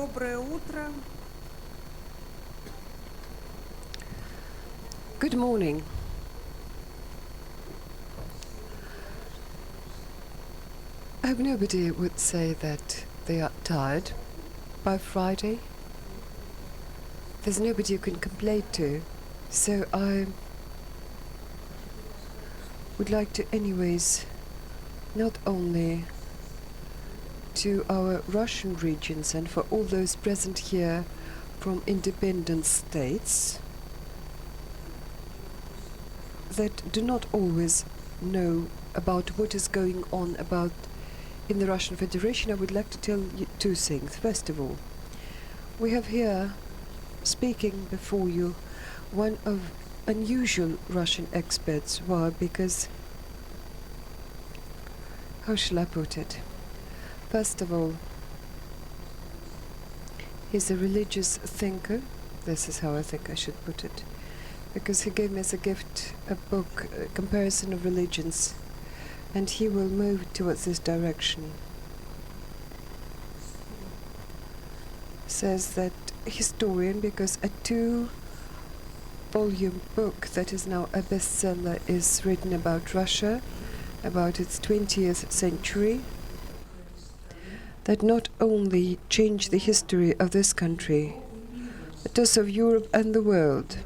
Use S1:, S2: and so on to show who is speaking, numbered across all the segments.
S1: Доброе утро.
S2: Good morning. I hope nobody would say that they are tired by Friday. There's nobody you can complain to, so I would like to anyways, not only to our Russian regions and for all those present here from independent states that do not always know about what is going on about in the Russian Federation, I would like to tell you two things. First of all, we have here, speaking before you, one of unusual Russian experts. Why? Because, how shall I put it? First of all, he's a religious thinker. This is how I think I should put it. Because he gave me as a gift a book, a comparison of religions, and he will move towards this direction. Says that historian, because a 2-volume book that is now a bestseller is written about Russia, about its 20th century, that not only changed the history of this country, but also of Europe and the world.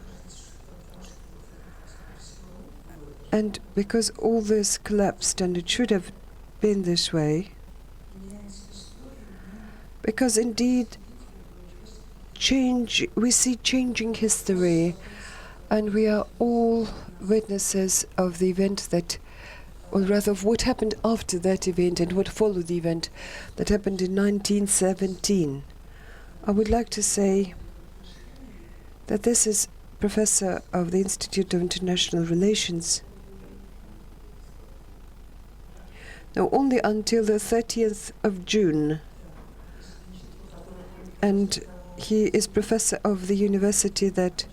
S2: And because all this collapsed, and it should have been this way, because indeed we see changing history, and we are all witnesses of the event that, or rather of what happened after that event and what followed the event that happened in 1917. I would like to say that this is professor of the Institute of International Relations. Now, only until the 30th of June, and he is professor of the university that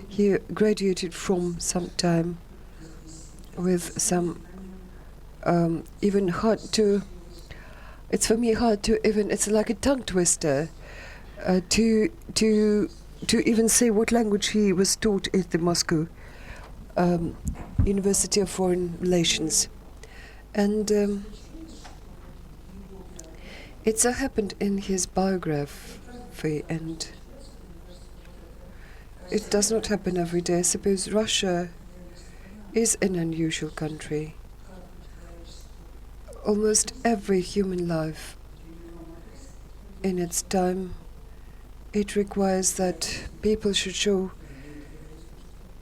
S2: he graduated from sometime with some even hard to, it's for me hard to even, it's like a tongue twister to even say what language he was taught at the Moscow University of Foreign Relations. And it so happened in his biography, and it does not happen every day. I suppose Russia is an unusual country. Almost every human life in its time, it requires that people should show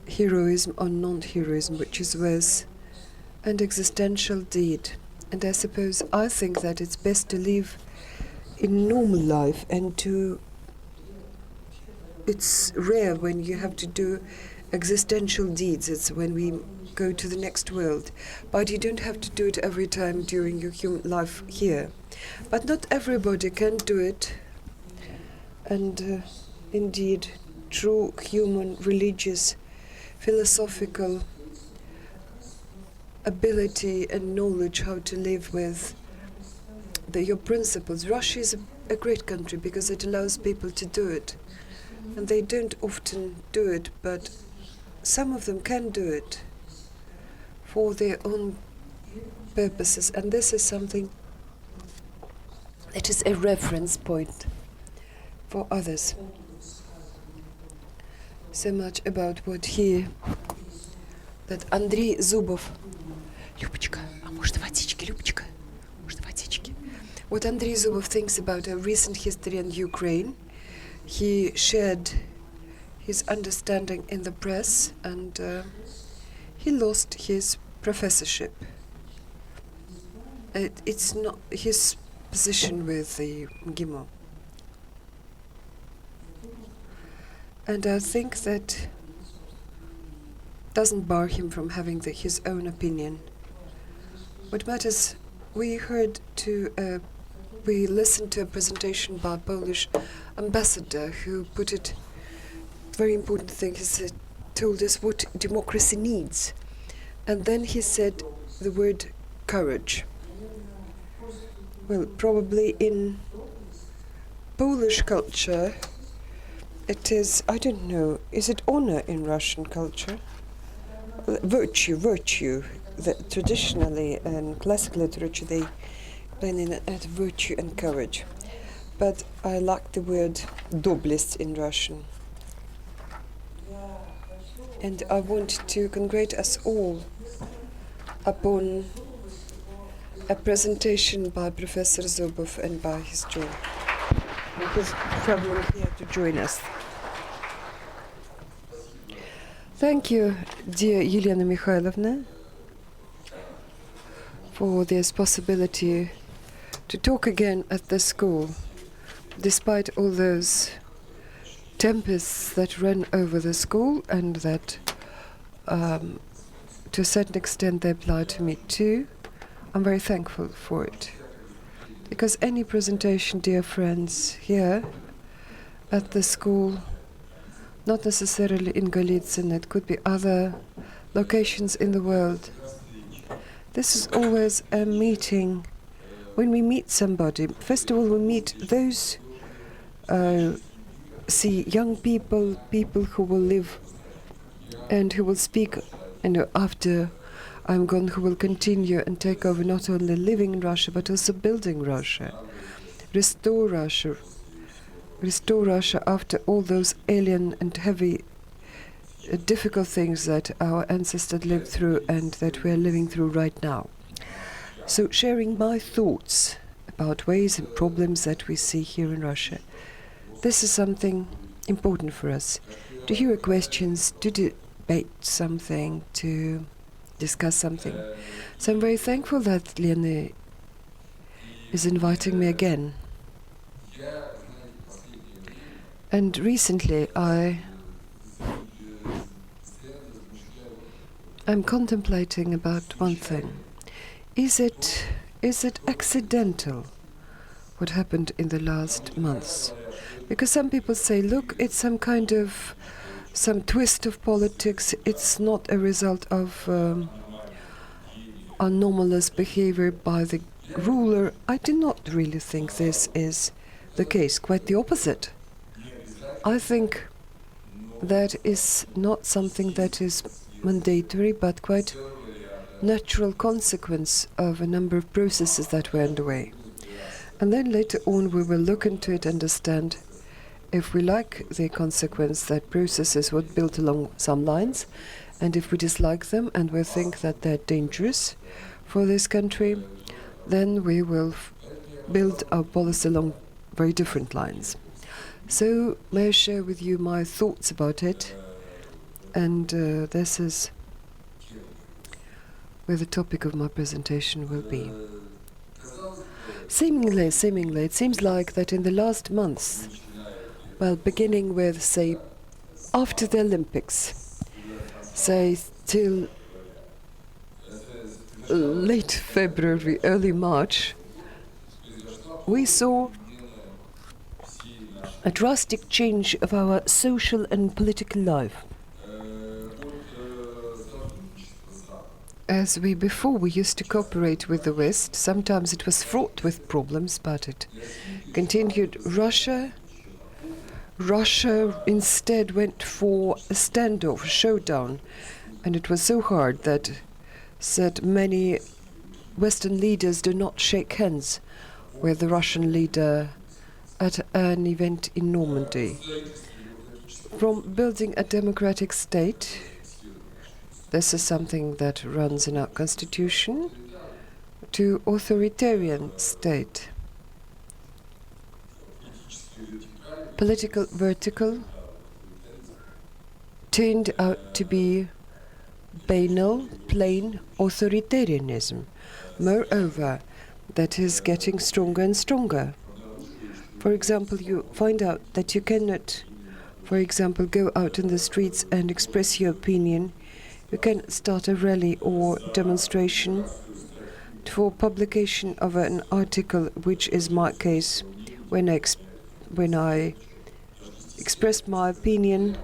S2: heroism or non-heroism, which is worse, and existential deed. And I think that it's best to live in normal life, and it's rare when you have to do existential deeds. It's when we go to the next world. But you don't have to do it every time during your human life here. But not everybody can do it. And indeed, true human, religious, philosophical ability and knowledge how to live with your principles. Russia is a great country because it allows people to do it. And they don't often do it, but some of them can do it for their own purposes. And this is something that is a reference point for others. So much about what that Andrei Zubov, Любочка, а может водички, Любочка? Может водички? What Andrei Zubov thinks about a recent history in Ukraine. He shared his understanding in the press, and he lost his professorship. It's not his position with the MGIMO. And I think that doesn't bar him from having his own opinion. What matters, we listened to a presentation by a Polish ambassador who put it, very important thing, he told us what democracy needs. And then he said the word courage. Well, probably in Polish culture, it is, I don't know, is it honor in Russian culture? Virtue. That traditionally in classical literature they explain it as virtue and courage. But I like the word doblest in Russian. And I want to congratulate us all upon a presentation by Professor Zubov and by his join. He's traveling here to join us. Thank you, dear Yelena Mikhailovna, for this possibility to talk again at the school, despite all those tempests that ran over the school and that, to a certain extent, they apply to me too. I'm very thankful for it. Because any presentation, dear friends, here at the school, not necessarily in Golitsyn, it could be other locations in the world. This is always a meeting. When we meet somebody, first of all, we meet those, see young people, people who will live and who will speak, and after I'm gone, who will continue and take over not only living in Russia, but also building Russia, restore Russia after all those alien and heavy, difficult things that our ancestors lived through and that we are living through right now. So sharing my thoughts about ways and problems that we see here in Russia. This is something important for us, to hear questions, to debate something, to discuss something. So I'm very thankful that Lena is inviting me again. And recently I'm contemplating about one thing. Is it accidental what happened in the last months? Because some people say, look, it's some twist of politics. It's not a result of anomalous behavior by the ruler. I do not really think this is the case. Quite the opposite. I think that is not something that is mandatory, but quite natural consequence of a number of processes that were underway. And then later on we will look into it, understand if we like the consequence that processes were built along some lines, and if we dislike them and we think that they're dangerous for this country, then we will build our policy along very different lines. So may I share with you my thoughts about it, and this is where the topic of my presentation will be. Seemingly, it seems like that in the last months, well, beginning with, say, after the Olympics, say, till late February, early March, we saw a drastic change of our social and political life. As before we used to cooperate with the West, sometimes it was fraught with problems, but it continued. Russia instead went for a standoff, a showdown, and it was so hard that said many Western leaders do not shake hands with the Russian leader at an event in Normandy. From building a democratic state, this is something that runs in our constitution, to authoritarian state. Political vertical turned out to be banal, plain authoritarianism. Moreover, that is getting stronger and stronger. For example, you find out that you cannot, for example, go out in the streets and express your opinion. You can start a rally or demonstration for publication of an article, which is my case. When I expressed my opinion,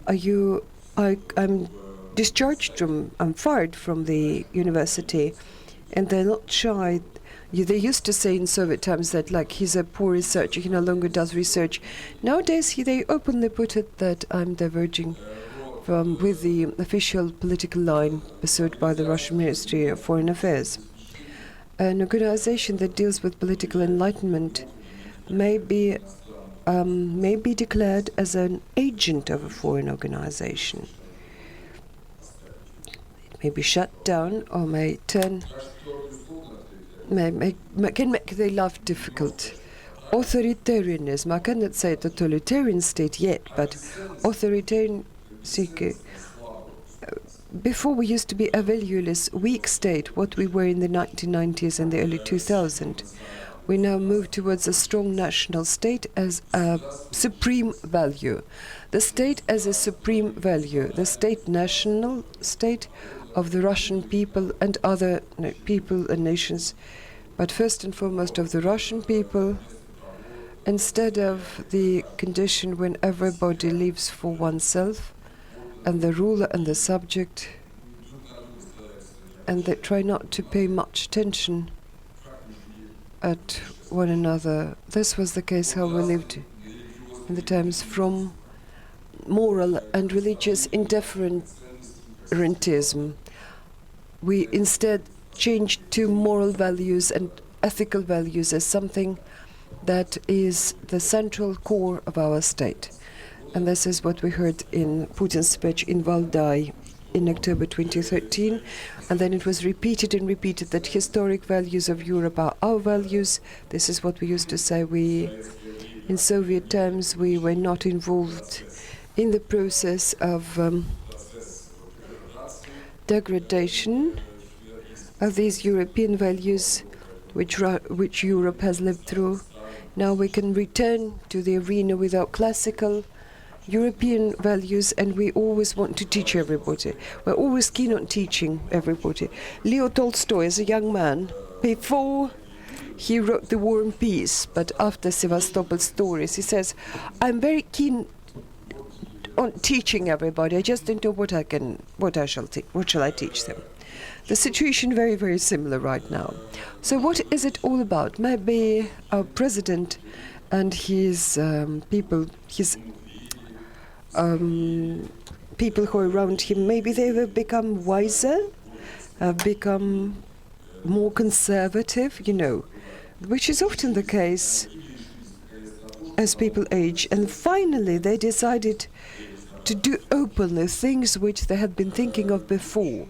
S2: I'm discharged from, I'm fired from the university and they're not shy. They used to say in Soviet times that, like, he's a poor researcher, he no longer does research. Nowadays, they openly put it that I'm diverging with the official political line pursued by the Russian Ministry of Foreign Affairs. An organization that deals with political enlightenment may be declared as an agent of a foreign organization. It may be shut down or may can make their life difficult. Authoritarianism, I cannot say totalitarian state yet, but authoritarian. Before we used to be a valueless, weak state, what we were in the 1990s and the early 2000s. We now move towards a strong national state as a supreme value. The state as a supreme value, the state national state of the Russian people and other people and nations, but first and foremost of the Russian people, instead of the condition when everybody lives for oneself, and the ruler and the subject, and they try not to pay much attention at one another. This was the case how we lived in the times from moral and religious indifferentism. We instead changed to moral values and ethical values as something that is the central core of our state. And this is what we heard in Putin's speech in Valdai in October 2013. And then it was repeated and repeated that historic values of Europe are our values. This is what we used to say. In Soviet times, we were not involved in the process of degradation of these European values which Europe has lived through. Now we can return to the arena with our classical European values, and we always want to teach everybody. We're always keen on teaching everybody. Leo Tolstoy, as a young man, before he wrote The War and Peace, but after Sevastopol Stories, he says, I'm very keen on teaching everybody. I just don't know what shall I teach them. The situation very, very similar right now. So what is it all about? Maybe our president and his people, people who are around him, maybe they have become wiser, have become more conservative, which is often the case as people age. And finally, they decided to do openly things which they had been thinking of before,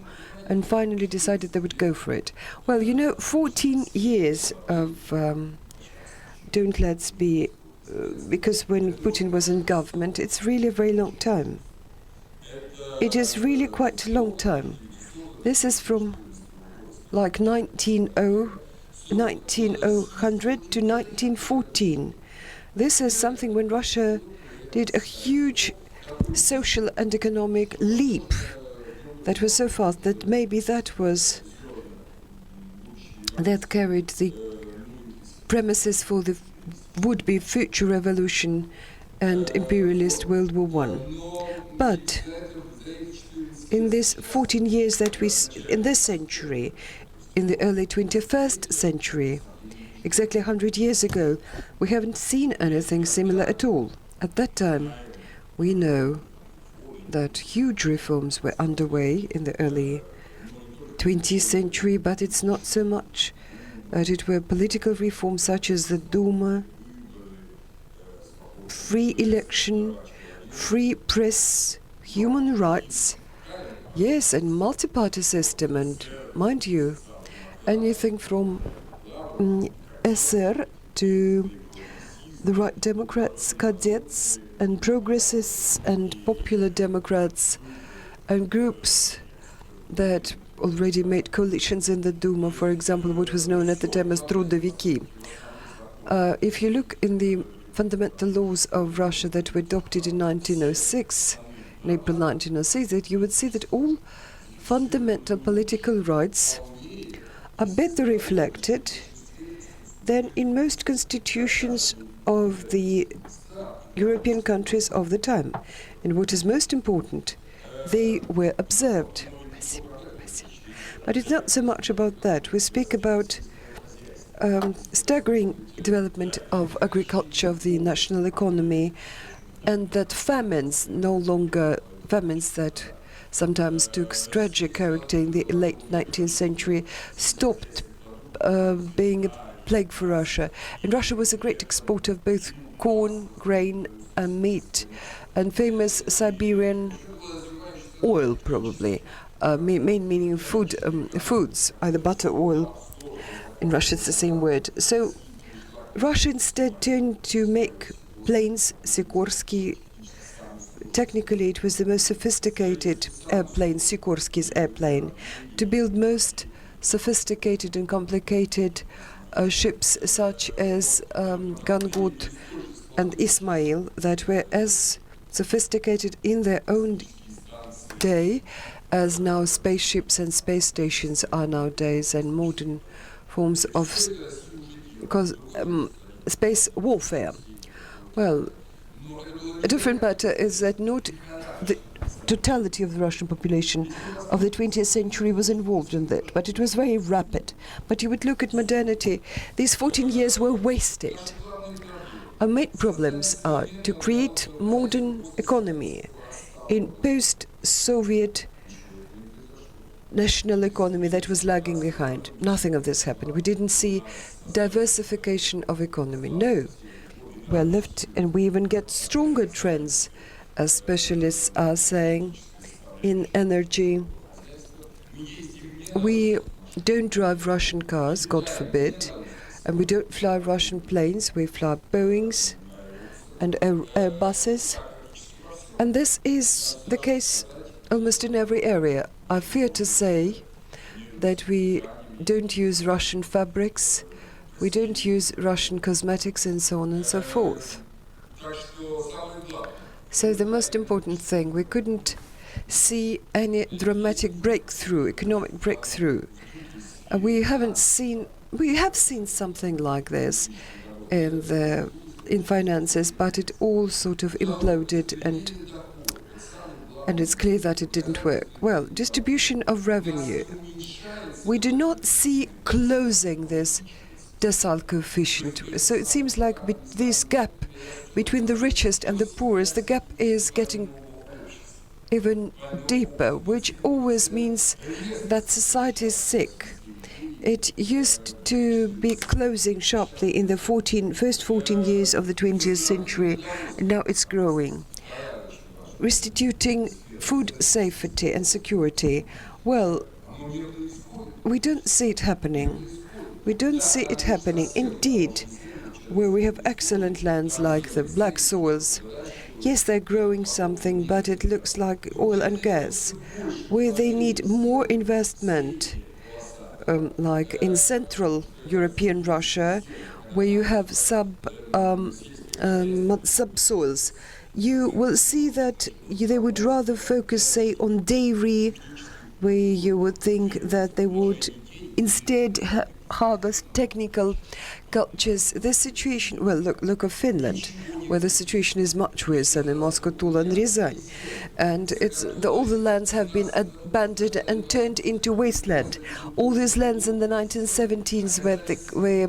S2: and finally decided they would go for it. Well, 14 years of don't let's be because when Putin was in government, it's really a very long time. It is really quite a long time. This is from like 1900 to 1914. This is something when Russia did a huge social and economic leap that was so fast that maybe that carried the premises for the would-be future revolution and imperialist World War I. But in this 14 years in this century, in the early 21st century, exactly 100 years ago, we haven't seen anything similar at all. At that time, we know that huge reforms were underway in the early 20th century, but it's not so much that it were political reforms such as the Duma, free election, free press, human rights, yes, and multi-party system, and mind you, anything from SR to the Right Democrats, Cadets, and Progressists, and Popular Democrats, and groups that already made coalitions in the Duma, for example, what was known at the time as Trudoviki. If you look in the fundamental laws of Russia that were adopted in 1906, in April 1906, that you would see that all fundamental political rights are better reflected than in most constitutions of the European countries of the time. And what is most important, they were observed. But it's not so much about that. We speak about staggering development of agriculture, of the national economy, and that famines, no longer famines that sometimes took tragic character in the late 19th century, stopped being a plague for Russia. And Russia was a great exporter of both corn, grain, and meat, and famous Siberian oil, probably. Main meaning foods, either butter, oil. In Russia, it's the same word. So Russia instead turned to make planes, Sikorsky. Technically, it was the most sophisticated airplane, Sikorsky's airplane, to build most sophisticated and complicated ships such as Gangut and Ismail, that were as sophisticated in their own day as now spaceships and space stations are nowadays, and modern forms of space warfare. Well, a different matter is that not the totality of the Russian population of the 20th century was involved in that, but it was very rapid. But you would look at modernity, these 14 years were wasted. Our main problems are to create modern economy in post-Soviet national economy that was lagging behind. Nothing of this happened. We didn't see diversification of economy. No. We're left, and we even get stronger trends, as specialists are saying, in energy. We don't drive Russian cars, God forbid, and we don't fly Russian planes. We fly Boeings and Airbuses. And this is the case almost in every area. I fear to say that we don't use Russian fabrics, we don't use Russian cosmetics, and so on and so forth. So the most important thing, we couldn't see any dramatic breakthrough, economic breakthrough. We have seen something like this in finances, but it all sort of imploded, and it's clear that it didn't work. Well, distribution of revenue. We do not see closing this decile coefficient. So it seems like this gap between the richest and the poorest, the gap is getting even deeper, which always means that society is sick. It used to be closing sharply in the first 14 years of the 20th century, and now it's growing. Restituting food safety and security. Well, we don't see it happening. We don't see it happening. Indeed, where we have excellent lands like the black soils, yes, they're growing something, but it looks like oil and gas, where they need more investment, like in Central European Russia, where you have subsoils. You will see that they would rather focus, say, on dairy, where you would think that they would instead harvest technical cultures. The situation, well, look at Finland, where the situation is much worse than in Moscow, Tula, and Ryazan. And all the lands have been abandoned and turned into wasteland. All these lands in the 1970s where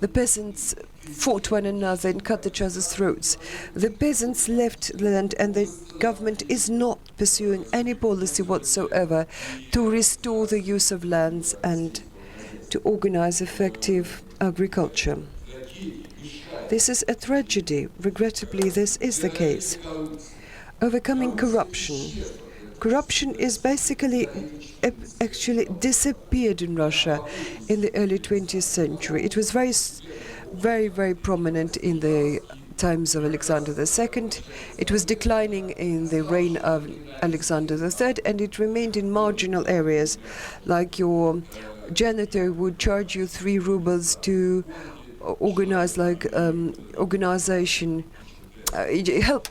S2: the peasants fought one another and cut each other's throats. The peasants left the land, and the government is not pursuing any policy whatsoever to restore the use of lands and to organize effective agriculture. This is a tragedy. Regrettably, this is the case. Overcoming corruption. Corruption is basically actually disappeared in Russia in the early 20th century. It was very, very prominent in the times of Alexander II. It was declining in the reign of Alexander III, and it remained in marginal areas, like your janitor would charge you 3 rubles to organize, like organization, help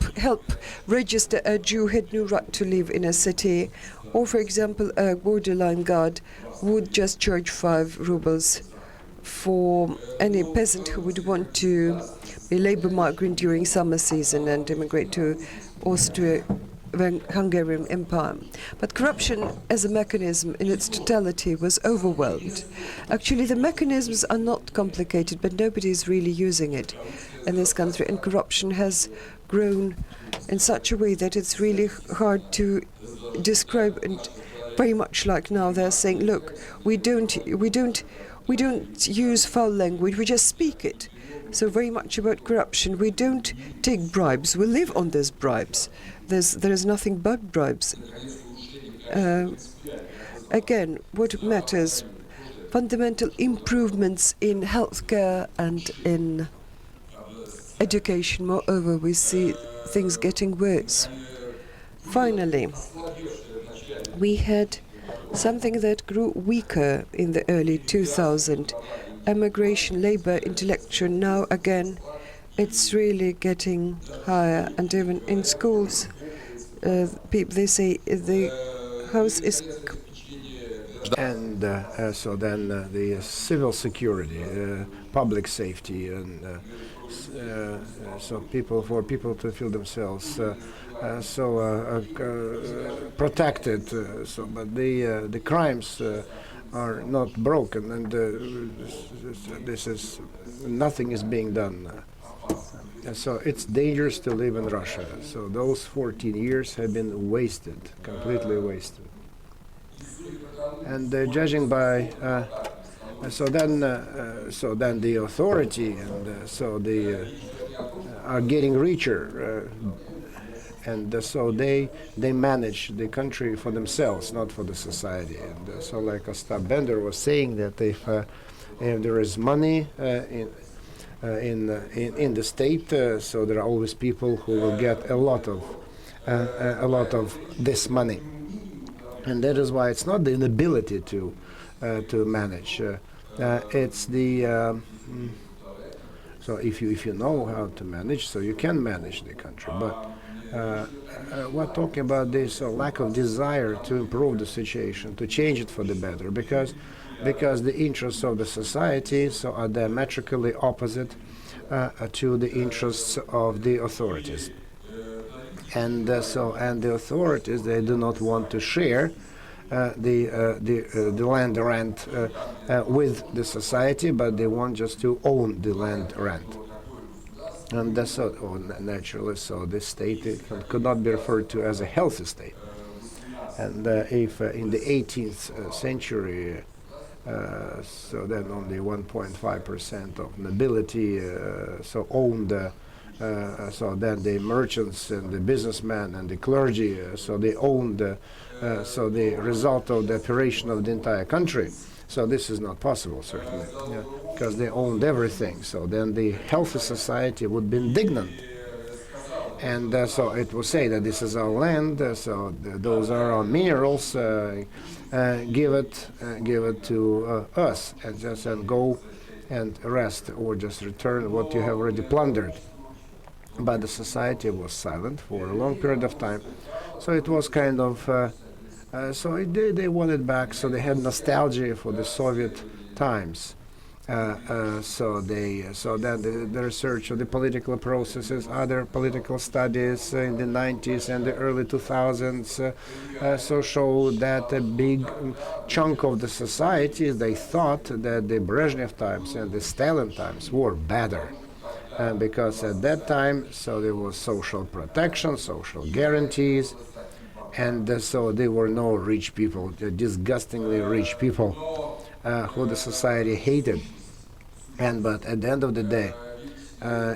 S2: register a Jew who had no right to live in a city, or for example, a borderline guard would just charge 5 rubles for any peasant who would want to be labor migrant during summer season and immigrate to Austria Hungarian Empire. But corruption as a mechanism in its totality was overwhelmed. Actually, the mechanisms are not complicated, but nobody is really using it in this country, and corruption has grown in such a way that it's really hard to describe. And very much like now, they're saying, "Look, we don't use foul language. We just speak it." So very much about corruption. We don't take bribes. We live on these bribes. There is nothing but bribes. Again, what matters? Fundamental improvements in healthcare and in education. Moreover, we see things getting worse. Finally, we had something that grew weaker in the early 2000s. Immigration, labor, intellectual. Now again, it's really getting higher, and even in schools, people, they say the house is.
S1: And so then the civil security, public safety, and so for people to feel themselves protected. But the crimes are not broken, and nothing is being done. So it's dangerous to live in Russia. So those 14 years have been wasted, completely wasted. And judging by, so then the authority and are getting richer, and so they manage the country for themselves, not for the society. And so, like Ostap Bender was saying, that if there is money in the state, so there are always people who will get a lot of this money, and that is why it's not the inability to manage. It's the so if you know how to manage, so you can manage the country, but. We're talking about this lack of desire to improve the situation, to change it for the better, because the interests of the society are diametrically opposite to the interests of the authorities, and the authorities, they do not want to share the land rent with the society, but they want just to own the land rent. And that's naturally, so this state could not be referred to as a healthy state. And if in the 18th century, so then only 1.5% of nobility owned, so then the merchants and the businessmen and the clergy, so they owned, so the result of the operation of the entire country. So this is not possible, certainly, because they owned everything. So then the healthy society would be indignant. And so it will say that this is our land, those are our minerals, give it to us, and just go and rest, or just return what you have already plundered. But the society was silent for a long period of time. So it was kind of they wanted back, so they had nostalgia for the Soviet times. So then the research of the political processes, other political studies in the 90s and the early 2000s so showed that a big chunk of the society, they thought that the Brezhnev times and the Stalin times were better. Because at that time, so there was social protection, social guarantees, and so there were no rich people, disgustingly rich people, who the society hated. But at the end of the day,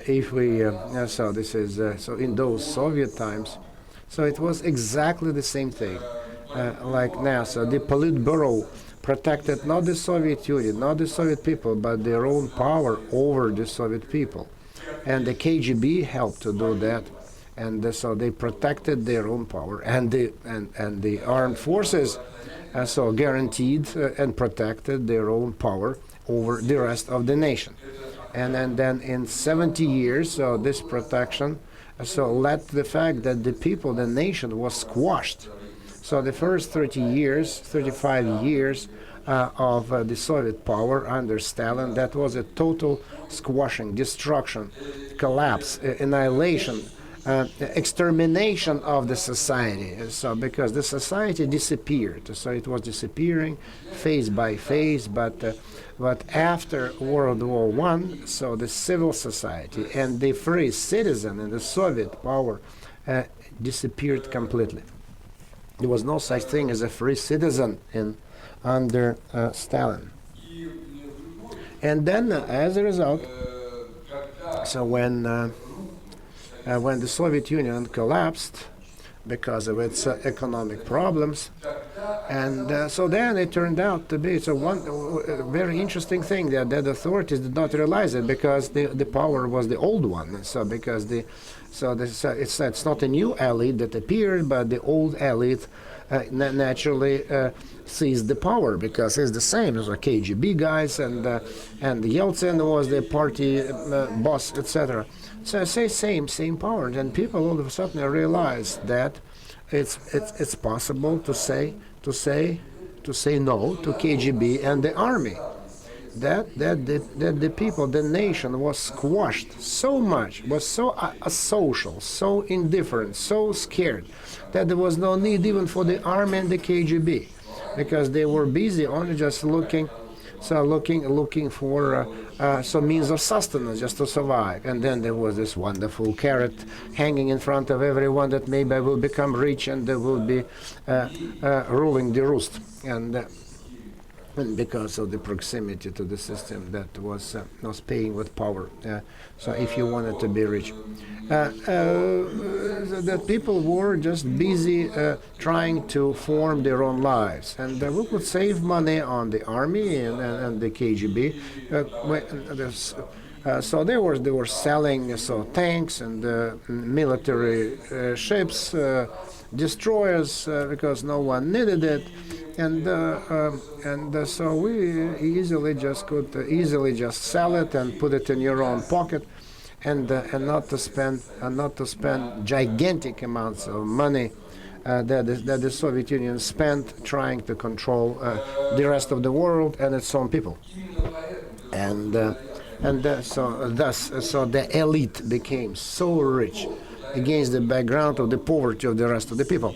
S1: if we so this is so in those Soviet times, so it was exactly the same thing, like now. So the Politburo protected not the Soviet Union, not the Soviet people, but their own power over the Soviet people, and the KGB helped to do that. And so they protected their own power, and the armed forces so guaranteed and protected their own power over the rest of the nation. And then in 70 years, so this protection led to the fact that the people, the nation, was squashed. So the first 35 years of the Soviet power under Stalin, that was a total squashing, destruction, collapse, annihilation extermination of the society. So because the society disappeared, so it was disappearing phase by phase, but after World War One, so the civil society and the free citizen and the Soviet power disappeared completely. There was no such thing as a free citizen under Stalin. And then, as a result, so when the Soviet Union collapsed because of its economic problems, and so then it turned out to be one very interesting thing that the authorities did not realize it, because the power was the old one. So because it's not a new elite that appeared, but the old elite naturally seized the power, because it's the same as the KGB guys, and Yeltsin was the party boss, etc. So say same power, and people all of a sudden realize that it's possible to say no to KGB and the army. That the people, the nation was squashed so much, was so asocial, so indifferent, so scared, that there was no need even for the army and the KGB, because they were busy only just looking for some means of sustenance just to survive. And then there was this wonderful carrot hanging in front of everyone, that maybe I will become rich and they will be ruling the roost. And because of the proximity to the system that was paying with power. So if you wanted to be rich, that people were just busy trying to form their own lives, and we could save money on the army and the KGB. So they were selling tanks and military ships, destroyers, because no one needed it. And so we easily just sell it and put it in your own pocket, and not to spend gigantic amounts of money that the Soviet Union spent trying to control the rest of the world and its own people. So the elite became so rich against the background of the poverty of the rest of the people.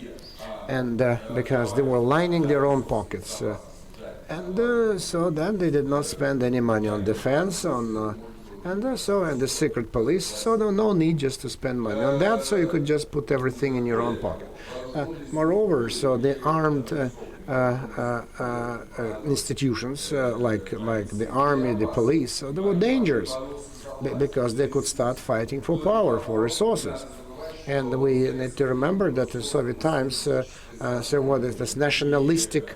S1: And because they were lining their own pockets, so then they did not spend any money on defense, and the secret police. So no need just to spend money on that. So you could just put everything in your own pocket. Moreover, so the armed institutions like the army, the police, so they were dangerous, because they could start fighting for power, for resources. And we need to remember that in Soviet times, this nationalistic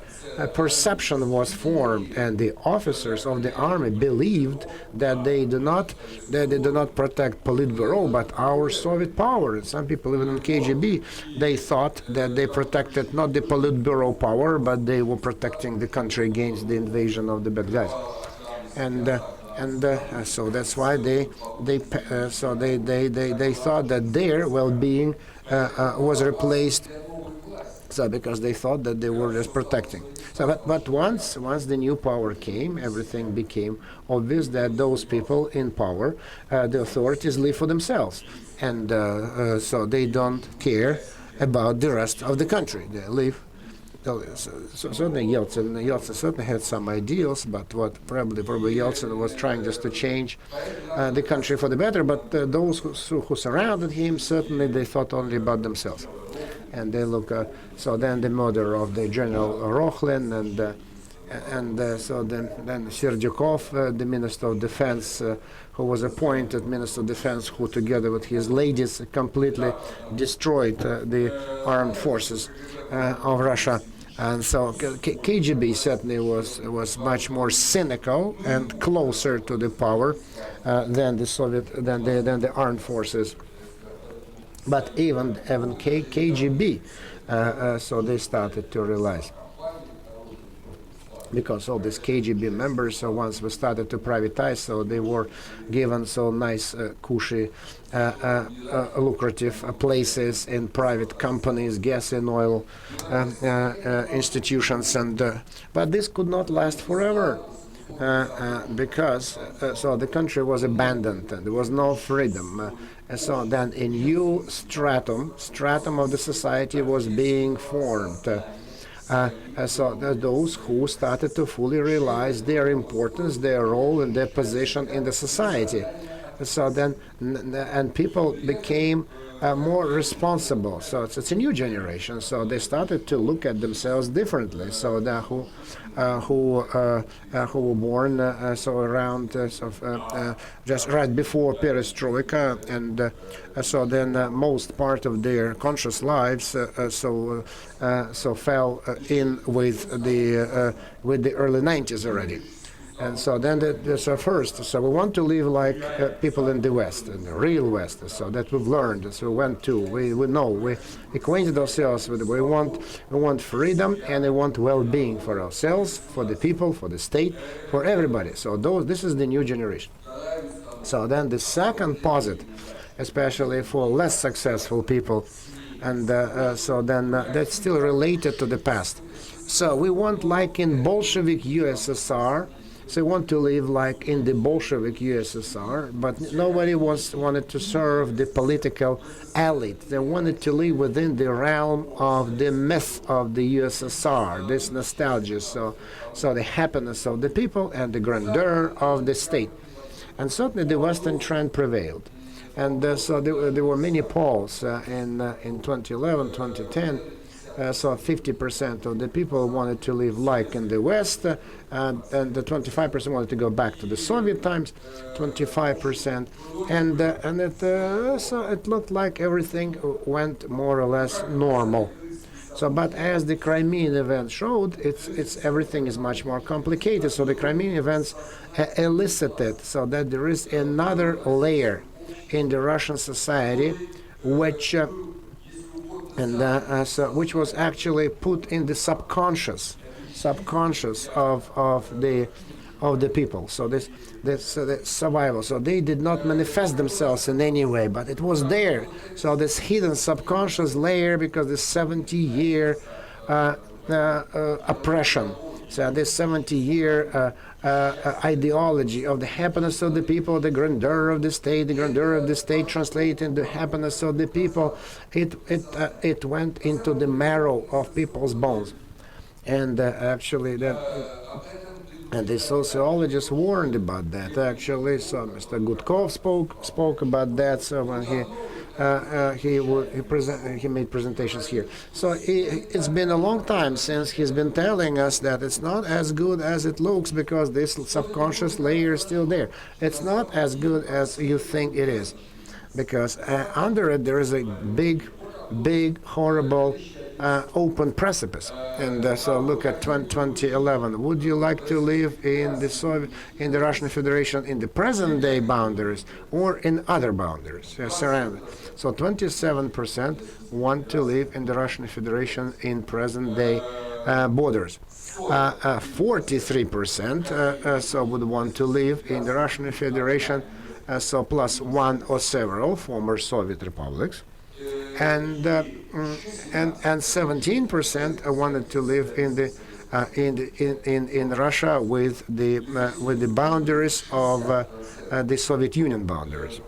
S1: perception was formed, and the officers of the army believed that they do not protect Politburo, but our Soviet power. And some people, even in KGB, they thought that they protected not the Politburo power, but they were protecting the country against the invasion of the bad guys. So that's why they thought that their well-being was replaced. So because they thought that they were just protecting. So but once the new power came, everything became obvious that those people in power, the authorities, live for themselves, and so they don't care about the rest of the country. They live. So certainly Yeltsin certainly had some ideals, but what probably Yeltsin was trying just to change the country for the better. But those who surrounded him, certainly they thought only about themselves. And they look. So then the murder of the General Rokhlin, and so then Serdyukov, the Minister of Defense, who was appointed Minister of Defense, who together with his ladies completely destroyed the armed forces of Russia. And so KGB certainly was much more cynical and closer to the power than the armed forces. But even KGB, so they started to realize, because all these KGB members, so once we started to privatize, so they were given so nice, cushy, lucrative places in private companies, gas and oil institutions, but this could not last forever. because so the country was abandoned and there was no freedom. And so then a new stratum of the society was being formed. So those who started to fully realize their importance, their role, and their position in the society. So then, and people became more responsible. So it's a new generation. So they started to look at themselves differently. So the who were born so around just right before Perestroika, and so then most part of their conscious lives so fell in with the early 90s already. And so then so we want to live like people in the West, in the real West, so that we've learned, so we went to, we know, we acquainted ourselves with, we want freedom and we want well-being for ourselves, for the people, for the state, for everybody. So this is the new generation. So then the second posit, especially for less successful people, and so then that's still related to the past. So we want, like in Bolshevik USSR, so we want to live like in the Bolshevik USSR, but nobody wanted to serve the political elite. They wanted to live within the realm of the myth of the USSR, this nostalgia, so the happiness of the people and the grandeur of the state. And certainly the Western trend prevailed. And so there were many polls in 2011, 2010. So 50% of the people wanted to live like in the West, and the 25% wanted to go back to the Soviet times, 25%, and so it looked like everything went more or less normal. So, but as the Crimean event showed, it's everything is much more complicated. So the Crimean events elicited so that there is another layer in the Russian society, which which was actually put in the subconscious of the people. So this the survival. So they did not manifest themselves in any way, but it was there. So this hidden subconscious layer, because this 70-year oppression. So this 70-year ideology of the happiness of the people, the grandeur of the state translated into happiness of the people, it went into the marrow of people's bones. And actually and the sociologists warned about that, actually. So Mr. Gutkov spoke about that. So when he made presentations here. So it's been a long time since he's been telling us that it's not as good as it looks, because this subconscious layer is still there. It's not as good as you think it is, because under it there is a big, horrible open precipice. And so look at 2011. Would you like to live in the Russian Federation in the present day boundaries or in other boundaries surrounded? So 27% want to live in the Russian Federation in present day borders. 43% so would want to live in the Russian Federation, so plus one or several former Soviet republics. And 17% wanted to live in Russia with the boundaries of the Soviet Union boundaries.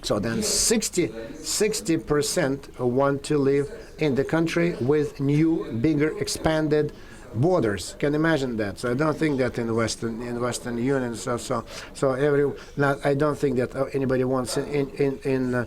S1: So then 60% want to live in the country with new, bigger, expanded borders. Can imagine that. So I don't think that in Western Union. I don't think that anybody wants in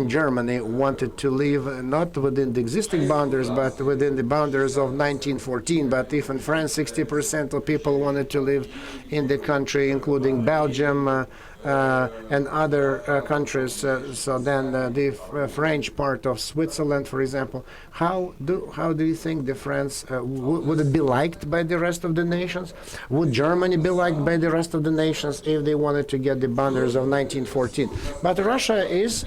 S1: Germany wanted to live not within the existing boundaries, but within the boundaries of 1914. But if in France 60% of people wanted to live in the country, including Belgium and other countries, so then the French part of Switzerland, for example, how do you think the France would it be liked by the rest of the nations? Would Germany be liked by the rest of the nations if they wanted to get the boundaries of 1914? But Russia is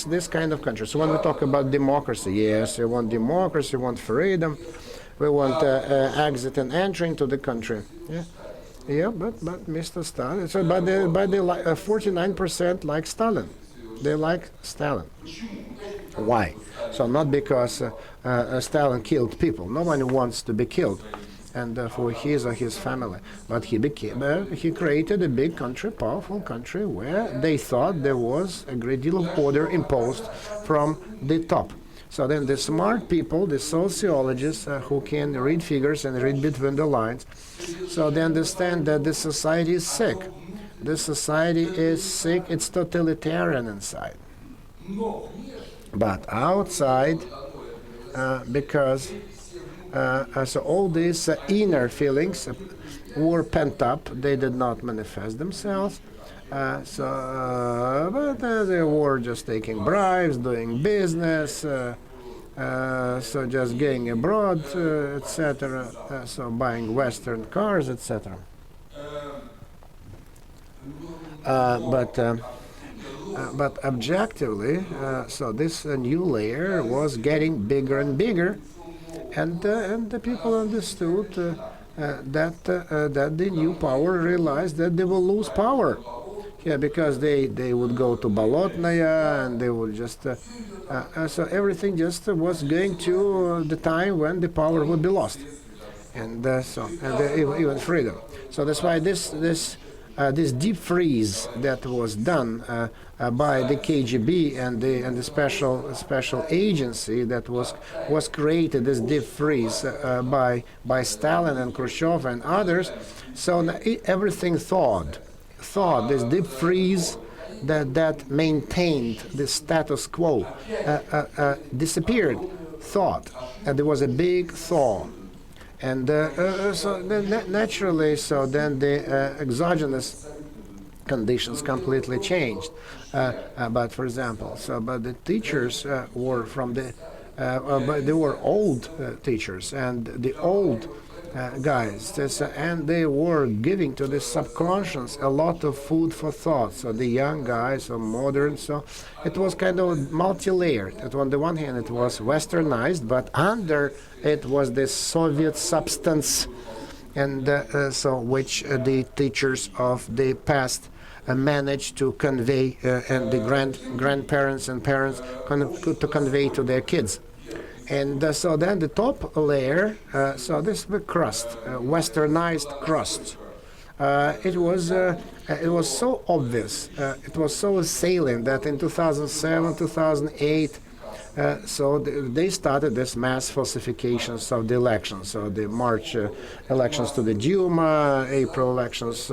S1: this kind of country. So when we talk about democracy, yes, we want democracy, we want freedom, we want exit and entry into the country. Yeah, but Mr. Stalin. So, but the 49% like Stalin. They like Stalin. Why? So not because Stalin killed people. No one wants to be killed. and for his or his family. But he created a big country, powerful country, where they thought there was a great deal of order imposed from the top. So then the smart people, the sociologists who can read figures and read between the lines, so they understand that the society is sick. This society is sick, it's totalitarian inside. But outside, because so all these inner feelings were pent up, they did not manifest themselves. But they were just taking bribes, doing business, so just going abroad, etc. So buying Western cars, etc. But objectively, so this new layer was getting bigger and bigger, and the people understood that the new power realized that they will lose power. Yeah, because they would go to Bolotnaya, and they would just so everything just was going to the time when the power would be lost, and even freedom. So that's why this deep freeze that was done by the KGB and the special agency that was created, this deep freeze by Stalin and Khrushchev and others. So everything thawed. This deep freeze that maintained the status quo disappeared, thawed, and there was a big thaw. And so then naturally, so then the exogenous conditions completely changed. But for example, but the teachers were from but they were old teachers, and the old guys, and they were giving to the subconscious a lot of food for thought. So the young guys are modern, so it was kind of multi-layered. On the one hand, it was westernized, but under it was this Soviet substance, and so which the teachers of the past managed to convey, and the grandparents and parents to convey to their kids. And so then the top layer, so this is the crust, westernized crust. It was so obvious, it was so salient that in 2007, 2008, so they started this mass falsifications of the elections. So the March elections to the Duma, April elections,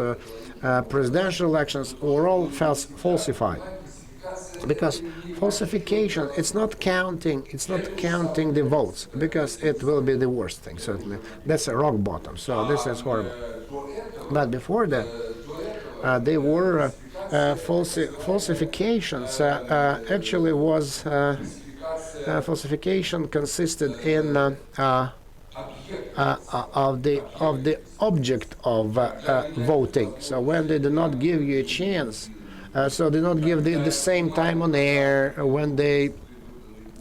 S1: presidential elections were all falsified. Because falsification, it's not counting the votes, because it will be the worst thing, certainly. That's a rock bottom, so this is horrible. But before that, they were falsifications. Actually was falsification consisted in of the object of voting. So when they do not give you a chance, so they don't give the same time on air, when they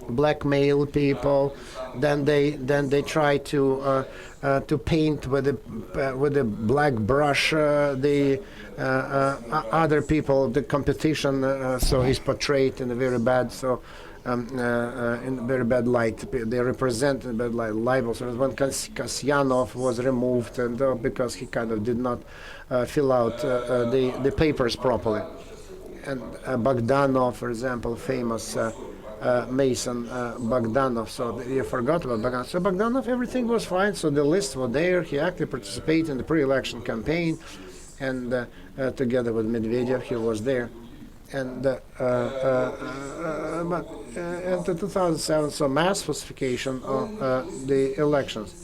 S1: blackmail people, then they try to paint with a black brush the other people, the competition. So he's portrayed in a very bad in a very bad light. They represent in bad light libels. When Kasyanov was removed, and because he kind of did not fill out the papers properly. And Bogdanov, for example, famous Mason Bogdanov. So you forgot about Bogdanov. So Bogdanov, everything was fine. So the list was there. He actively participated in the pre-election campaign, and together with Medvedev, he was there. And but into 2007, so mass falsification of the elections.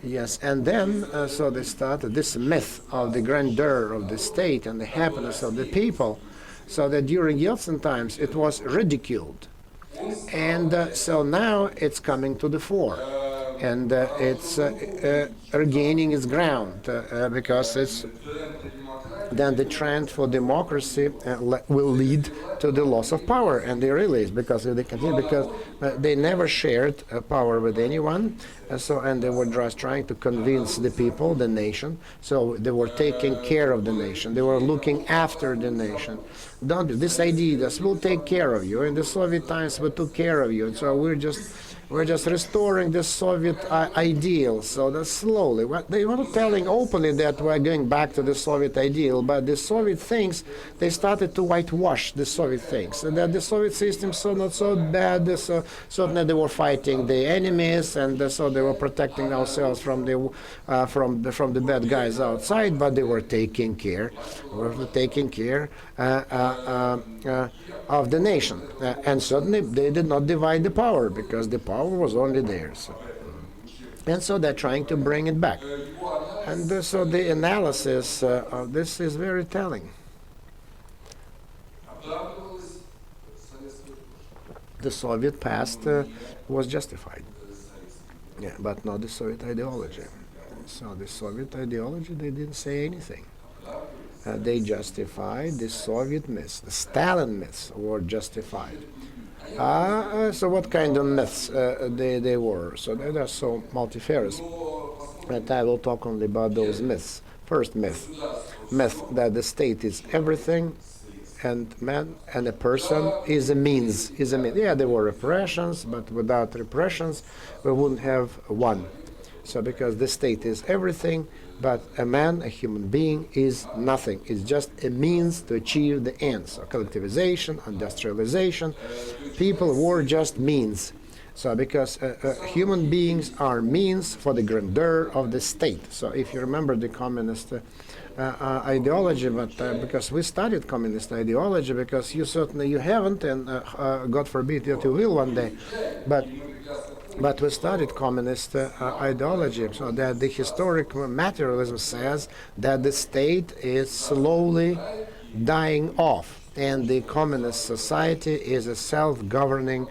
S1: Yes, and then so they started this myth of the grandeur of the state and the happiness of the people, so that during Yeltsin times it was ridiculed, and so now it's coming to the fore, and it's regaining its ground because it's then the trend for democracy will lead to the loss of power, and they realize because if they continue, because they never shared power with anyone, and they were just trying to convince the people, the nation. So they were taking care of the nation. They were looking after the nation. This idea that we'll take care of you. In the Soviet times, we took care of you. So we're just we're just restoring the Soviet ideal. So that slowly, they were telling openly that we're going back to the Soviet ideal, but the Soviet things, they started to whitewash the Soviet things, and that the Soviet system so not so bad. So certainly they were fighting the enemies, and so they were protecting ourselves from the bad guys outside, but they were taking care of the nation, and certainly they did not divide the power because the power was only theirs. And so they're trying to bring it back. And so the analysis of this is very telling. The Soviet past was justified, but not the Soviet ideology. So the Soviet ideology, they didn't say anything. They justified the Soviet myths. The Stalin myths were justified. So what kind of myths they were? So they are so multifarious that I will talk only about those myths. First myth that the state is everything, and man and a person is a means. Yeah, there were repressions, but without repressions, we wouldn't have one. So because the state is everything, but a man, a human being, is nothing. It's just a means to achieve the ends. So collectivization, industrialization, people were just means. So because human beings are means for the grandeur of the state. So if you remember the communist ideology, but because we studied communist ideology, because you haven't, and God forbid that you will one day, but we studied communist ideology, so that the historic materialism says that the state is slowly dying off, and the communist society is a self-governing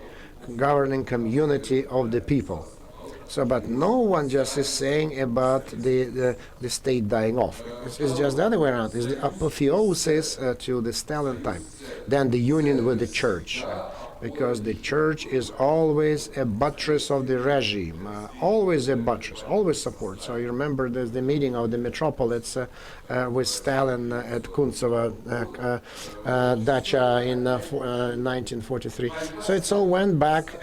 S1: community of the people. So, but no one just is saying about the state dying off. It's just the other way around. It's the apotheosis to the Stalin time, then the union with the church. Because the church is always a buttress of the regime, always a buttress, always support. So you remember there's the meeting of the metropolits with Stalin at Kuntsovo dacha in 1943. So it all went back.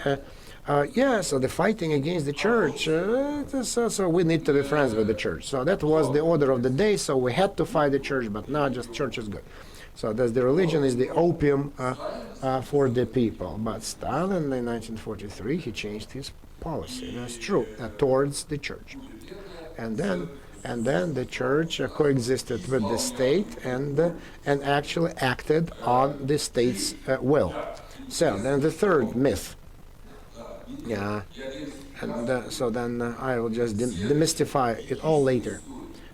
S1: So the fighting against the church, so we need to be friends with the church. So that was the order of the day, so we had to fight the church, but now just church is good. So that's the religion is the opium for the people. But Stalin in 1943, he changed his policy. That's true, towards the church. And then the church coexisted with the state and actually acted on the state's will. So then the third myth. So then I will just demystify it all later.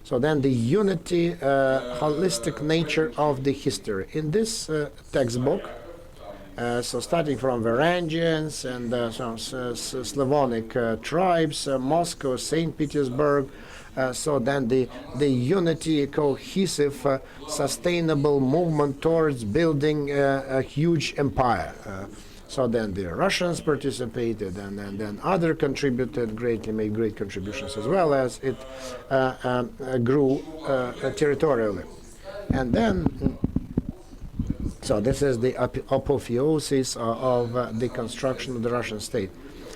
S1: So then the unity, holistic nature of the history. In this textbook, so starting from Varangians and some Slavonic tribes, Moscow, St. Petersburg, so then the unity, cohesive, sustainable movement towards building a huge empire. So then the Russians participated, and then other contributed greatly, made great contributions as well as it grew territorially. And then, so this is the apotheosis of the construction of the Russian state.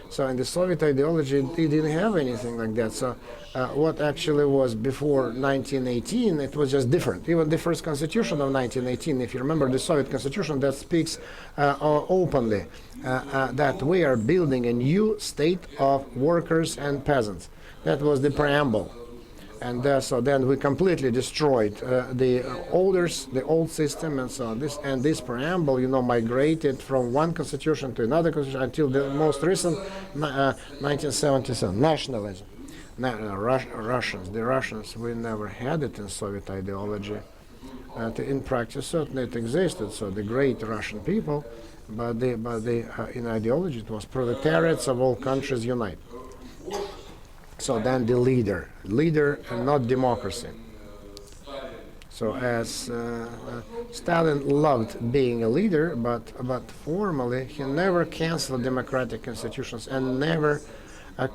S1: So in the Soviet ideology, they didn't have anything like that. So what actually was before 1918, it was just different. Even the first constitution of 1918, if you remember the Soviet constitution, that speaks openly that we are building a new state of workers and peasants. That was the preamble. And so then we completely destroyed the old system, and so this preamble, migrated from one constitution to another constitution until the most recent 1977 nationalism. The Russians, we never had it in Soviet ideology. In practice, certainly it existed. So the great Russian people, but in ideology, it was proletariats of all countries unite. So then the leader and not democracy. So as Stalin loved being a leader, but formally he never canceled democratic institutions and never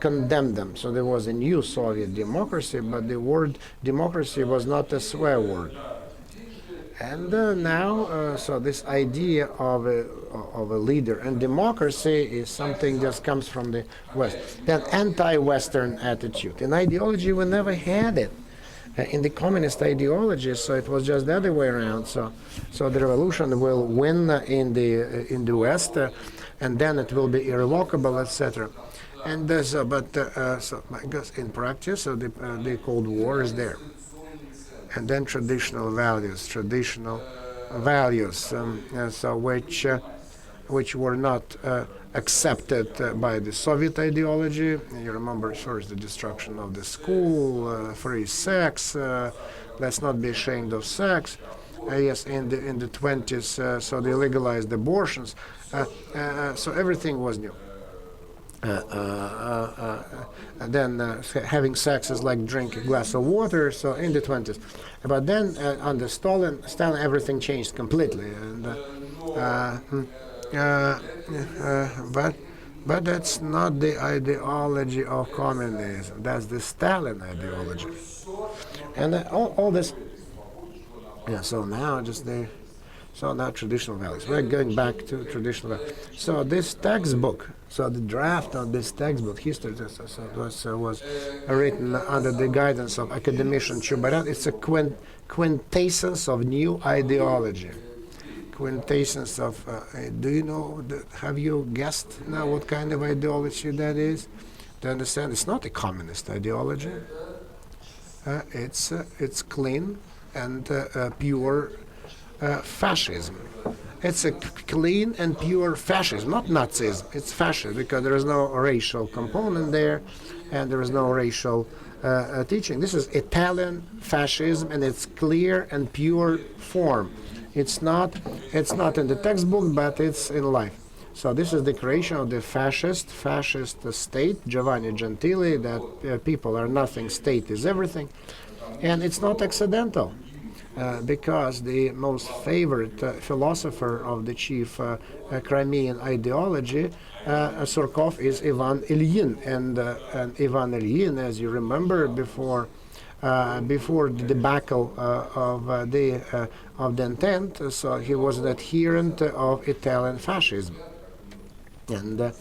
S1: condemned them. So there was a new Soviet democracy, but the word democracy was not a swear word. And now, so this idea of a leader and democracy is something that comes from the West. Then anti-Western attitude. In ideology, we never had it. In the communist ideology, so it was just the other way around. So the revolution will win in the West, and then it will be irrevocable, etc. And so I guess in practice, so the Cold War is there. And then traditional values, so which were not accepted by the Soviet ideology. You remember first the destruction of the school, free sex, let's not be ashamed of sex. Yes, in the 20s, so they legalized abortions. So everything was new. And then having sex is like drinking a glass of water, so in the 20s. But then under Stalin, everything changed completely. And but that's not the ideology of communism. That's the Stalin ideology. And all this. Yeah. So now So now traditional values. We're going back to traditional values. So this textbook, so the draft of this textbook, history, was written under the guidance of academician Chubarat. It's a quintessence of new ideology. Quintessence of, do you know, have you guessed now what kind of ideology that is? To understand, it's not a communist ideology. It's clean and pure fascism. It's a clean and pure fascism, not Nazism. It's fascism because there is no racial component there, and there is no racial teaching. This is Italian fascism, and it's clear and pure form. It's not in the textbook, but it's in life. So this is the creation of the fascist state, Giovanni Gentili, that people are nothing, state is everything, and it's not accidental. Because the most favorite philosopher of the chief Crimean ideology, Surkov, is Ivan Ilyin. And Ivan Ilyin, as you remember, before the debacle of the Entente, so he was an adherent of Italian fascism. And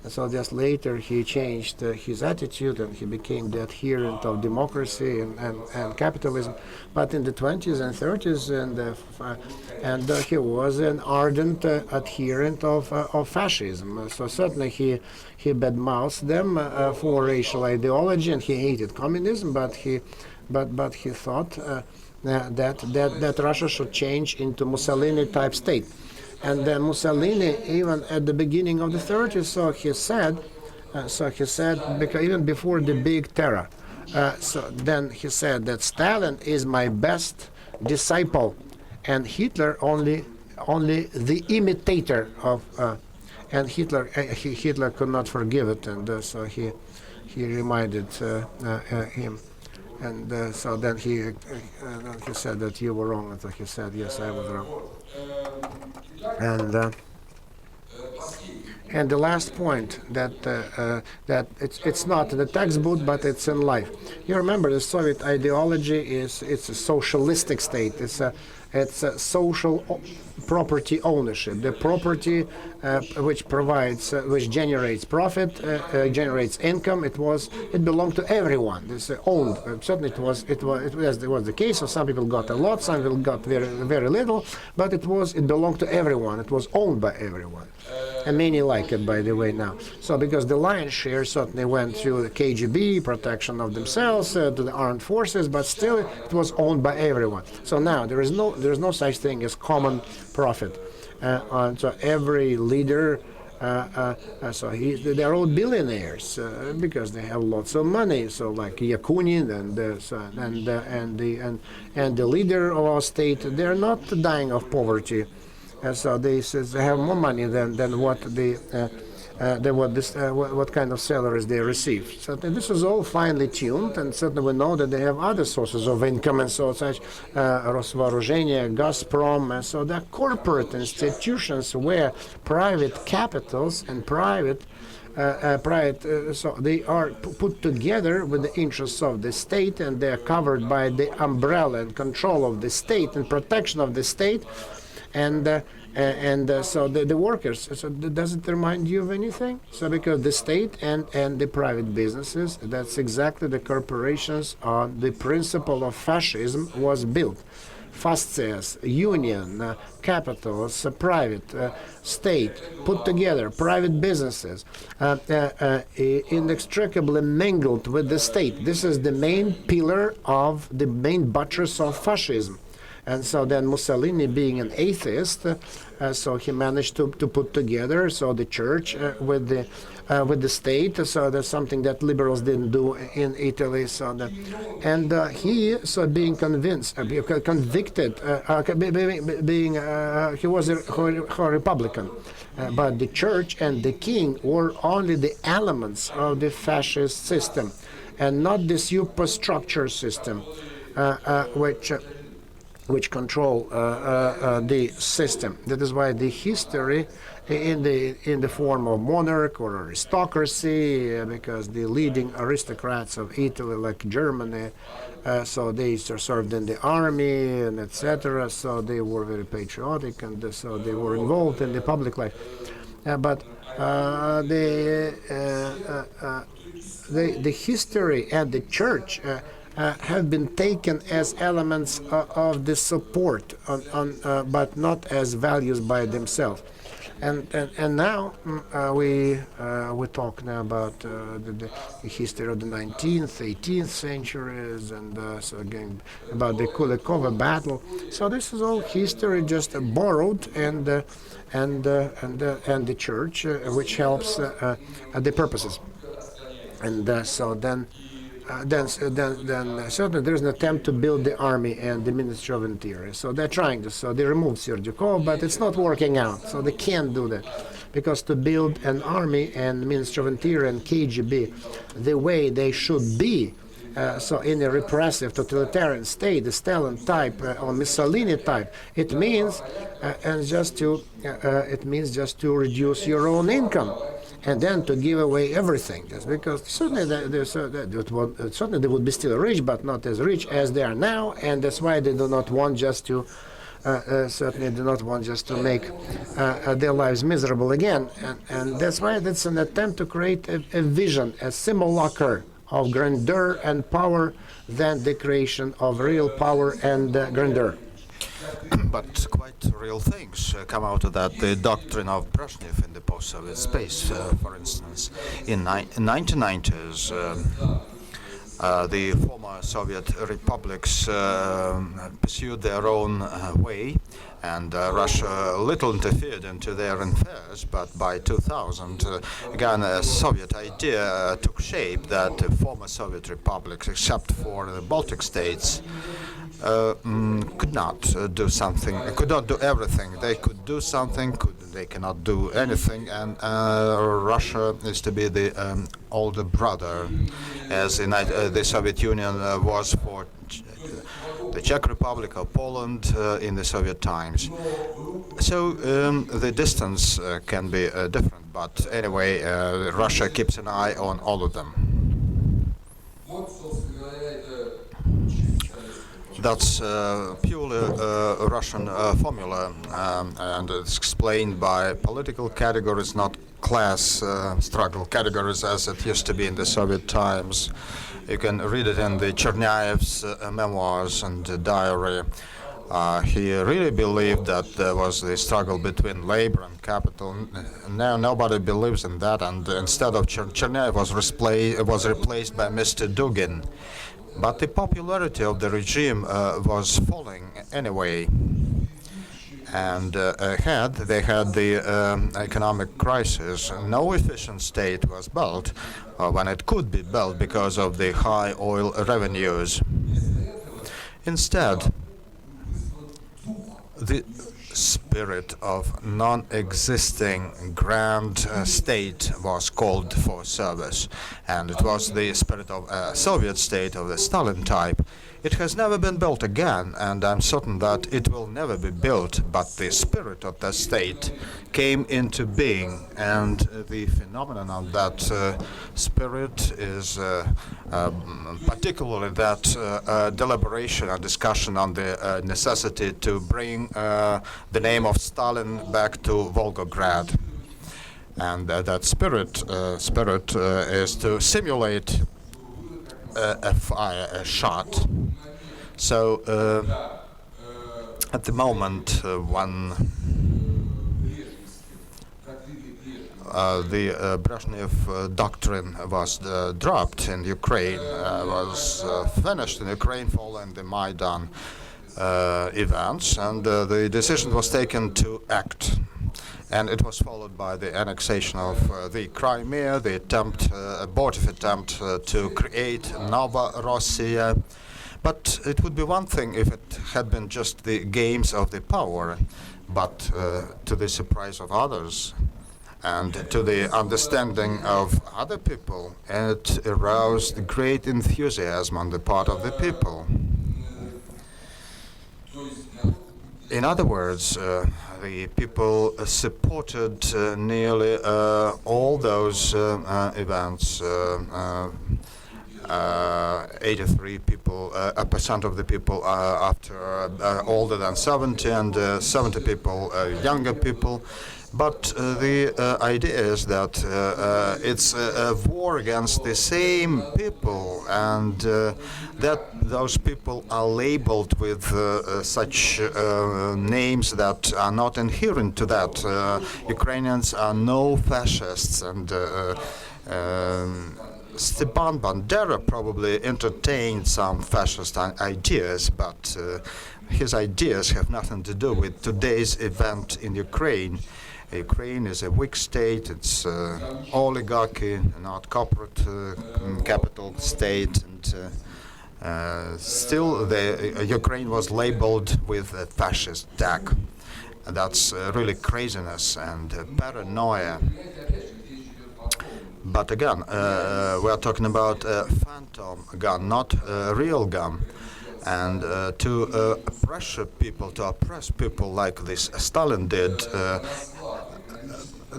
S1: so just later he changed his attitude and he became the adherent of democracy and capitalism. But in the 20s and 30s, and he was an ardent adherent of fascism. So certainly he badmouthed them for racial ideology, and he hated communism. But he thought that Russia should change into Mussolini-type state. And then Mussolini, even at the beginning of the 30s, so he said, because even before the big terror, so then he said that Stalin is my best disciple, and Hitler only the imitator of, and Hitler could not forgive it, and so he reminded him. And so then he said that you were wrong, and so he said, yes, I was wrong. And the last point that it's not in the textbook, but it's in life. You remember the Soviet ideology it's a socialistic state. It's a social property ownership. The property which generates profit, generates income. It belonged to everyone. It's owned. Certainly it was the case. So some people got a lot, some people got very very little, but it belonged to everyone. It was owned by everyone, and many like it, by the way, now. So because the lion's share certainly went through the KGB, protection of themselves, to the armed forces, but still it was owned by everyone. So now there is no such thing as common profit. So every leader, they're all billionaires because they have lots of money. So like Yakunin and the leader of our state, they're not dying of poverty. So they have more money than what what kind of salaries they receive. So this is all finely tuned, and certainly we know that they have other sources of income, and so such Rosvooruzhenie, Gazprom, and so they're corporate institutions where private capitals and private so they are put together with the interests of the state, and they are covered by the umbrella and control of the state and protection of the state, so the workers. So does it remind you of anything? So because the state and the private businesses, that's exactly the corporations on the principle of fascism was built. Fasces, union, capitals, private, state, put together, private businesses, inextricably mingled with the state. This is the main pillar of the main buttress of fascism. And so then Mussolini, being an atheist, so he managed to put together the church with the state. So that's something that liberals didn't do in Italy. He being convicted, he was a Republican, but the church and the king were only the elements of the fascist system, and not the superstructure system, which control the system. That is why the history in the form of monarch or aristocracy, because the leading aristocrats of Italy, like Germany, so they served in the army and etc. So they were very patriotic, and so they were involved in the public life. But the history and the church have been taken as elements of the support, but not as values by themselves. And now we talk now about the history of the 19th, 18th centuries, and so again about the Kulikovo battle. So this is all history just borrowed, and the church, which helps the purposes. And so then certainly there's an attempt to build the army and the Ministry of Interior. So they're trying to. So they removed Serdyukov, but it's not working out. So they can't do that, because to build an army and Ministry of Interior and KGB the way they should be, so in a repressive totalitarian state, the Stalin type or Mussolini type, it means just to reduce your own income, and then to give away everything. That's because certainly certainly they would be still rich, but not as rich as they are now, and that's why they do not want just to certainly do not want just to make their lives miserable again, and that's why that's an attempt to create a vision, a simulacre of grandeur and power, than the creation of real power and grandeur.
S3: But quite real things come out of that. The doctrine of Brezhnev in the post-Soviet space, for instance. In 1990s, the former Soviet republics pursued their own way, and Russia little interfered into their affairs. But by 2000, again, a Soviet idea took shape that the former Soviet republics, except for the Baltic states, could not do something, could not do everything. They could do something, they cannot do anything, and Russia is to be the older brother, as the Soviet Union was for the Czech Republic or Poland in the Soviet times. So the distance can be different, but anyway, Russia keeps an eye on all of them. That's purely Russian formula, and it's explained by political categories, not class struggle categories as it used to be in the Soviet times. You can read it in the Chernyaev's memoirs and diary. He really believed that there was the struggle between labor and capital. Now nobody believes in that, and instead of Chernyaev was replaced by Mr. Dugin. But the popularity of the regime was falling anyway, and they had the economic crisis. No efficient state was built when it could be built because of the high oil revenues. Instead, the spirit of non-existing grand state was called for service, and it was the spirit of a Soviet state of the Stalin type. It has never been built again, and I'm certain that it will never be built, but the spirit of the state came into being, and the phenomenon of that spirit is particularly that deliberation and discussion on the necessity to bring the name of Stalin back to Volgograd. And that spirit is to simulate a shot. So at the moment when the Brezhnev doctrine was dropped in Ukraine, was finished in Ukraine following the Maidan events, and the decision was taken to act. And it was followed by the annexation of the Crimea, the abortive attempt to create Novorossiya. But it would be one thing if it had been just the games of the power, but to the surprise of others and to the understanding of other people, it aroused great enthusiasm on the part of the people. In other words, the people supported nearly all those events. 83 people, percent of the people after older than 70, and 70 people younger people. But the idea is that it's a war against the same people, and that those people are labeled with such names that are not inherent to that. Ukrainians are no fascists, and Stepan Bandera probably entertained some fascist ideas, but his ideas have nothing to do with today's event in Ukraine. Ukraine is a weak state, it's oligarchy, not corporate capital state, and still the Ukraine was labeled with a fascist tag. That's really craziness and paranoia. But again, we are talking about a phantom gun, not a real gun. And to pressure people, to oppress people like this Stalin did,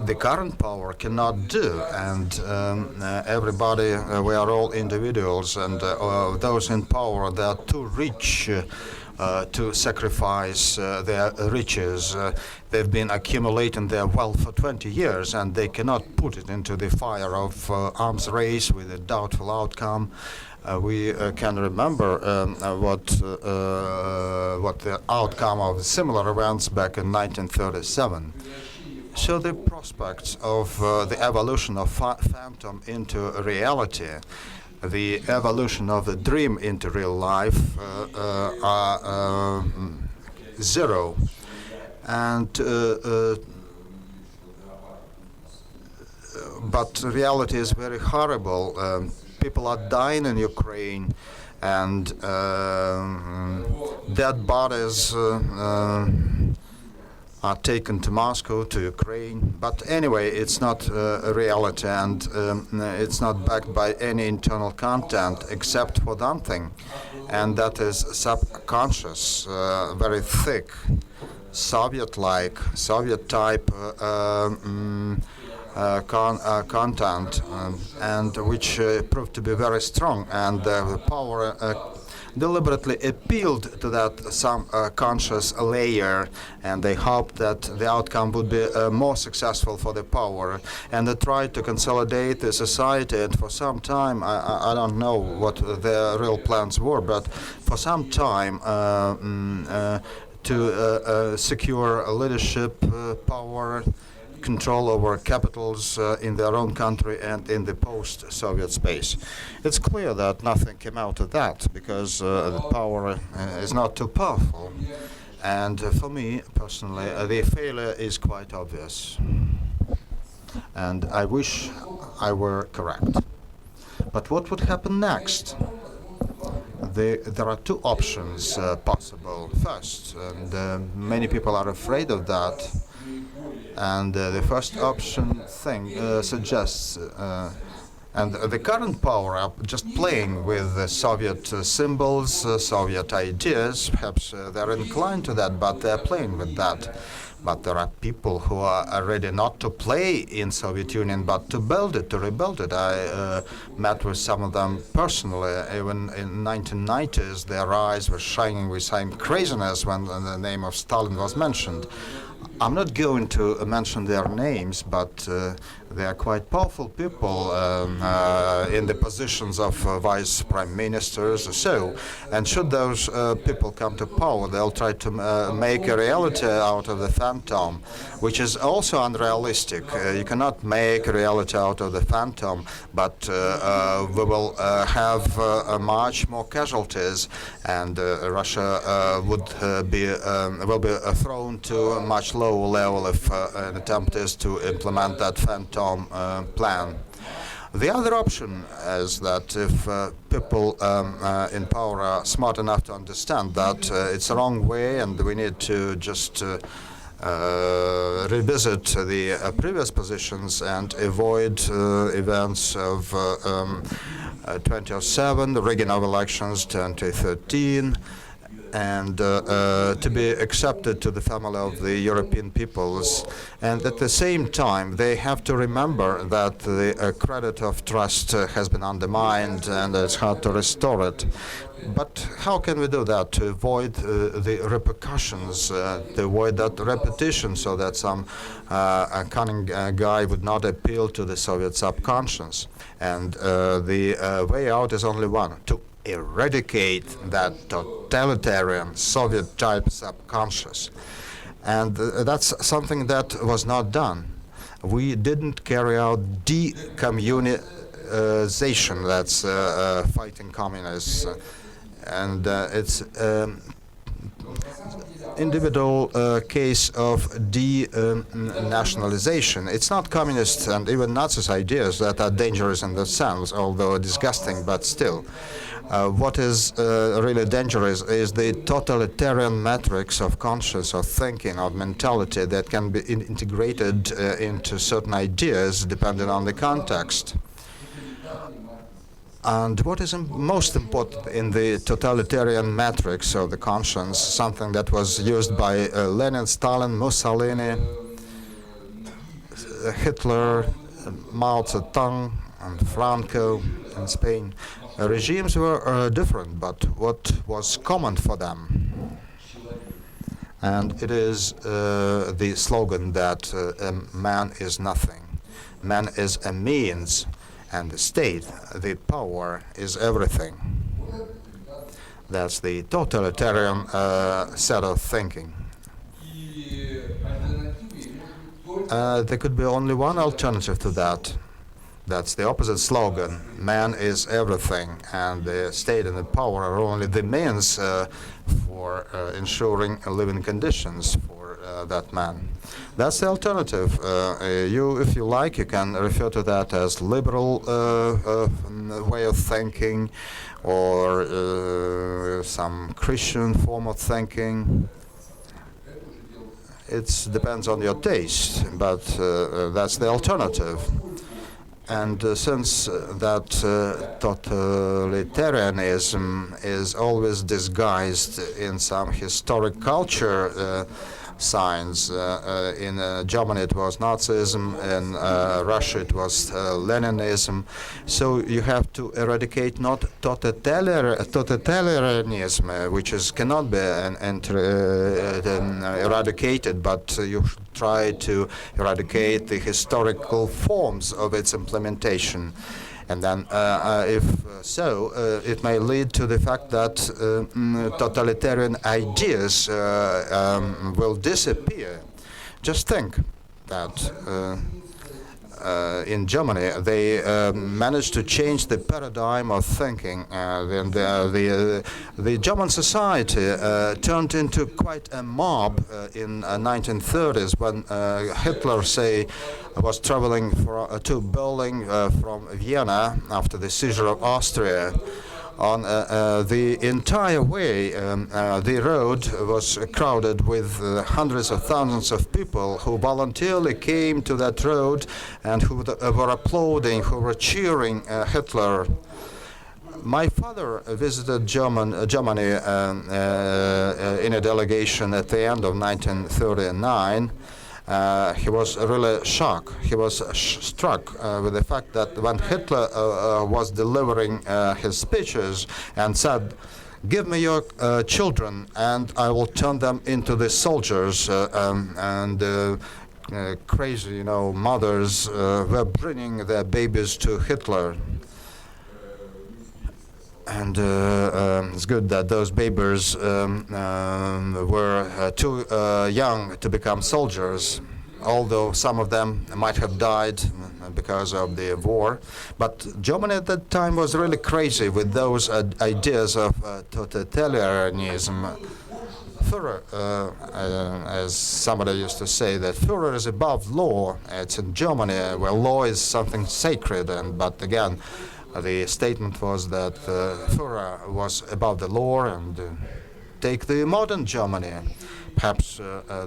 S3: the current power cannot do. And everybody, we are all individuals, and those in power, they are too rich to sacrifice their riches. They've been accumulating their wealth for 20 years, and they cannot put it into the fire of arms race with a doubtful outcome. We can remember what the outcome of similar events back in 1937. So the prospects of the evolution of phantom into reality, the evolution of the dream into real life are zero. And but reality is very horrible. People are dying in Ukraine, and dead bodies are taken to Moscow, to Ukraine. But anyway, it's not a reality, and it's not backed by any internal content except for one thing, and that is subconscious, very thick, Soviet-like, Soviet-type content, and which proved to be very strong, and the power deliberately appealed to that some conscious layer, and they hoped that the outcome would be more successful for the power, and they tried to consolidate the society. And for some time, I don't know what their real plans were, but for some time to secure leadership, power, control over capitals in their own country and in the post-Soviet space. It's clear that nothing came out of that, because the power is not too powerful. And for me, personally, the failure is quite obvious. And I wish I were correct. But what would happen next? There are two options possible. First, and many people are afraid of that, and the first option suggests And the current power are just playing with the Soviet symbols, Soviet ideas. Perhaps they're inclined to that, but they're playing with that. But there are people who are ready not to play in Soviet Union, but to build it, to rebuild it. I met with some of them personally. Even in 1990s, their eyes were shining with some craziness when the name of Stalin was mentioned. I'm not going to mention their names, but they are quite powerful people in the positions of vice prime ministers or so. And should those people come to power, they'll try to make a reality out of the phantom, which is also unrealistic. You cannot make a reality out of the phantom, but we will have much more casualties, and Russia will be thrown to a much lower level if an attempt is to implement that phantom plan. The other option is that if people in power are smart enough to understand that it's the wrong way and we need to just revisit the previous positions and avoid events of 2007, the rigging of elections 2013, and to be accepted to the family of the European peoples. And at the same time, they have to remember that the credit of trust has been undermined and it's hard to restore it. But how can we do that to avoid the repercussions, to avoid that repetition, so that some cunning guy would not appeal to the Soviet subconscious? And the way out is only one: to eradicate that totalitarian Soviet-type subconscious. And that's something that was not done. We didn't carry out decommunization, that's fighting communists. And it's individual case of denationalization. It's not communist and even Nazis' ideas that are dangerous in themselves, although disgusting, but still. What is really dangerous is the totalitarian matrix of conscience, of thinking, of mentality that can be integrated into certain ideas depending on the context. And what is most important in the totalitarian matrix of the conscience, something that was used by Lenin, Stalin, Mussolini, Hitler, Mao Zedong, and Franco in Spain. Regimes were different, but what was common for them? And it is the slogan that man is nothing. Man is a means, and the state, the power, is everything. That's the totalitarian set of thinking. There could be only one alternative to that. That's the opposite slogan: man is everything, and the state and the power are only the means for ensuring living conditions for that man. That's the alternative. If you like, you can refer to that as liberal way of thinking, or some Christian form of thinking. It depends on your taste, but that's the alternative. And since that totalitarianism is always disguised in some historic culture signs, in Germany it was Nazism, in Russia it was Leninism, so you have to eradicate not totalitarianism, which cannot be eradicated, but you try to eradicate the historical forms of its implementation. And then, if so, it may lead to the fact that totalitarian ideas will disappear. Just think that in Germany they managed to change the paradigm of thinking. The German society turned into quite a mob in 1930s when Hitler, say, was traveling to Berlin from Vienna after the seizure of Austria. On the entire way, the road was crowded with hundreds of thousands of people who voluntarily came to that road and who were applauding, who were cheering Hitler. My father visited Germany in a delegation at the end of 1939. He was really shocked. He was struck with the fact that when Hitler was delivering his speeches and said, "Give me your children and I will turn them into the soldiers," crazy, mothers were bringing their babies to Hitler. And it's good that those babies were too young to become soldiers, although some of them might have died because of the war. But Germany at that time was really crazy with those ideas of totalitarianism. Führer, as somebody used to say, that Führer is above law. It's in Germany where law is something sacred, but again, the statement was that Führer was above the law. And take the modern Germany. Perhaps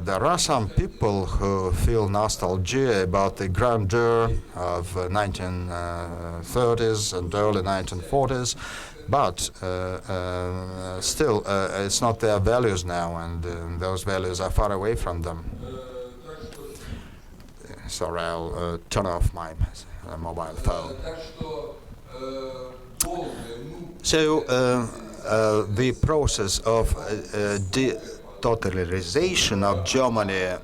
S3: there are some people who feel nostalgia about the grandeur of 1930s and early 1940s, but still it's not their values now, and those values are far away from them. Sorry, I'll turn off my mobile phone. So the process of totalitarianization of Germany,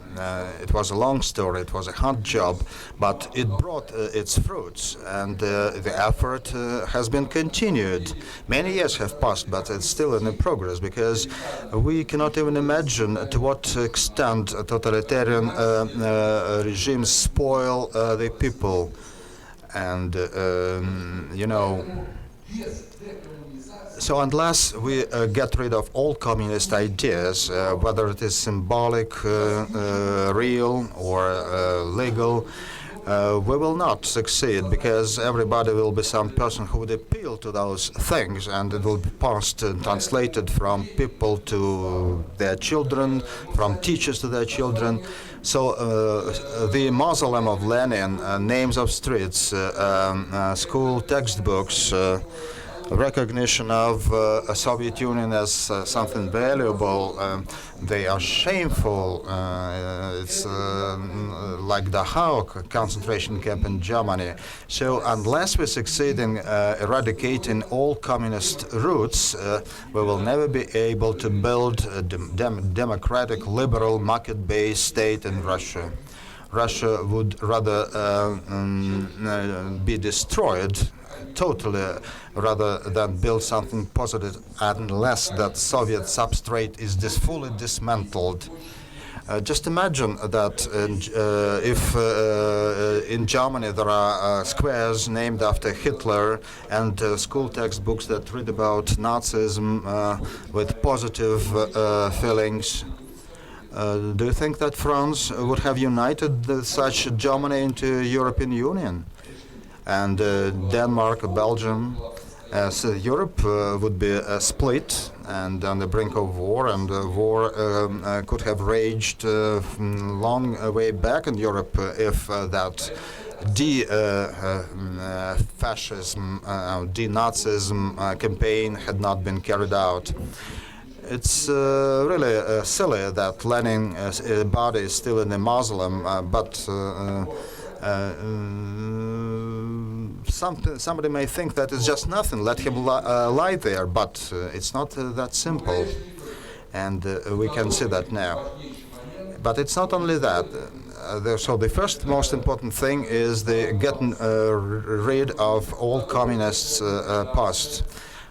S3: it was a long story, it was a hard job, but it brought its fruits, and the effort has been continued. Many years have passed, but it's still in progress, because we cannot even imagine to what extent totalitarian regimes spoil the people. And, so unless we get rid of all communist ideas, whether it is symbolic, real, or legal, we will not succeed, because everybody will be some person who would appeal to those things, and it will be passed and translated from people to their children, from teachers to their children. So the mausoleum of Lenin, names of streets, school textbooks, recognition of a Soviet Union as something valuable, they are shameful. It's like Dachau concentration camp in Germany. So unless we succeed in eradicating all communist roots, we will never be able to build a democratic, liberal, market-based state in Russia. Russia would rather be destroyed totally rather than build something positive, unless that Soviet substrate is fully dismantled. Just imagine that if in Germany there are squares named after Hitler and school textbooks that read about Nazism with positive feelings. Do you think that France would have united such Germany into European Union? And Denmark, Belgium, so Europe would be split and on the brink of war, and war could have raged long way back in Europe if that fascism, de-Nazism campaign had not been carried out. It's really silly that Lenin's body is still in the mausoleum, but somebody may think that it's just nothing, let him lie there, but it's not that simple, and we can see that now. But it's not only that. So the first most important thing is getting rid of all communists past.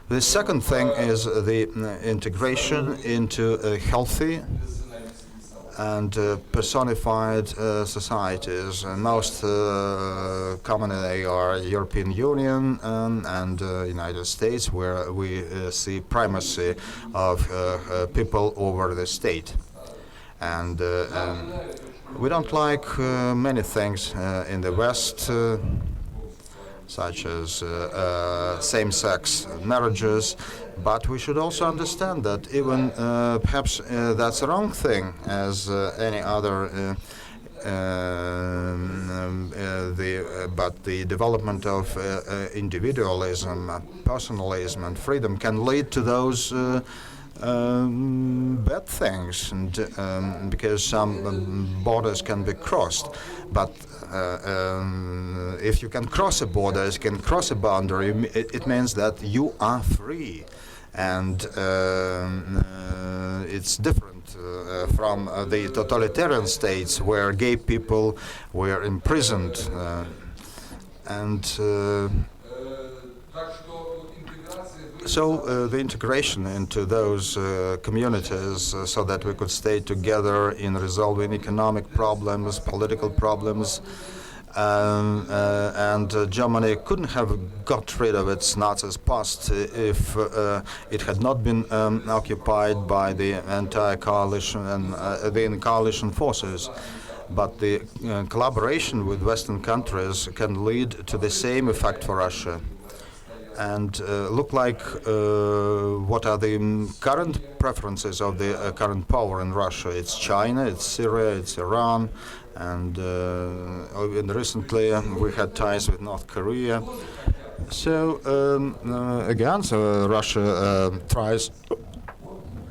S3: The second thing is the integration into a healthy and personified societies. And most commonly they are European Union and United States, where we see primacy of people over the state. And we don't like many things in the West. such as same-sex marriages. But we should also understand that even perhaps that's the wrong thing, as any other. But the development of individualism, personalism, and freedom can lead to those bad things, and because some borders can be crossed. But if you can cross a border, if you can cross a boundary, it means that you are free, and it's different from the totalitarian states where gay people were imprisoned and so the integration into those communities so that we could stay together in resolving economic problems, political problems, and Germany couldn't have got rid of its Nazis past if it had not been occupied by the entire coalition and the coalition forces. But the collaboration with Western countries can lead to the same effect for Russia. And look like what are the current preferences of the current power in Russia. It's China, it's Syria, it's Iran, and recently we had ties with North Korea. So again, Russia tries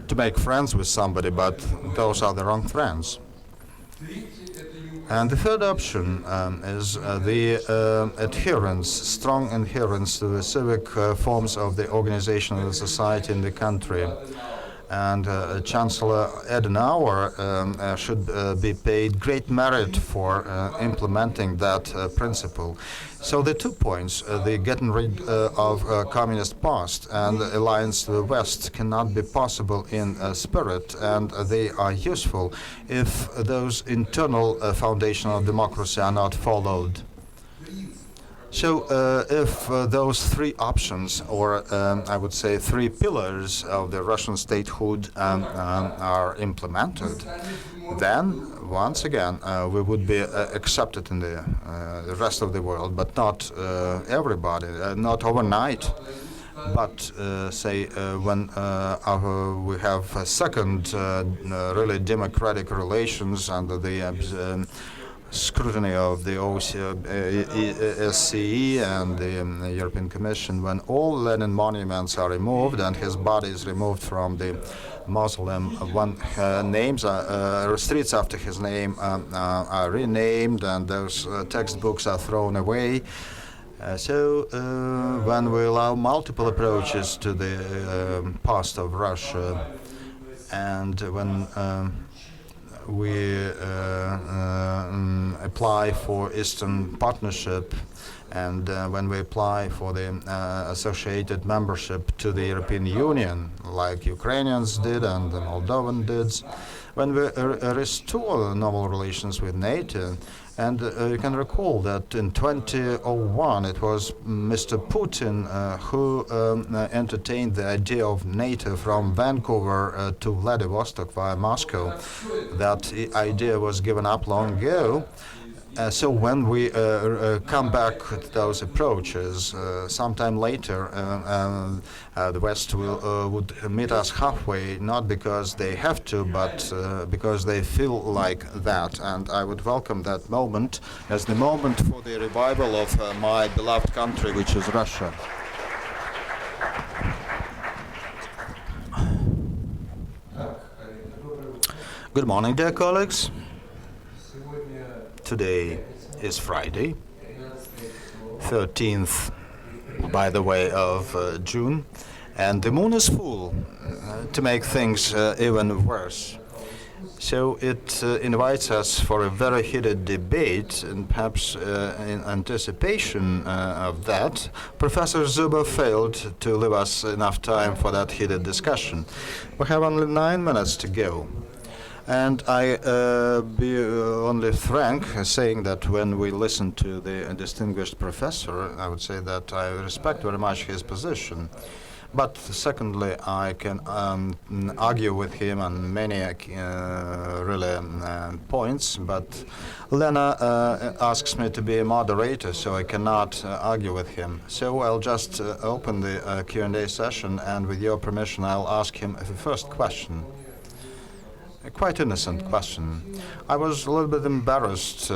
S3: to make friends with somebody, but those are the wrong friends. And the third option is the strong adherence to the civic forms of the organization of the society in the country. And Chancellor Adenauer should be paid great merit for implementing that principle. So the 2 points, the getting rid of communist past and the alliance to the West cannot be possible in spirit, and they are useful if those internal foundations of democracy are not followed. So if those 3 options, or I would say 3 pillars of the Russian statehood are implemented, then once again we would be accepted in the rest of the world, but not everybody, not overnight. But say when we have a second really democratic relations under the scrutiny of the OSCE and the European Commission, when all Lenin monuments are removed and his body is removed from the mausoleum, streets after his name are renamed, and those textbooks are thrown away. So when we allow multiple approaches to the past of Russia, and when we apply for Eastern Partnership, and when we apply for the associated membership to the European Union, like Ukrainians did and the Moldovan did, when we restore normal relations with NATO. And you can recall that in 2001 it was Mr. Putin who entertained the idea of NATO from Vancouver to Vladivostok via Moscow. That idea was given up long ago. So when we come back with those approaches, sometime later the West would meet us halfway, not because they have to, but because they feel like that. And I would welcome that moment as the moment for the revival of my beloved country, which is Russia. Good morning, dear colleagues. Today is Friday, 13th, by the way, of June, and the moon is full to make things even worse. So it invites us for a very heated debate, and perhaps in anticipation of that, Professor Zubow failed to leave us enough time for that heated discussion. We have only 9 minutes to go. And I be only frank, saying that when we listen to the distinguished professor, I would say that I respect very much his position. But secondly, I can argue with him on many really points, but Lena asks me to be a moderator, so I cannot argue with him. So I'll just open the Q&A session, and with your permission, I'll ask him the first question. A quite innocent question. I was a little bit embarrassed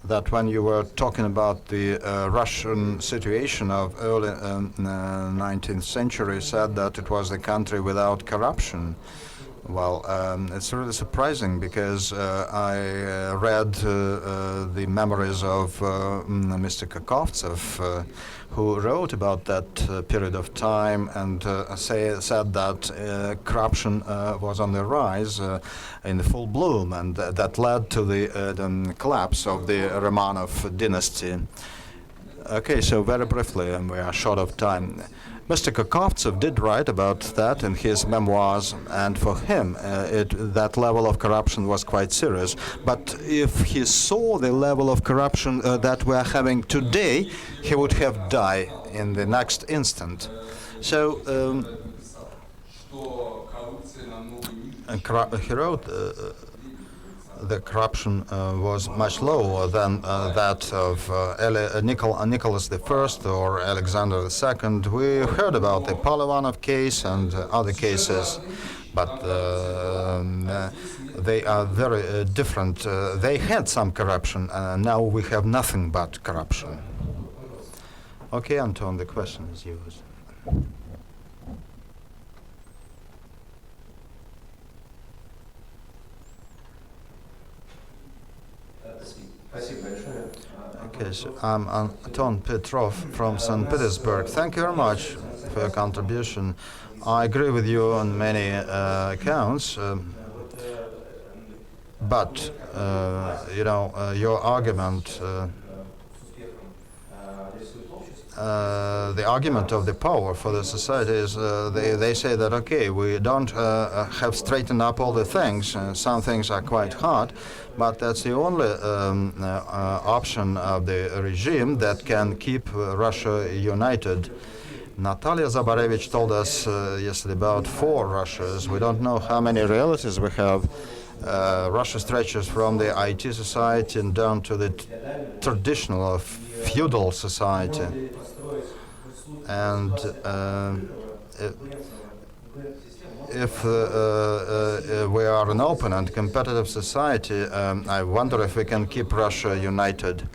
S3: that when you were talking about the Russian situation of early 19th century, said that it was a country without corruption. Well, it's really surprising because I read the memories of Mr. Kakovtsev, who wrote about that period of time and said that corruption was on the rise in the full bloom, and that led to the collapse of the Romanov dynasty. Okay, so very briefly, and we are short of time. Mr. Kakovtsev did write about that in his memoirs, and for him, that level of corruption was quite serious. But if he saw the level of corruption that we are having today, he would have died in the next instant. So he wrote the corruption was much lower than that of Nicholas I or Alexander II. We heard about the Polovanov case and other cases, but they are very different. They had some corruption, now we have nothing but corruption. Okay, Anton, the question is yours. Okay, so I'm Anton Petrov from St. Petersburg. Thank you very much for your contribution. I agree with you on many accounts, but your argument, the argument of the power for the society is they say that, okay, we don't have straightened up all the things. Some things are quite hard, but that's the only option of the regime that can keep Russia united. Natalia Zabarevich told us yesterday about 4 Russias. We don't know how many realities we have. Russia stretches from the IT society and down to the traditional feudal society. And if we are an open and competitive society, I wonder if we can keep Russia united.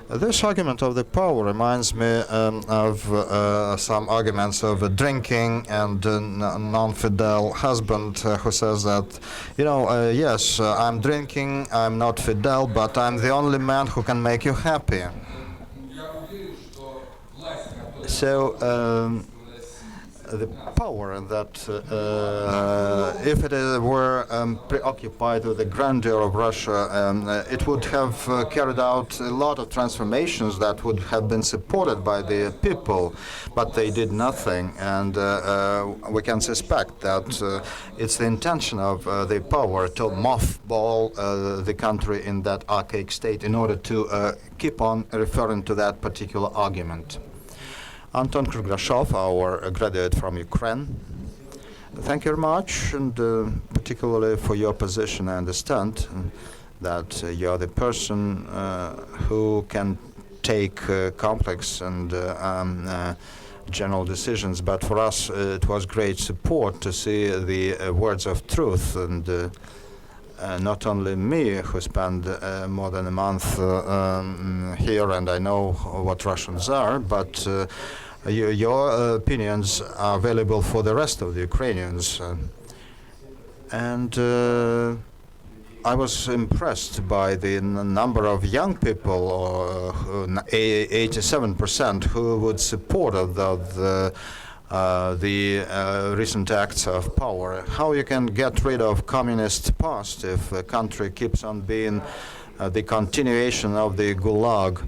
S3: This argument of the power reminds me of some arguments of drinking and a non-fidel husband who says that, yes, I'm drinking, I'm not fidel, but I'm the only man who can make you happy. So the power that, if it were preoccupied with the grandeur of Russia, it would have carried out a lot of transformations that would have been supported by the people, but they did nothing, and we can suspect that it's the intention of the power to mothball the country in that archaic state in order to keep on referring to that particular argument. Anton Kurgrashov, our graduate from Ukraine. Thank you very much, and particularly for your position. I understand that you're the person who can take complex and general decisions, but for us it was great support to see the words of truth, and not only me, who spent more than a month here, and I know what Russians are, but your opinions are available for the rest of the Ukrainians. And I was impressed by the number of young people, 87%, who would support the recent acts of power. How you can get rid of communist past if a country keeps on being the continuation of the Gulag?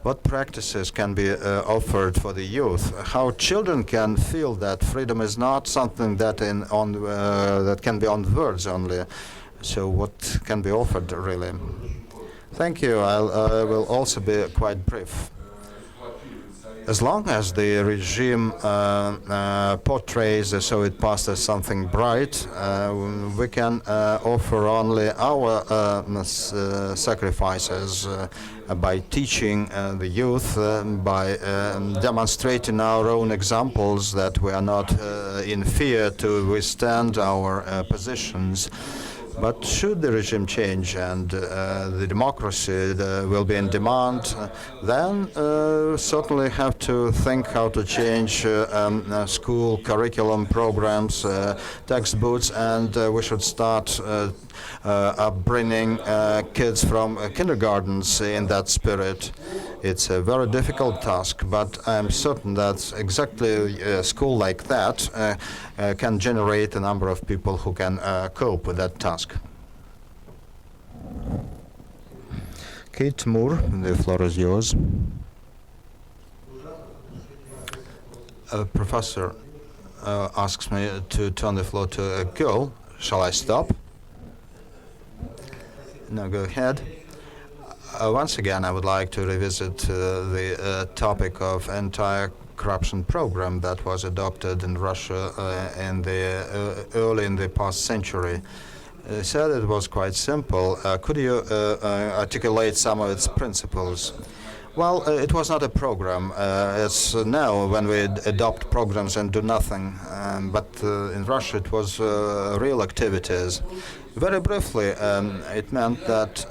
S3: What practices can be offered for the youth? How children can feel that freedom is not something that that can be on words only? So what can be offered really? Thank you. I will also be quite brief. As long as the regime portrays the Soviet past as something bright, we can offer only our sacrifices by teaching the youth, by demonstrating our own examples that we are not in fear to withstand our positions. But should the regime change and the democracy will be in demand, then certainly have to think how to change school curriculum programs, textbooks, and we should start bringing kids from kindergartens in that spirit. It's a very difficult task, but I'm certain that exactly a school like that can generate a number of people who can cope with that task. Kate Moore, the floor is yours. A professor asks me to turn the floor to a girl. Shall I stop? No, go ahead. Once again, I would like to revisit the topic of anti-corruption program that was adopted in Russia early in the past century. Said it was quite simple. Could you articulate some of its principles? Well, it was not a program. It's now when we adopt programs and do nothing. But in Russia, it was real activities. Very briefly, it meant that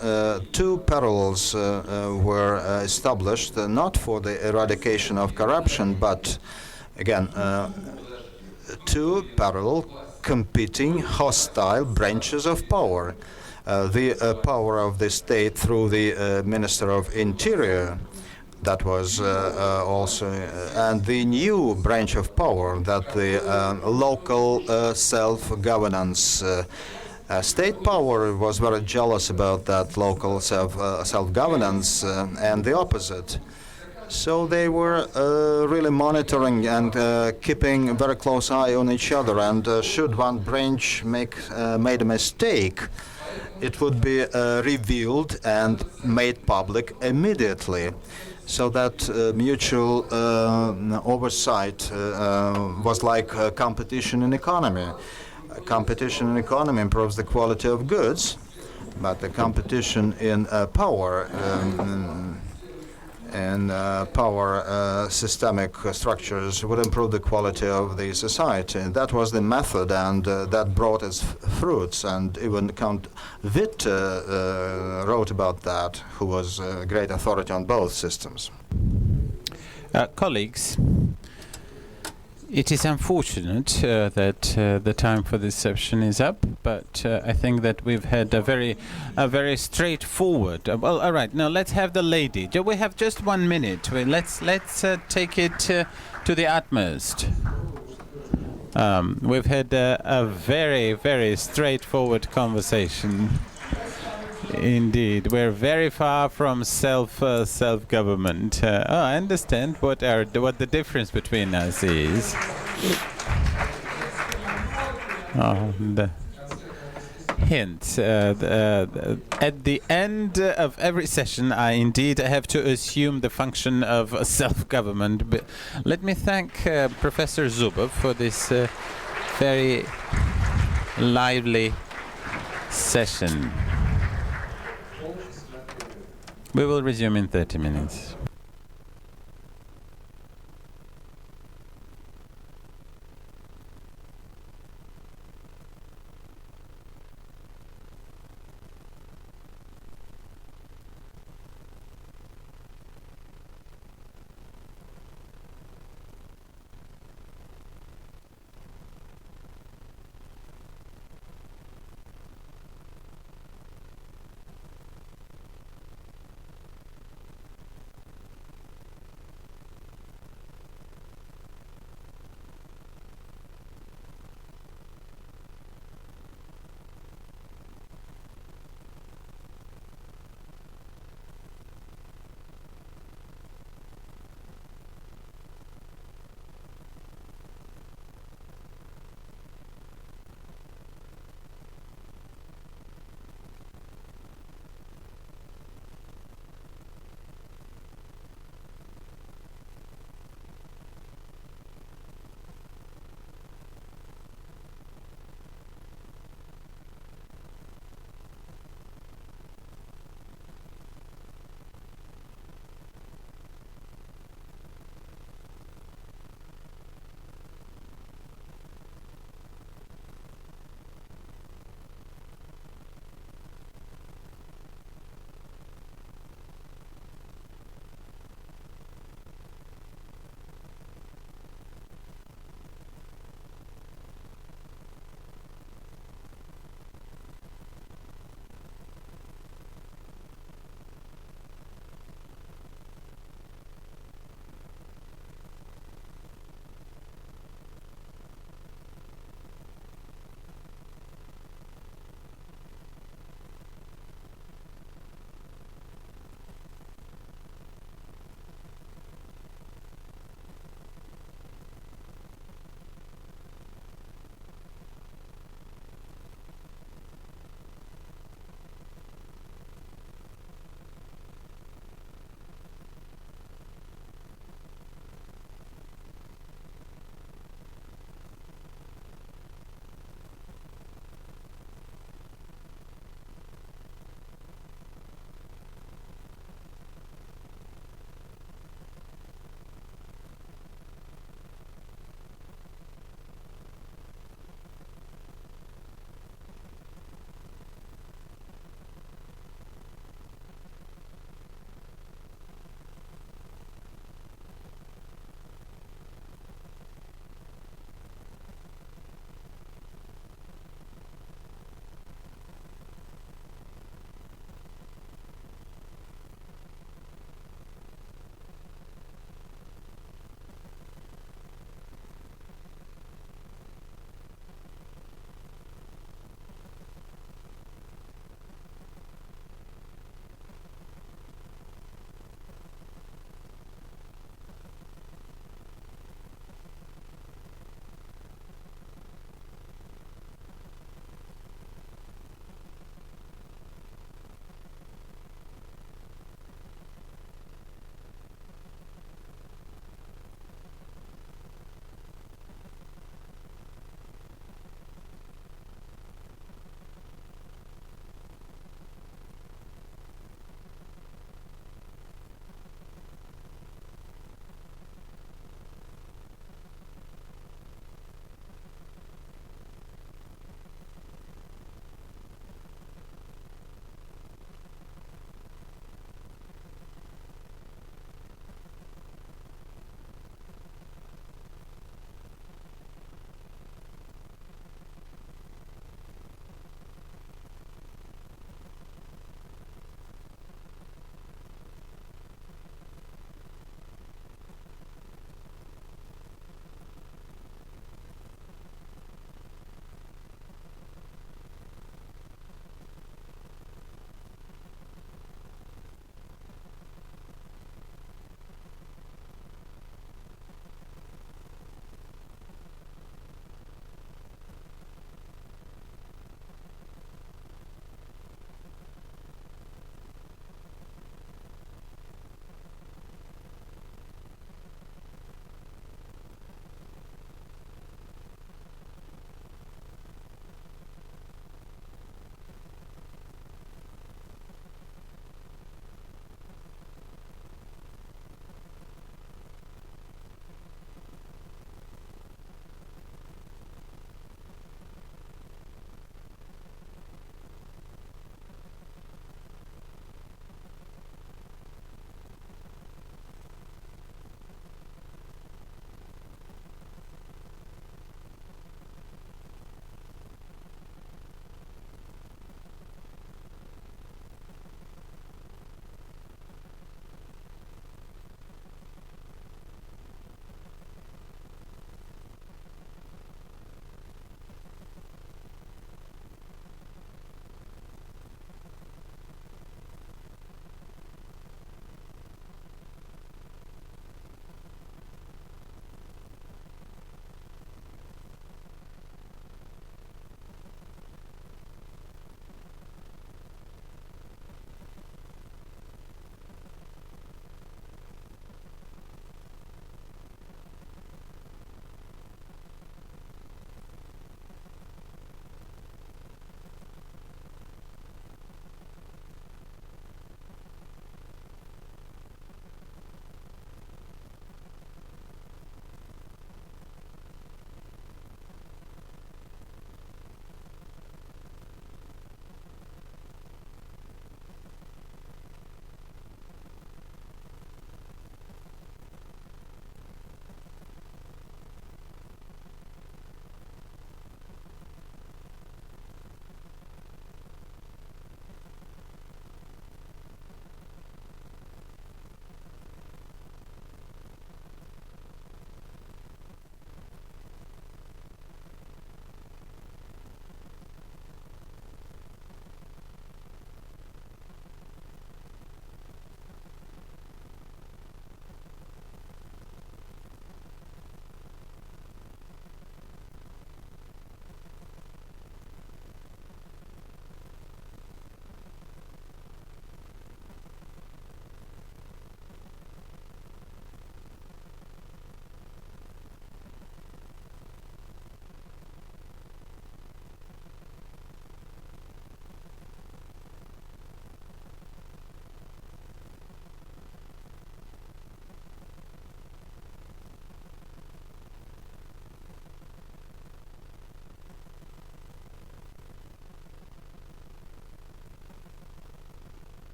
S3: two parallels were established, not for the eradication of corruption, but again, two parallel competing hostile branches of power. The power of the state through the Minister of Interior, that was also, and the new branch of power, that the local self-governance. State power was very jealous about that local self-governance and the opposite. So they were really monitoring and keeping a very close eye on each other. And should one branch made a mistake, it would be revealed and made public immediately. So that mutual oversight was like competition in economy. Competition in economy improves the quality of goods, but the competition in power and power systemic structures would improve the quality of the society. And that was the method, and that brought its fruits. And even Count Witt wrote about that, who was a great authority on both systems.
S4: Colleagues, it is unfortunate that the time for this session is up, but I think that we've had a very straightforward. Well, all right. Now let's have the lady. Do we have just 1 minute? Let's take it to the utmost. We've had a very straightforward conversation. Indeed, we're very far from self-government. I understand what the difference between us is. The hint. At the end of every session, I indeed have to assume the function of self-government. But let me thank Professor Zubov for this very lively session. We will resume in 30 minutes.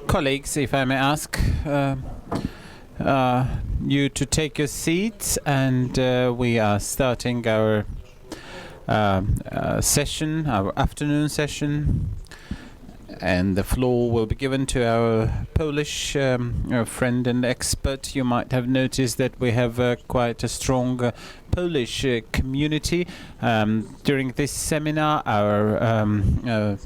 S4: Colleagues, if I may ask you to take your seats, and we are starting our session, our afternoon session, and the floor will be given to our Polish friend and expert. You might have noticed that we have quite a strong Polish community. During this seminar, our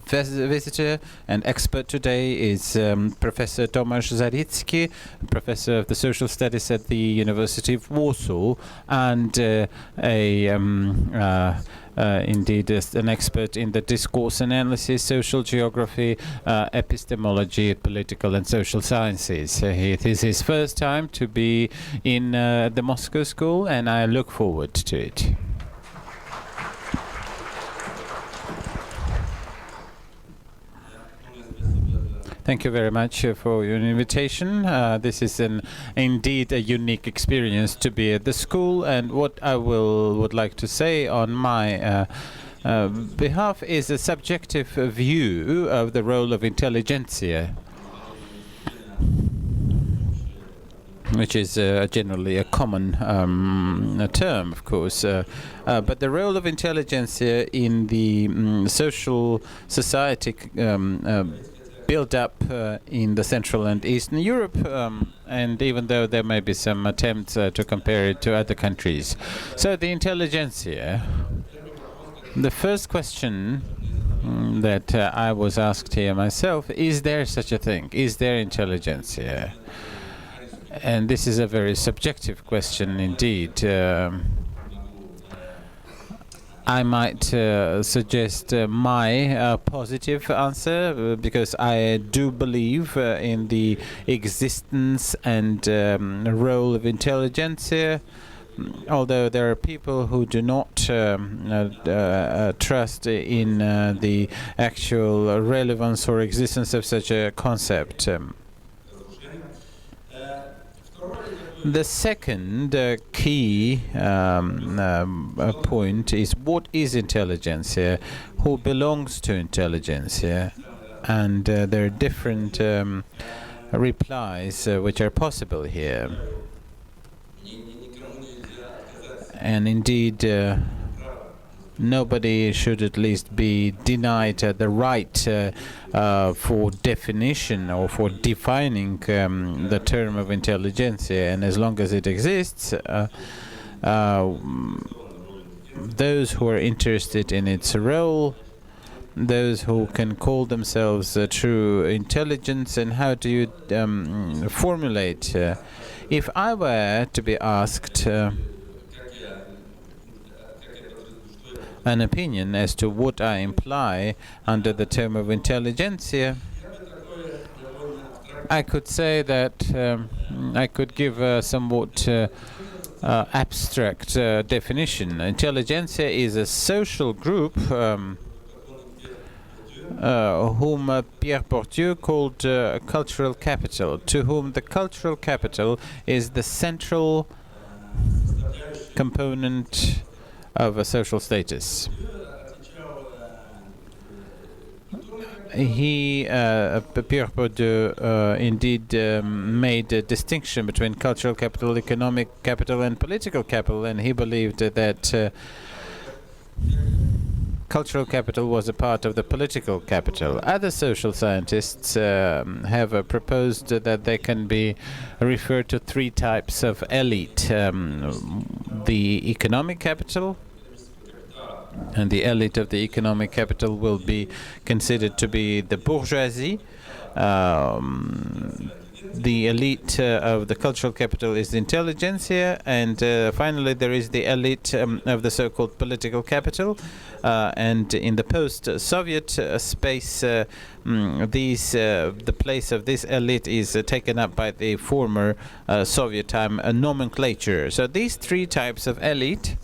S4: visitor and expert today is Professor Tomasz Zaricki, Professor of the Social Studies at the University of Warsaw, and indeed an expert in the discourse analysis, social geography, epistemology, political and social sciences. It is his first time to be in the Moscow School, and I look forward to it. Thank you very much for your invitation. This is indeed a unique experience to be at the school, and what I would like to say on my behalf is a subjective view of the role of intelligentsia, which is generally a common term, of course, but the role of intelligentsia in the social society built up in the Central and Eastern Europe, and even though there may be some attempts to compare it to other countries. So the intelligentsia, the first question that I was asked here myself, is there such a thing? Is there intelligentsia? And this is a very subjective question indeed. I might suggest my positive answer, because I do believe in the existence and role of intelligentsia, although there are people who do not trust in the actual relevance or existence of such a concept. The second key point is, what is intelligentsia? Who belongs to intelligentsia? And there are different replies which are possible here. And indeed, nobody should at least be denied the right for definition or for defining the term of intelligentsia, and as long as it exists, those who are interested in its role, those who can call themselves true intelligence, and how do you formulate? If I were to be asked an opinion as to what I imply under the term of intelligentsia, I could say that I could give a somewhat abstract definition. Intelligentsia is a social group whom Pierre Bourdieu called cultural capital, to whom the cultural capital is the central component of a social status. Pierre Bourdieu indeed made a distinction between cultural capital, economic capital, and political capital, and he believed that cultural capital was a part of the political capital. Other social scientists have proposed that they can be referred to three types of elite: the economic capital, and the elite of the economic capital will be considered to be the bourgeoisie. The elite of the cultural capital is the intelligentsia, and finally there is the elite of the so-called political capital. And in the post-Soviet space, the place of this elite is taken up by the former Soviet time nomenclature. So these three types of elite,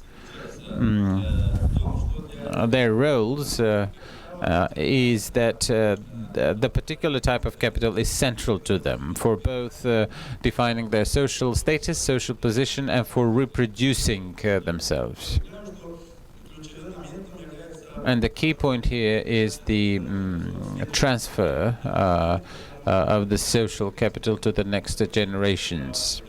S4: their roles is that the particular type of capital is central to them for both defining their social status, social position, and for reproducing themselves. And the key point here is the transfer of the social capital to the next generations.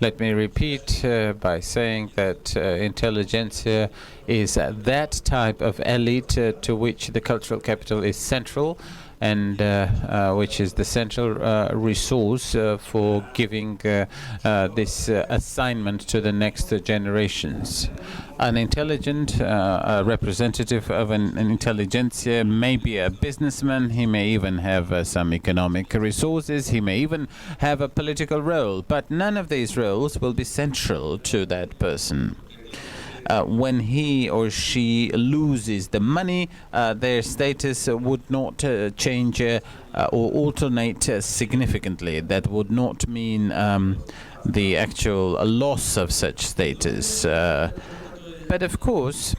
S4: Let me repeat by saying that intelligentsia is that type of elite to which the cultural capital is central, and which is the central resource for giving this assignment to the next generations. An intelligent representative of an intelligentsia may be a businessman, he may even have some economic resources, he may even have a political role, but none of these roles will be central to that person. When he or she loses the money, their status would not change or alternate significantly. That would not mean the actual loss of such status. But of course,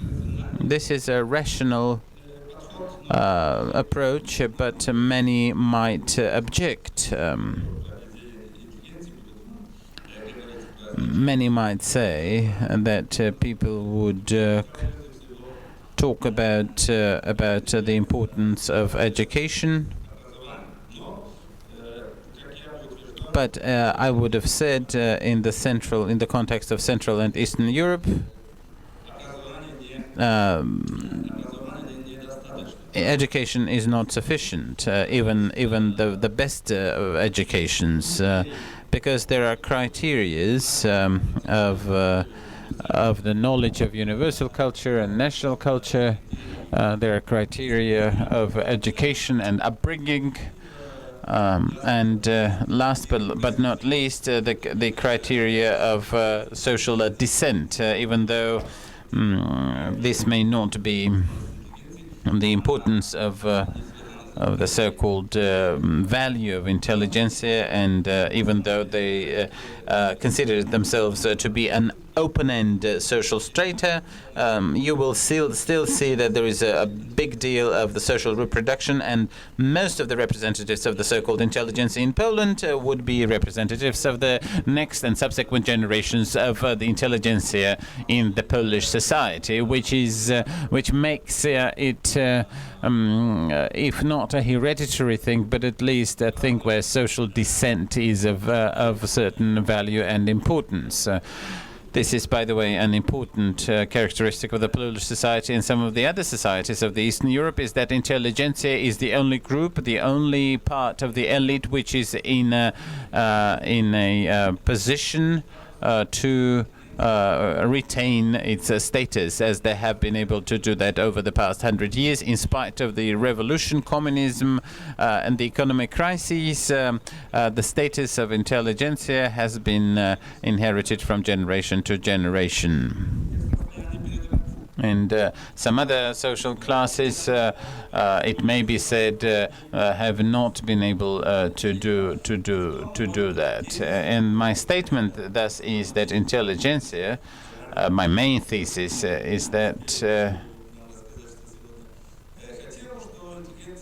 S4: this is a rational approach, but many might object. Many might say that people would talk about the importance of education, but I would have said in the context of Central and Eastern Europe, education is not sufficient, even the best educations. Because there are criterias of the knowledge of universal culture and national culture. There are criteria of education and upbringing, and last but not least, the criteria of social descent. Even though this may not be the importance of the so-called value of intelligentsia, and even though they consider themselves to be an open-end social strata, you will still see that there is a big deal of the social reproduction, and most of the representatives of the so-called intelligentsia in Poland would be representatives of the next and subsequent generations of the intelligentsia in the Polish society, which makes it, if not a hereditary thing, but at least a thing where social descent is of certain value and importance. This is, by the way, an important characteristic of the Polish society and some of the other societies of the Eastern Europe, is that intelligentsia is the only group, the only part of the elite which is in a position to retain its status, as they have been able to do that over the past 100 years, in spite of the revolution, communism, and the economic crises. The status of intelligentsia has been inherited from generation to generation. And some other social classes, it may be said, have not been able to do that. And my statement thus is that intelligentsia, my main thesis is that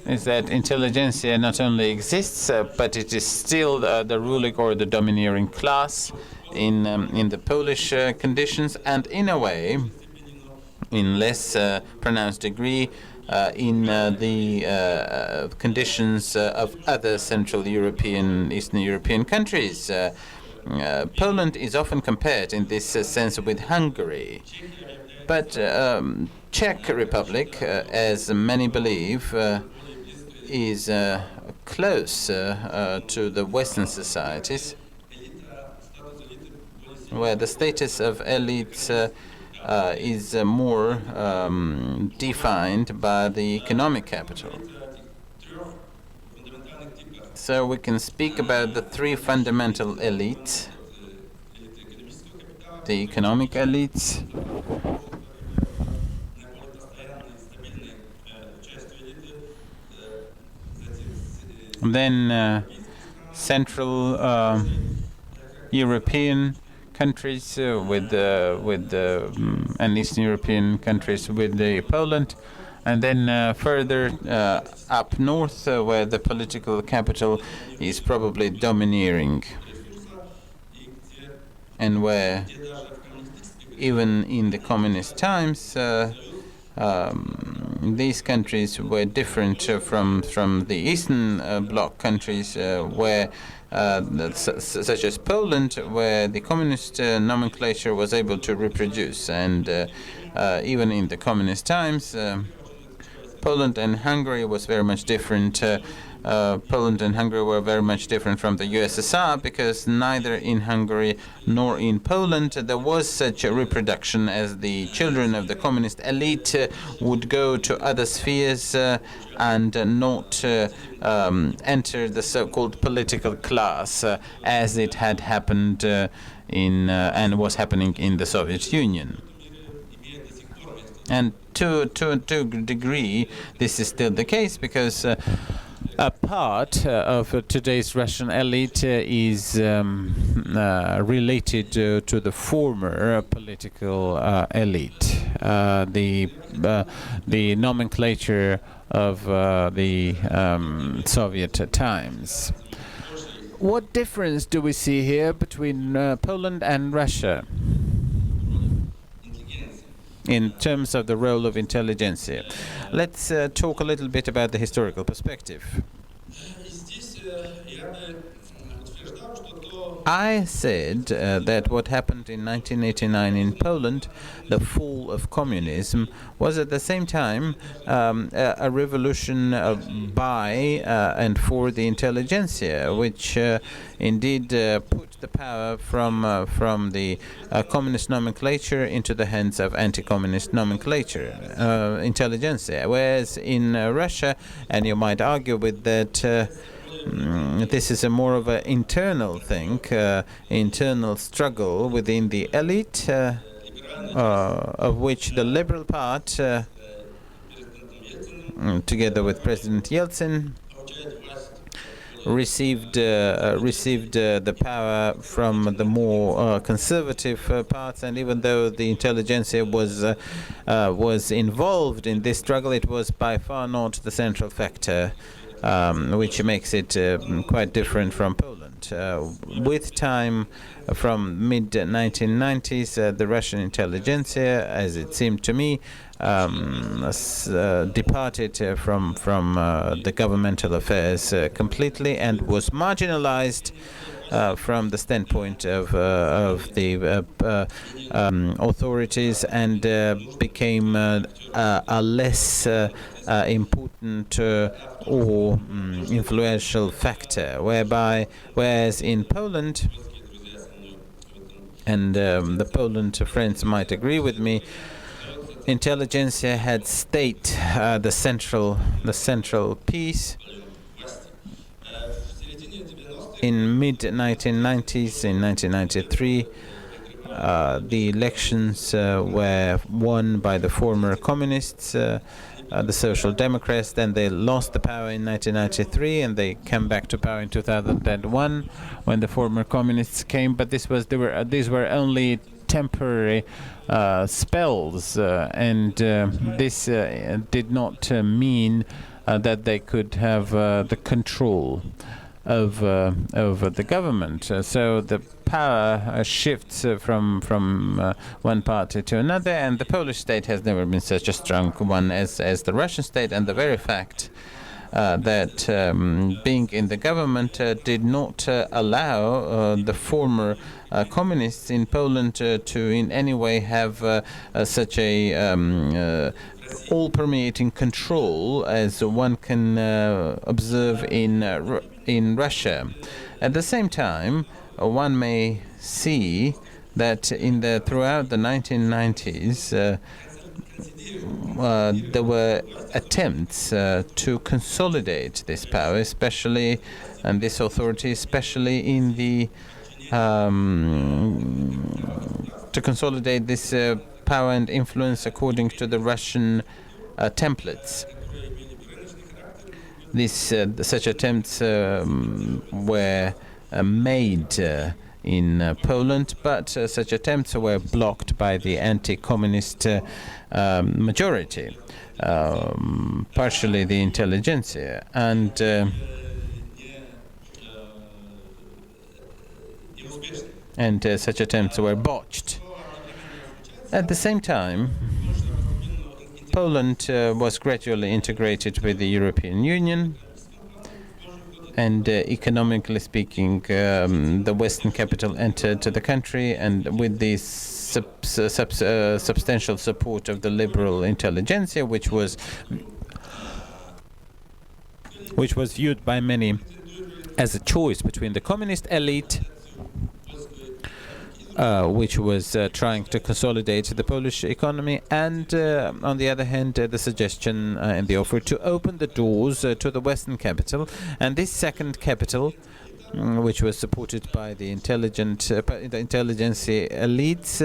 S4: intelligentsia not only exists, but it is still the ruling or the domineering class in the Polish conditions, and in a way, in less pronounced degree, in the conditions of other Central European, Eastern European countries. Poland is often compared in this sense with Hungary, but Czech Republic, as many believe, is close to the Western societies, where the status of elites is more defined by the economic capital. So we can speak about the three fundamental elites: the economic elites, then Central European countries and Eastern European countries with Poland, and then further up north, where the political capital is probably domineering. and where even in the communist times these countries were different from the Eastern Bloc countries, where such as Poland, where the communist nomenclature was able to reproduce. And even in the communist times, Poland and Hungary was very much different. Poland and Hungary were very much different from the USSR, because neither in Hungary nor in Poland there was such a reproduction, as the children of the communist elite would go to other spheres and not enter the so-called political class, as it had happened and was happening in the Soviet Union. And to a degree, this is still the case, because a part of today's Russian elite is related to the former political elite, the nomenclature of the Soviet times. What difference do we see here between Poland and Russia in terms of the role of intelligentsia? Let's talk a little bit about the historical perspective. I said that what happened in 1989 in Poland, the fall of communism, was at the same time a revolution by and for the intelligentsia, which indeed put the power from the communist nomenclature into the hands of anti-communist nomenclature, intelligentsia. Whereas in Russia, and you might argue with that, this is a more of an internal thing, internal struggle within the elite, of which the Liberal part, together with President Yeltsin, received the power from the more conservative parts. And even though the intelligentsia was involved in this struggle, it was by far not the central factor, which makes it quite different from Poland. With time, from mid-1990s, the Russian intelligentsia, as it seemed to me, departed from the governmental affairs completely, and was marginalized from the standpoint of the authorities, and became a less important or influential factor, whereas in Poland, and the Poland friends might agree with me, intelligentsia had stayed the central piece. In mid-1990s, in 1993, the elections were won by the former communists, the Social Democrats. Then they lost the power in 1993, and they came back to power in 2001 when the former communists came. But these were only temporary spells, and this did not mean that they could have the control of the government. So the power shifts from one party to another, and the Polish state has never been such a strong one as the Russian state. And the very fact that being in the government did not allow the former communists in Poland to in any way have such a all-permeating control as one can observe in Russia. At the same time, one may see that throughout the 1990s, there were attempts to consolidate this power, especially, and this authority, especially in the to consolidate this power and influence according to the Russian templates. Such attempts were made in Poland, but such attempts were blocked by the anti-communist majority, partially the intelligentsia, and and such attempts were botched. At the same time, Poland was gradually integrated with the European Union, and economically speaking, the Western capital entered the country, and with the substantial support of the liberal intelligentsia, which was viewed by many as a choice between the communist elite, which was trying to consolidate the Polish economy, and on the other hand, the suggestion and the offer to open the doors to the Western capital. And this second capital, which was supported by the intelligentsia elites,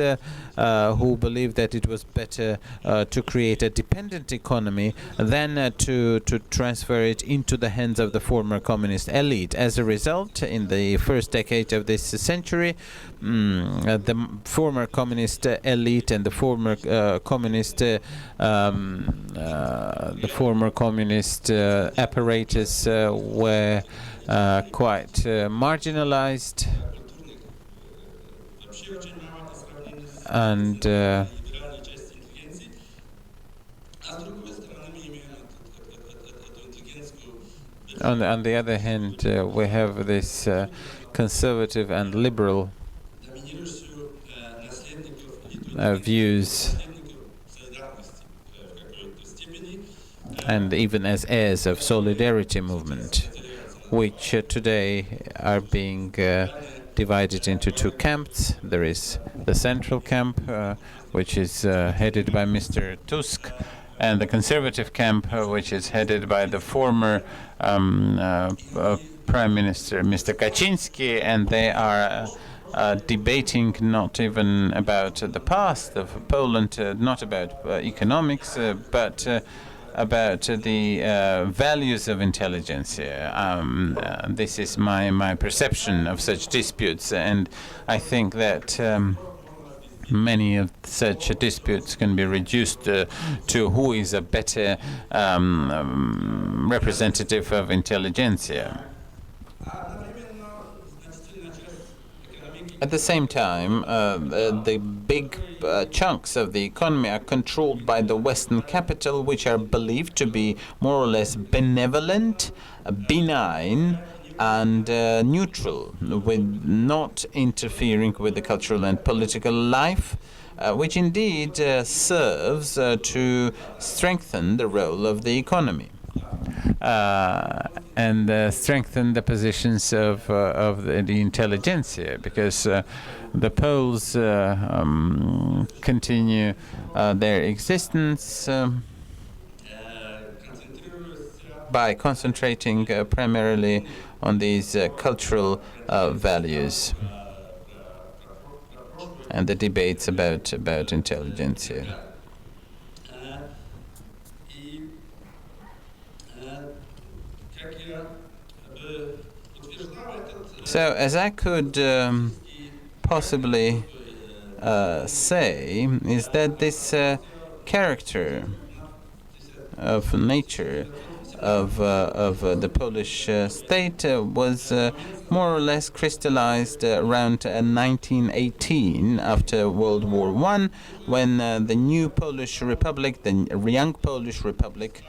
S4: who believed that it was better to create a dependent economy than to transfer it into the hands of the former communist elite. As a result, in the first decade of this century, the former communist elite and the former communist apparatus were quite marginalized, and on the other hand, we have this conservative and liberal views, and even as heirs of Solidarity movement, which today are being divided into two camps. There is the central camp, which is headed by Mr. Tusk, and the conservative camp, which is headed by the former Prime Minister, Mr. Kaczynski, and they are debating not even about the past of Poland, not about economics, but about the values of intelligentsia. This is my perception of such disputes, and I think that many of such disputes can be reduced to who is a better representative of intelligentsia. At the same time, the big chunks of the economy are controlled by the Western capital, which are believed to be more or less benevolent, benign, and neutral, with not interfering with the cultural and political life, which indeed serves to strengthen the role of the economy. And strengthen the positions of the intelligentsia, because the Poles continue their existence by concentrating primarily on these cultural values and the debates about intelligentsia. So, as I could possibly say, is that this character of nature of the Polish state was more or less crystallized around 1918, after World War I, when the new Polish Republic, the young Polish Republic,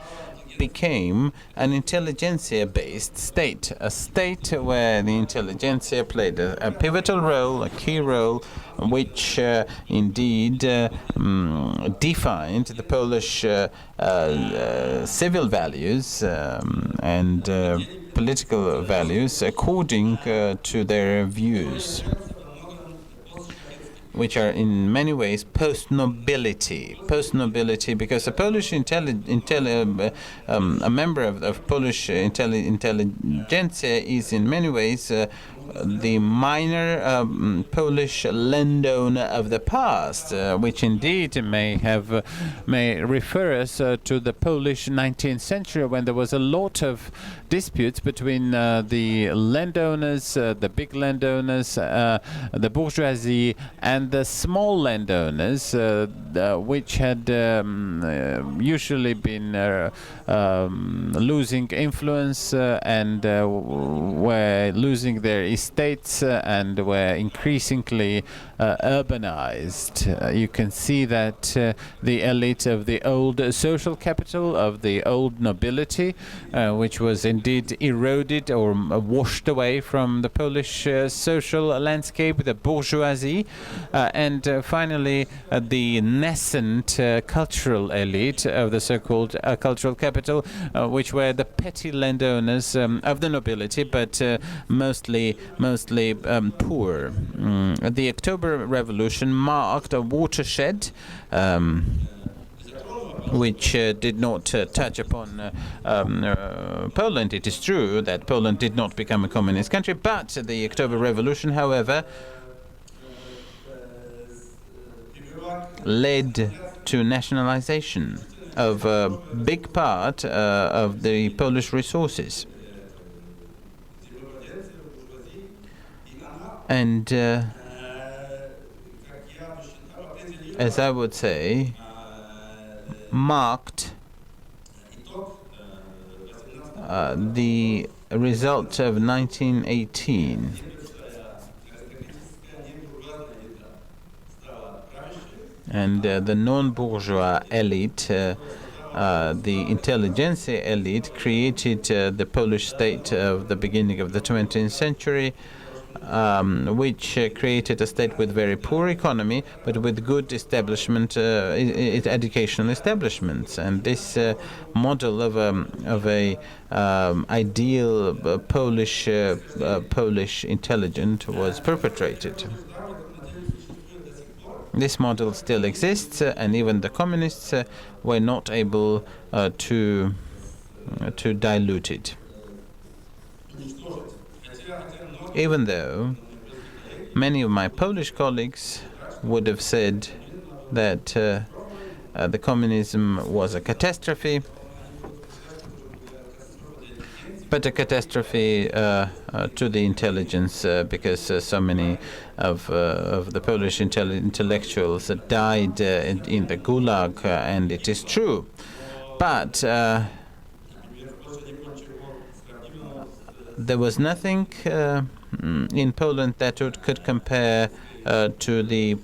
S4: became an intelligentsia-based state, a state where the intelligentsia played a pivotal role, a key role, which indeed defined the Polish civil values and political values according to their views, which are in many ways post-nobility, because a Polish a member of Polish intelligentsia is in many ways the minor Polish landowner of the past, which indeed may refer us to the Polish 19th century, when there was a lot of disputes between the landowners, the big landowners, the bourgeoisie, and the small landowners, which had usually been losing influence and were losing their city-states and were increasingly urbanized. You can see that the elite of the old social capital, of the old nobility, which was indeed eroded or washed away from the Polish social landscape, the bourgeoisie, and finally the nascent cultural elite of the so-called cultural capital, which were the petty landowners of the nobility, but mostly poor. The October Revolution marked a watershed which did not touch upon Poland. It is true that Poland did not become a communist country, but the October Revolution, however, led to nationalization of a big part of the Polish resources. And as I would say, marked the result of 1918. And the non-bourgeois elite, the intelligentsia elite, created the Polish state of the beginning of the 20th century, which created a state with very poor economy, but with good establishment, educational establishments. And this model of a ideal Polish intelligent was perpetrated. This model still exists, and even the communists were not able to dilute it. Even though many of my Polish colleagues would have said that the communism was a catastrophe, but a catastrophe to the intelligence because so many of the Polish intellectuals died in the Gulag, and it is true. But there was nothing in Poland that could compare to the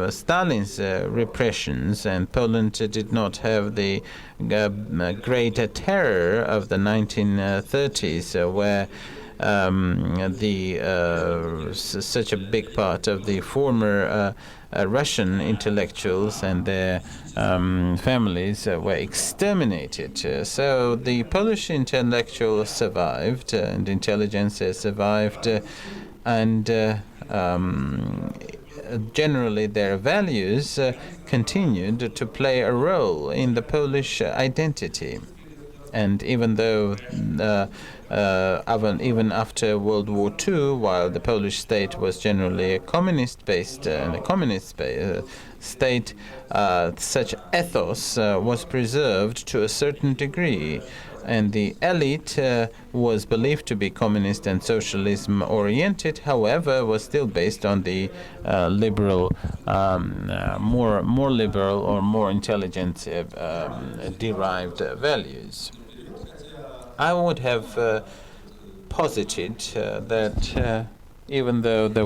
S4: Stalin's repressions, and Poland did not have the great terror of the 1930s, where such a big part of the former Russian intellectuals and their families were exterminated. So the Polish intellectuals survived, and intelligentsia survived, and generally their values continued to play a role in the Polish identity. And even though even after World War II, while the Polish state was generally a communist-based and a communist state, such ethos was preserved to a certain degree. And the elite was believed to be communist and socialism oriented, however, was still based on the liberal, more liberal or more intelligent derived values. I would have posited that even though there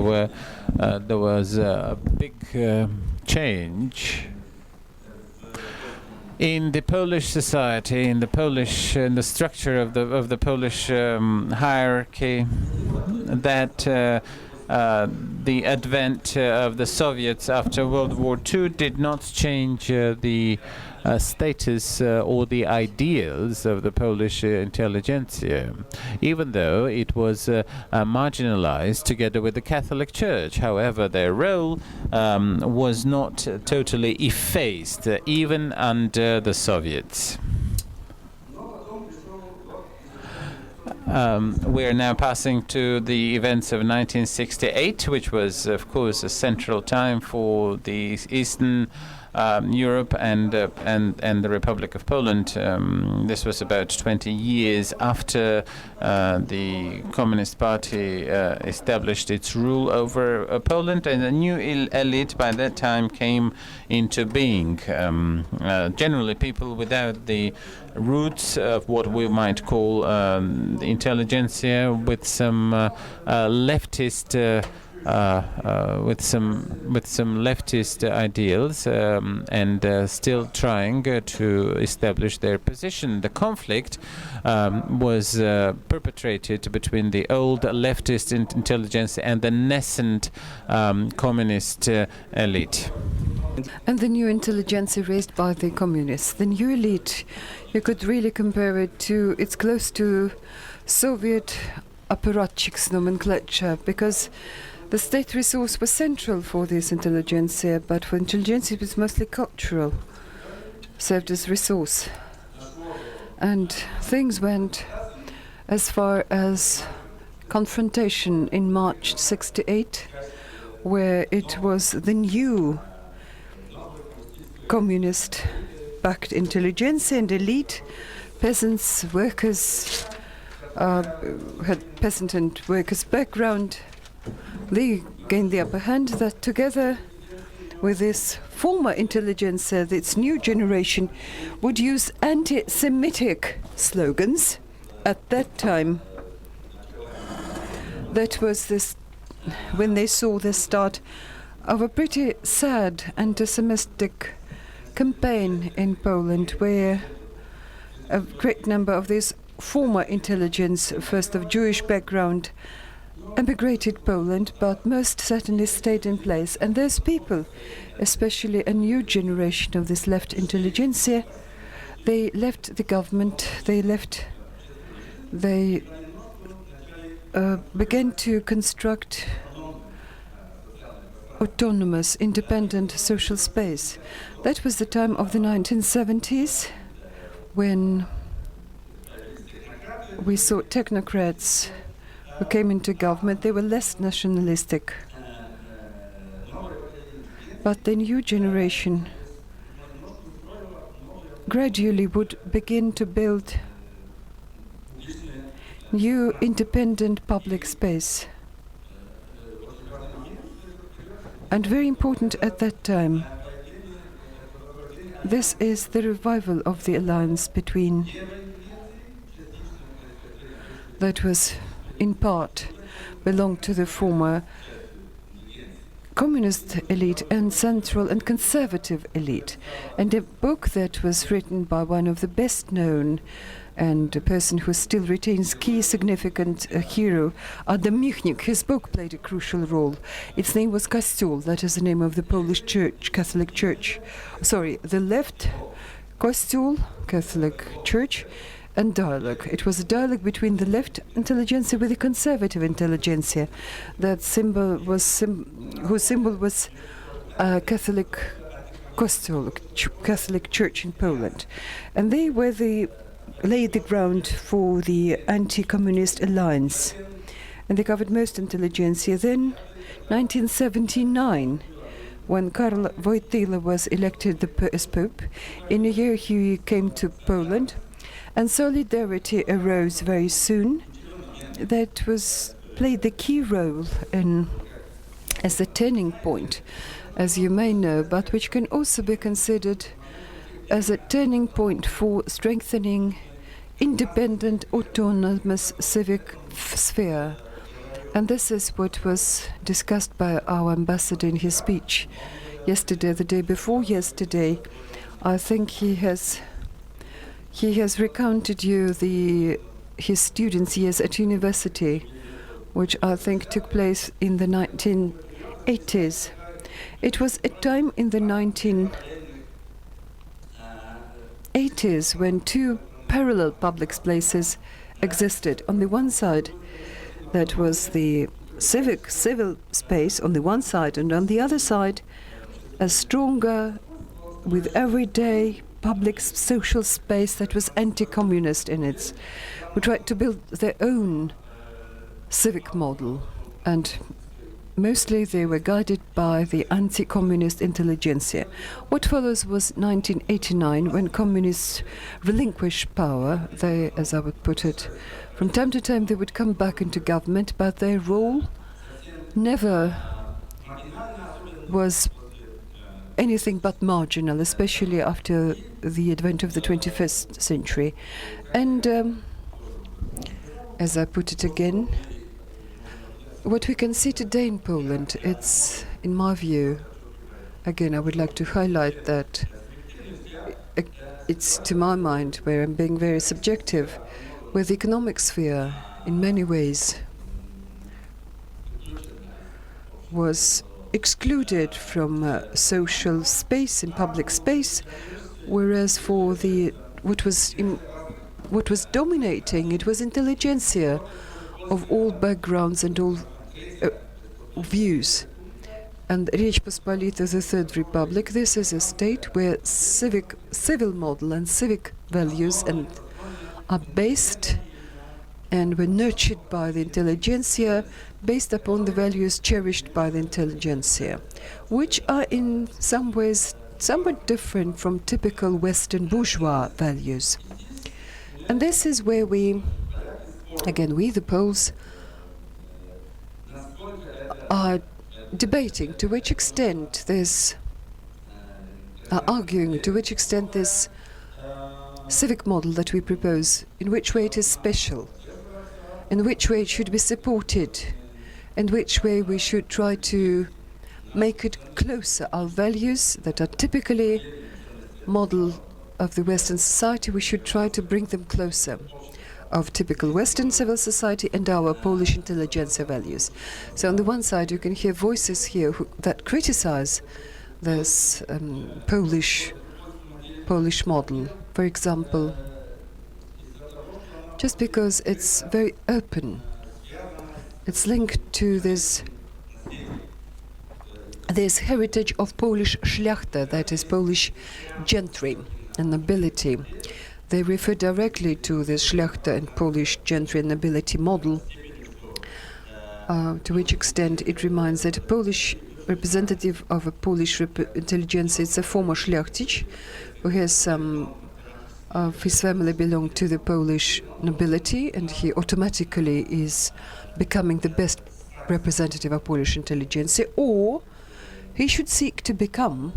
S4: was a big change in the Polish society, in the structure of the Polish hierarchy, that the advent of the Soviets after World War II did not change the status or the ideals of the Polish intelligentsia, even though it was marginalized together with the Catholic Church. However, their role was not totally effaced, even under the Soviets. We are now passing to the events of 1968, which was, of course, a central time for the Eastern Europe and the Republic of Poland. This was about 20 years after the Communist Party established its rule over Poland, and a new elite by that time came into being. Generally, people without the roots of what we might call the intelligentsia, with some leftist with some leftist ideals, and still trying to establish their position. The conflict was perpetrated between the old leftist intelligentsia and the nascent communist elite.
S2: And the new intelligentsia raised by the communists. The new elite, you could really compare it to, it's close to Soviet apparatchiks nomenclature, because the state resource was central for this intelligentsia, but for intelligentsia it was mostly cultural, served as resource. And things went as far as confrontation in March '68, where it was the new communist-backed intelligentsia and elite, peasants, workers, had peasant and workers' background. They gained the upper hand, that together with this former intelligentsia, its new generation, would use anti-Semitic slogans at that time. That was this, when they saw the start of a pretty sad anti-Semitic campaign in Poland, where a great number of these former intelligence, first of Jewish background, emigrated Poland, but most certainly stayed in place. And those people, especially a new generation of this left intelligentsia, they left the government, they began to construct autonomous, independent social space. That was the time of the 1970s, when we saw technocrats who came into government. They were less nationalistic. But the new generation gradually would begin to build new independent public space. And very important at that time, this is the revival of the alliance between, that was in part belonged to the former communist elite and central and conservative elite. And a book that was written by one of the best known and a person who still retains key significant hero, Adam Michnik. His book played a crucial role. Its name was Kościół, that is the name of the Polish church, Catholic Church. Sorry, the left Kościół, Catholic Church, and dialogue. It was a dialogue between the left intelligentsia with the conservative intelligentsia. That symbol was whose symbol was Catholic Kościół, Catholic Church in Poland, and they were laid the ground for the anti-communist alliance, and they covered most intelligentsia. Then, 1979, when Karol Wojtyła was elected as Pope, in a year he came to Poland, and solidarity arose very soon. That played the key role as a turning point, as you may know, but which can also be considered as a turning point for strengthening independent, autonomous civic sphere. And this is what was discussed by our ambassador in his speech yesterday, the day before yesterday. I think he has recounted you his students' years at university, which I think took place in the 1980s. It was a time in the 1980s when two parallel public spaces existed. On the one side, that was the civil space on the one side, and on the other side, a stronger, with everyday public social space that was anti-communist in its, who tried to build their own civic model and mostly they were guided by the anti-communist intelligentsia. What follows was 1989, when communists relinquished power. They, as I would put it, from time to time they would come back into government, but their role never was anything but marginal, especially after the advent of the 21st century. And as I put it again, what we can see today in Poland, it's, in my view, again, I would like to highlight that it's, to my mind, where I'm being very subjective, where the economic sphere, in many ways, was excluded from social space and public space, whereas for the what was dominating, it was intelligentsia of all backgrounds and all views. And Rzeczpospolita, the Third Republic, this is a state where civil model and civic values are based and were nurtured by the intelligentsia, based upon the values cherished by the intelligentsia, which are in some ways somewhat different from typical Western bourgeois values. And this is where we, the Poles, are debating to which extent arguing to which extent this civic model that we propose, in which way it is special, in which way it should be supported, in which way we should try to make it closer. Our values that are typically model of the Western society, we should try to bring them closer of typical Western civil society and our Polish intelligentsia values. So on the one side you can hear voices here that criticize this Polish model. For example, just because it's very open, it's linked to this heritage of Polish szlachta, that is Polish gentry and nobility. They refer directly to the szlachta and Polish gentry and nobility model, to which extent it reminds that a Polish representative of a Polish intelligentsia is a former szlachtic who has some of his family belong to the Polish nobility, and he automatically is becoming the best representative of Polish intelligentsia, or he should seek to become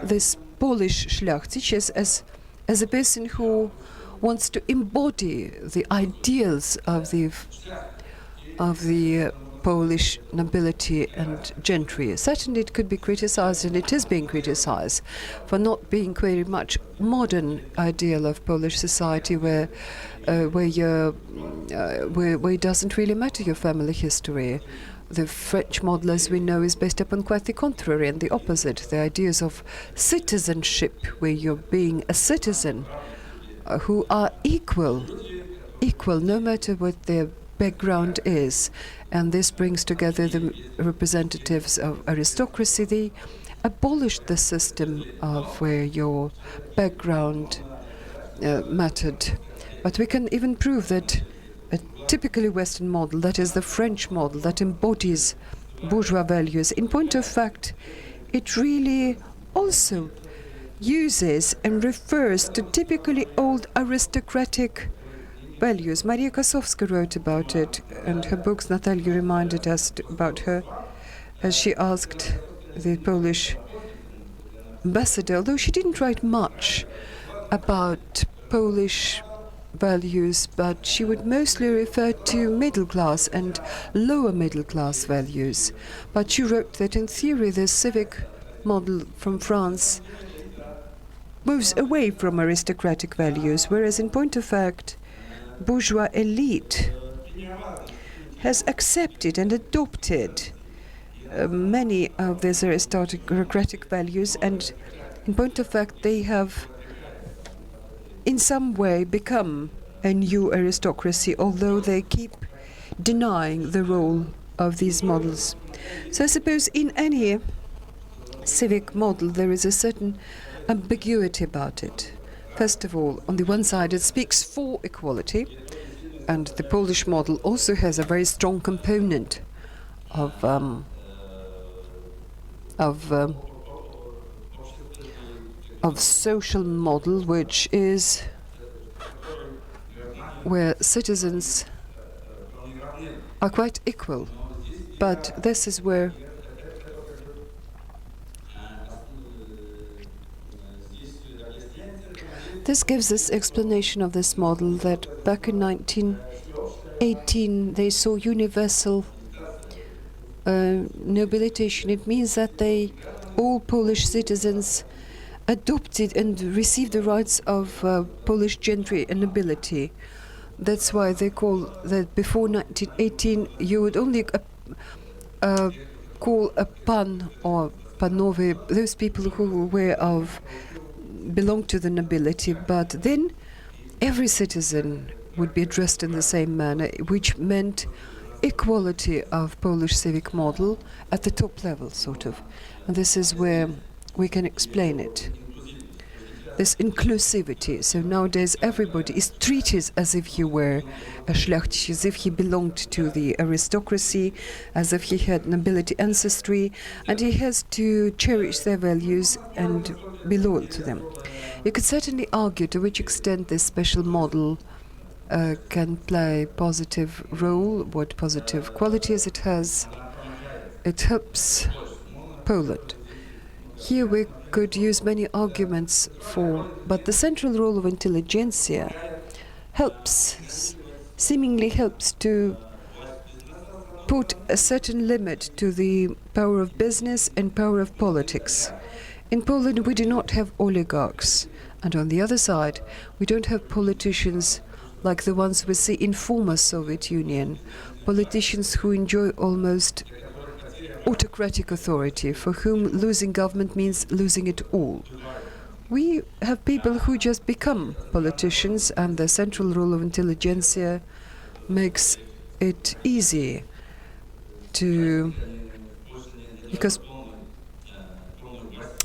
S2: this Polish szlachtic as a person who wants to embody the ideals of the Polish nobility and gentry. Certainly it could be criticized, and it is being criticized, for not being very much modern ideal of Polish society where it doesn't really matter your family history. The French model, as we know, is based upon quite the contrary and the opposite. The ideas of citizenship, where you're being a citizen, who are equal no matter what their background is. And this brings together the representatives of aristocracy. They abolished the system of where your background mattered. But we can even prove that a typically Western model, that is the French model, that embodies bourgeois values, in point of fact, it really also uses and refers to typically old aristocratic values. Maria Kosowska wrote about it, and her books, Natalia reminded us about her, as she asked the Polish ambassador, although she didn't write much about Polish values, but she would mostly refer to middle class and lower middle class values. But she wrote that in theory the civic model from France moves away from aristocratic values, whereas in point of fact bourgeois elite has accepted and adopted many of these aristocratic values, and in point of fact they have in some way become a new aristocracy, although they keep denying the role of these models. So I suppose in any civic model there is a certain ambiguity about it. First of all, on the one side it speaks for equality, and the Polish model also has a very strong component of um, of um, of social model, which is where citizens are quite equal. But this is where this gives us explanation of this model that back in 1918 they saw universal nobilitation. It means that all Polish citizens adopted and received the rights of Polish gentry and nobility. That's why they call that before 1918 you would only call a pan or panowie those people who belonged to the nobility, but then every citizen would be addressed in the same manner, which meant equality of Polish civic model at the top level, sort of. And this is where we can explain it. This inclusivity. So nowadays everybody is treated as if he were a szlachcic, as if he belonged to the aristocracy, as if he had nobility ancestry, and he has to cherish their values and be loyal to them. You could certainly argue to which extent this special model can play a positive role, what positive qualities it has. It helps Poland. Here we could use many arguments but the central role of intelligentsia seemingly helps to put a certain limit to the power of business and power of politics. In Poland we do not have oligarchs, and on the other side we don't have politicians like the ones we see in former Soviet Union, politicians who enjoy almost autocratic authority, for whom losing government means losing it all. We have people who just become politicians, and the central role of intelligentsia makes it easy because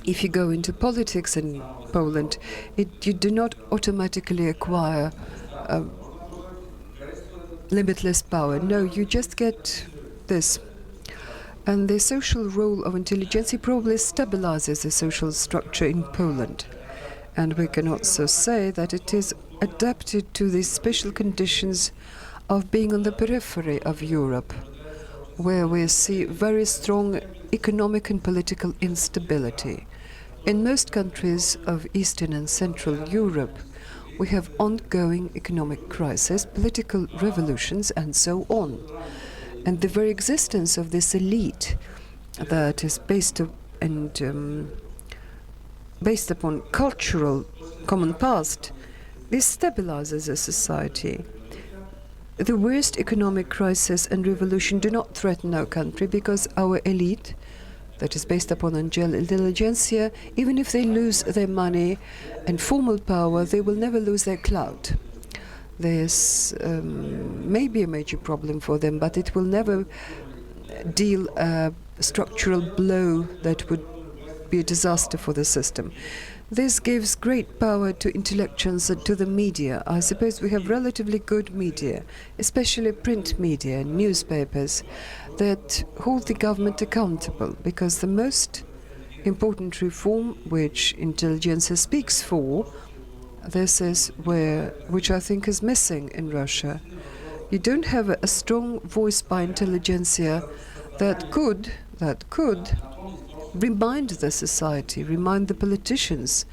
S2: if you go into politics in Poland, you do not automatically acquire limitless power. No, you just get this. And the social role of intelligentsia probably stabilizes the social structure in Poland. And we can also say that it is adapted to the special conditions of being on the periphery of Europe, where we see very strong economic and political instability. In most countries of Eastern and Central Europe, we have ongoing economic crisis, political revolutions, and so on. And the very existence of this elite that is based upon cultural common past, this stabilizes a society. The worst economic crisis and revolution do not threaten our country because our elite, that is based upon intelligentsia, even if they lose their money and formal power, they will never lose their clout. This may be a major problem for them, but it will never deal a structural blow that would be a disaster for the system. This gives great power to intellectuals and to the media. I suppose we have relatively good media, especially print media and newspapers, that hold the government accountable, because the most important reform which intelligentsia speaks for, this is which I think is missing in Russia. You don't have a strong voice by intelligentsia that could remind the society, remind the politicians,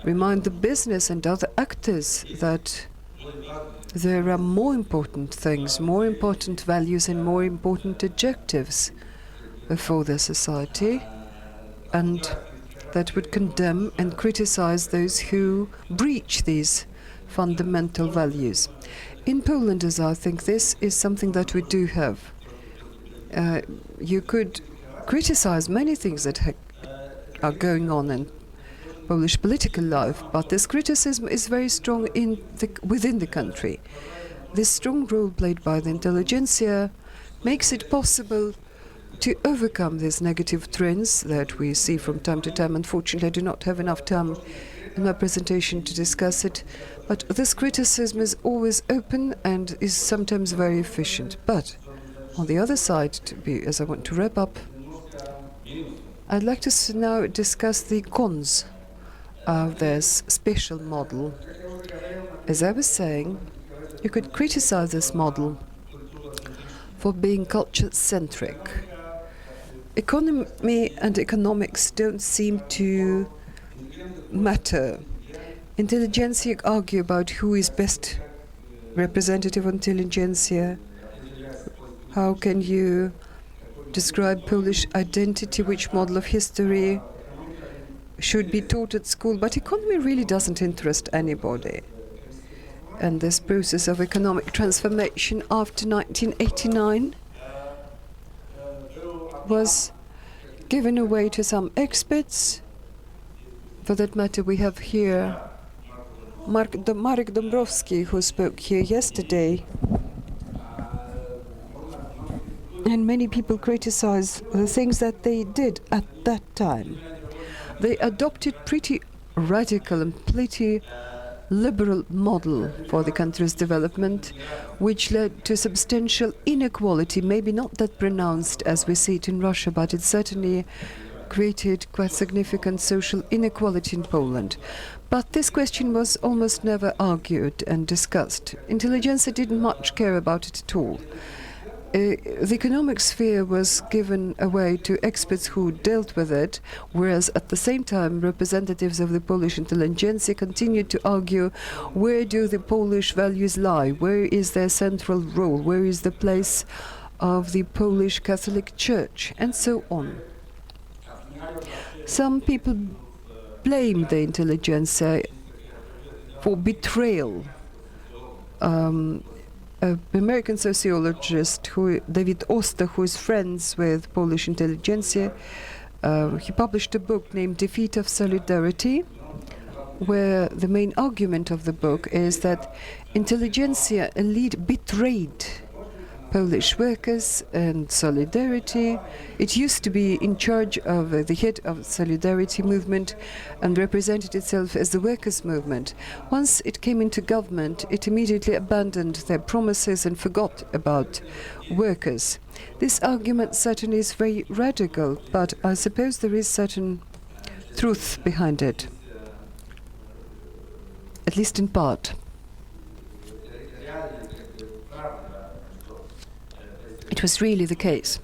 S2: remind the business and other actors that there are more important things, more important values and more important objectives for the society, and that would condemn and criticize those who breach these fundamental values. In Poland, as I think, this is something that we do have. You could criticize many things that are going on in Polish political life, but this criticism is very strong within the country. This strong role played by the intelligentsia makes it possible to overcome these negative trends that we see from time to time. Unfortunately, I do not have enough time in my presentation to discuss it, but this criticism is always open and is sometimes very efficient. But On the other side, as I want to wrap up, I'd like to now discuss the cons of this special model. As I was saying, you could criticize this model for being culture-centric. Economy and economics don't seem to matter. Intelligentsia argue about who is best representative of intelligentsia. How can you describe Polish identity, which model of history should be taught at school? But economy really doesn't interest anybody. And this process of economic transformation after 1989 was given away to some experts. For that matter, we have here Marek Dąbrowski, who spoke here yesterday. And many people criticize the things that they did at that time. They adopted pretty radical and pretty liberal model for the country's development, which led to substantial inequality, maybe not that pronounced as we see it in Russia, but it certainly created quite significant social inequality in Poland. But this question was almost never argued and discussed. Intelligentsia didn't much care about it at all. The economic sphere was given away to experts who dealt with it, whereas at the same time representatives of the Polish intelligentsia continued to argue, where do the Polish values lie? Where is their central role? Where is the place of the Polish Catholic Church? And so on. Some people blame the intelligentsia for betrayal. An American sociologist, David Oster, who is friends with Polish intelligentsia, he published a book named Defeat of Solidarity, where the main argument of the book is that intelligentsia elite betrayed Polish workers and Solidarity. It used to be in charge of the head of Solidarity movement and represented itself as the workers' movement. Once it came into government, it immediately abandoned their promises and forgot about workers. This argument certainly is very radical, but I suppose there is certain truth behind it, at least in part. It was really the case.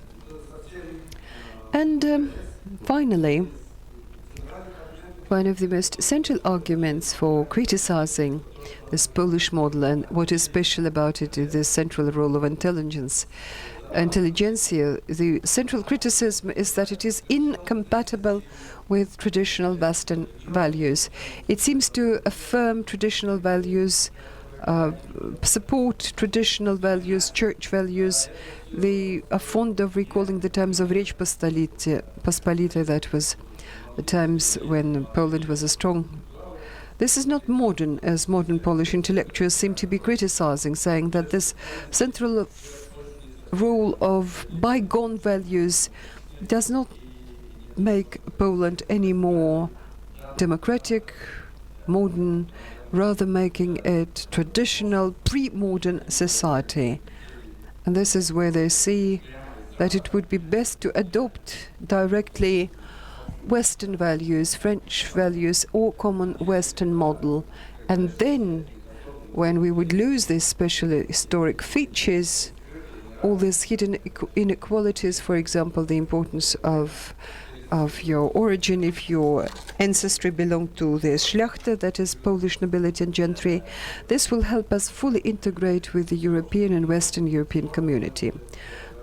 S2: And finally, one of the most central arguments for criticizing this Polish model and what is special about it is the central role of intelligentsia. The central criticism is that it is incompatible with traditional Western values. It seems to affirm traditional values, support traditional values, church values. They are fond of recalling the times of Rzecz Pospolita, that was the times when Poland was a strong. This is not modern, as modern Polish intellectuals seem to be criticizing, saying that this central role of bygone values does not make Poland any more democratic, modern, rather making it traditional, pre-modern society. And this is where they see that it would be best to adopt directly Western values, French values, or common Western model. And then, when we would lose these special historic features, all these hidden inequalities, for example, the importance of your origin, if your ancestry belonged to the Szlachta, that is Polish nobility and gentry, this will help us fully integrate with the European and Western European community.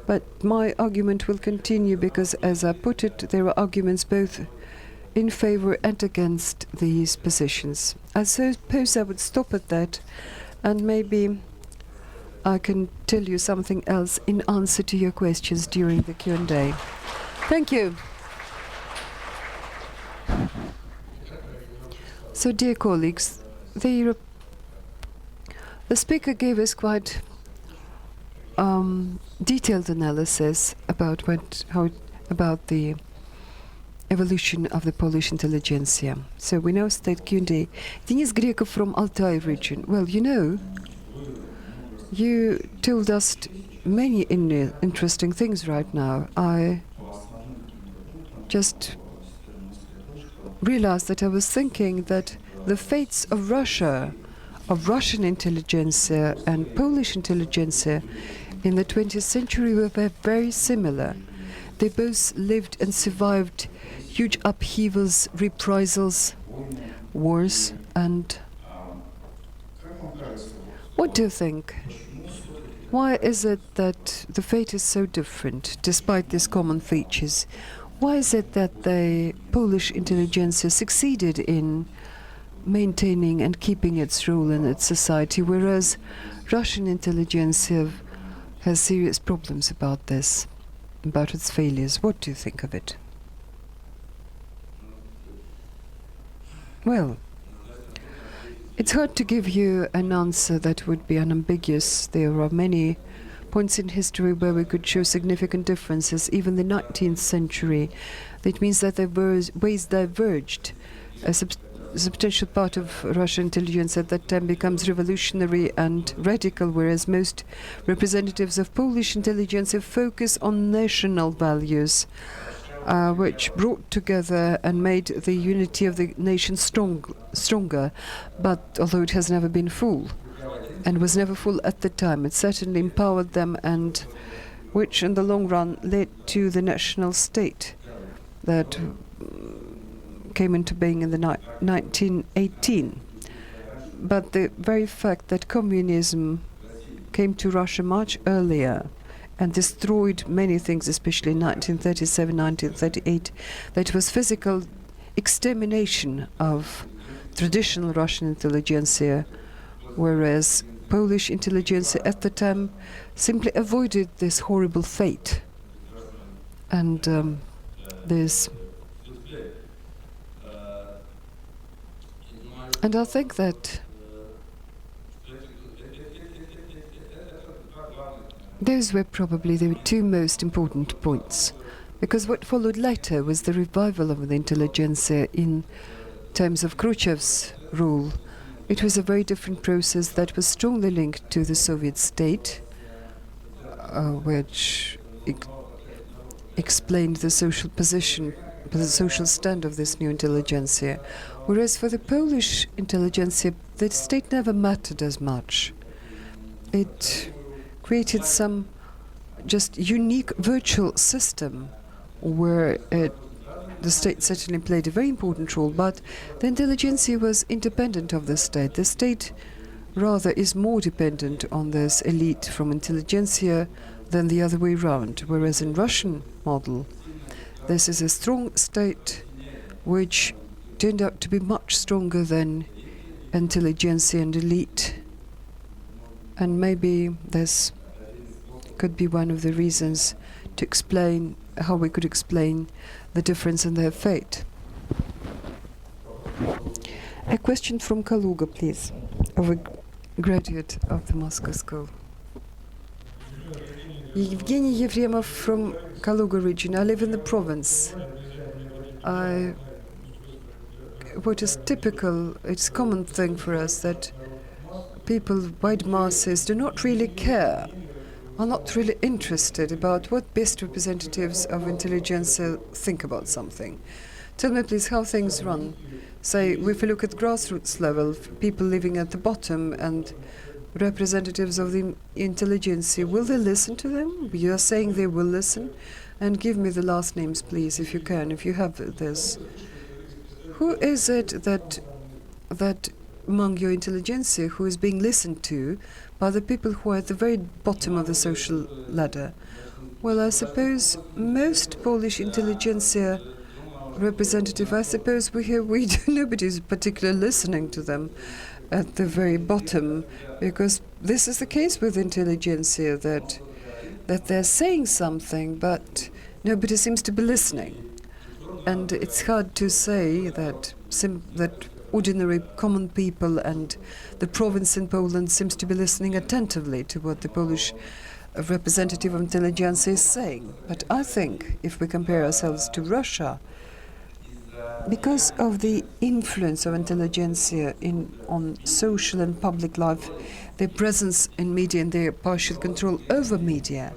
S2: But my argument will continue because, as I put it, there are arguments both in favor and against these positions. I suppose I would stop at that, and maybe I can tell you something else in answer to your questions during the Q&A. Thank you. So, dear colleagues, the speaker gave us quite detailed analysis about about the evolution of the Polish intelligentsia. So we now start Q&A. Denis Grekov from Altai region. Well, you know, You told us many interesting things right now. I just realized that I was thinking that the fates of Russia, of Russian intelligentsia and Polish intelligentsia in the 20th century were very similar. They both lived and survived huge upheavals, reprisals, wars, and what do you think? Why is it that the fate is so different, despite these common features? Why is it that the Polish intelligentsia succeeded in maintaining and keeping its role in its society, whereas Russian intelligentsia has serious problems about this, about its failures? What do you think of it? Well, it's hard to give you an answer that would be unambiguous. There are many points in history where we could show significant differences. Even the 19th century, that means that their ways diverged. A substantial part of Russian intelligence at that time becomes revolutionary and radical, whereas most representatives of Polish intelligence focus on national values, which brought together and made the unity of the nation stronger. But although it has never been full, and was never full at the time, it certainly empowered them, and which in the long run led to the national state that came into being in the 1918. But the very fact that communism came to Russia much earlier and destroyed many things, especially in 1937, 1938, that was physical extermination of traditional Russian intelligentsia, whereas Polish intelligentsia at the time simply avoided this horrible fate. And And I think that those were probably the two most important points, because what followed later was the revival of the intelligentsia in terms of Khrushchev's rule. It was a very different process that was strongly linked to the Soviet state, which explained the social position, the social stand of this new intelligentsia. Whereas for the Polish intelligentsia, the state never mattered as much. It created some just unique virtual system where the state certainly played a very important role, but the intelligentsia was independent of the state. The state rather is more dependent on this elite from intelligentsia than the other way around, whereas in Russian model, this is a strong state which turned out to be much stronger than intelligentsia and elite. And maybe this could be one of the reasons to explain how we could explain the difference in their fate. A question from Kaluga, please, of a graduate of the Moscow School. Evgeny Yefremov from Kaluga region. I live in the province. What is typical, it's a common thing for us that people, wide masses, do not really care, are not really interested about what best representatives of intelligentsia think about something. Tell me, please, how things run. Say, if we look at grassroots level, people living at the bottom and representatives of the intelligentsia, will they listen to them? You are saying they will listen? And give me the last names, please, if you can, if you have this. Who is it that among your intelligentsia who is being listened to by the people who are at the very bottom of the social ladder? Well, I suppose most Polish intelligentsia representative, I suppose nobody's particularly listening to them at the very bottom, because this is the case with intelligentsia, that they're saying something, but nobody seems to be listening. And it's hard to say that ordinary common people and the province in Poland seems to be listening attentively to what the Polish representative of intelligentsia is saying. But I think if we compare ourselves to Russia, because of the influence of intelligentsia on social and public life, their presence in media and their partial control over media,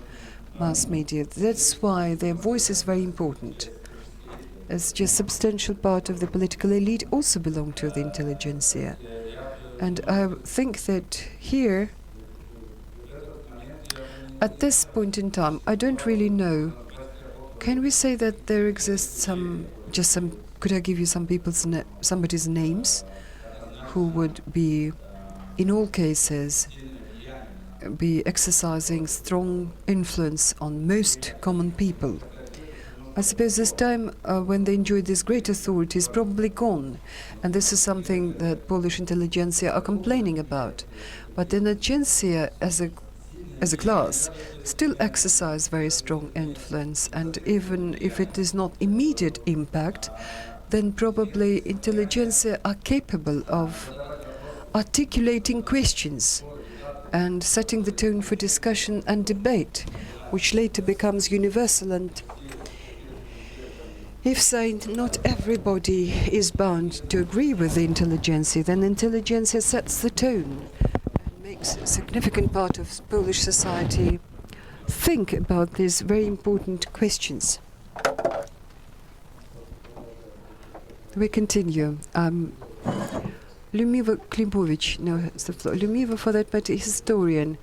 S2: mass media, that's why their voice is very important. As just substantial part of the political elite also belong to the intelligentsia. And I think that here, at this point in time, I don't really know. Can we say that there exists could I give you some somebody's names who would be, in all cases, be exercising strong influence on most common people? I suppose this time when they enjoyed this great authority is probably gone, and this is something that Polish intelligentsia are complaining about. But the intelligentsia as a class still exercise very strong influence, and even if it is not immediate impact, then probably intelligentsia are capable of articulating questions and setting the tone for discussion and debate, which later becomes universal. And if, say, not everybody is bound to agree with the intelligentsia, then intelligentsia sets the tone and makes a significant part of Polish society think about these very important questions. We continue. Lyudmila Klimovich now has the floor. Lyudmila, for that matter, is a historian,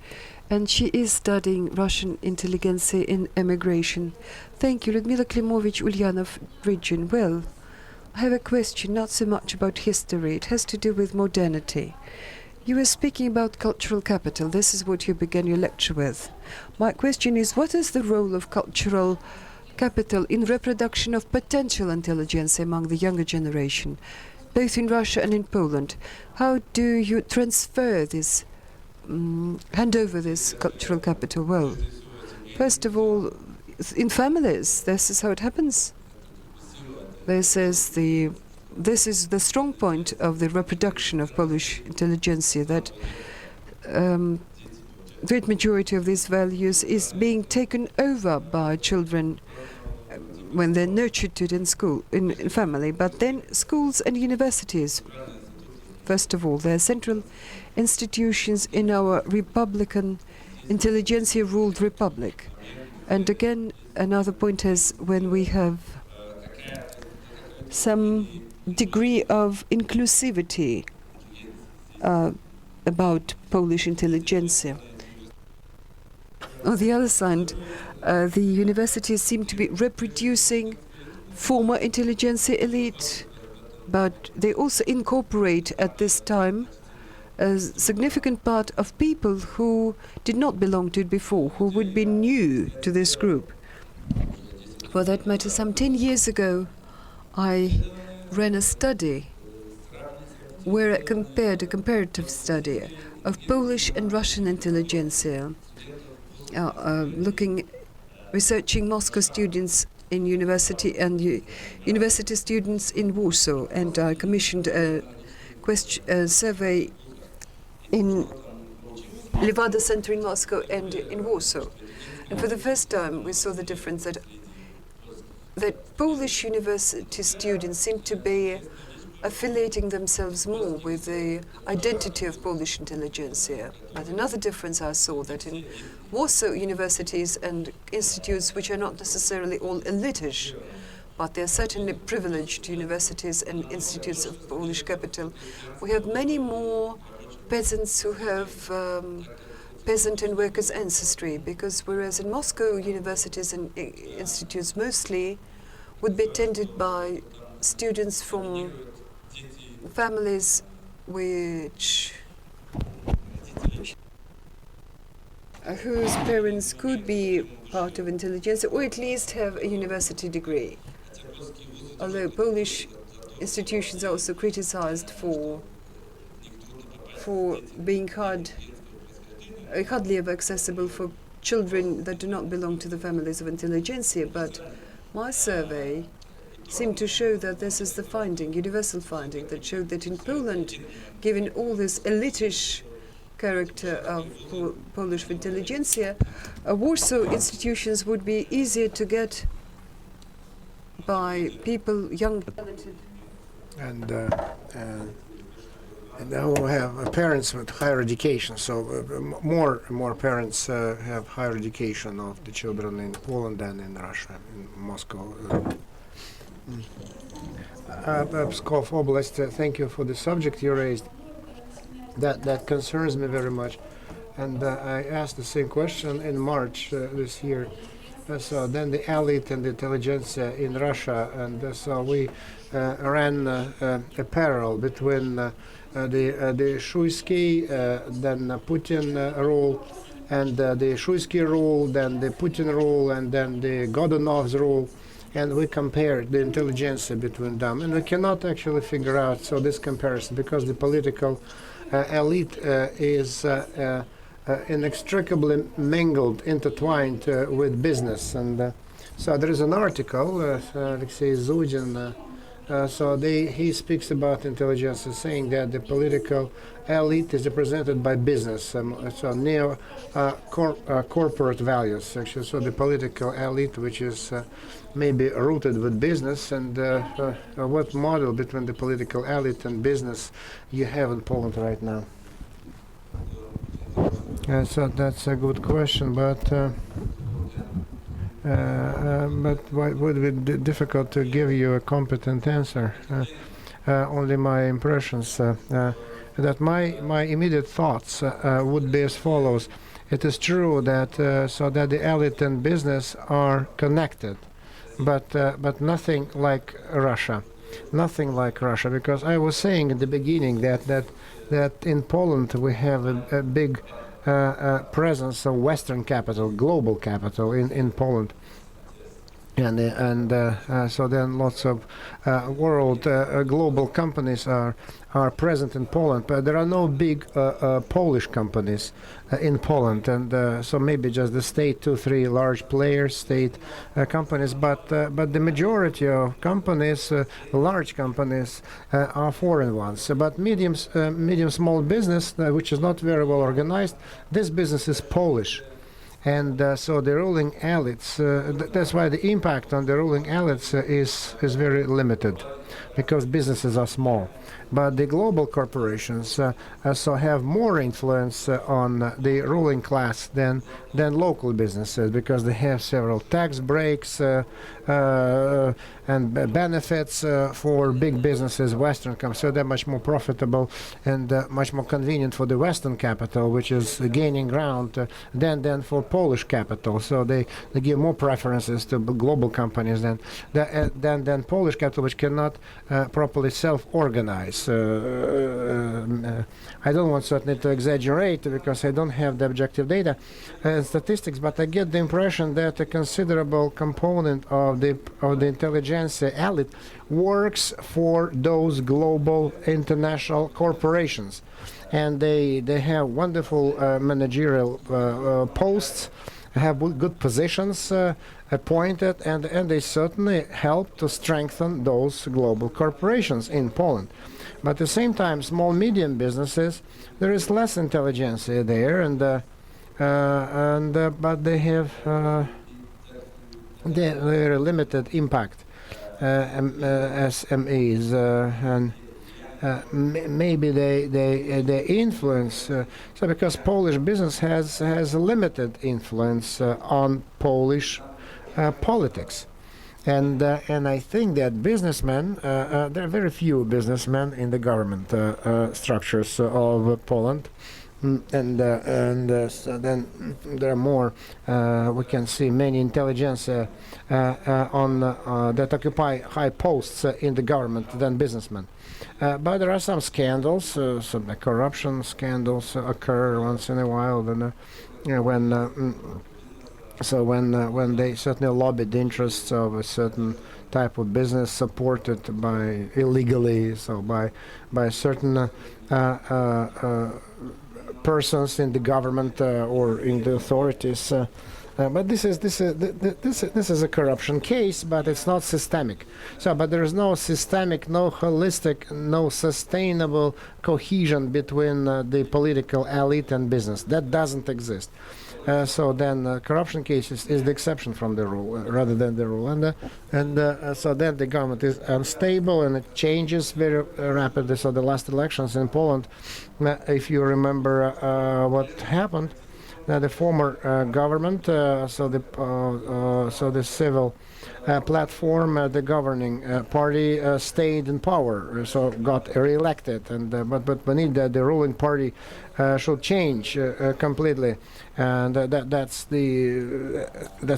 S2: and she is studying Russian intelligentsia in emigration. Thank you, Lyudmila Klimovich, Ulyanov region. Well, I have a question, not so much about history. It has to do with modernity. You were speaking about cultural capital. This is what you began your lecture with. My question is, what is the role of cultural capital in reproduction of potential intelligence among the younger generation, both in Russia and in Poland? How do you transfer this, hand over this cultural capital? Well, first of all, in families, this is how it happens. This is the strong point of the reproduction of Polish intelligentsia, that great majority of these values is being taken over by children when they're nurtured to it in school, in family. But then schools and universities, first of all, they're central institutions in our republican, intelligentsia-ruled republic. And again, another point is when we have some degree of inclusivity about Polish intelligentsia. On the other side, the universities seem to be reproducing former intelligentsia elite, but they also incorporate at this time a significant part of people who did not belong to it before, who would be new to this group. For that matter, some 10 years ago, I ran a study where I compared a comparative study of Polish and Russian intelligentsia, researching Moscow students in university and university students in Warsaw, and I commissioned a survey in Levada Center in Moscow and in Warsaw. And for the first time, we saw the difference that Polish university students seem to be affiliating themselves more with the identity of Polish intelligentsia. But another difference I saw, that in Warsaw universities and institutes, which are not necessarily all elitish, but they're certainly privileged universities and institutes of Polish capital, we have many more peasants who have peasant and workers' ancestry, because whereas in Moscow universities and institutes mostly would be attended by students from families whose parents could be part of intelligentsia, or at least have a university degree. Although Polish institutions are also criticized for being hardly ever accessible for children that do not belong to the families of intelligentsia. But my survey seemed to show that this is the finding, universal finding, that showed that in Poland, given all this elitish character of Polish intelligentsia, Warsaw institutions would be easier to get by people, young.
S1: And who have parents with higher education. So more parents have higher education of the children in Poland than in Russia, in Moscow. Pskov Oblast, thank you for the subject you raised. That concerns me very much. And I asked the same question in March this year. So then the elite and the intelligentsia in Russia, and so we ran a parallel between the Shuisky, then Putin rule, and the Shuisky rule, then the Putin rule, and then the Godunov's rule, and we compared the intelligentsia between them, and we cannot actually figure out this comparison because the political elite is inextricably mingled, intertwined with business. And so there is an article, Alexei Zudin, he speaks about intelligence, saying that the political elite is represented by business, corporate values, actually. So the political elite, which is maybe rooted with business, and what model between the political elite and business you have in Poland right now? So that's a good question, but why would it be difficult to give you a competent answer? Only my impressions. That my immediate thoughts would be as follows. It is true that that the elite and business are connected, but nothing like Russia. Nothing like Russia, because I was saying in the beginning that in Poland we have a big presence of Western capital, global capital in Poland. And so then lots of world global companies are present in Poland, but there are no big Polish companies in Poland, and so maybe just the state, 2-3 large players, state companies, but the majority of companies, large companies, are foreign ones. But medium small business, which is not very well organized, this business is Polish. And so the ruling elites, that's why the impact on the ruling elites is very limited, because businesses are small. But the global corporations so have more influence on the ruling class than local businesses, because they have several tax breaks and benefits for big businesses, Western companies. So they're much more profitable and much more convenient for the Western capital, which is gaining ground, than for Polish capital. So they give more preferences to global companies than Polish capital, which cannot properly self-organize. I don't want certainly to exaggerate, because I don't have the objective data and statistics, but I get the impression that a considerable component of the intelligentsia elite works for those global international corporations, and they have wonderful managerial posts, have good positions appointed, and they certainly help to strengthen those global corporations in Poland. But at the same time, small medium businesses, there is less intelligentsia there, but they have very limited impact. SMEs and maybe they influence. So because Polish business has a limited influence on Polish politics. And I think that businessmen, there are very few businessmen in the government structures of Poland, and so then there are more. We can see many intelligentsia that occupy high posts in the government than businessmen. But there are some scandals, some corruption scandals occur once in a while. Then, when they certainly lobby the interests of a certain type of business supported by illegally, so by certain persons in the government or in the authorities. But this is a corruption case, but it's not systemic. So, but there is no systemic, no holistic, no sustainable cohesion between the political elite and business. That doesn't exist. So then corruption cases is the exception from the rule rather than the rule, and so then the government is unstable and it changes very rapidly. So the last elections in Poland, if you remember what happened, the former government, so the civil platform, the governing party stayed in power, so got re-elected, and but we need the ruling party should change completely, and that's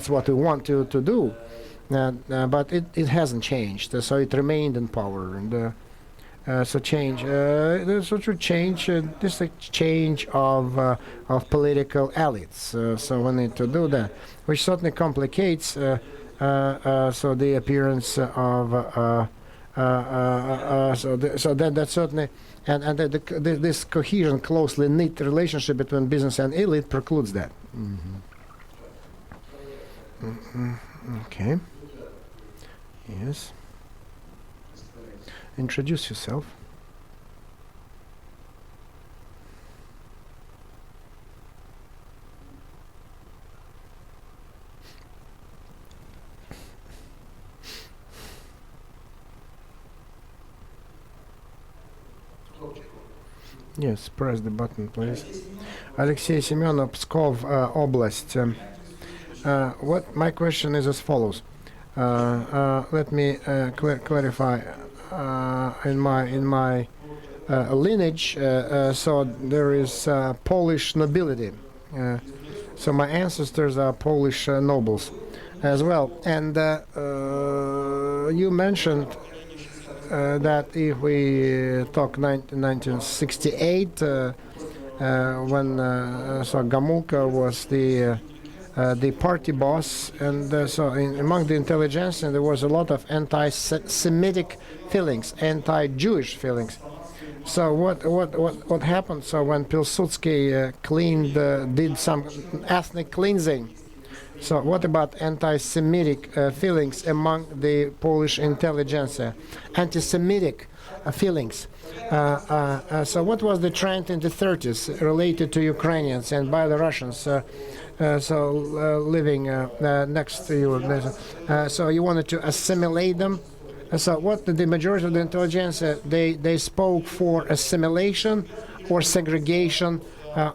S1: what we want to do, but it hasn't changed, so it remained in power, and so change, so to change, this a change of political elites, so we need to do that, which certainly complicates so the appearance of so that certainly and this cohesion, closely knit relationship between business and elite precludes that. Okay. Yes. Introduce yourself. Yes, press the button, please. Alexei Semenov, Pskov Oblast. What my question is as follows. Let me clarify. In my lineage, so there is Polish nobility. So my ancestors are Polish nobles as well. And you mentioned that if we talk 1968, when so Gomulka was the party boss, and so among the intelligentsia there was a lot of anti-Semitic feelings, anti-Jewish feelings. So what happened? So when Pilsudski did some ethnic cleansing. So what about anti-Semitic feelings among the Polish intelligentsia? Anti-Semitic feelings. So what was the trend in the 30s related to Ukrainians and Belarusians? Living next to you, so you wanted to assimilate them. So what the majority of the intelligentsia, they spoke for assimilation or segregation,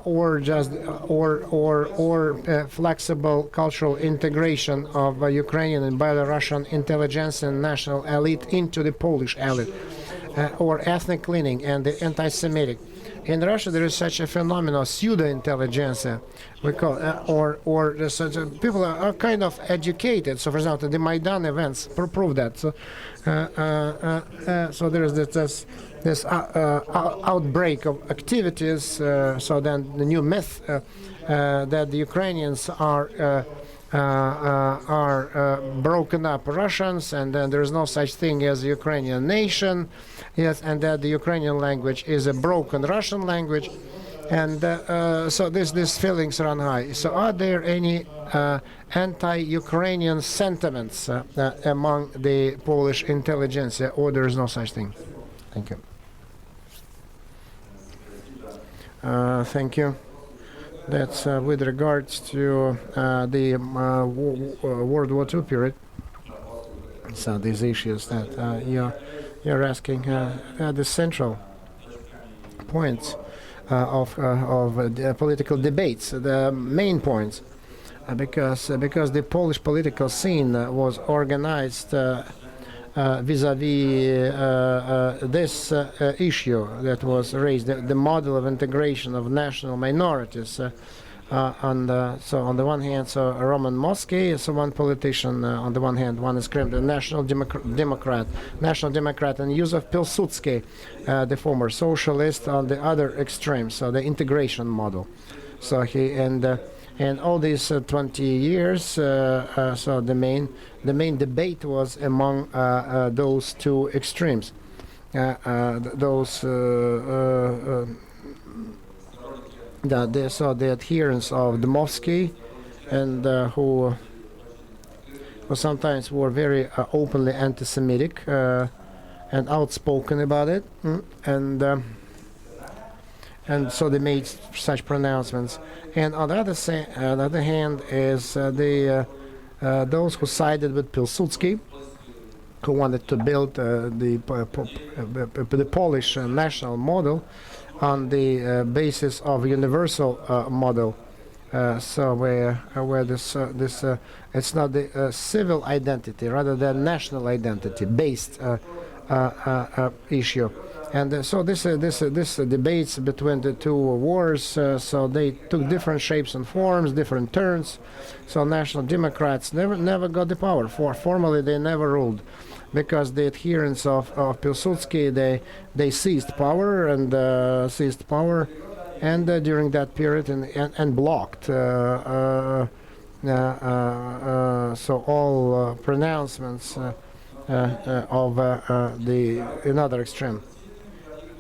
S1: or just or flexible cultural integration of Ukrainian and Belarusian intelligentsia and national elite into the Polish elite, or ethnic cleaning and the anti-Semitic. In Russia, there is such a phenomenon, pseudo-intelligentsia, we call, or such people are kind of educated. So, for example, the Maidan events prove that. So, so there is this outbreak of activities. So then the new myth that the Ukrainians are broken up Russians, and then there is no such thing as a Ukrainian nation. Yes, and that the Ukrainian language is a broken Russian language, and so these feelings run high. So, are there any anti-Ukrainian sentiments among the Polish intelligentsia, or there is no such thing? Thank you. Thank you. That's with regards to the World War II period. So these issues that you're asking the central points of political debates, the main points, because the Polish political scene was organized vis-a-vis this issue that was raised, the model of integration of national minorities. So on the one hand, so Roman Mosky, so one politician on the one hand, one is claimed a national Democrat, and Józef Pilsudski, the former socialist, on the other extreme, so the integration model. So he and all these 20 years, so the main debate was among those two extremes. The adherents of Dmowski, and who sometimes were very openly anti-Semitic and outspoken about it, and and so they made such pronouncements. And on the other hand is those who sided with Pilsudski, who wanted to build the Polish national model on the basis of universal model. So where this it's not the civil identity rather than national identity based issue. And so this debates between the two wars, so they took different shapes and forms, different turns. So National Democrats never got the power. Formally, they never ruled, because the adherents of Pilsudski they seized power and during that period and blocked so all pronouncements of the another extreme.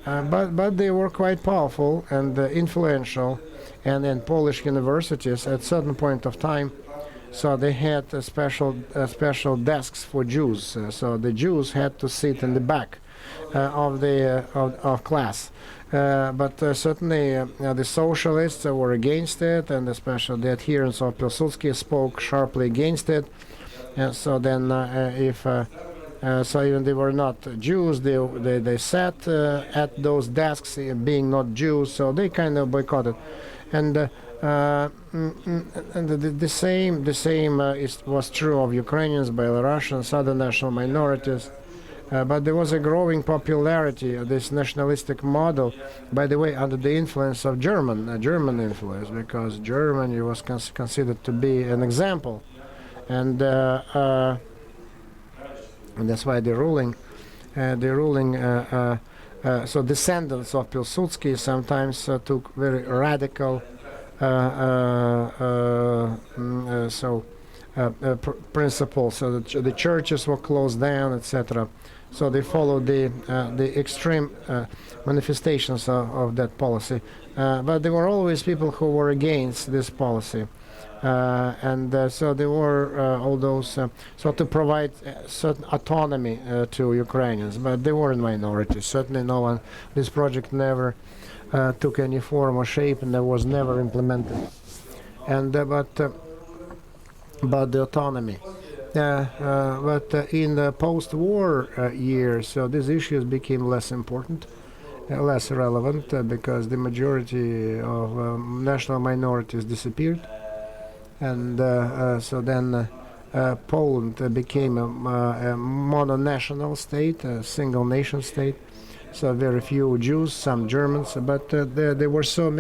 S1: But they were quite powerful and influential, and in Polish universities at certain point of time, so they had special desks for Jews. So the Jews had to sit in the back of class. But certainly the socialists were against it, and especially the adherents of Pilsudski spoke sharply against it. And so then so even they were not Jews, they sat at those desks being not Jews, so they kind of boycotted. And the same was true of Ukrainians, Belarusians, other national minorities. But there was a growing popularity of this nationalistic model, by the way, under the influence of German influence, because Germany was considered to be an example. And that's why the ruling, so descendants of Pilsudski sometimes took very radical principles. So the churches were closed down, etc. So they followed the extreme manifestations of that policy. But there were always people who were against this policy. So there were all those, so to provide certain autonomy to Ukrainians, but they were in minorities. Certainly no one, this project never took any form or shape, and that was never implemented. And but the autonomy. But in the post-war years, so these issues became less important, less relevant, because the majority of national minorities disappeared. And so then Poland became a mono-national state, a single nation state. So very few Jews, some Germans, but there were so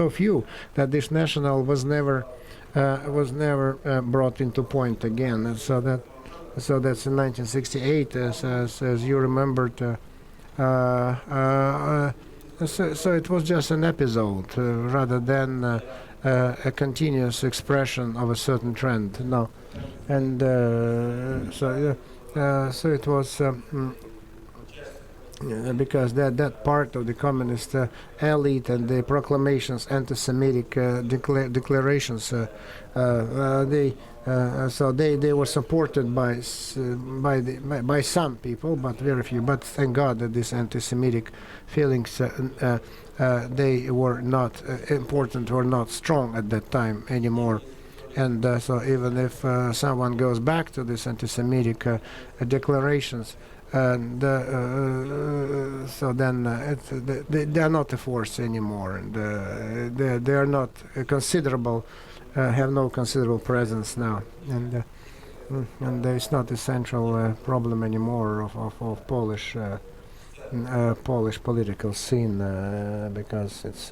S1: few that this national was never brought into point again. And so that's in 1968, as you remembered. So it was just an episode rather than a continuous expression of a certain trend. No, and so it was because that part of the communist elite and the proclamations, anti-Semitic declarations, they were supported by some people, but very few. But thank God that these anti-Semitic feelings they were not important or not strong at that time anymore. And so even if someone goes back to these anti-Semitic declarations, and so then they are not a force anymore, and they are not considerable, have no considerable presence now, and it's not a central problem anymore of Polish political scene, because it's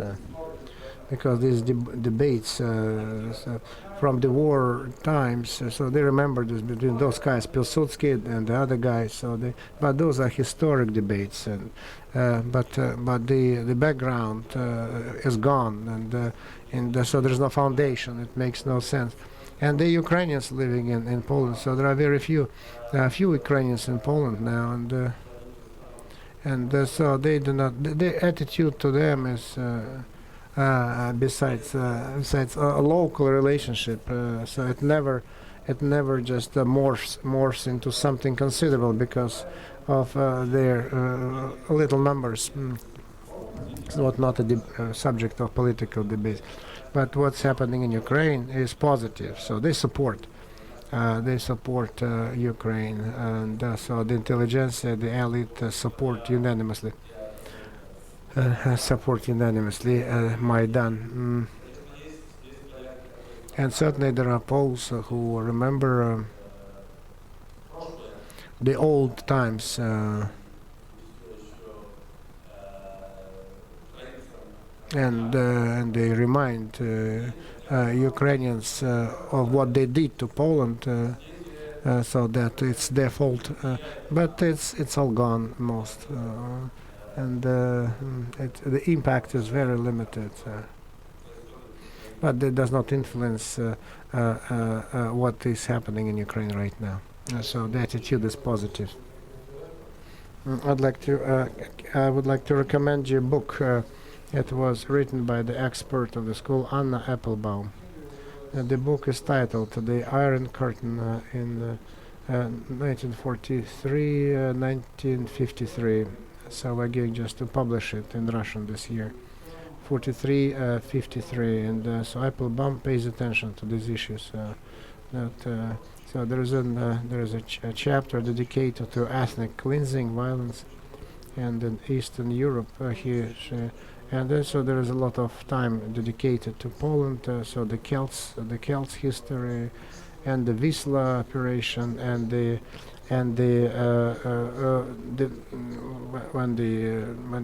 S1: because these debates from the war times, so they remember this between those guys, Pilsudski and the other guys. But those are historic debates, and but the background is gone, and so there's no foundation. It makes no sense. And the Ukrainians living in Poland, so there are very few Ukrainians in Poland now, and so they do not. The attitude to them is. Besides a local relationship, so it never just morphs into something considerable because of their little numbers. It's not a subject of political debate. But what's happening in Ukraine is positive. So they support Ukraine, and so the intelligentsia, the elite support unanimously. Maidan. And certainly there are Poles who remember the old times. And they remind Ukrainians of what they did to Poland, so that it's their fault. But it's all gone, most, and the impact is very limited. But it does not influence what is happening in Ukraine right now. So the attitude is positive. I would like to recommend you a book. It was written by the expert of the school, Anna Applebaum. The book is titled The Iron Curtain in 1943-1953. So we're going just to publish it in Russian this year. 43-53, and so Applebaum pays attention to these issues. So there is a chapter dedicated to ethnic cleansing, violence, and in Eastern Europe and so there is a lot of time dedicated to Poland. So the Celts history, and the Wisla operation, and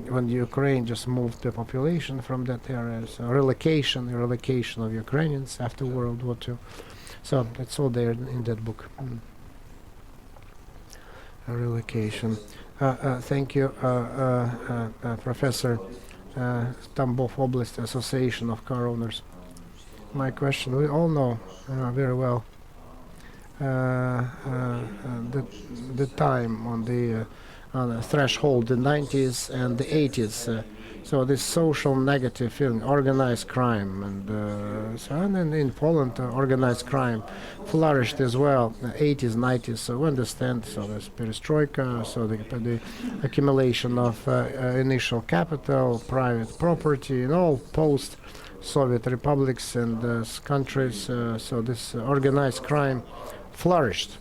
S1: when Ukraine just moved the population from that area, so relocation of Ukrainians after World War II. So it's all there in that book. Relocation. Thank you, Professor. Tambov Oblast Association of Car Owners. My question: we all know very well the time on the threshold, the 90s and the 80s. So this social negative feeling, organized crime, and in Poland, organized crime flourished as well. 80s, 90s. So we understand. So there's perestroika. So the accumulation of initial capital, private property, in all post-Soviet republics and countries. So this organized crime flourished,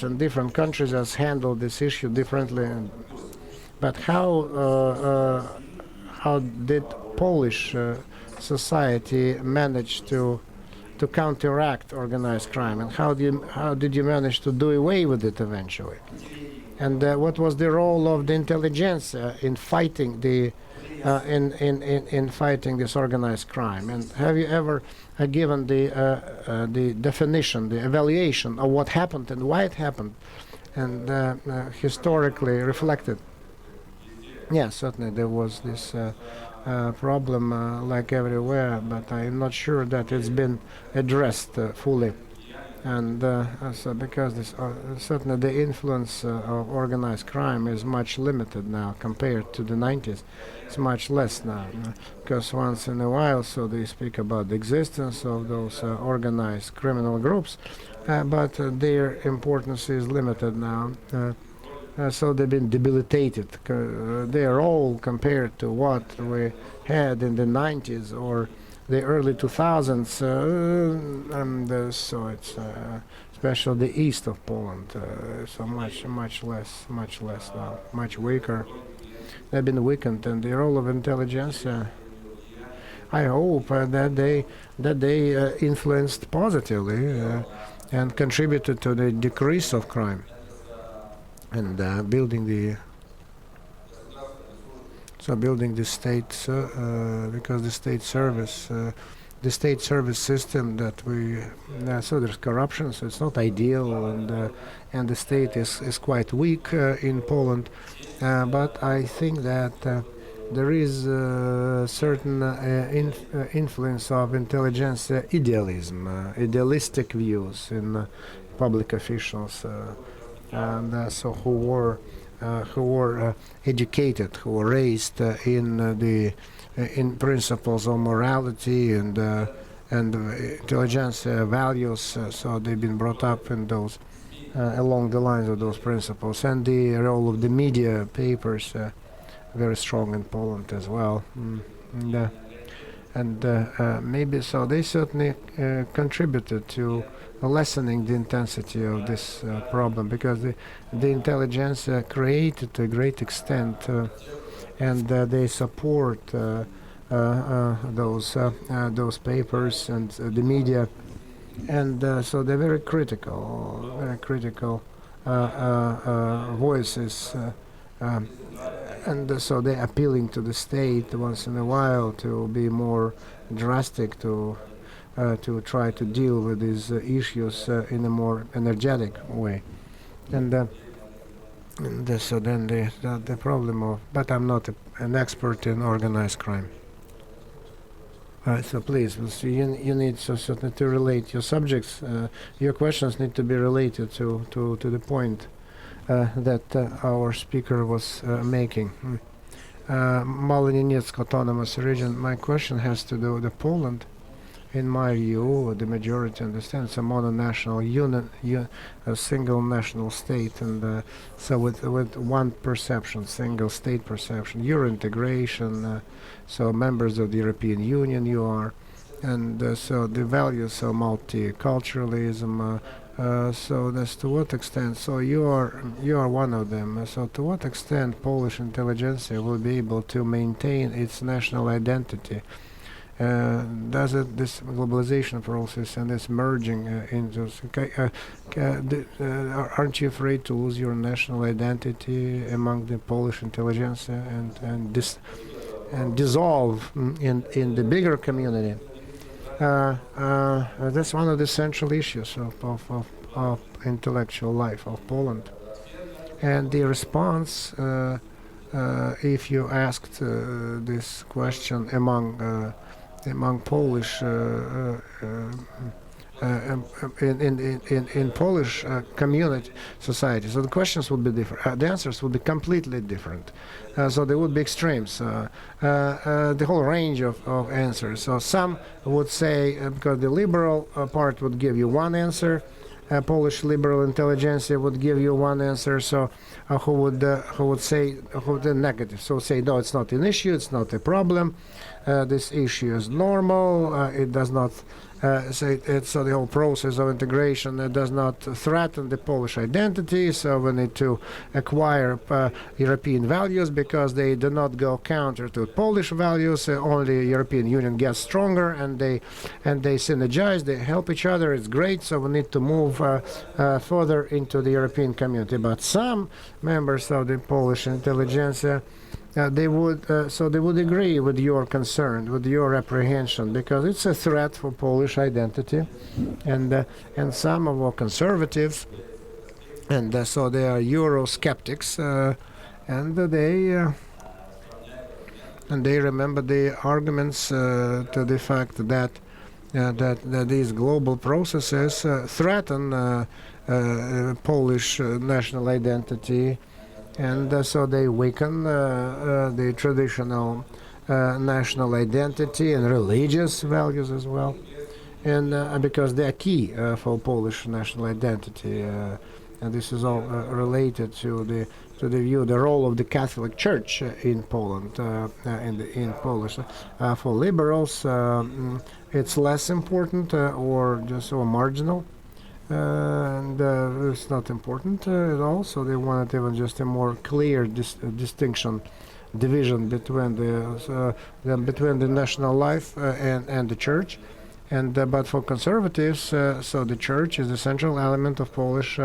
S1: and different countries has handled this issue differently. But how did Polish society manage to counteract organized crime, and how did you manage to do away with it eventually? And what was the role of the intelligentsia in fighting in fighting this organized crime? And have you ever given the definition, the evaluation of what happened and why it happened, and historically reflected? Yeah, certainly there was this problem like everywhere, but I'm not sure that it's been addressed fully. And so because certainly the influence of organized crime is much limited now compared to the 90s. It's much less now, because once in a while, so they speak about the existence of those organized criminal groups, but their importance is limited now. So they've been debilitated. They are all compared to what we had in the 90s or the early 2000s, so it's especially the east of Poland, so much less now, much weaker. They've been weakened, and the role of intelligentsia, I hope that they influenced positively and contributed to the decrease of crime. And building the state, because the state service system that we so there's corruption, so it's not ideal, and the state is quite weak in Poland. But I think that there is a certain influence of intelligentsia, idealistic views in public officials. And so who were educated, who were raised in principles of morality and intelligentsia values. So they've been brought up in those along the lines of those principles. And the role of the media, papers, very strong in Poland as well. Maybe so they certainly contributed to lessening the intensity of this problem, because the intelligentsia created to a great extent, and they support those papers and the media, and so they're very critical voices. And so they're appealing to the state once in a while to be more drastic, to try to deal with these issues in a more energetic way. So then the problem of, but I'm not an expert in organized crime. So please, so you need certainly to relate your subjects. Your questions need to be related to the point that our speaker was making. Maloninetsk Autonomous Region. My question has to do with Poland. In my view, the majority understands a mononational a single national state, and so with one perception, single state perception, Euro integration. So members of the European Union you are, and so the values of multiculturalism. So that's to what extent? So you are one of them. So to what extent Polish intelligentsia will be able to maintain its national identity? Does it, this globalization process and this merging into? Aren't you afraid to lose your national identity among the Polish intelligentsia and dissolve in the bigger community? That's one of the central issues of intellectual life of Poland. And the response, if you asked this question among Polish in Polish community society, so the questions would be different. The answers would be completely different. So there would be extremes. The whole range of answers. So some would say, because the liberal part would give you one answer, Polish liberal intelligentsia would give you one answer. So who would say the negative? So say no, it's not an issue, it's not a problem. This issue is normal. It does not. So the whole process of integration does not threaten the Polish identity. So we need to acquire European values because they do not go counter to Polish values. Only European Union gets stronger, and they synergize. They help each other. It's great. So we need to move further into the European community. But some members of the Polish intelligentsia, they would agree with your concern, with your apprehension, because it's a threat for Polish identity, and some are more conservatives, and so they are Euro skeptics, and they remember the arguments to the fact that these global processes threaten Polish national identity. And so they weaken the traditional national identity and religious values as well, and because they are key for Polish national identity, and this is all related to the view, the role of the Catholic Church in Poland, in Polish. For liberals, it's less important or just or marginal. And it's not important at all. So they wanted even just a more clear division between the national life and the church. And but for conservatives, so the church is the central element of Polish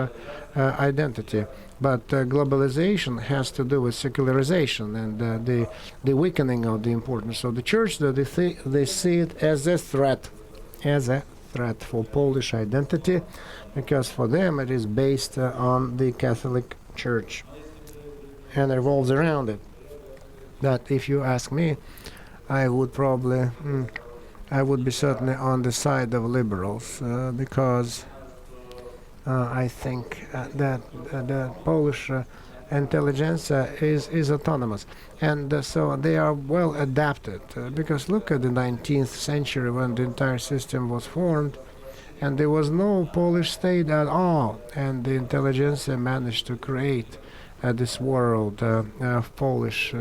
S1: identity. But globalization has to do with secularization and the weakening of the importance of the church. That they see it as a threat, for Polish identity, because for them it is based on the Catholic Church and revolves around it. But if you ask me, I would probably, I would be certainly on the side of liberals, because I think that the Polish intelligentsia is autonomous, and so they are well adapted, because look at the 19th century when the entire system was formed and there was no Polish state at all, and the intelligentsia managed to create this world of Polish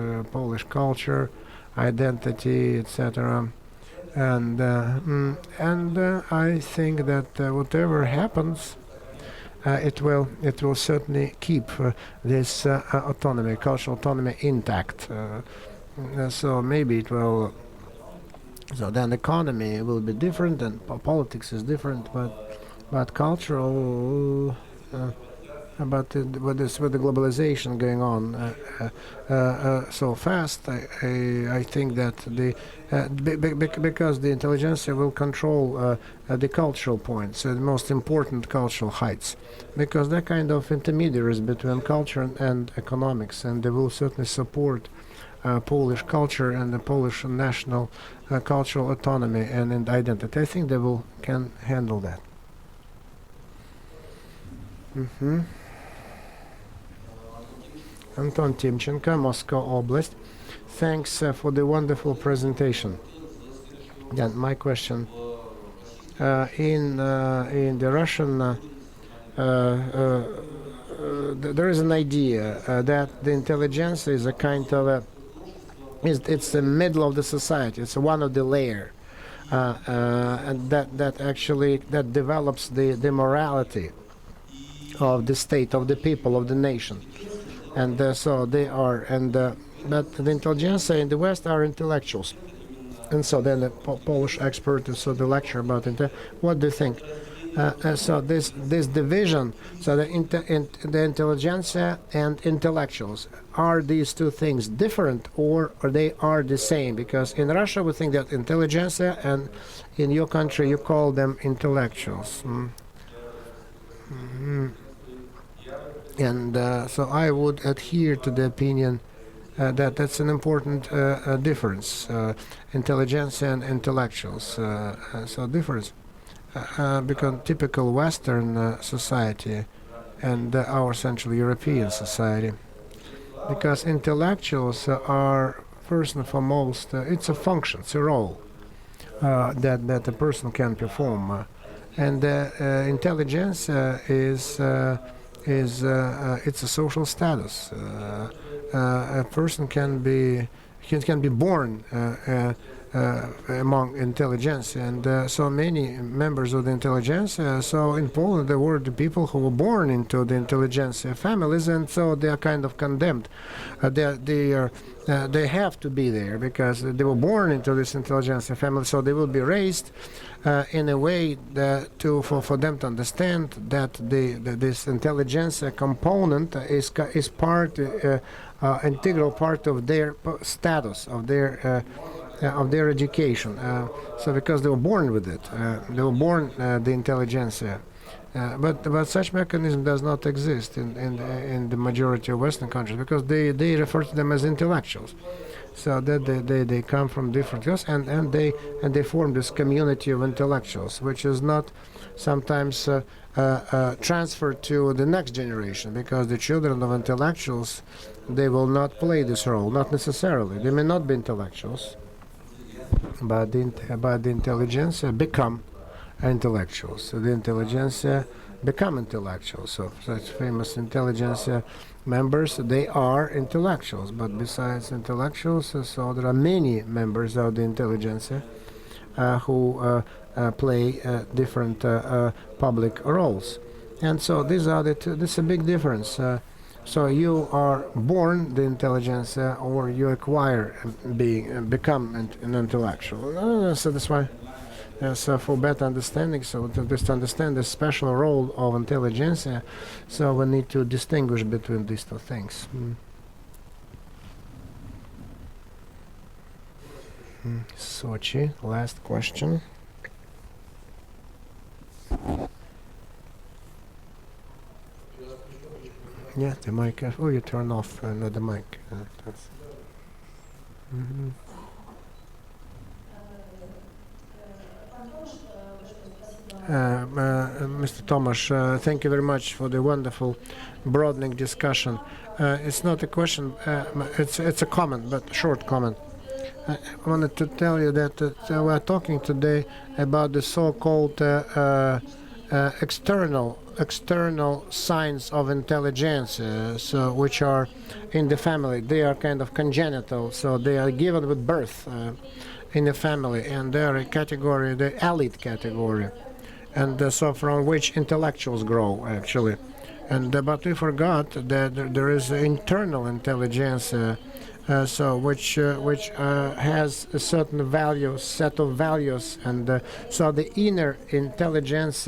S1: culture, identity, etc. And I think that whatever happens, it will certainly keep this autonomy, cultural autonomy, intact. So maybe it will. So then economy will be different, and politics is different, but cultural. But with the globalization going on so fast, I think that because the intelligentsia will control the cultural points, the most important cultural heights, because they're kind of intermediaries between culture and economics, and they will certainly support Polish culture and the Polish national cultural autonomy and identity. I think they can handle that. Anton Timchenko, Moscow Oblast. Thanks for the wonderful presentation. Then my question: in the Russian, there is an idea that the intelligence is a kind of it's the middle of the society. It's one of the layer, and that actually develops the morality of the state, of the people, of the nation. And so they are, but the intelligentsia in the West are intellectuals. And so then the Polish expert, so the lecture about what do you think? So this division, so the intelligentsia and intellectuals, are these two things different, or they are the same? Because in Russia we think that intelligentsia, and in your country you call them intellectuals. And so I would adhere to the opinion that that's an important difference, intelligentsia and intellectuals. So difference, because typical Western society and our Central European society, because intellectuals are first and foremost, it's a function, it's a role that a person can perform, and intelligence is it's a social status. A person can be born among intelligence, and so many members of the intelligence. So in Poland, there were the people who were born into the intelligence families, and so they are kind of condemned. They have to be there because they were born into this intelligence family, so they will be raised in a way for them to understand that this intelligence component is part, integral part of their status, of their education. So because they were born with it, they were born the intelligentsia. But such mechanism does not exist in the majority of Western countries, because they refer to them as intellectuals. So that they come from different fields, and they form this community of intellectuals, which is not sometimes transferred to the next generation, because the children of intellectuals, they will not play this role, not necessarily. They may not be intellectuals, but the intelligentsia become intellectuals. So the intelligentsia become intellectuals. So such famous intelligentsia members, they are intellectuals. But besides intellectuals, so there are many members of the intelligentsia who play different public roles. And so these are the two. This is a big difference. So you are born the intelligentsia, or you acquire become an intellectual. So that's why. So for better understanding, so to understand the special role of intelligentsia, so we need to distinguish between these two things. Sochi, last question. Yeah, the mic. Oh, you turn off the mic. Mr. Tomasz, thank you very much for the wonderful broadening discussion. It's not a question, it's a comment, but a short comment. I wanted to tell you that we are talking today about the so-called external signs of intelligence, so which are in the family. They are kind of congenital, so they are given with birth in the family, and they are a category, the elite category, and so from which intellectuals grow actually. And but we forgot that there is internal intelligence, so which has a certain value, set of values, and so the inner intelligence,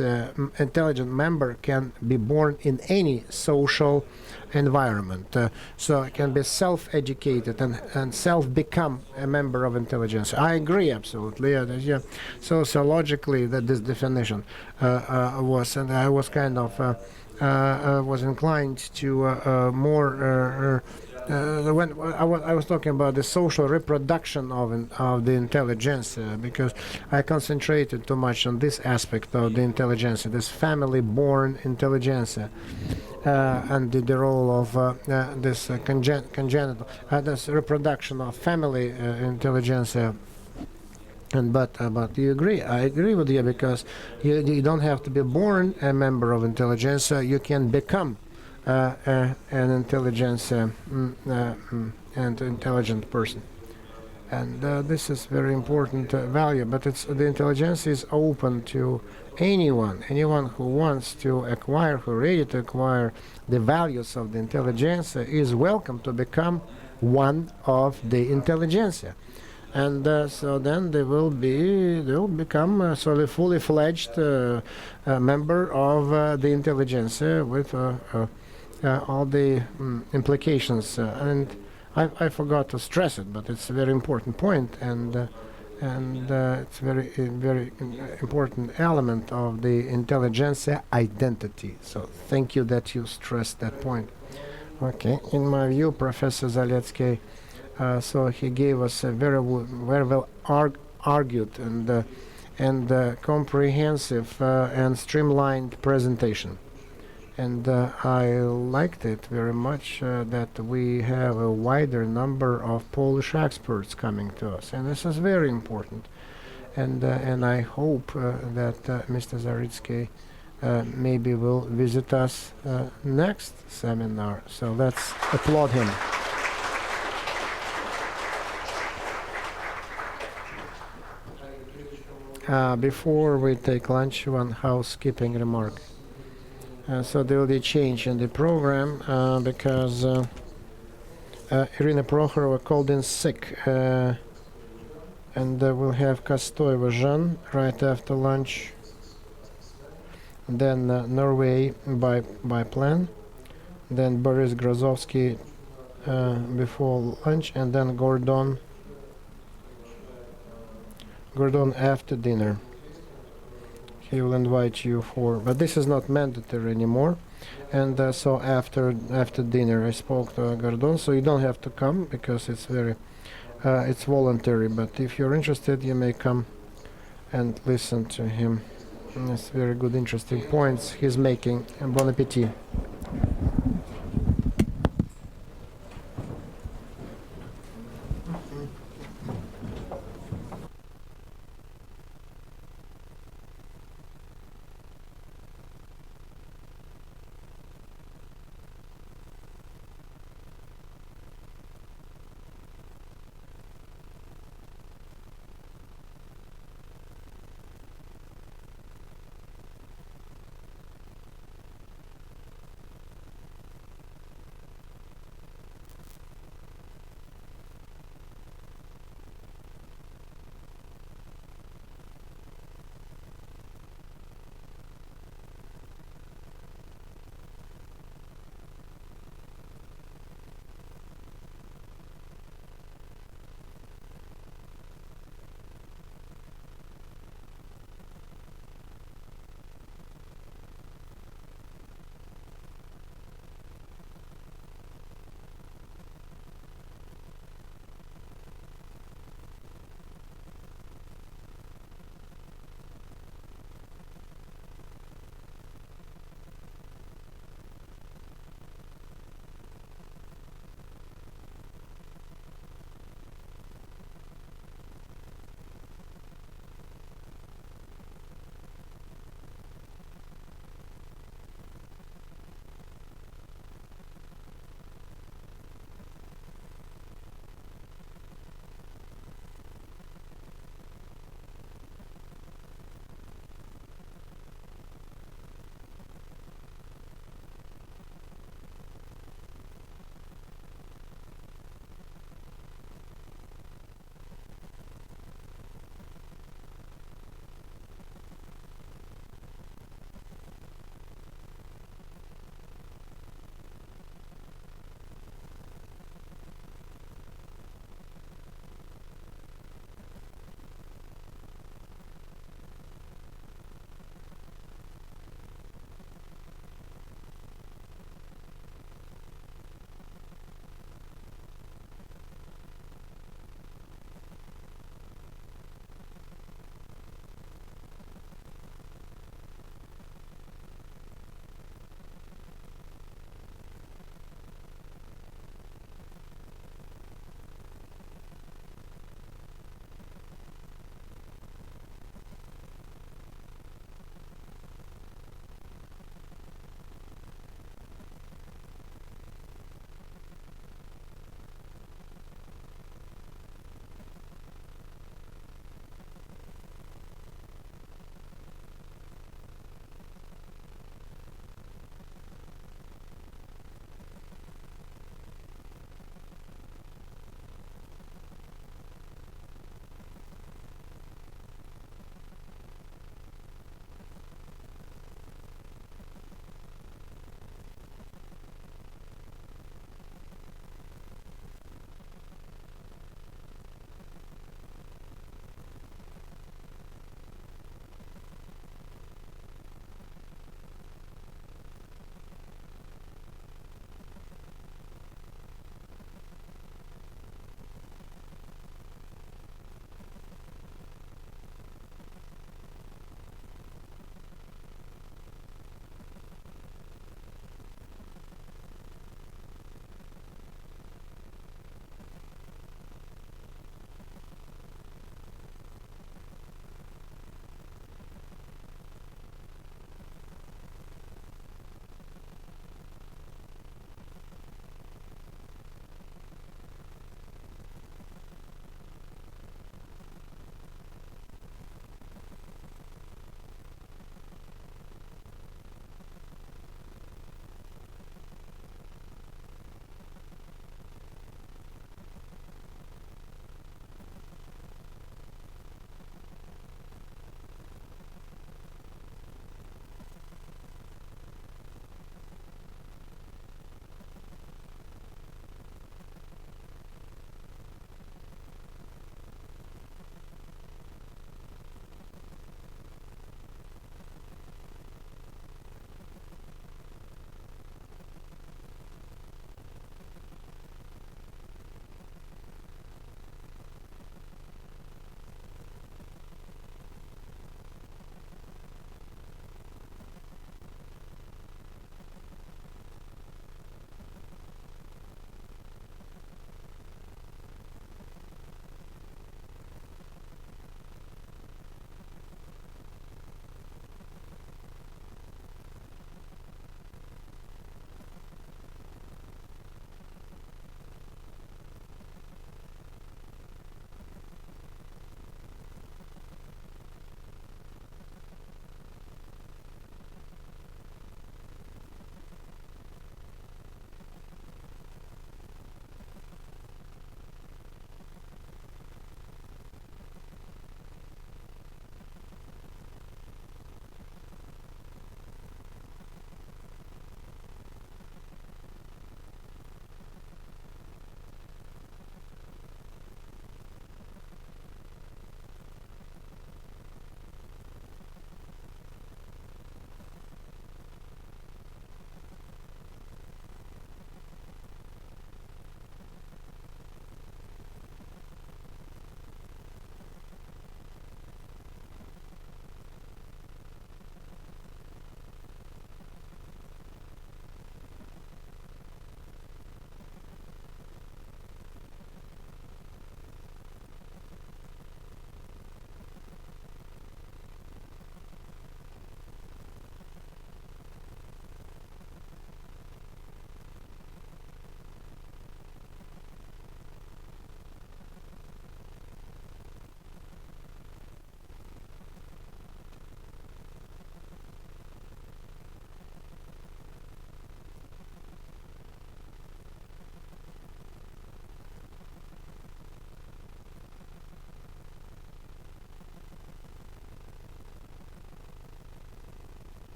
S1: intelligent member can be born in any social environment. So it can be self-educated and self-become a member of intelligence. I agree absolutely. Yeah. Sociologically, that this definition was, and I was kind of was inclined to more. When I was talking about the social reproduction of the intelligence, because I concentrated too much on this aspect of the intelligence, this family-born intelligence, and the role of this congenital, this reproduction of family intelligence. And but you agree? I agree with you, because you don't have to be born a member of intelligence. You can become an intelligence and intelligent person, and this is very important value. But the intelligence is open to anyone who wants to acquire, who ready to acquire the values of the intelligence, is welcome to become one of the intelligentsia. And so then they will become a fully fledged member of the intelligentsia with all the implications. And I forgot to stress it, but it's a very important point, and it's very important element of the intelligentsia identity. So thank you that you stressed that point. Okay, in my view, Professor Zaletsky, so he gave us a very well argued and comprehensive and streamlined presentation. And I liked it very much that we have a wider number of Polish experts coming to us, and this is very important. And I hope that Mr. Zaritsky maybe will visit us next seminar. So let's applaud him. Before we take lunch, one housekeeping remark. So there will be a change in the program because Irina Prokhorova called in sick, and we'll have Kastoyeva Jean right after lunch, then Norway by plan, then Boris Grozovsky before lunch, and then Gordon after dinner. He will invite you for, but this is not mandatory anymore. And so after dinner, I spoke to Gordon, so you don't have to come because it's it's voluntary. But if you're interested, you may come and listen to him. And it's very good, interesting points he's making. And bon appetit.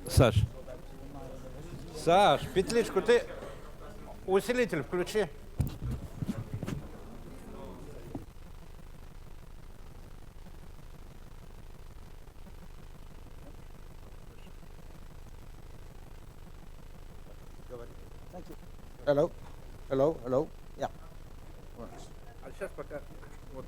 S5: Саш. Саш, петличку ты... Усилитель включи. Hello. Hello. Hello. Yeah. А сейчас пока... Вот.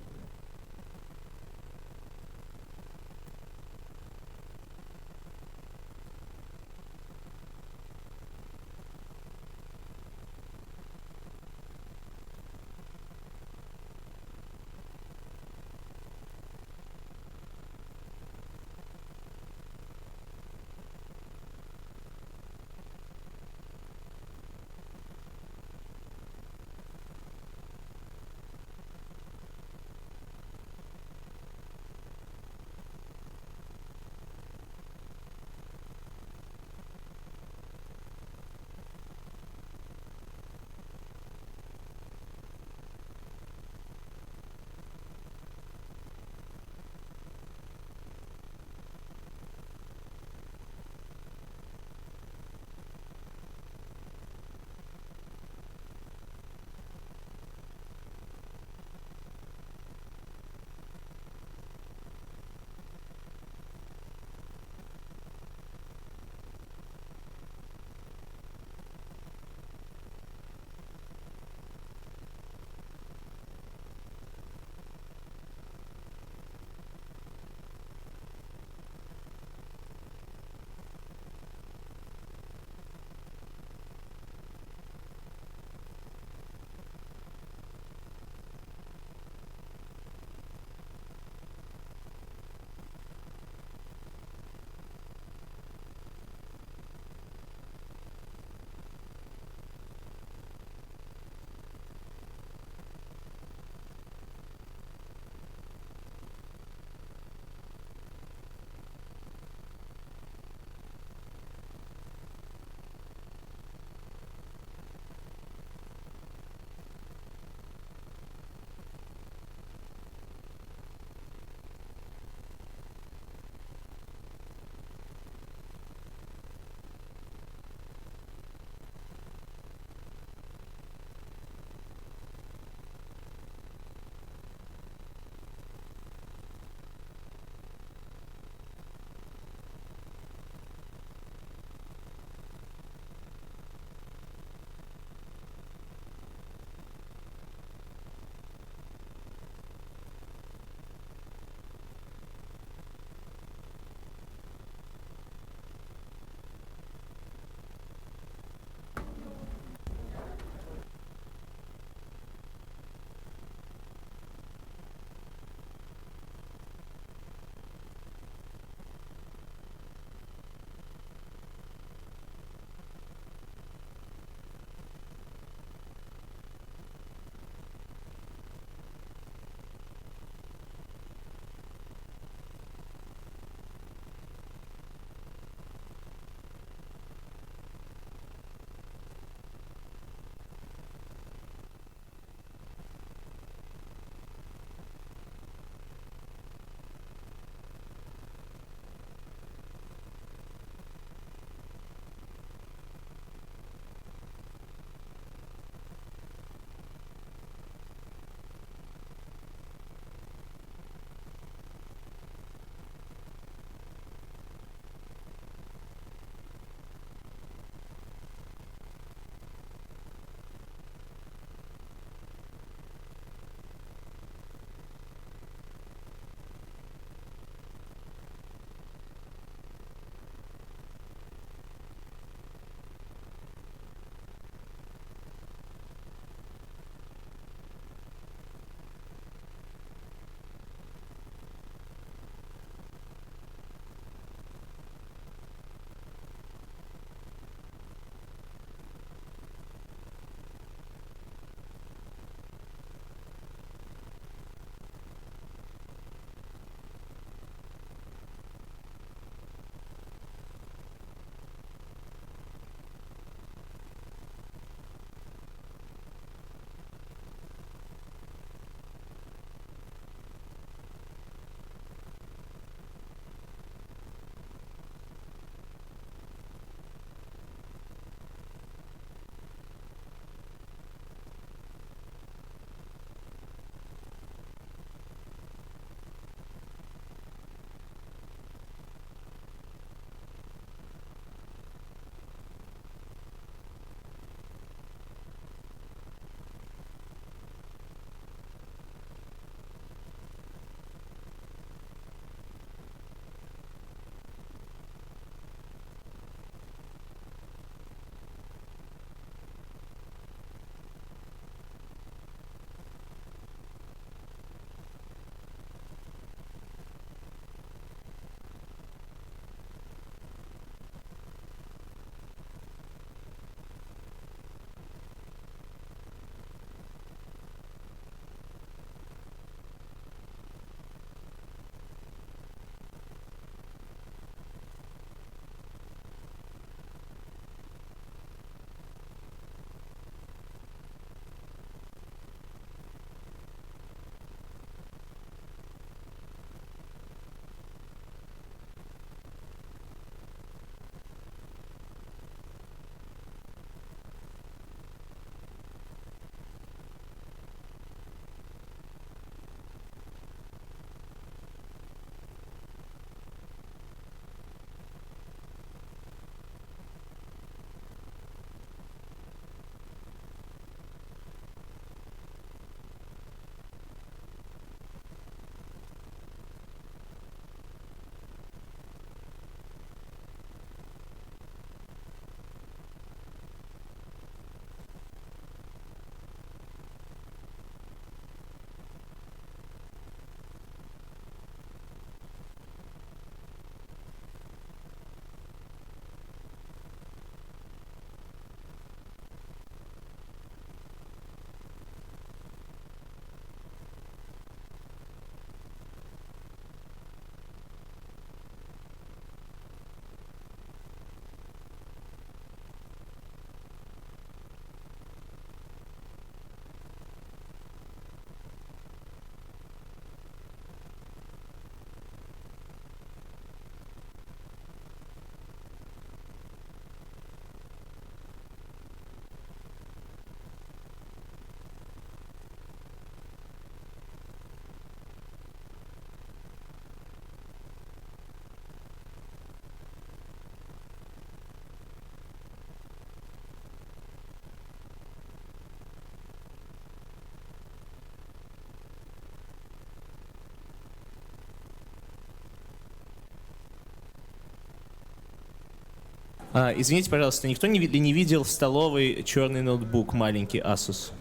S6: Извините, пожалуйста, никто не видел в столовой черный ноутбук маленький Asus?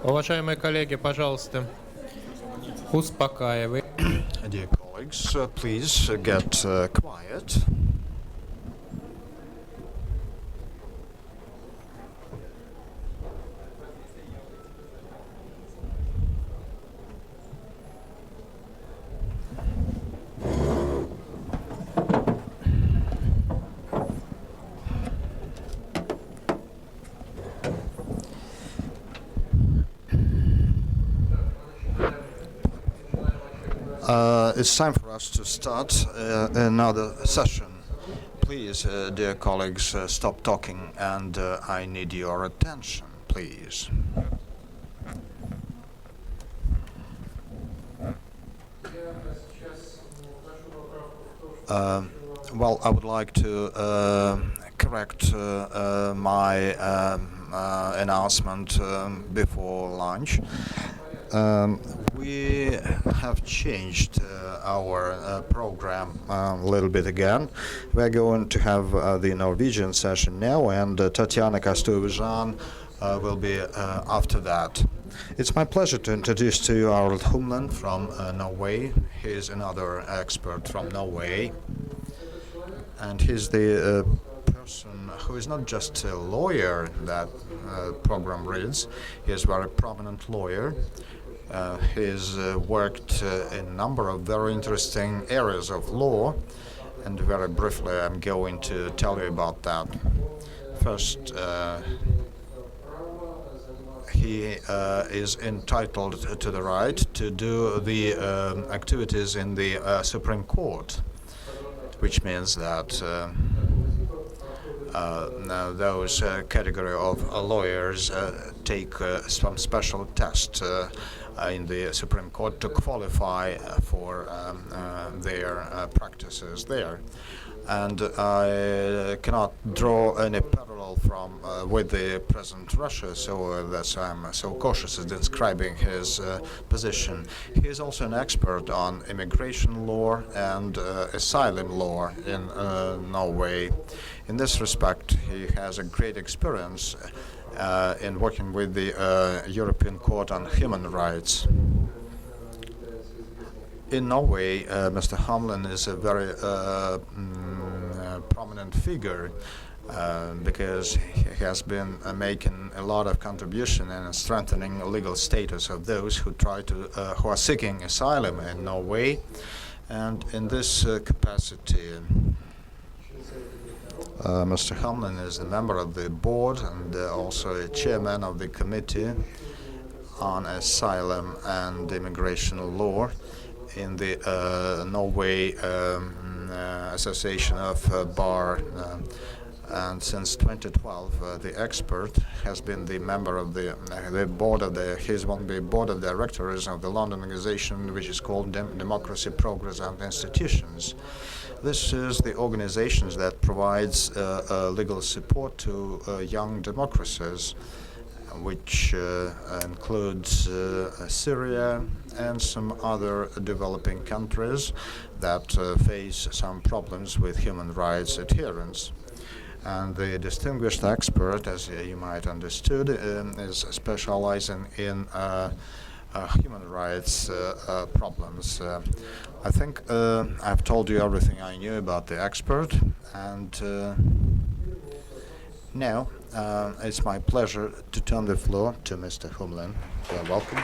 S7: Уважаемые коллеги, пожалуйста, успокаивай.
S3: Dear colleagues, please get quiet. It's time for us to start another session. Please, dear colleagues, stop talking and I need your attention, please. Well, I would like to correct my announcement before lunch. We have changed our program a little bit again. We're going to have the Norwegian session now, and Tatiana Kastuvijan will be after that. It's my pleasure to introduce to you Arild Humlen from Norway. He's another expert from Norway, and he's the person who is not just a lawyer that program reads. He is a very prominent lawyer. He's worked in a number of very interesting areas of law, and very briefly I'm going to tell you about that. First, he is entitled to the right to do the activities in the Supreme Court, which means that those category of lawyers take some special test in the Supreme Court to qualify for their practices there. And I cannot draw any parallel from with the present Russia, so that's why I'm so cautious in describing his position. He is also an expert on immigration law and asylum law in Norway. In this respect, he has a great experience in working with the European Court on Human Rights. In Norway, Mr. Humlen is a very prominent figure because he has been making a lot of contribution in strengthening the legal status of those who who are seeking asylum in Norway. And in this capacity, Mr. Humlen is a member of the board and also a chairman of the Committee on Asylum and Immigration Law in the Norway Association of Bar And since 2012, the expert has been the member of the board of he's one of the board of directors of the London organization, which is called Democracy, Progress and Institutions. This is the organization that provides legal support to young democracies, which includes Syria and some other developing countries that face some problems with human rights adherence. And the distinguished expert, as you might understood, is specializing in human rights problems. I think I've told you everything I knew about the expert, and now it's my pleasure to turn the floor to Mr. Humlen. You're welcome.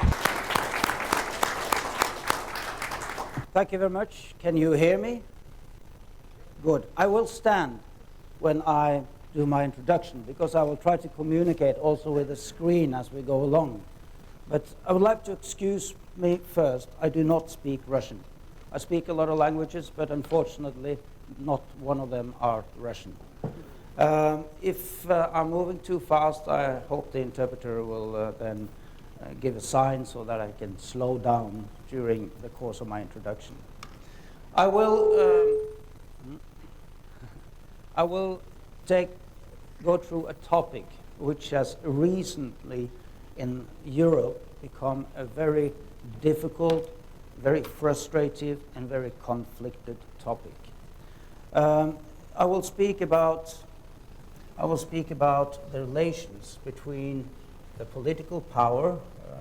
S8: Thank you very much. Can you hear me? Good. I will stand when I do my introduction, because I will try to communicate also with the screen as we go along. But I would like to excuse me first. I do not speak Russian. I speak a lot of languages, but unfortunately not one of them are Russian. If I'm moving too fast, I hope the interpreter will then give a sign so that I can slow down during the course of my introduction. I will go through a topic which has recently in Europe become a very difficult, very frustrating, and very conflicted topic. I will speak about the relations between the political power,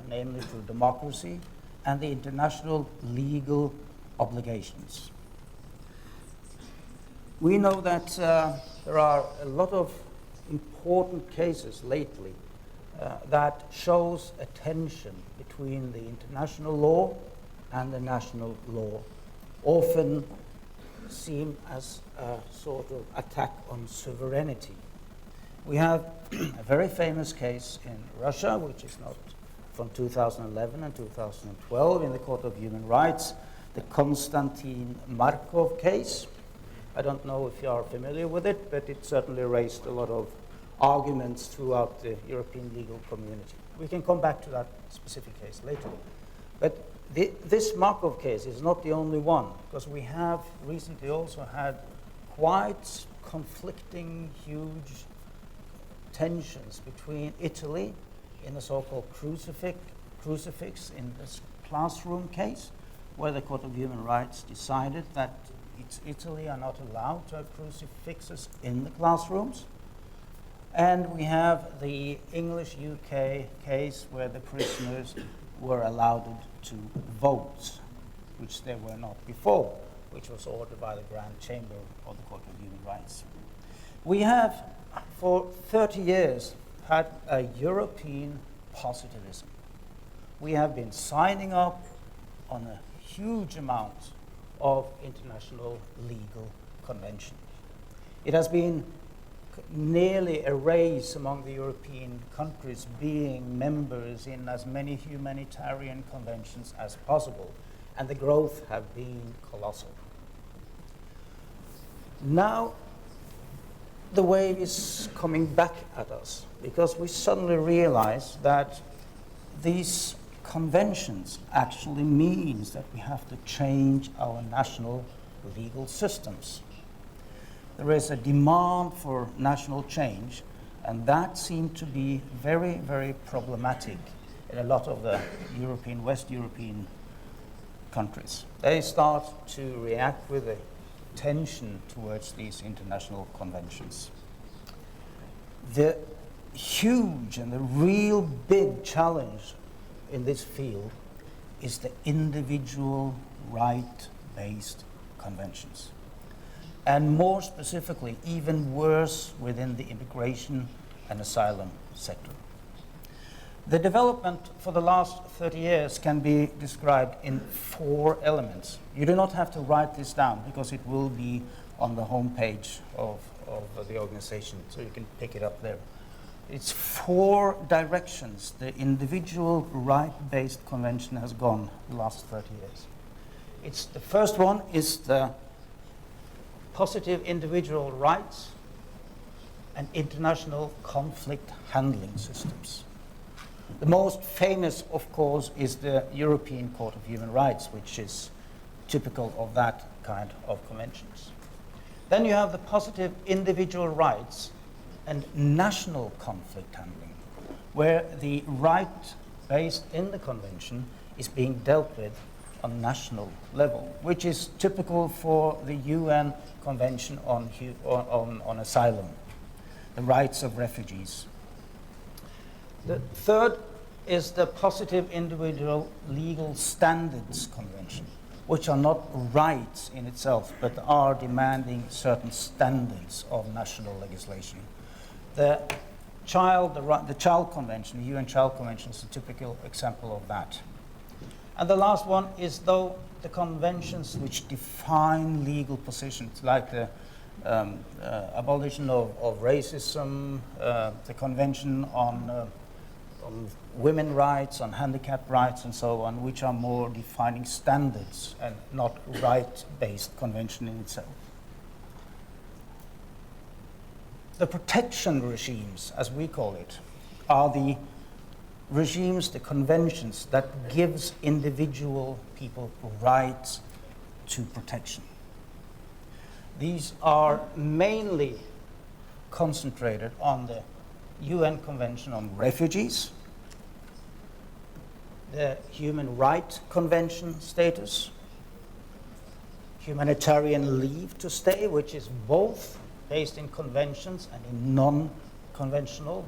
S8: namely through democracy, and the international legal obligations. We know that there are a lot of important cases lately that shows a tension between the international law and the national law, often seen as a sort of attack on sovereignty. We have a very famous case in Russia, which is not from 2011 and 2012 in the Court of Human Rights, the Konstantin Markov case. I don't know if you are familiar with it, but it certainly raised a lot of arguments throughout the European legal community. We can come back to that specific case later. But this Markov case is not the only one, because we have recently also had quite conflicting, huge tensions between Italy in the so-called crucifix in this classroom case, where the Court of Human Rights decided that Italy are not allowed to have crucifixes in the classrooms. And we have the English-UK case where the prisoners were allowed to vote, which they were not before, which was ordered by the Grand Chamber of the Court of Human Rights. We have, for 30 years, had a European positivism. We have been signing up on a huge amount of international legal conventions. It has been nearly a race among the European countries being members in as many humanitarian conventions as possible, and the growth have been colossal. Now, the wave is coming back at us because we suddenly realize that these conventions actually means that we have to change our national legal systems. There is a demand for national change, and that seemed to be very, very problematic in a lot of the West European countries. They start to react with a tension towards these international conventions. The huge and the real big challenge in this field is the individual right-based conventions. And more specifically, even worse within the immigration and asylum sector. The development for the last 30 years can be described in 4 elements. You do not have to write this down because it will be on the homepage of the organization, so you can pick it up there. It's 4 directions the individual right-based convention has gone the last 30 years. The first one is the positive individual rights and international conflict handling systems. The most famous, of course, is the European Court of Human Rights, which is typical of that kind of conventions. Then you have the positive individual rights and national conflict handling, where the right based in the convention is being dealt with on national level, which is typical for the UN Convention on Asylum, the rights of refugees. The third is the Positive Individual Legal Standards Convention, which are not rights in itself, but are demanding certain standards of national legislation. The Child Convention, the UN Child Convention, is a typical example of that. And the last one is, though, the conventions which define legal positions, like the abolition of racism, the Convention on women rights, on handicap rights, and so on, which are more defining standards and not right-based convention in itself. The protection regimes, as we call it, are the regimes, the conventions that gives individual people rights to protection. These are mainly concentrated on the UN Convention on Refugees, the Human Rights Convention status, humanitarian leave to stay, which is both based in conventions and in non-conventional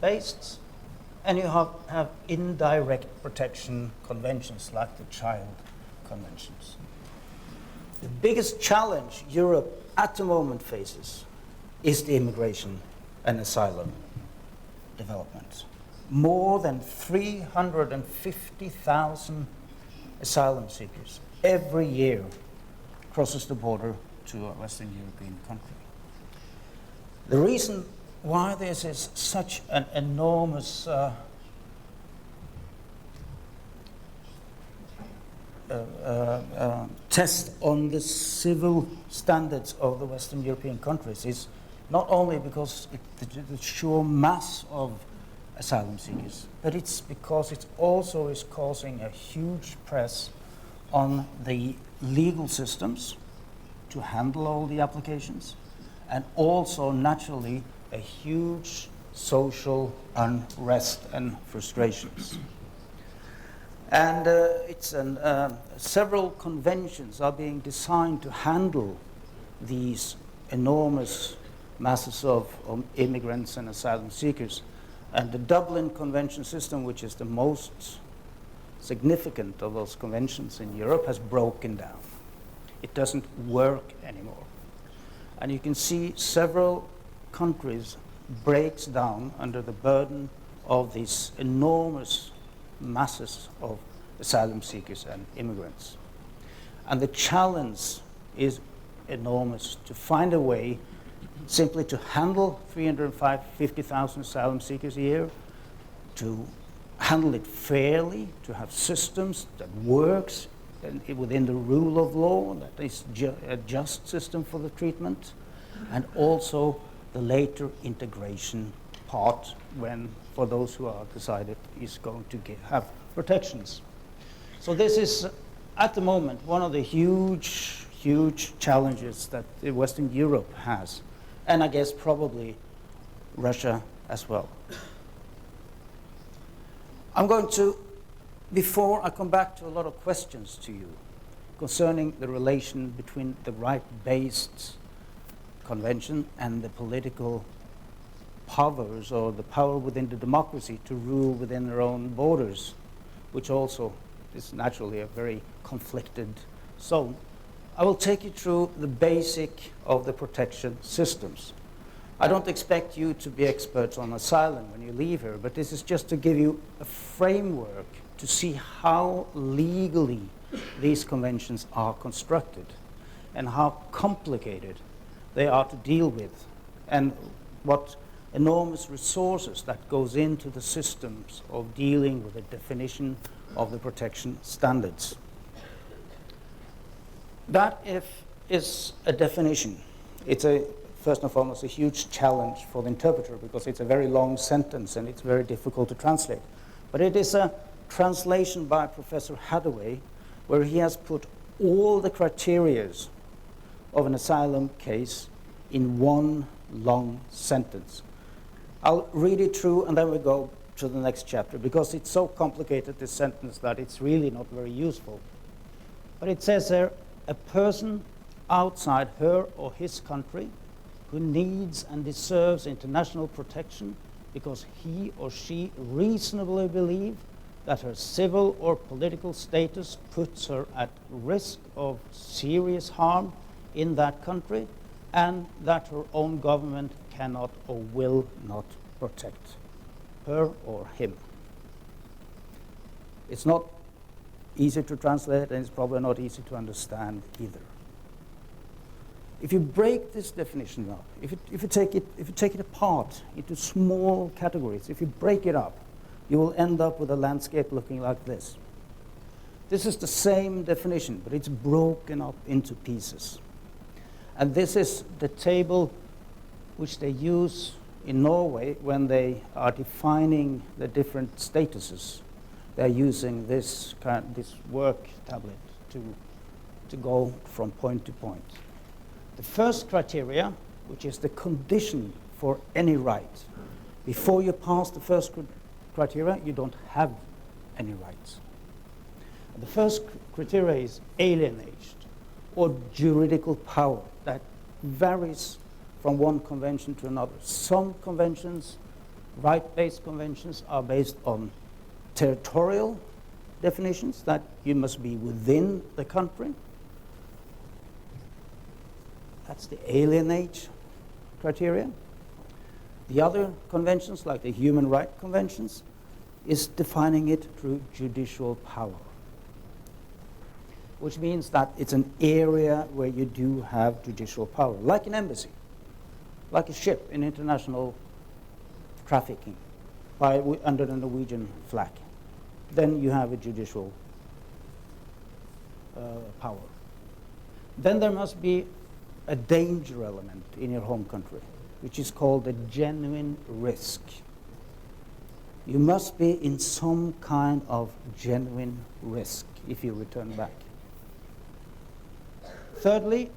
S8: based, and you have indirect protection conventions like the Child Conventions. The biggest challenge Europe at the moment faces is the immigration and asylum development. More than 350,000 asylum seekers every year crosses the border to a Western European country. The reason why this is such an enormous test on the civil standards of the Western European countries is not only because the sheer mass of asylum seekers, but it's because it also is causing a huge press on the legal systems to handle all the applications, and also naturally a huge social unrest and frustrations. And several conventions are being designed to handle these enormous masses of immigrants and asylum seekers. And the Dublin Convention system, which is the most significant of those conventions in Europe, has broken down. It doesn't work anymore. And you can see several countries breaks down under the burden of these enormous masses of asylum seekers and immigrants. And the challenge is enormous to find a way simply to handle 350,000 asylum seekers a year, to handle it fairly, to have systems that works within the rule of law, that is a just system for the treatment, and also the later integration part when, for those who are decided, is going to have protections. So this is, at the moment, one of the huge challenges that Western Europe has, and I guess probably Russia as well. I'm going to, before I come back to a lot of questions to you concerning the relation between the right-based convention and the political powers, or the power within the democracy to rule within their own borders, which also is naturally a very conflicted zone, I will take you through the basic of the protection systems. I don't expect you to be experts on asylum when you leave here, but this is just to give you a framework to see how legally these conventions are constructed and how complicated they are to deal with, and what enormous resources that goes into the systems of dealing with the definition of the protection standards. That is a definition. It's a first and foremost, a huge challenge for the interpreter because it's a very long sentence and it's very difficult to translate. But it is a translation by Professor Hathaway where he has put all the criteria of an asylum case in one long sentence. I'll read it through and then we'll go to the next chapter because it's so complicated, this sentence, that it's really not very useful. But it says there, a person outside her or his country who needs and deserves international protection because he or she reasonably believes that her civil or political status puts her at risk of serious harm in that country and that her own government cannot or will not protect her or him. It's not easy to translate and it's probably not easy to understand either. If you break this definition up, if you take it apart into small categories, if you break it up, you will end up with a landscape looking like this. This is the same definition, but it's broken up into pieces. And this is the table which they use in Norway when they are defining the different statuses. They're using this work tablet to go from point to point. The first criteria, which is the condition for any right, before you pass the first criteria, you don't have any rights. The first criteria is alienage, or juridical power. That varies from one convention to another. Some conventions, right-based conventions, are based on territorial definitions, that you must be within the country. That's the alienage criteria. The other conventions, like the human rights conventions, is defining it through judicial power, which means that it's an area where you do have judicial power, like an embassy, like a ship in international trafficking under the Norwegian flag. Then you have a judicial power. Then there must be a danger element in your home country, which is called a genuine risk. You must be in some kind of genuine risk if you return back. Thirdly,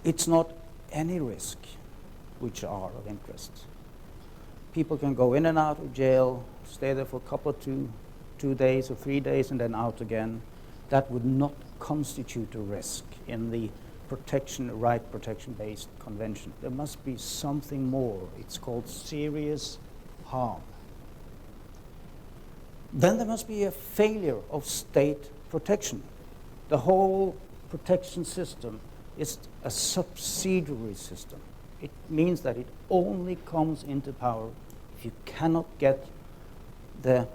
S8: it's not any risk which are of interest. People can go in and out of jail, stay there for a couple of 2 days or 3 days and then out again. That would not constitute a risk in the right protection-based convention. There must be something more. It's called serious harm. Then there must be a failure of state protection. The whole protection system is a subsidiary system. It means that it only comes into power if you cannot get the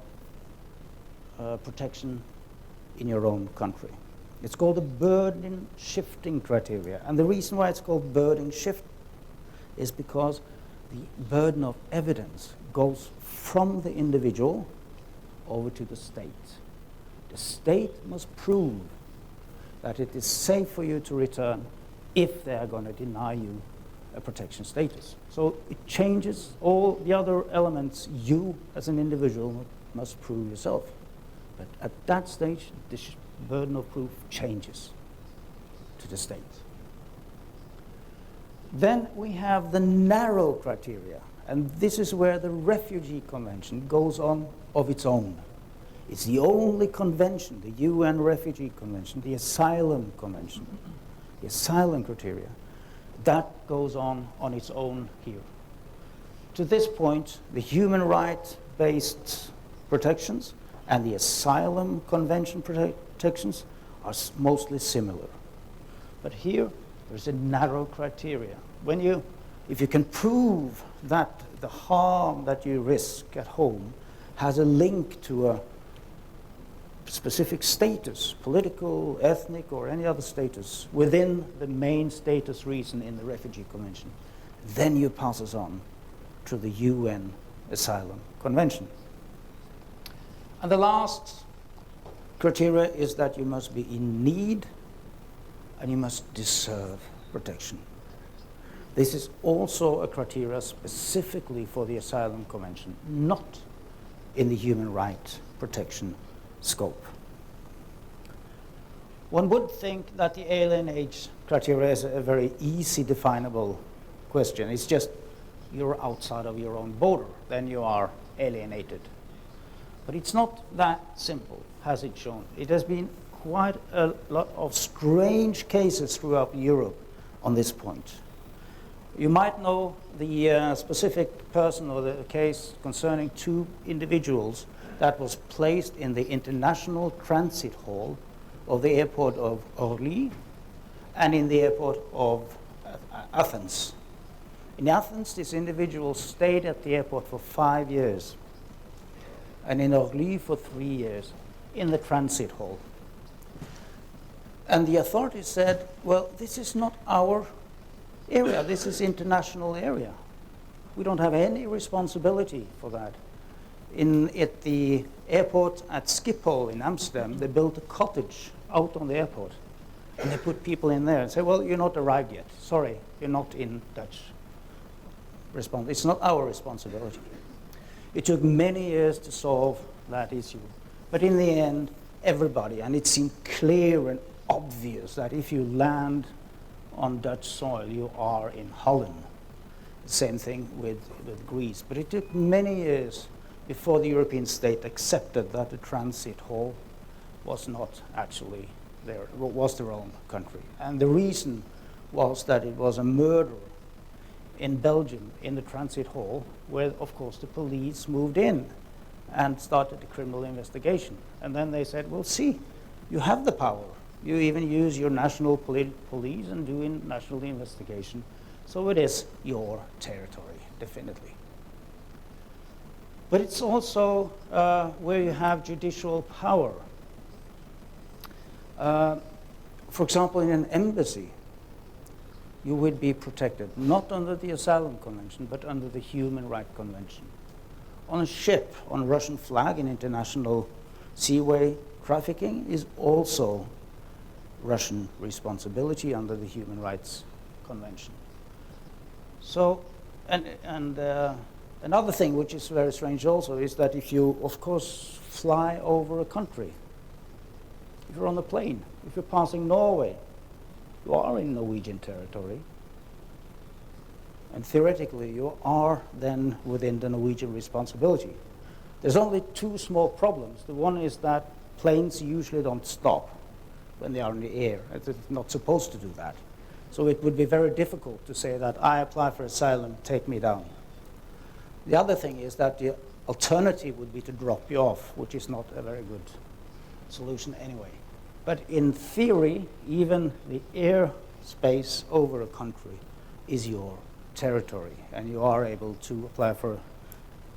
S8: protection in your own country. It's called the burden shifting criteria. And the reason why it's called burden shift is because the burden of evidence goes from the individual over to the state. The state must prove that it is safe for you to return if they are going to deny you a protection status. So it changes all the other elements you as an individual must prove yourself. But at that stage, the burden of proof changes to the state. Then we have the narrow criteria, and this is where the Refugee Convention goes on of its own. It's the only convention, the UN Refugee Convention, the Asylum Convention, the asylum criteria, that goes on its own here. To this point, the human rights-based protections and the Asylum Convention protections are mostly similar. But here, there's a narrow criteria. If you can prove that the harm that you risk at home has a link to a specific status, political, ethnic, or any other status, within the main status reason in the Refugee Convention, then you pass us on to the UN Asylum Convention. And the last criteria is that you must be in need and you must deserve protection. This is also a criteria specifically for the Asylum Convention, not in the human rights protection scope. One would think that the alien age criteria is a very easy definable question. It's just you're outside of your own border, then you are alienated. But it's not that simple, has it shown. It has been quite a lot of strange cases throughout Europe on this point. You might know the specific person or the case concerning two individuals that was placed in the international transit hall of the airport of Orly and in the airport of Athens. In Athens, this individual stayed at the airport for 5 years, and in Orly for 3 years, in the transit hall. And the authorities said, well, this is not our area, this is international area. We don't have any responsibility for that. At the airport at Schiphol in Amsterdam, they built a cottage out on the airport. And they put people in there and say, well, you're not arrived yet. Sorry, you're not in Dutch response. It's not our responsibility. It took many years to solve that issue. But in the end, everybody, and it seemed clear and obvious that if you land on Dutch soil, you are in Holland. Same thing with Greece. But it took many years before the European state accepted that the transit hall was not actually there, was their own country. And the reason was that it was a murder in Belgium in the transit hall, where, of course, the police moved in and started the criminal investigation. And then they said, well, see, you have the power. You even use your national police and do a national investigation. So it is your territory, definitely. But it's also where you have judicial power. For example, in an embassy, you would be protected, not under the Asylum Convention, but under the Human Rights Convention. On a ship, on a Russian flag in international seaway trafficking is also Russian responsibility under the Human Rights Convention. So, another thing which is very strange also is that if you, of course, fly over a country, if you're on a plane, if you're passing Norway, you are in Norwegian territory. And theoretically, you are then within the Norwegian responsibility. There's only two small problems. The one is that planes usually don't stop when they are in the air. It's not supposed to do that. So it would be very difficult to say that I apply for asylum, take me down. The other thing is that the alternative would be to drop you off, which is not a very good solution anyway. But in theory, even the air space over a country is your territory, and you are able to apply for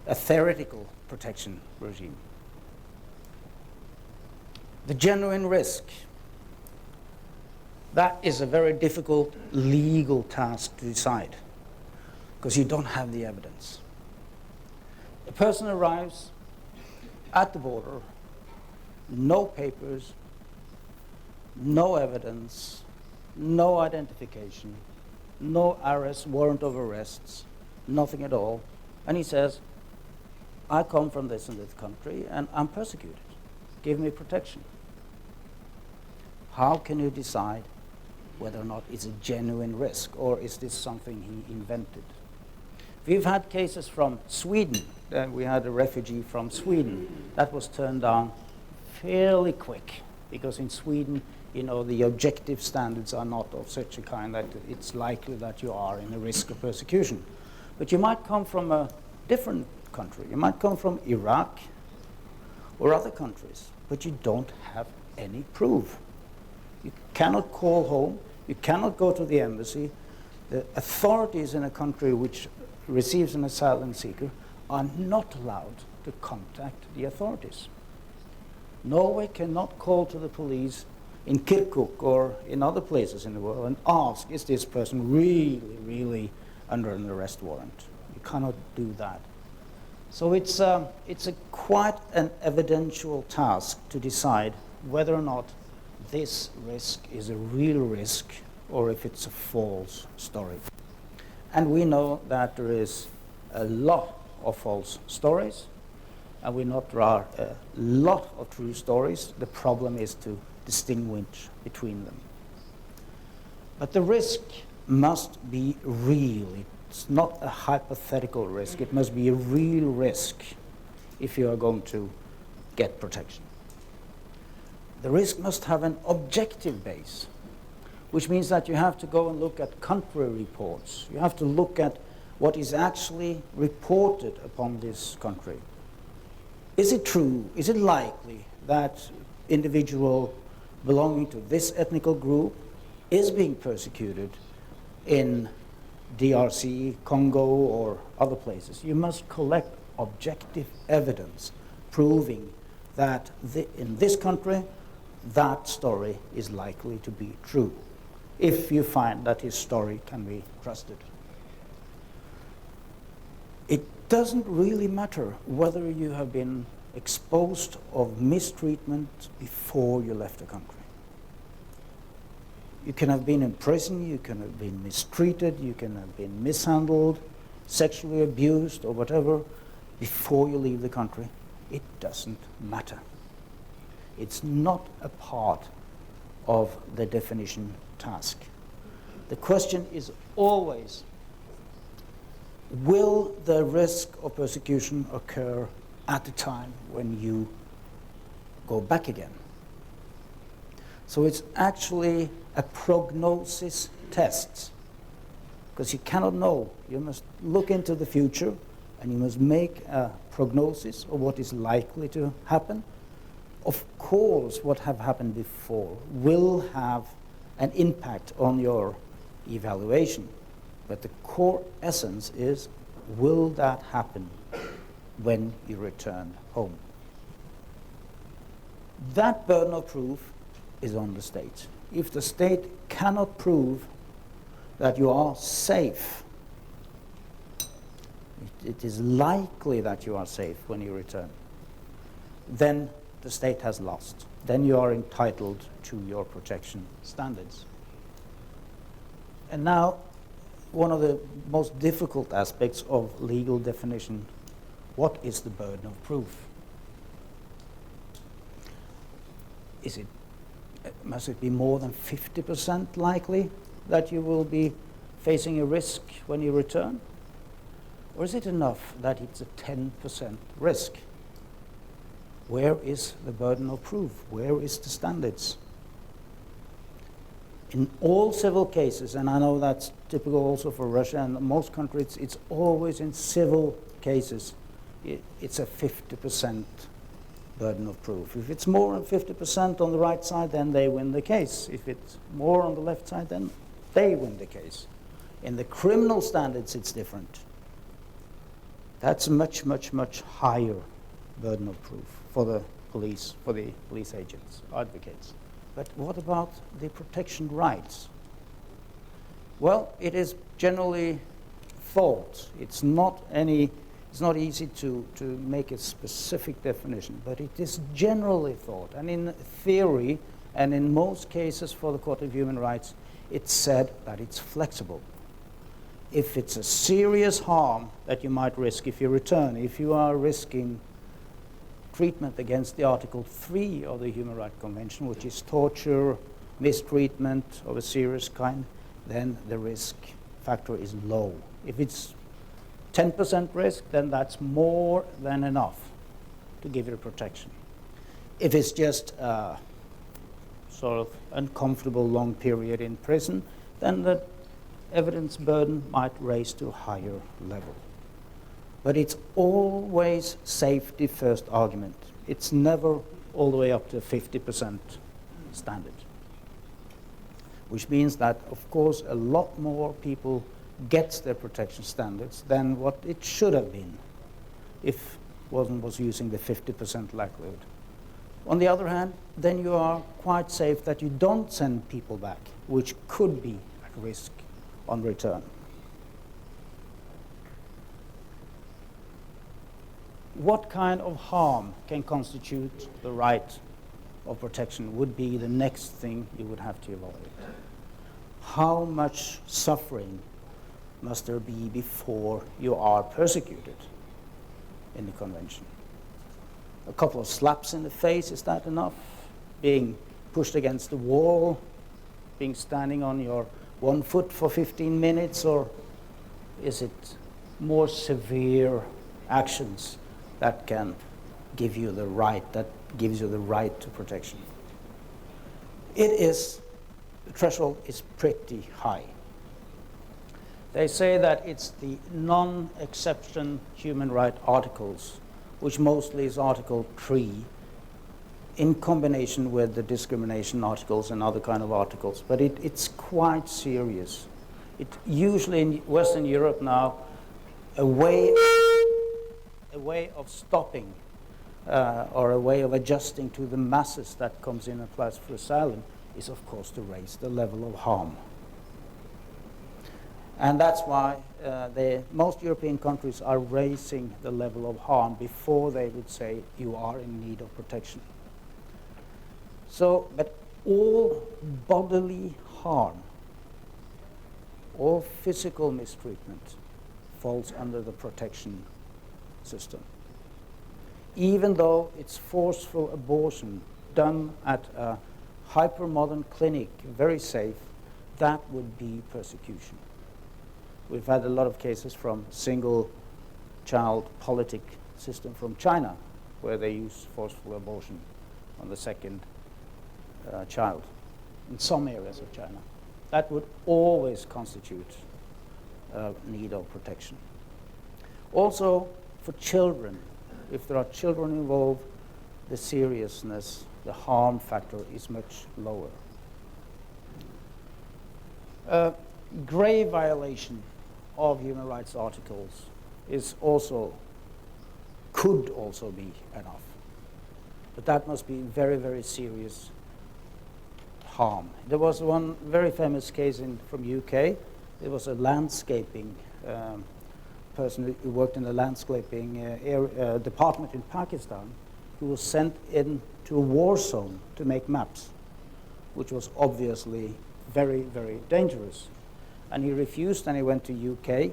S8: a theoretical protection regime. The genuine risk. That is a very difficult legal task to decide, because you don't have the evidence. A person arrives at the border, no papers, no evidence, no identification, no arrest, warrant of arrests, nothing at all. And he says, I come from this and this country and I'm persecuted. Give me protection. How can you decide whether or not it's a genuine risk, or is this something he invented? We've had cases from Sweden. We had a refugee from Sweden that was turned down fairly quick, because in Sweden, you know, the objective standards are not of such a kind that it's likely that you are in a risk of persecution. But you might come from a different country. You might come from Iraq or other countries, but you don't have any proof. You cannot call home. You cannot go to the embassy. The authorities in a country which receives an asylum seeker are not allowed to contact the authorities. Norway cannot call to the police in Kirkuk or in other places in the world and ask, is this person really under an arrest warrant? You cannot do that. So it's a quite an evidential task to decide whether or not this risk is a real risk or if it's a false story. And we know that there is a lot of false stories, and we know there are a lot of true stories. The problem is to distinguish between them. But the risk must be real. It's not a hypothetical risk. It must be a real risk if you are going to get protection. The risk must have an objective base, which means that you have to go and look at country reports. You have to look at what is actually reported upon this country. Is it true? Is it likely that individual belonging to this ethnical group is being persecuted in DRC, Congo, or other places? You must collect objective evidence proving that in this country, that story is likely to be true, if you find that his story can be trusted. It doesn't really matter whether you have been exposed of mistreatment before you left the country. You can have been in prison, you can have been mistreated, you can have been mishandled, sexually abused, or whatever, before you leave the country. It doesn't matter. It's not a part of the definition task. The question is always, will the risk of persecution occur at the time when you go back again? So it's actually a prognosis test, because you cannot know. You must look into the future, and you must make a prognosis of what is likely to happen. Of course, what have happened before will have an impact on your evaluation, but the core essence is, will that happen when you return home? That burden of proof is on the state. If the state cannot prove that you are safe, it is likely that you are safe when you return, then the state has lost. Then you are entitled to your protection standards. And now, one of the most difficult aspects of legal definition: what is the burden of proof? Must it be more than 50% likely that you will be facing a risk when you return? Or is it enough that it's a 10% risk? Where is the burden of proof? Where is the standards? In all civil cases, and I know that's typical also for Russia and most countries, it's always in civil cases, it's a 50% burden of proof. If it's more than 50% on the right side, then they win the case. If it's more on the left side, then they win the case. In the criminal standards, it's different. That's a much, much, much higher burden of proof for the police agents, advocates. But what about the protection rights? Well, it is generally thought. It's not easy to make a specific definition, but it is generally thought. And in theory, and in most cases for the Court of Human Rights, it's said that it's flexible. If it's a serious harm that you might risk if you return, if you are risking treatment against the Article 3 of the Human Rights Convention, which is torture, mistreatment of a serious kind, then the risk factor is low. If it's 10% risk, then that's more than enough to give you protection. If it's just a sort of uncomfortable long period in prison, then the evidence burden might raise to a higher level. But it's always safety first argument. It's never all the way up to 50% standard. Which means that, of course, a lot more people get their protection standards than what it should have been if one was using the 50% likelihood. On the other hand, then you are quite safe that you don't send people back, which could be at risk on return. What kind of harm can constitute the right of protection would be the next thing you would have to evaluate. How much suffering must there be before you are persecuted in the convention? A couple of slaps in the face, is that enough? Being pushed against the wall, being standing on your one foot for 15 minutes, or is it more severe actions that can give you the right, that gives you the right to protection? It is, the threshold is pretty high. They say that it's the non-exception human rights articles, which mostly is Article 3, in combination with the discrimination articles and other kind of articles. But it's quite serious. It usually in Western Europe now, a way of stopping or a way of adjusting to the masses that comes in and applies for asylum is, of course, to raise the level of harm. And that's why most European countries are raising the level of harm before they would say you are in need of protection. So, but all bodily harm, all physical mistreatment falls under the protection system. Even though it's forceful abortion done at a hyper-modern clinic, very safe, that would be persecution. We've had a lot of cases from single-child politic system from China, where they use forceful abortion on the second child in some areas of China. That would always constitute a need of protection. Also, for children, if there are children involved, the seriousness, the harm factor is much lower. Grave violation of human rights articles could also be enough. But that must be very, very serious harm. There was one very famous case from UK. There was a landscaping person who worked in the landscaping department in Pakistan who was sent into a war zone to make maps, which was obviously very, very dangerous. And he refused, and he went to UK,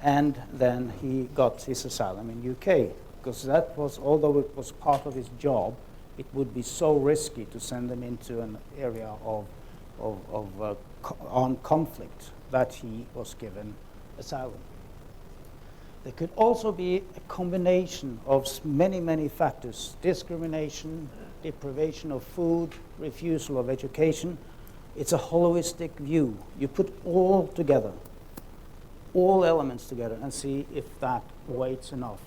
S8: and then he got his asylum in UK, because that was, although it was part of his job, it would be so risky to send him into an area of armed conflict that he was given asylum. There could also be a combination of many, many factors: discrimination, deprivation of food, refusal of education. It's a holistic view. You put all together, all elements together, and see if that weighs enough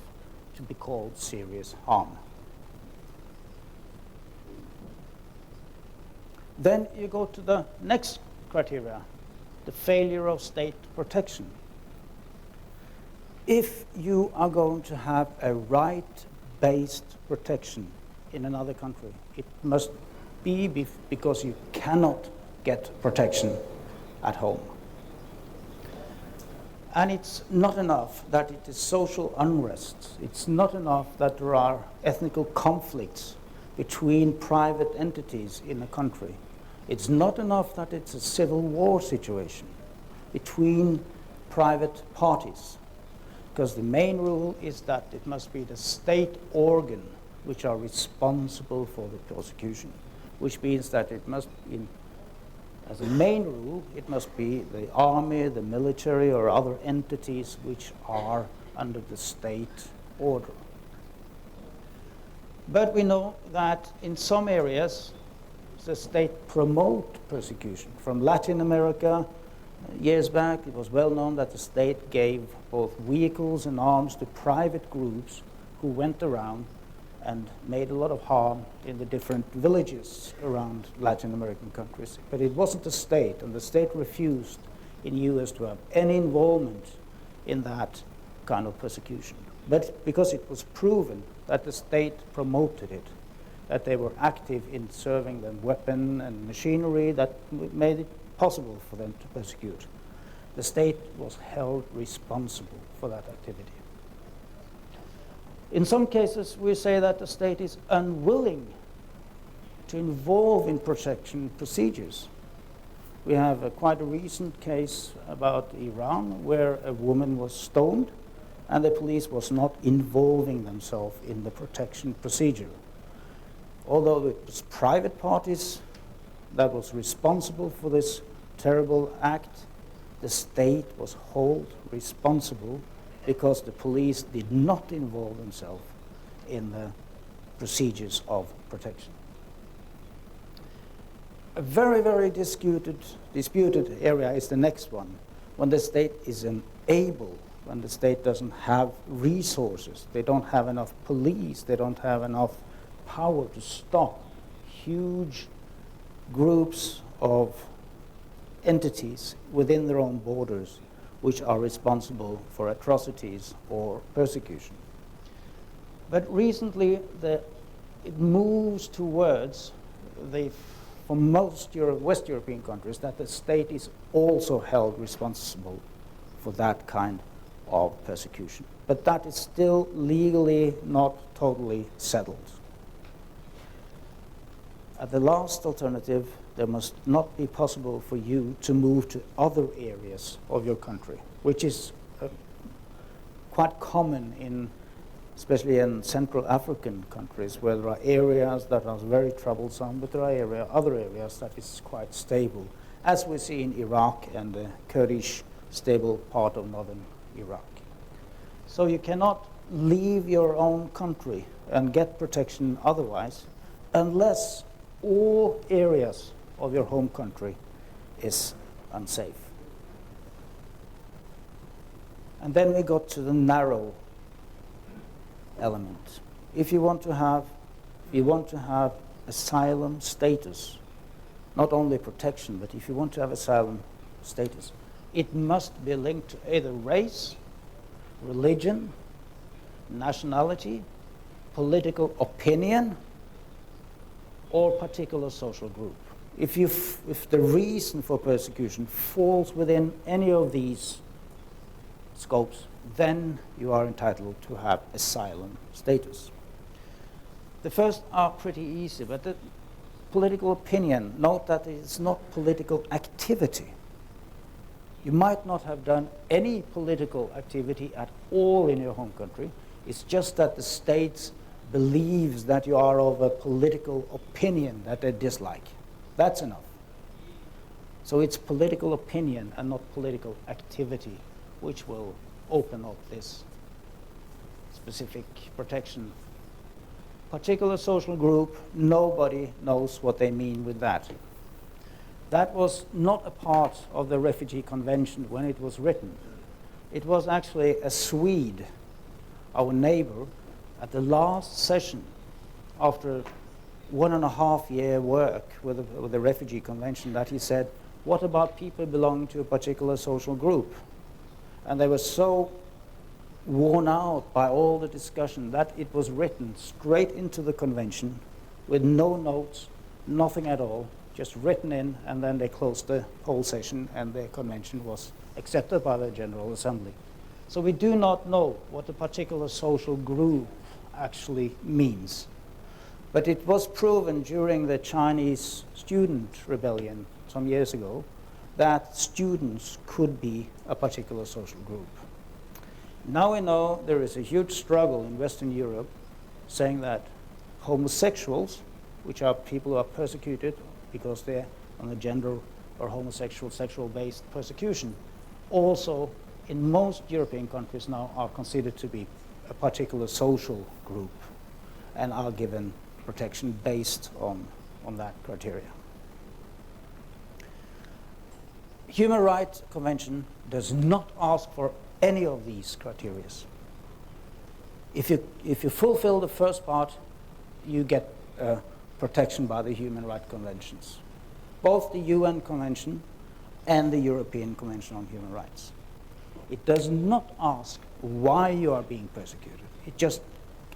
S8: to be called serious harm. Then you go to the next criteria, the failure of state protection. If you are going to have a right-based protection in another country, it must be because you cannot get protection at home. And it's not enough that it is social unrest. It's not enough that there are ethnical conflicts between private entities in a country. It's not enough that it's a civil war situation between private parties, because the main rule is that it must be the state organ which are responsible for the prosecution, which means that it must be, as a main rule, it must be the army, the military, or other entities which are under the state order. But we know that in some areas, the state promote persecution. From Latin America, years back, it was well known that the state gave both vehicles and arms to private groups who went around and made a lot of harm in the different villages around Latin American countries. But it wasn't the state, and the state refused in US to have any involvement in that kind of persecution. But because it was proven that the state promoted it, that they were active in serving them weapon and machinery that made it possible for them to persecute, the state was held responsible for that activity. In some cases, we say that the state is unwilling to involve in protection procedures. We have quite a recent case about Iran where a woman was stoned and the police was not involving themselves in the protection procedure. Although it was private parties that was responsible for this terrible act, the state was held responsible because the police did not involve themselves in the procedures of protection. A very, very disputed area is the next one, when the state is unable, when the state doesn't have resources, they don't have enough police, they don't have enough power to stop huge groups of entities within their own borders which are responsible for atrocities or persecution. But recently it moves towards for most West European countries that the state is also held responsible for that kind of persecution. But that is still legally not totally settled. At the last alternative, there must not be possible for you to move to other areas of your country, which is quite common especially in Central African countries, where there are areas that are very troublesome, but there are other areas that is quite stable, as we see in Iraq and the Kurdish stable part of northern Iraq. So you cannot leave your own country and get protection otherwise, unless all areas of your home country is unsafe. And then we got to the narrow element. If you want to have asylum status, not only protection, but if you want to have asylum status, it must be linked to either race, religion, nationality, political opinion, or particular social group. If the reason for persecution falls within any of these scopes, then you are entitled to have asylum status. The first are pretty easy, but the political opinion, note that it's not political activity. You might not have done any political activity at all in your home country. It's just that the state believes that you are of a political opinion that they dislike. That's enough. So it's political opinion and not political activity which will open up this specific protection. Particular social group, nobody knows what they mean with that. That was not a part of the Refugee Convention when it was written. It was actually a Swede, our neighbor, at the last session, after 1.5 year work with the Refugee Convention, that he said, what about people belonging to a particular social group? And they were so worn out by all the discussion that it was written straight into the convention with no notes, nothing at all, just written in, and then they closed the whole session and the convention was accepted by the General Assembly. So we do not know what a particular social group actually means. But it was proven during the Chinese student rebellion some years ago that students could be a particular social group. Now we know there is a huge struggle in Western Europe saying that homosexuals, which are people who are persecuted because they're on a gender or homosexual, sexual-based persecution, also in most European countries now are considered to be a particular social group and are given protection based on that criteria. Human Rights Convention does not ask for any of these criteria. If you fulfill the first part, you get protection by the Human Rights Conventions, both the UN Convention and the European Convention on Human Rights. It does not ask why you are being persecuted. It just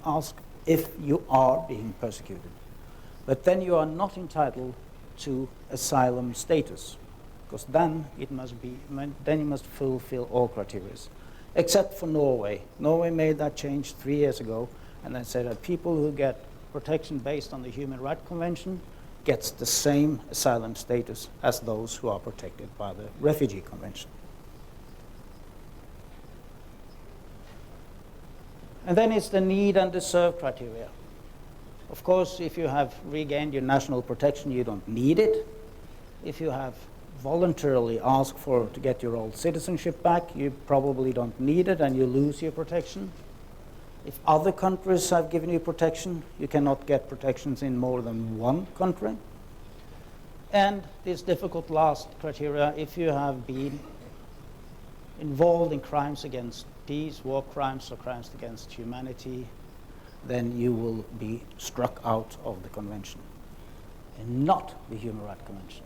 S8: asks if you are being persecuted. But then you are not entitled to asylum status, because then you must fulfill all criteria, except for Norway. Norway made that change 3 years ago, and they said that people who get protection based on the Human Rights Convention gets the same asylum status as those who are protected by the Refugee Convention. And then it's the need and deserve criteria. Of course, if you have regained your national protection, you don't need it. If you have voluntarily asked to get your old citizenship back, you probably don't need it and you lose your protection. If other countries have given you protection, you cannot get protections in more than one country. And this difficult last criteria, if you have been involved in crimes against peace, war crimes, or crimes against humanity, then you will be struck out of the convention, and not the Human Rights Convention.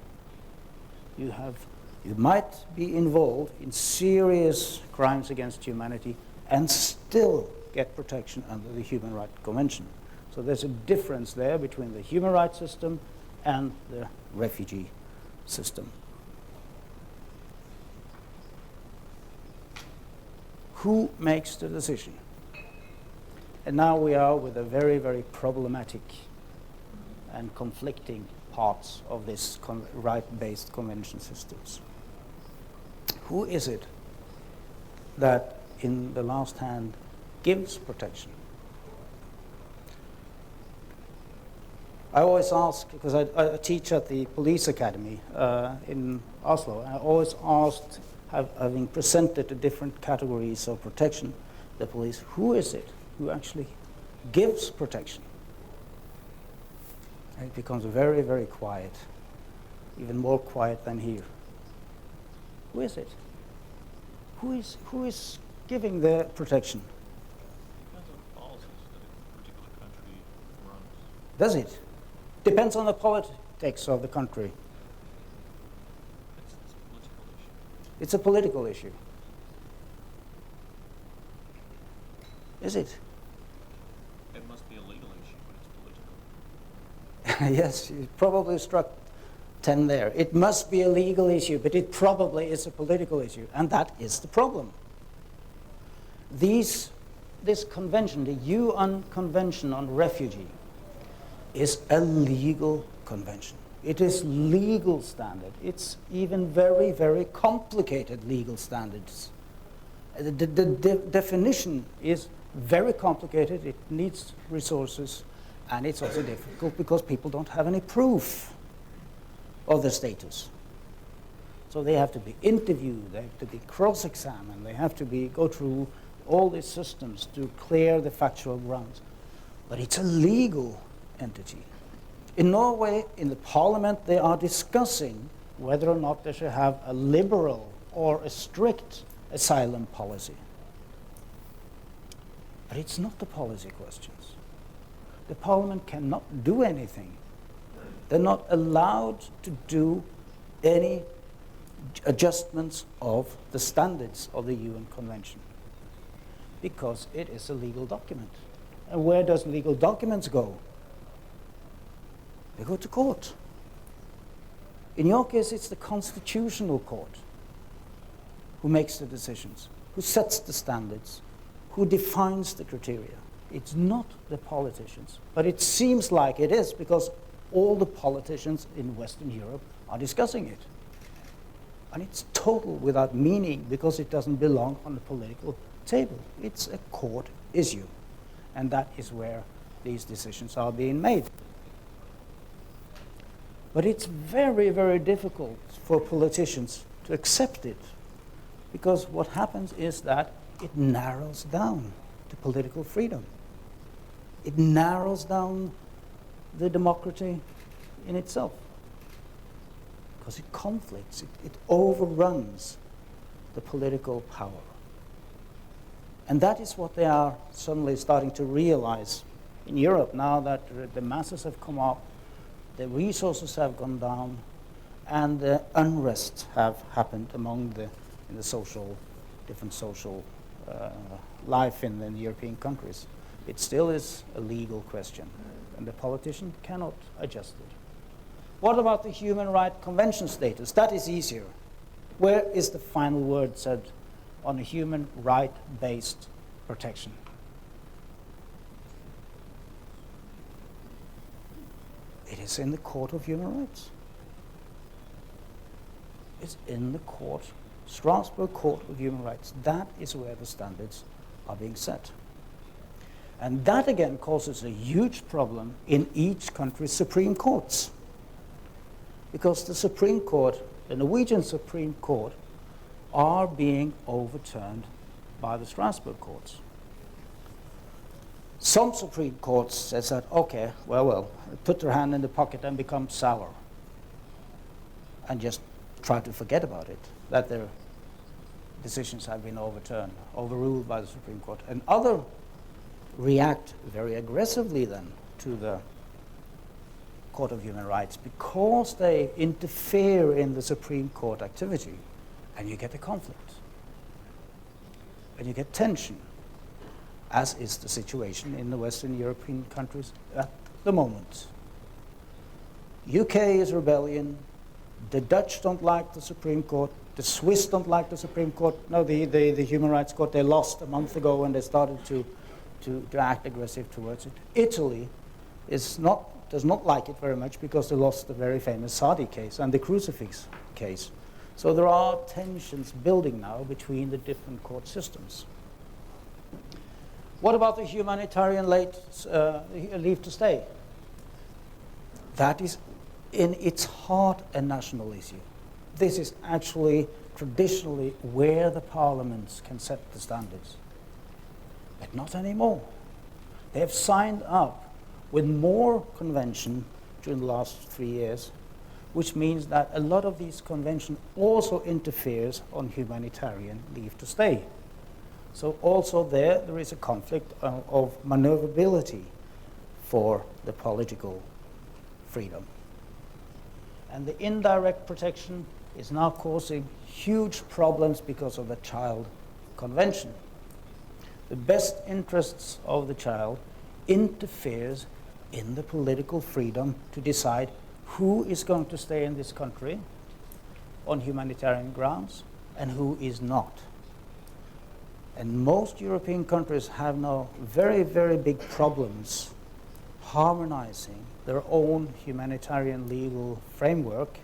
S8: You might be involved in serious crimes against humanity and still get protection under the Human Rights Convention. So there's a difference there between the human rights system and the refugee system. Who makes the decision? And now we are with a very, very problematic and conflicting parts of this right-based convention systems. Who is it that, in the last hand, gives protection? I always ask, because I teach at the police academy in Oslo, and I always asked, having presented the different categories of protection, the police, who is it who actually gives protection? And it becomes very, very quiet, even more quiet than here. Who is it? Who is giving the protection? Does it? Depends on the politics of the country. It's a political issue. Is it?
S7: It must be a legal issue, but it's political.
S8: Yes, you probably struck 10 there. It must be a legal issue, but it probably is a political issue, and that is the problem. This convention, the UN Convention on Refugee, is a legal convention. It is legal standard. It's even very, very complicated legal standards. The definition is very complicated. It needs resources, and it's also difficult because people don't have any proof of their status. So they have to be interviewed, they have to be cross-examined, they have to go through all these systems to clear the factual grounds. But it's a legal entity. In Norway, in the parliament, they are discussing whether or not they should have a liberal or a strict asylum policy. But it's not the policy questions. The parliament cannot do anything. They're not allowed to do any adjustments of the standards of the UN Convention because it is a legal document. And where does legal documents go? They go to court. In your case, it's the Constitutional Court who makes the decisions, who sets the standards, who defines the criteria. It's not the politicians. But it seems like it is because all the politicians in Western Europe are discussing it. And it's total without meaning because it doesn't belong on the political table. It's a court issue. And that is where these decisions are being made. But it's very, very difficult for politicians to accept it because what happens is that it narrows down the political freedom. It narrows down the democracy in itself because it conflicts, it overruns the political power. And that is what they are suddenly starting to realize in Europe now that the masses have come up, the resources have gone down, and the unrest have happened among in the different social life in the European countries. It still is a legal question, and the politician cannot adjust it. What about the Human Rights Convention status? That is easier. Where is the final word said on a human right-based protection? It is in the Court of Human Rights. It's in the court, Strasbourg Court of Human Rights. That is where the standards are being set. And that again causes a huge problem in each country's Supreme Courts. Because the Supreme Court, the Norwegian Supreme Court, are being overturned by the Strasbourg courts. Some Supreme Courts says that, okay, well, put their hand in the pocket and become sour. And just try to forget about it, that their decisions have been overruled by the Supreme Court. And others react very aggressively then to the Court of Human Rights because they interfere in the Supreme Court activity, and you get a conflict. And you get tension, as is the situation in the Western European countries at the moment. UK is rebellion. The Dutch don't like the Supreme Court. The Swiss don't like the Supreme Court. No, the Human Rights Court, they lost a month ago when they started to act aggressive towards it. Italy does not like it very much because they lost the very famous Sardi case and the crucifix case. So there are tensions building now between the different court systems. What about the humanitarian leave to stay? That is in its heart a national issue. This is actually traditionally where the parliaments can set the standards. But not anymore. They have signed up with more conventions during the last 3 years, which means that a lot of these conventions also interferes on humanitarian leave to stay. So also there is a conflict of maneuverability for the political freedom. And the indirect protection is now causing huge problems because of the Child Convention. The best interests of the child interferes in the political freedom to decide who is going to stay in this country on humanitarian grounds and who is not. And most European countries have now very, very big problems harmonizing their own humanitarian legal framework,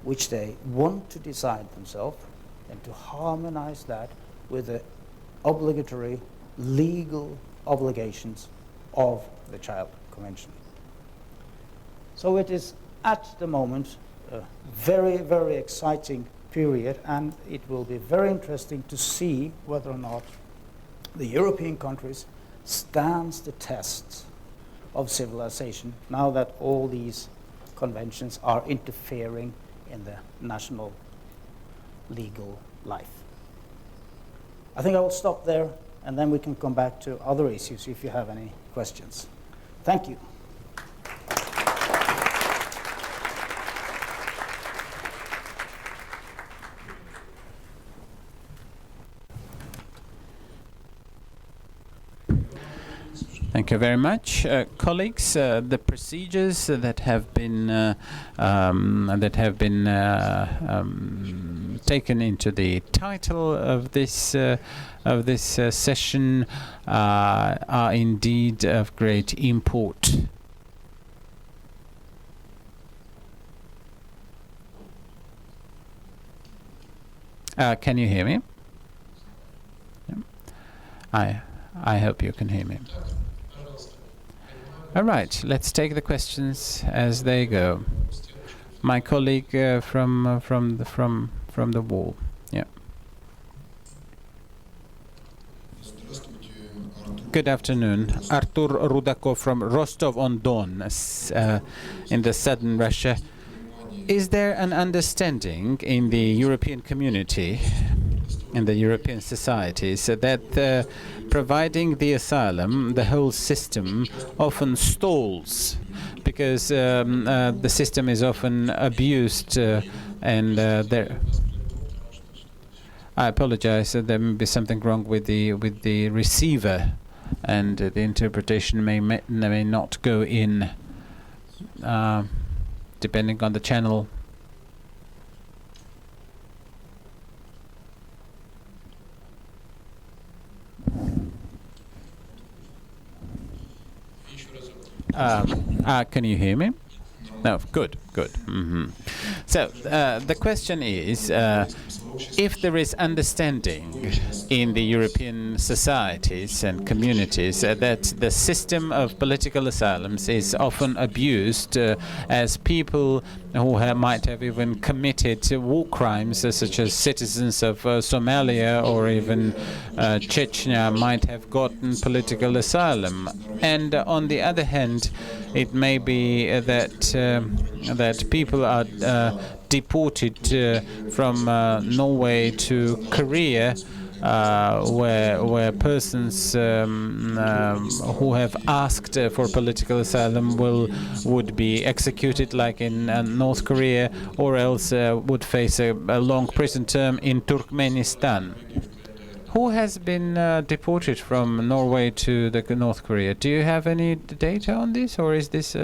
S8: which they want to decide themselves, and to harmonize that with the obligatory legal obligations of the Child Convention. So it is at the moment a very, very exciting period, and it will be very interesting to see whether or not the European countries stands the test of civilization now that all these conventions are interfering in the national legal life. I think I will stop there, and then we can come back to other issues if you have any questions. Thank you.
S4: Thank you very much, colleagues. The procedures that have been taken into the title of this session are indeed of great import. Can you hear me? Yeah. I hope you can hear me. All right, let's take the questions as they go. My colleague from the wall. Yeah. Good afternoon, Artur Rudakov from Rostov-on-Don, in the southern Russia. Is there an understanding in the European community, in the European societies, that providing the asylum, the whole system often stalls because the system is often abused and there. I apologize. There may be something wrong with the receiver, and the interpretation may not go in, depending on the channel. Can you hear me? No, good. So the question is, if there is understanding in the European societies and communities that the system of political asylums is often abused as people who might have even committed war crimes, such as citizens of Somalia or even Chechnya might have gotten political asylum. And on the other hand, it may be that people are deported from Norway to Korea, where persons who have asked for political asylum would be executed, like in North Korea, or else would face a long prison term in Turkmenistan. Who has been deported from Norway to North Korea? Do you have any data on this, or is this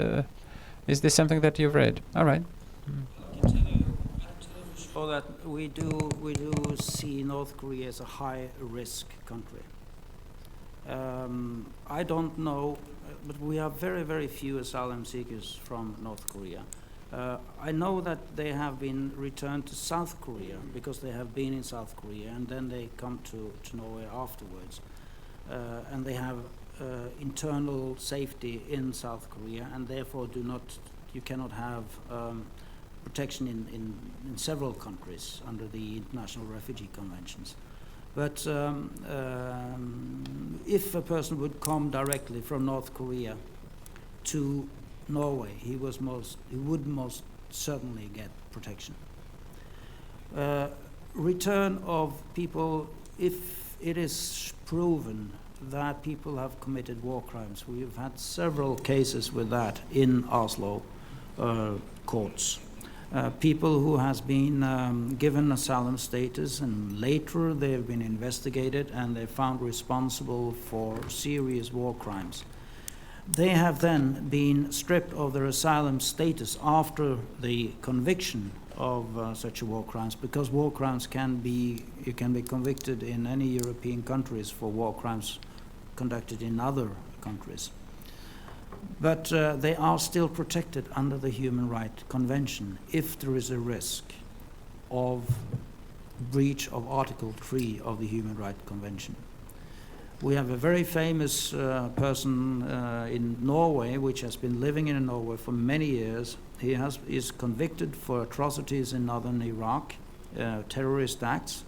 S4: something that you've read? All right.
S8: So that we do see North Korea as a high-risk country. I don't know, but we have very, very few asylum seekers from North Korea. I know that they have been returned to South Korea because they have been in South Korea, and then they come to Norway afterwards. And they have internal safety in South Korea, and therefore you cannot have protection in several countries under the International Refugee Conventions. But if a person would come directly from North Korea to Norway, he would most certainly get protection. Return of people, if it is proven that people have committed war crimes, we've had several cases with that in Oslo courts. People who has been given asylum status, and later they have been investigated and they're found responsible for serious war crimes. They have then been stripped of their asylum status after the conviction of such war crimes, because war crimes you can be convicted in any European countries for war crimes conducted in other countries. But they are still protected under the Human Rights Convention if there is a risk of breach of Article 3 of the Human Rights Convention. We have a very famous person in Norway, which has been living in Norway for many years. He is convicted for atrocities in northern Iraq, terrorist acts,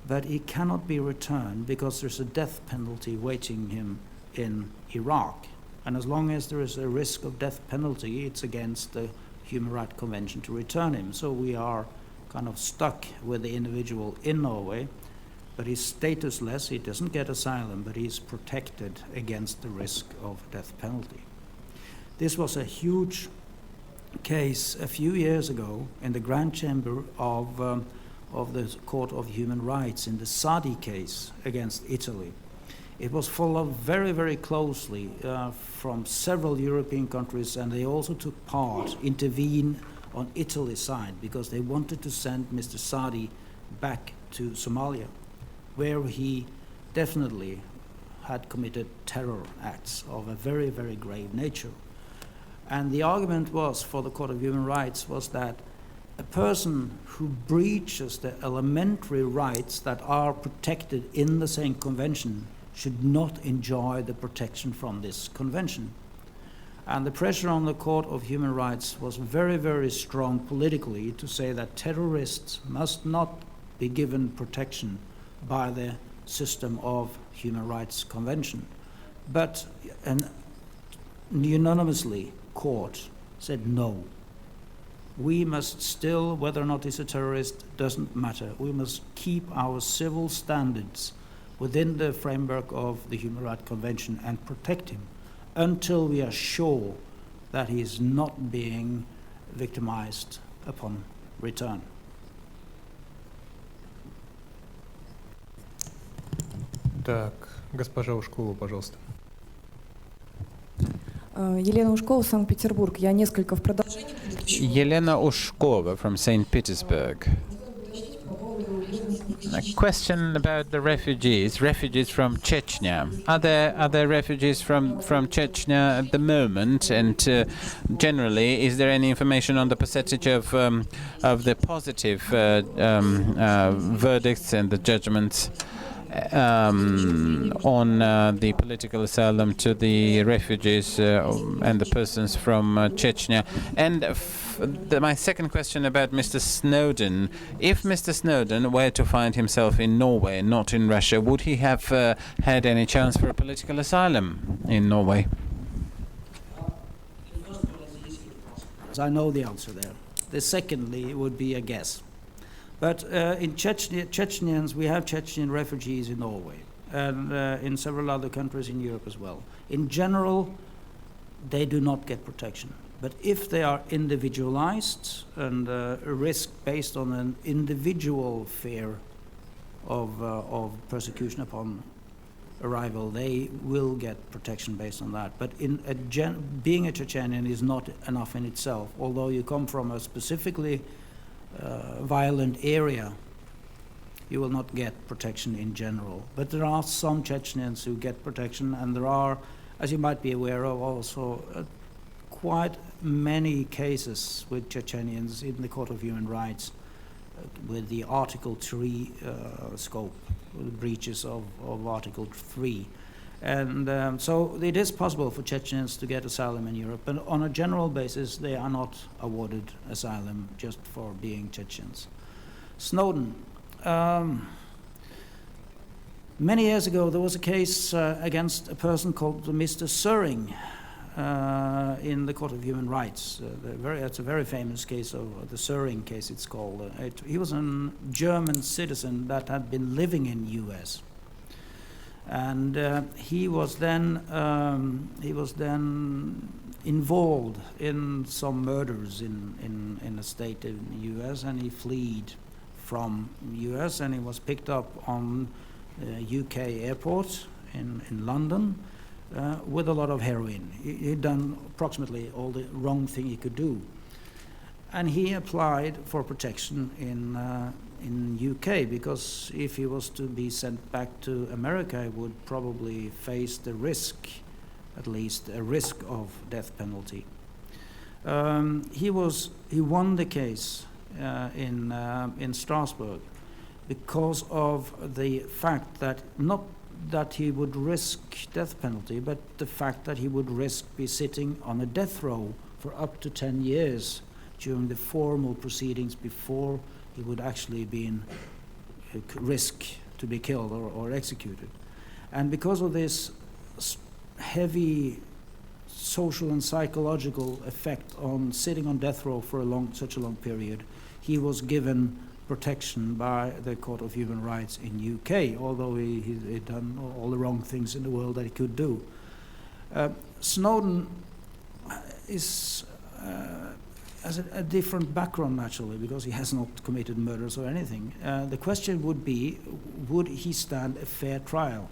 S8: but he cannot be returned because there's a death penalty waiting him in Iraq. And as long as there is a risk of death penalty, it's against the Human Rights Convention to return him. So we are kind of stuck with the individual in Norway, but he's statusless, he doesn't get asylum, but he's protected against the risk of death penalty. This was a huge case a few years ago in the Grand Chamber of the Court of Human Rights in the Sadi case against Italy. It was followed very, very closely from several European countries, and they also took part, intervene on Italy's side, because they wanted to send Mr. Sadi back to Somalia, where he definitely had committed terror acts of a very, very grave nature. And the argument was, for the Court of Human Rights, was that a person who breaches the elementary rights that are protected in the same convention should not enjoy the protection from this convention. And the pressure on the Court of Human Rights was very, very strong politically to say that terrorists must not be given protection by the system of Human Rights Convention. But an unanimously court said no. We must still, whether or not he's a terrorist, doesn't matter. We must keep our civil standards within the framework of the Human Rights Convention and protect him until we are sure that he is not being victimized upon return.
S9: Так, госпожа Ушкова, пожалуйста.
S10: Елена Ушкова, Санкт-Петербург. Я несколько в продолжении.
S4: Елена Ushkova from St. Petersburg. A question about the refugees from Chechnya. Are there refugees from Chechnya at the moment? And generally, is there any information on the percentage of the positive verdicts and the judgments on the political asylum to the refugees and the persons from Chechnya? And my second question about Mr. Snowden. If Mr. Snowden were to find himself in Norway, not in Russia, would he have had any chance for a political asylum in Norway?
S8: I know the answer there. The secondly would be a guess. But in Chechnyans, we have Chechen refugees in Norway and in several other countries in Europe as well. In general, they do not get protection. But if they are individualized and a risk based on an individual fear of persecution upon arrival, they will get protection based on that. But being a Chechenian is not enough in itself. Although you come from a specifically violent area, you will not get protection in general. But there are some Chechens who get protection, and there are, as you might be aware of, also quite many cases with Chechenians in the Court of Human Rights with the Article 3 scope, breaches of Article 3. And so it is possible for Chechens to get asylum in Europe, but on a general basis they are not awarded asylum just for being Chechens. Snowden. Many years ago there was a case against a person called Mr. Søring in the Court of Human Rights. It's a very famous case of the Søring case, it's called. He was a German citizen that had been living in US. And he was then involved in some murders in a state in the U.S. and he fled from U.S. and he was picked up on U.K. airport in London with a lot of heroin. He'd done approximately all the wrong thing he could do, and he applied for protection in UK, because if he was to be sent back to America, he would probably face the risk, at least a risk of death penalty. He won the case in Strasbourg because of the fact that not that he would risk death penalty, but the fact that he would risk be sitting on a death row for up to 10 years during the formal proceedings before he would actually be in risk to be killed or executed. And because of this heavy social and psychological effect on sitting on death row for such a long period, he was given protection by the Court of Human Rights in UK, although he'd done all the wrong things in the world that he could do. Snowden has a different background, naturally, because he has not committed murders or anything. The question would be, would he stand a fair trial?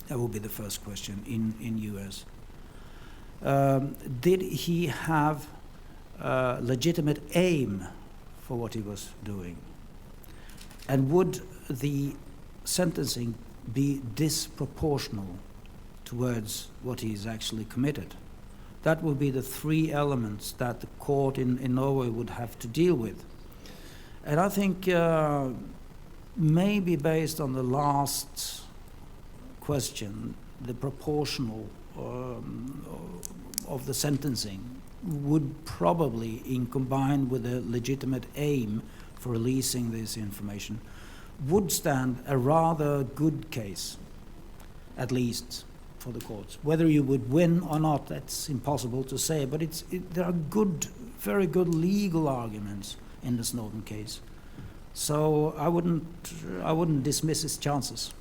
S8: That would be the first question in US. Did he have a legitimate aim for what he was doing? And would the sentencing be disproportional towards what he's actually committed? That would be the three elements that the court in Norway would have to deal with. And I think maybe based on the last question, the proportional of the sentencing would probably, in combined with a legitimate aim for releasing this information, would stand a rather good case, at least for the courts. Whether you would win or not, that's impossible to say, but there are very good legal arguments in the Snowden case. So I wouldn't dismiss his chances.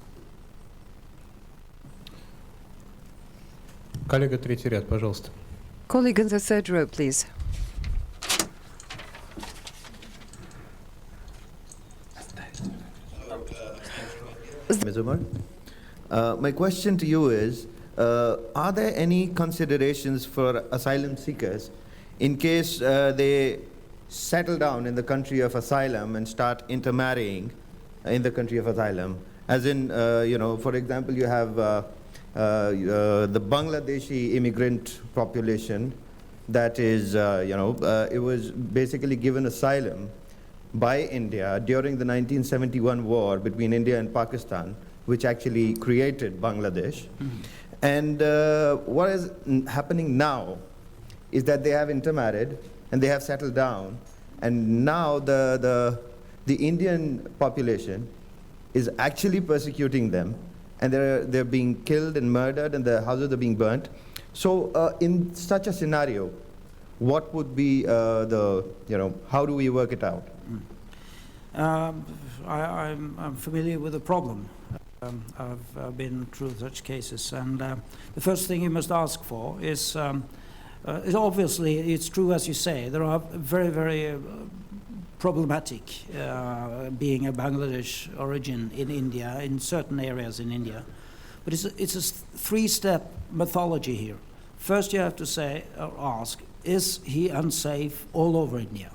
S9: Коллега, третий ряд, пожалуйста.
S2: Colleague in the third row, please.
S11: Ms. Umar, my question to you is, are there any considerations for asylum seekers in case they settle down in the country of asylum and start intermarrying in the country of asylum. As in, for example, you have the Bangladeshi immigrant population that is, it was basically given asylum by India during the 1971 war between India and Pakistan, which actually created Bangladesh. And what is happening now is that they have intermarried and they have settled down, and now the Indian population is actually persecuting them, and they're being killed and murdered, and their houses are being burnt. So in such a scenario, what would be how do we work it out?
S8: I'm familiar with the problem. I've been through such cases, and the first thing you must ask for is obviously, it's true as you say, there are very, very problematic being a Bangladesh origin in India, in certain areas in India. But it's a three-step methodology here. First you have to say, or ask, is he unsafe all over India?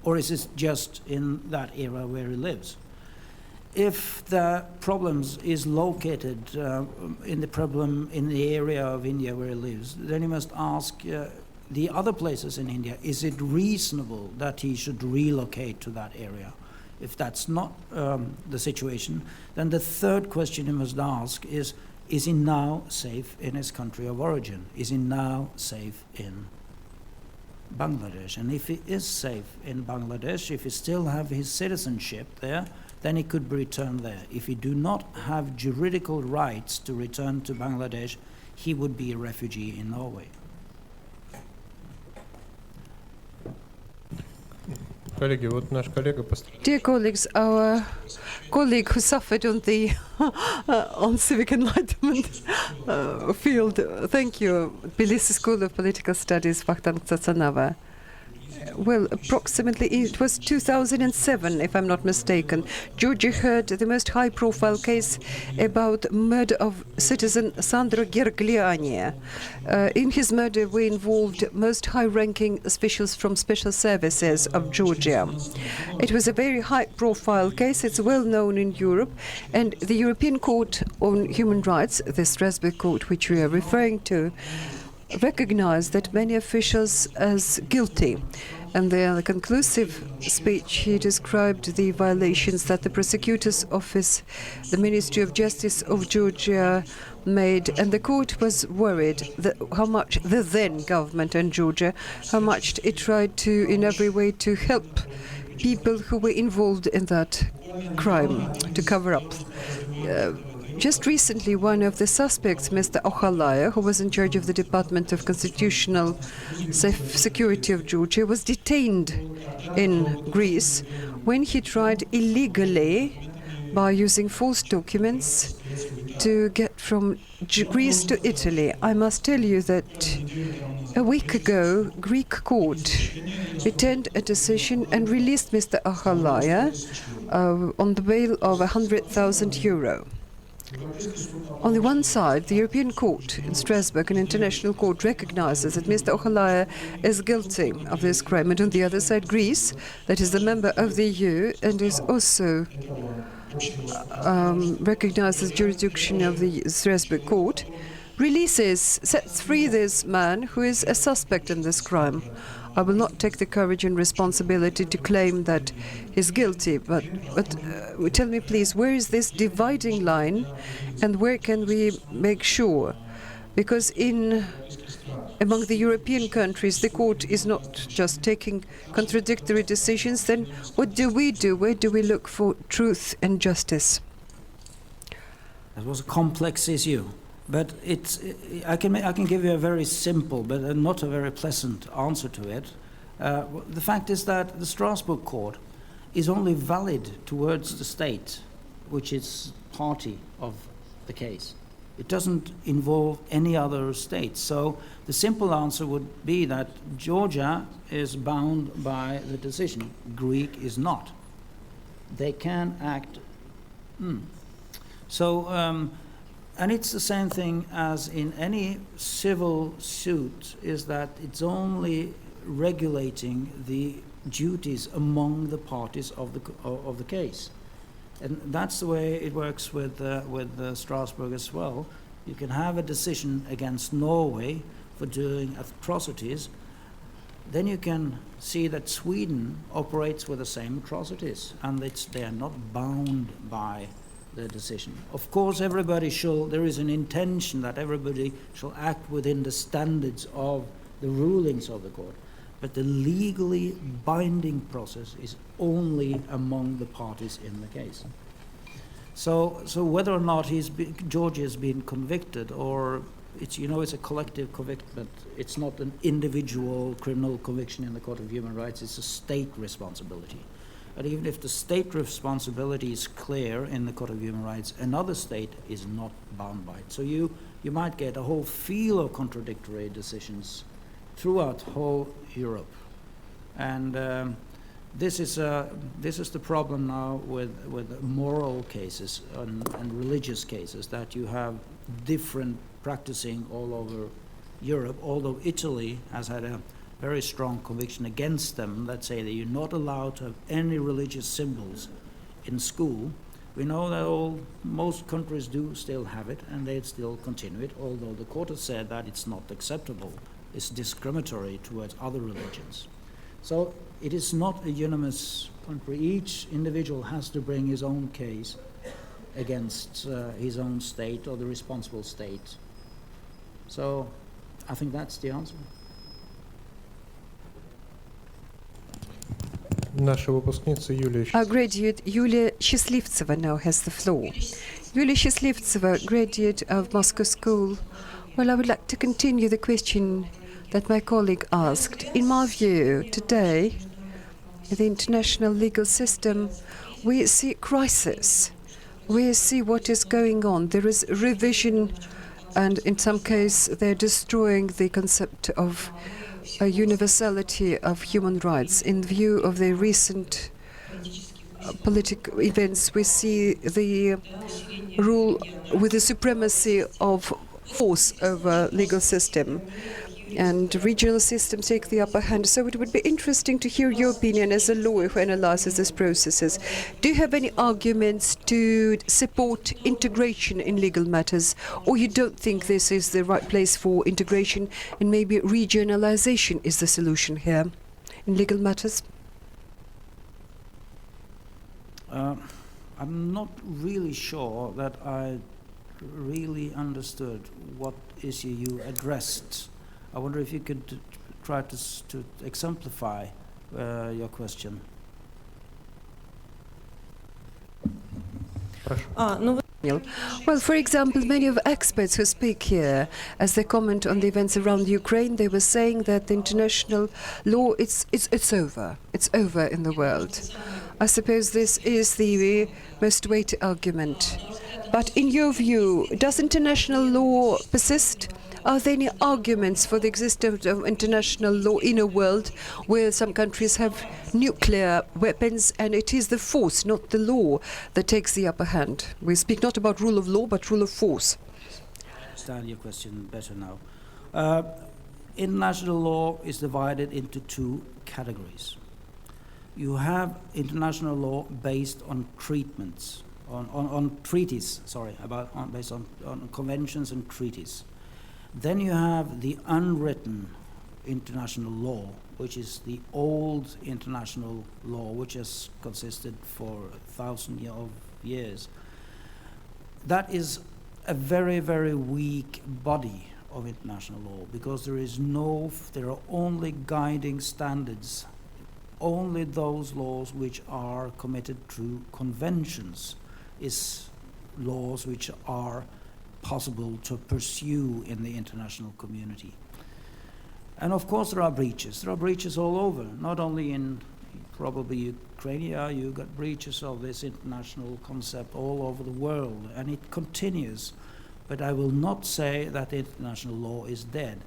S8: Or is it just in that area where he lives? If the problems is located in the area of India where he lives, then you must ask the other places in India, is it reasonable that he should relocate to that area? If that's not the situation, then the third question you must ask is he now safe in his country of origin? Is he now safe in Bangladesh? And if he is safe in Bangladesh, if he still have his citizenship there, then he could be returned there. If he do not have juridical rights to return to Bangladesh, he would be a refugee in Norway.
S2: Dear colleagues, our colleague who suffered on the on civic enlightenment field, thank you, Tbilisi School of Political Studies, Vakhtang Tsatsanava. Well, approximately, it was 2007, if I'm not mistaken, Georgia heard the most high-profile case about murder of citizen Sandro Gergliani. In his murder were involved most high-ranking officials from special services of Georgia. It was a very high-profile case. It's well known in Europe, and the European Court on Human Rights, the Strasbourg Court, which we are referring to, recognized that many officials as guilty. And in the conclusive speech, he described the violations that the prosecutor's office, the Ministry of Justice of Georgia, made, and the court was worried that how much the then government in Georgia, how much it tried to, in every way, to help people who were involved in that crime, to cover up. Just recently, one of the suspects, Mr. Okhalaya, who was in charge of the Department of Constitutional Security of Georgia, was detained in Greece when he tried illegally, by using false documents, to get from Greece to Italy. I must tell you that a week ago, Greek court returned a decision and released Mr. Okhalaya on the bail of €100,000. On the one side, the European Court in Strasbourg, an international court, recognizes that Mr. Okhalaya is guilty of this crime, and on the other side, Greece, that is a member of the EU and is also recognizes jurisdiction of the Strasbourg Court, sets free this man who is a suspect in this crime. I will not take the courage and responsibility to claim that he's guilty, but tell me please, where is this dividing line and where can we make sure? Because among the European countries, the court is not just taking contradictory decisions. Then what do we do? Where do we look for truth and justice?
S8: It was a complex issue. But I can give you a very simple but not a very pleasant answer to it. The fact is that the Strasbourg Court is only valid towards the state, which is party of the case. It doesn't involve any other state. So the simple answer would be that Georgia is bound by the decision. Greek is not. They can act. And it's the same thing as in any civil suit, is that it's only regulating the duties among the parties of the case. And that's the way it works with Strasbourg as well. You can have a decision against Norway for doing atrocities. Then you can see that Sweden operates with the same atrocities, and they are not bound by the decision. Of course, there is an intention that everybody shall act within the standards of the rulings of the court, but the legally binding process is only among the parties in the case. So whether or not Georgia has been convicted, or it's a collective conviction, it's not an individual criminal conviction in the Court of Human Rights, it's a state responsibility. But even if the state responsibility is clear in the Court of Human Rights, another state is not bound by it. So you might get a whole field of contradictory decisions throughout whole Europe. And this is the problem now with moral cases and religious cases, that you have different practicing all over Europe, although Italy has had a very strong conviction against them that say that you're not allowed to have any religious symbols in school. We know that most countries do still have it, and they still continue it, although the court has said that it's not acceptable. It's discriminatory towards other religions. So it is not a unanimous country. Each individual has to bring his own case against his own state or the responsible state. So I think that's the answer.
S9: Наша выпускница Юлия
S2: Our graduate Yulia Счастливцева now has the floor. Yulia Счастливцева, graduate of Moscow School. Well, I would like to continue the question that my colleague asked. In my view, today, in the international legal system, we see crisis. We see what is going on. There is revision, and in some cases, they're destroying the concept of a universality of human rights. In view of the recent political events, we see the rule with the supremacy of force over legal system, and regional systems take the upper hand. So it would be interesting to hear your opinion as a lawyer who analyzes these processes. Do you have any arguments to support integration in legal matters, or you don't think this is the right place for integration, and maybe regionalization is the solution here in legal matters?
S8: I'm not really sure that I really understood what issue you addressed. I wonder if you could try to exemplify your question.
S2: Well, for example, many of experts who speak here, as they comment on the events around Ukraine, they were saying that the international law, it's over. It's over in the world. I suppose this is the most weighty argument. But in your view, does international law persist? Are there any arguments for the existence of international law in a world where some countries have nuclear weapons, and it is the force, not the law, that takes the upper hand? We speak not about rule of law, but rule of force.
S8: I understand your question better now. International law is divided into two categories. You have international law based on treatments, on treaties, based on conventions and treaties. Then you have the unwritten international law, which is the old international law, which has consisted for 1,000 years. That is a very, very weak body of international law, because there are only guiding standards, only those laws which are committed through conventions is laws which are possible to pursue in the international community. And of course there are breaches. There are breaches all over, not only in probably Ukraine. You got breaches of this international concept all over the world, and it continues. But I will not say that international law is dead.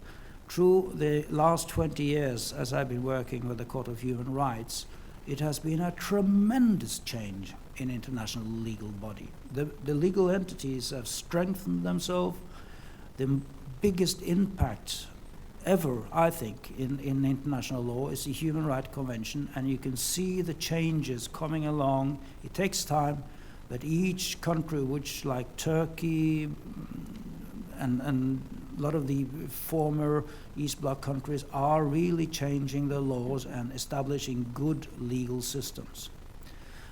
S8: Through the last 20 years, as I've been working with the Court of Human Rights, it has been a tremendous change in international legal body. The legal entities have strengthened themselves. The biggest impact ever, I think, in international law is the Human Rights Convention, and you can see the changes coming along. It takes time, But each country, which like Turkey and a lot of the former East Bloc countries, are really changing their laws and establishing good legal systems.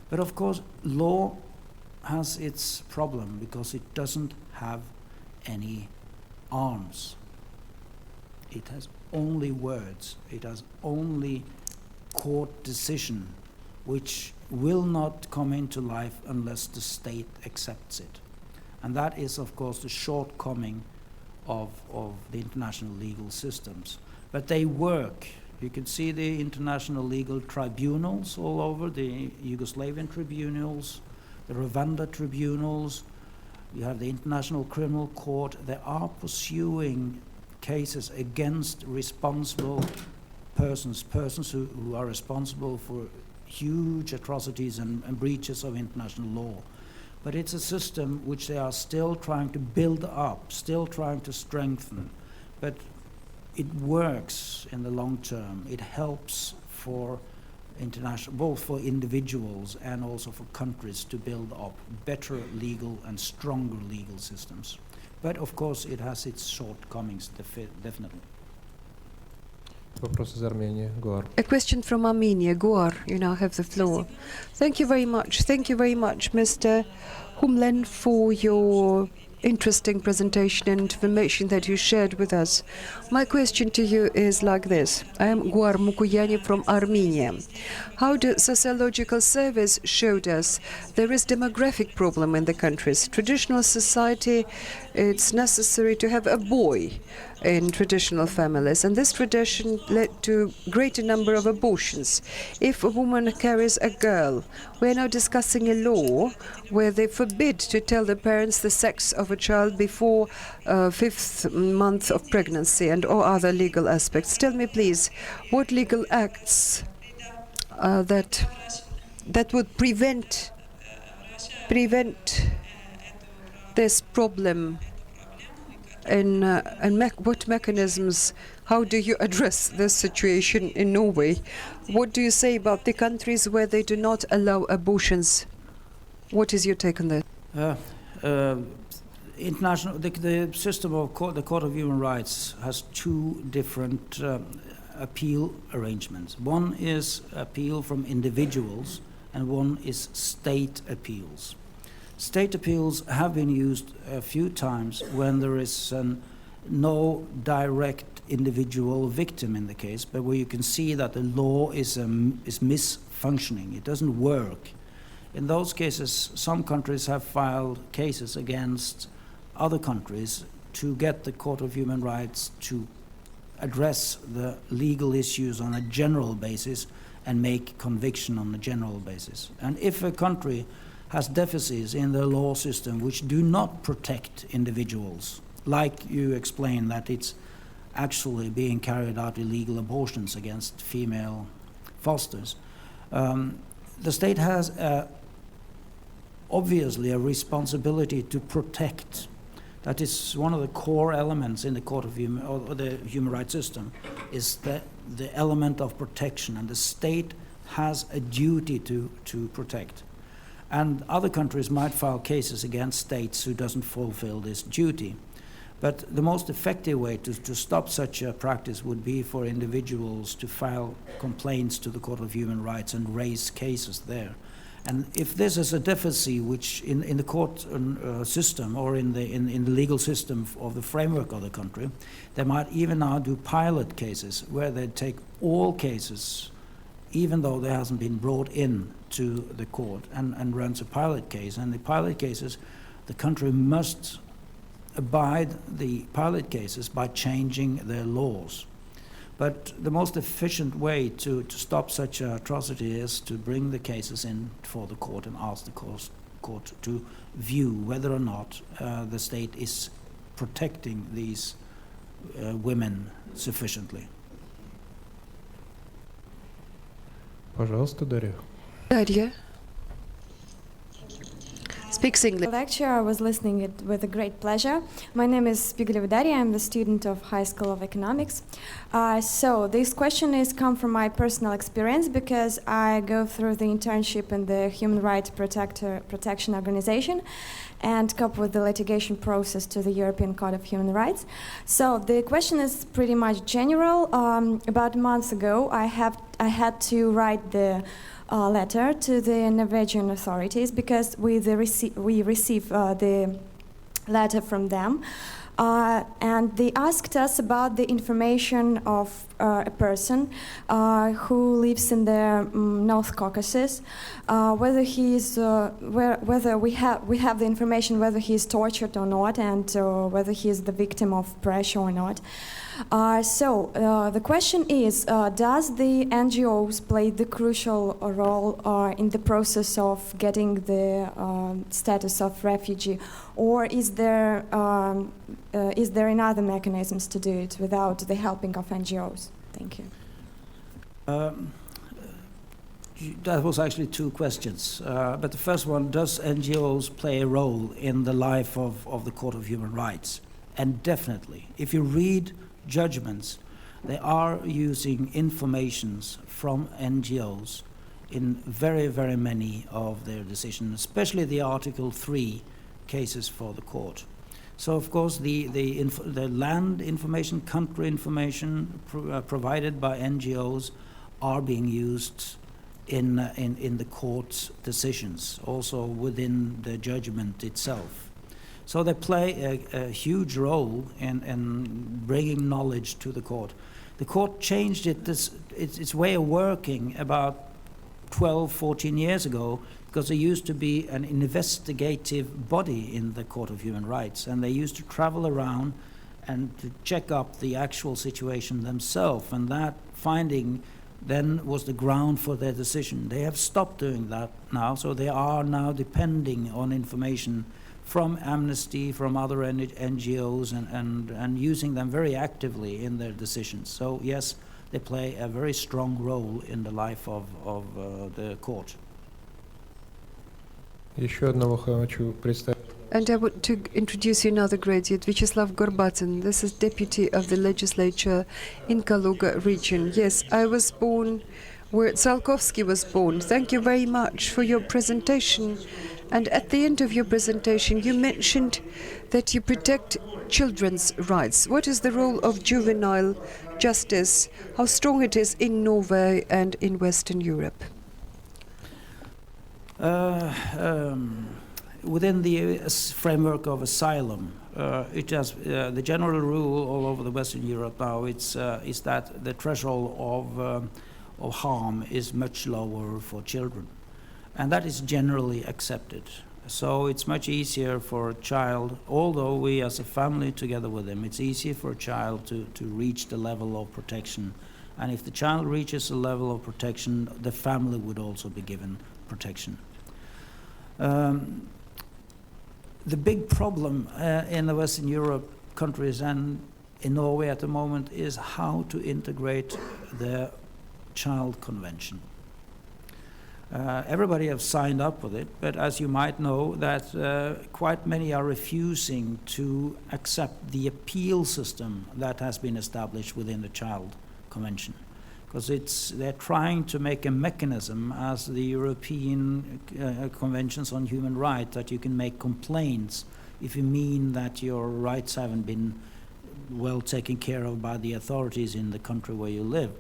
S8: But of course, law has its problem because it doesn't have any arms. It has only words. It has only court decision, which will not come into life unless the state accepts it. And that is, of course, the shortcoming of the international legal systems. But they work. You can see the international legal tribunals all over, the Yugoslavian tribunals, the Rwanda tribunals, you have the International Criminal Court. They are pursuing cases against responsible persons who are responsible for huge atrocities and breaches of international law. But it's a system which they are still trying to build up, still trying to strengthen. But it works in the long term. It helps for international, both for individuals and also for countries to build up better legal and stronger legal systems. But of course it has its shortcomings, definitely.
S9: Вопрос из Армении. Гуар.
S2: A question from Armenia. Guar, you now have the floor. Thank you very much. Thank you very much, Mr. Humlen, for your interesting presentation and information that you shared with us. My question to you is like this. I am Guar Mukuyani from Armenia. How the sociological surveys showed us there is demographic problem in the countries. Traditional society, it's necessary to have a boy in traditional families, and this tradition led to greater number of abortions. If a woman carries a girl, we are now discussing a law where they forbid to tell the parents the sex of a child before 5th month of pregnancy and all other legal aspects. Tell me, please, what legal acts that would prevent this problem, and what mechanisms, how do you address this situation in Norway? What do you say about the countries where they do not allow abortions? What is your take on that?
S8: The system of the Court of Human Rights has two different appeal arrangements. One is appeal from individuals and one is state appeals. State appeals have been used a few times when there is no direct individual victim in the case, but where you can see that the law is misfunctioning. It doesn't work. In those cases, some countries have filed cases against other countries to get the Court of Human Rights to address the legal issues on a general basis and make conviction on a general basis. And if a country has deficits in the law system which do not protect individuals, like you explained that it's actually being carried out illegal abortions against female fosters, the state has obviously a responsibility to protect. That is one of the core elements in the Court of the Human Rights system, is the element of protection, and the state has a duty to protect. And other countries might file cases against states who doesn't fulfill this duty. But the most effective way to stop such a practice would be for individuals to file complaints to the Court of Human Rights and raise cases there. And if this is a deficit which in the court system or in the legal system of the framework of the country, they might even now do pilot cases where they take all cases, even though they hasn't been brought in to the court, and runs a pilot case. And the pilot cases, the country must abide the pilot cases by changing their laws. But the most efficient way to stop such atrocity is to bring the cases in for the court and ask the court to view whether or not the state is protecting these women sufficiently.
S9: Пожалуйста, Дарья.
S2: Дарья. speaks English.
S10: Lecture, I was listening it with a great pleasure. My name is Spiguleva Darya. I'm the student of High School of Economics. So this question is come from my personal experience because I go through the internship in the Human Rights Protection Organization and cope with the litigation process to the European Court of Human Rights. So the question is pretty much general. About a month ago, I had to write the letter to the Norwegian authorities because we received the letter from them, and they asked us about the information of a person who lives in the North Caucasus, whether he is whether we have the information whether he is tortured or not, and whether he is the victim of pressure or not. So the question is, does the NGOs play the crucial role in the process of getting the status of refugee, or is there another mechanisms to do it without the helping of NGOs? Thank you.
S8: That was actually two questions. But the first one, does NGOs play a role in the life of the Court of Human Rights? And definitely. If you read judgments, they are using informations from NGOs in very, very many of their decisions, especially the Article 3 cases for the court. So, of course, the land information, country information provided by NGOs are being used in the court's decisions, also within the judgment itself. So they play a huge role in bringing knowledge to the court. The court changed its way of working about 12, 14 years ago, because there used to be an investigative body in the Court of Human Rights, and they used to travel around and to check up the actual situation themselves, and that finding then was the ground for their decision. They have stopped doing that now, so they are now depending on information from Amnesty, from other NGOs, and using them very actively in their decisions. So yes, they play a very strong role in the life of the court.
S9: Еще одного хочу представить.
S2: And I want to introduce you another graduate, Vyacheslav Gorbatin. This is deputy of the legislature in Kaluga region. Yes, I was born where Tsiolkovsky was born. Thank you very much for your presentation. And at the end of your presentation, you mentioned that you protect children's rights. What is the role of juvenile justice? How strong it is in Norway and in Western Europe?
S8: Within the framework of asylum, it has the general rule all over the Western Europe now. Is that the threshold of harm is much lower for children, and that is generally accepted. So it's much easier for a child, although we as a family together with them, it's easier for a child to reach the level of protection. And if the child reaches a level of protection, the family would also be given protection. The big problem in the Western Europe countries and in Norway at the moment is how to integrate the Child Convention. Everybody has signed up with it, but as you might know, that quite many are refusing to accept the appeal system that has been established within the Child Convention, because they're trying to make a mechanism as the European Conventions on Human Rights that you can make complaints if you mean that your rights haven't been well taken care of by the authorities in the country where you live.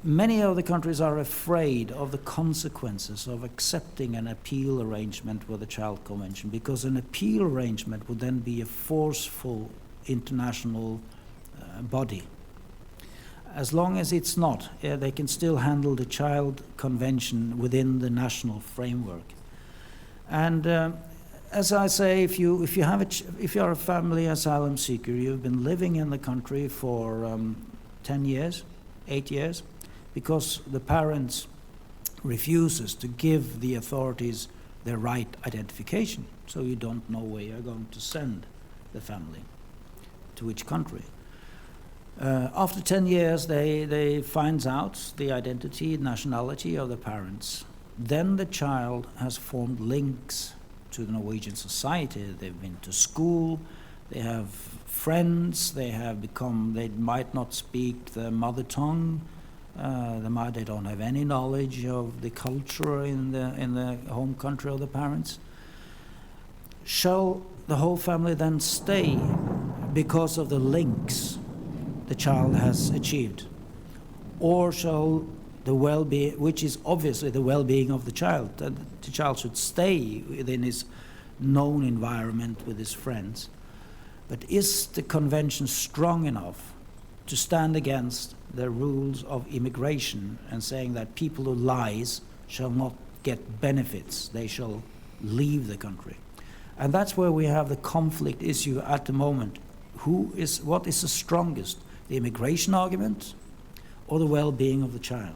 S8: Many of the countries are afraid of the consequences of accepting an appeal arrangement with the Child Convention, because an appeal arrangement would then be a forceful international body. As long as it's not, they can still handle the Child Convention within the national framework. And as I say, if you are a family asylum seeker, you've been living in the country for 10 years, 8 years, because the parents refuses to give the authorities their right identification, so you don't know where you're going to send the family, to which country. After 10 years, they finds out the identity, nationality of the parents. Then the child has formed links to the Norwegian society. They've been to school, they have friends, they might not speak the mother tongue, they don't have any knowledge of the culture in the home country of the parents. Shall the whole family then stay because of the links the child has achieved? Or shall the well-being, which is obviously the well-being of the child, that the child should stay within his known environment with his friends. But is the convention strong enough to stand against the rules of immigration and saying that people who lies shall not get benefits, they shall leave the country? And that's where we have the conflict issue at the moment. What is the strongest, the immigration argument or the well-being of the child?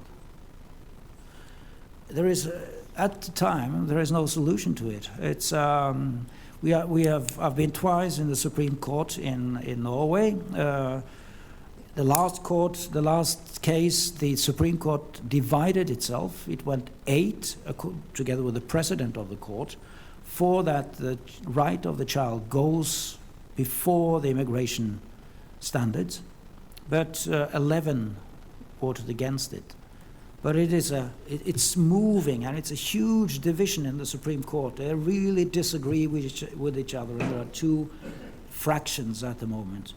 S8: There is, at the time, there is no solution to it. It's I've been twice in the Supreme Court in Norway. The last case, the Supreme Court divided itself. It went 8, together with the president of the court, for that the right of the child goes before the immigration standards, but 11 voted against it. But it's moving, and it's a huge division in the Supreme Court. They really disagree with each other, and there are two fractions at the moment.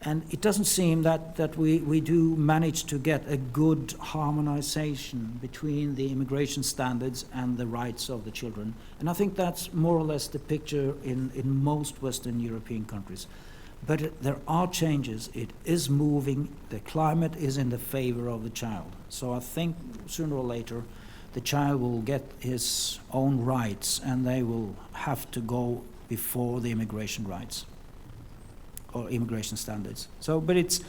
S8: And it doesn't seem that we do manage to get a good harmonization between the immigration standards and the rights of the children. And I think that's more or less the picture in most Western European countries. But there are changes. It is moving. The climate is in the favor of the child. So I think sooner or later the child will get his own rights, and they will have to go before the immigration rights or immigration standards. So, but it's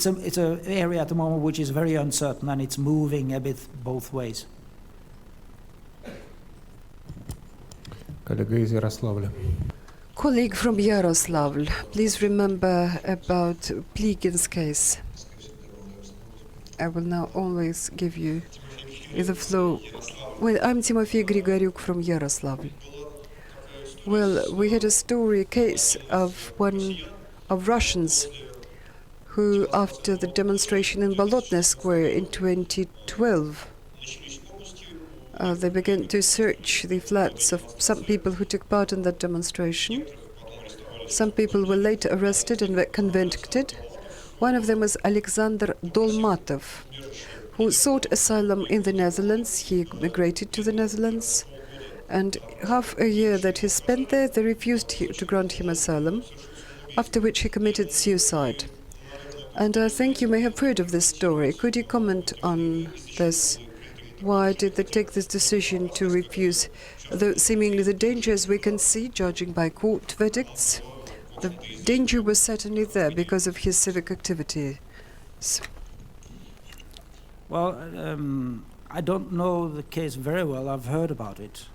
S8: an area at the moment which is very uncertain, and it's moving a bit both ways.
S9: Коллега из Ярославля.
S2: Colleague from Yaroslavl, please remember about Pligin's case. I will now always give you the flow. Well, I'm Timofey Grigoryuk from Yaroslavl. Well, we had a case of Russians who, after the demonstration in Bolotnaya Square in 2012, they began to search the flats of some people who took part in that demonstration. Some people were later arrested and were convicted. One of them was Alexander Dolmatov, who sought asylum in the Netherlands. He migrated to the Netherlands, and half a year that he spent there, they refused to grant him asylum, after which he committed suicide. And I think you may have heard of this story. Could you comment on this? Why did they take this decision to refuse? Though seemingly the danger, as we can see, judging by court verdicts, the danger was certainly there because of his civic activities.
S8: Well, I don't know the case very well. I've heard about it.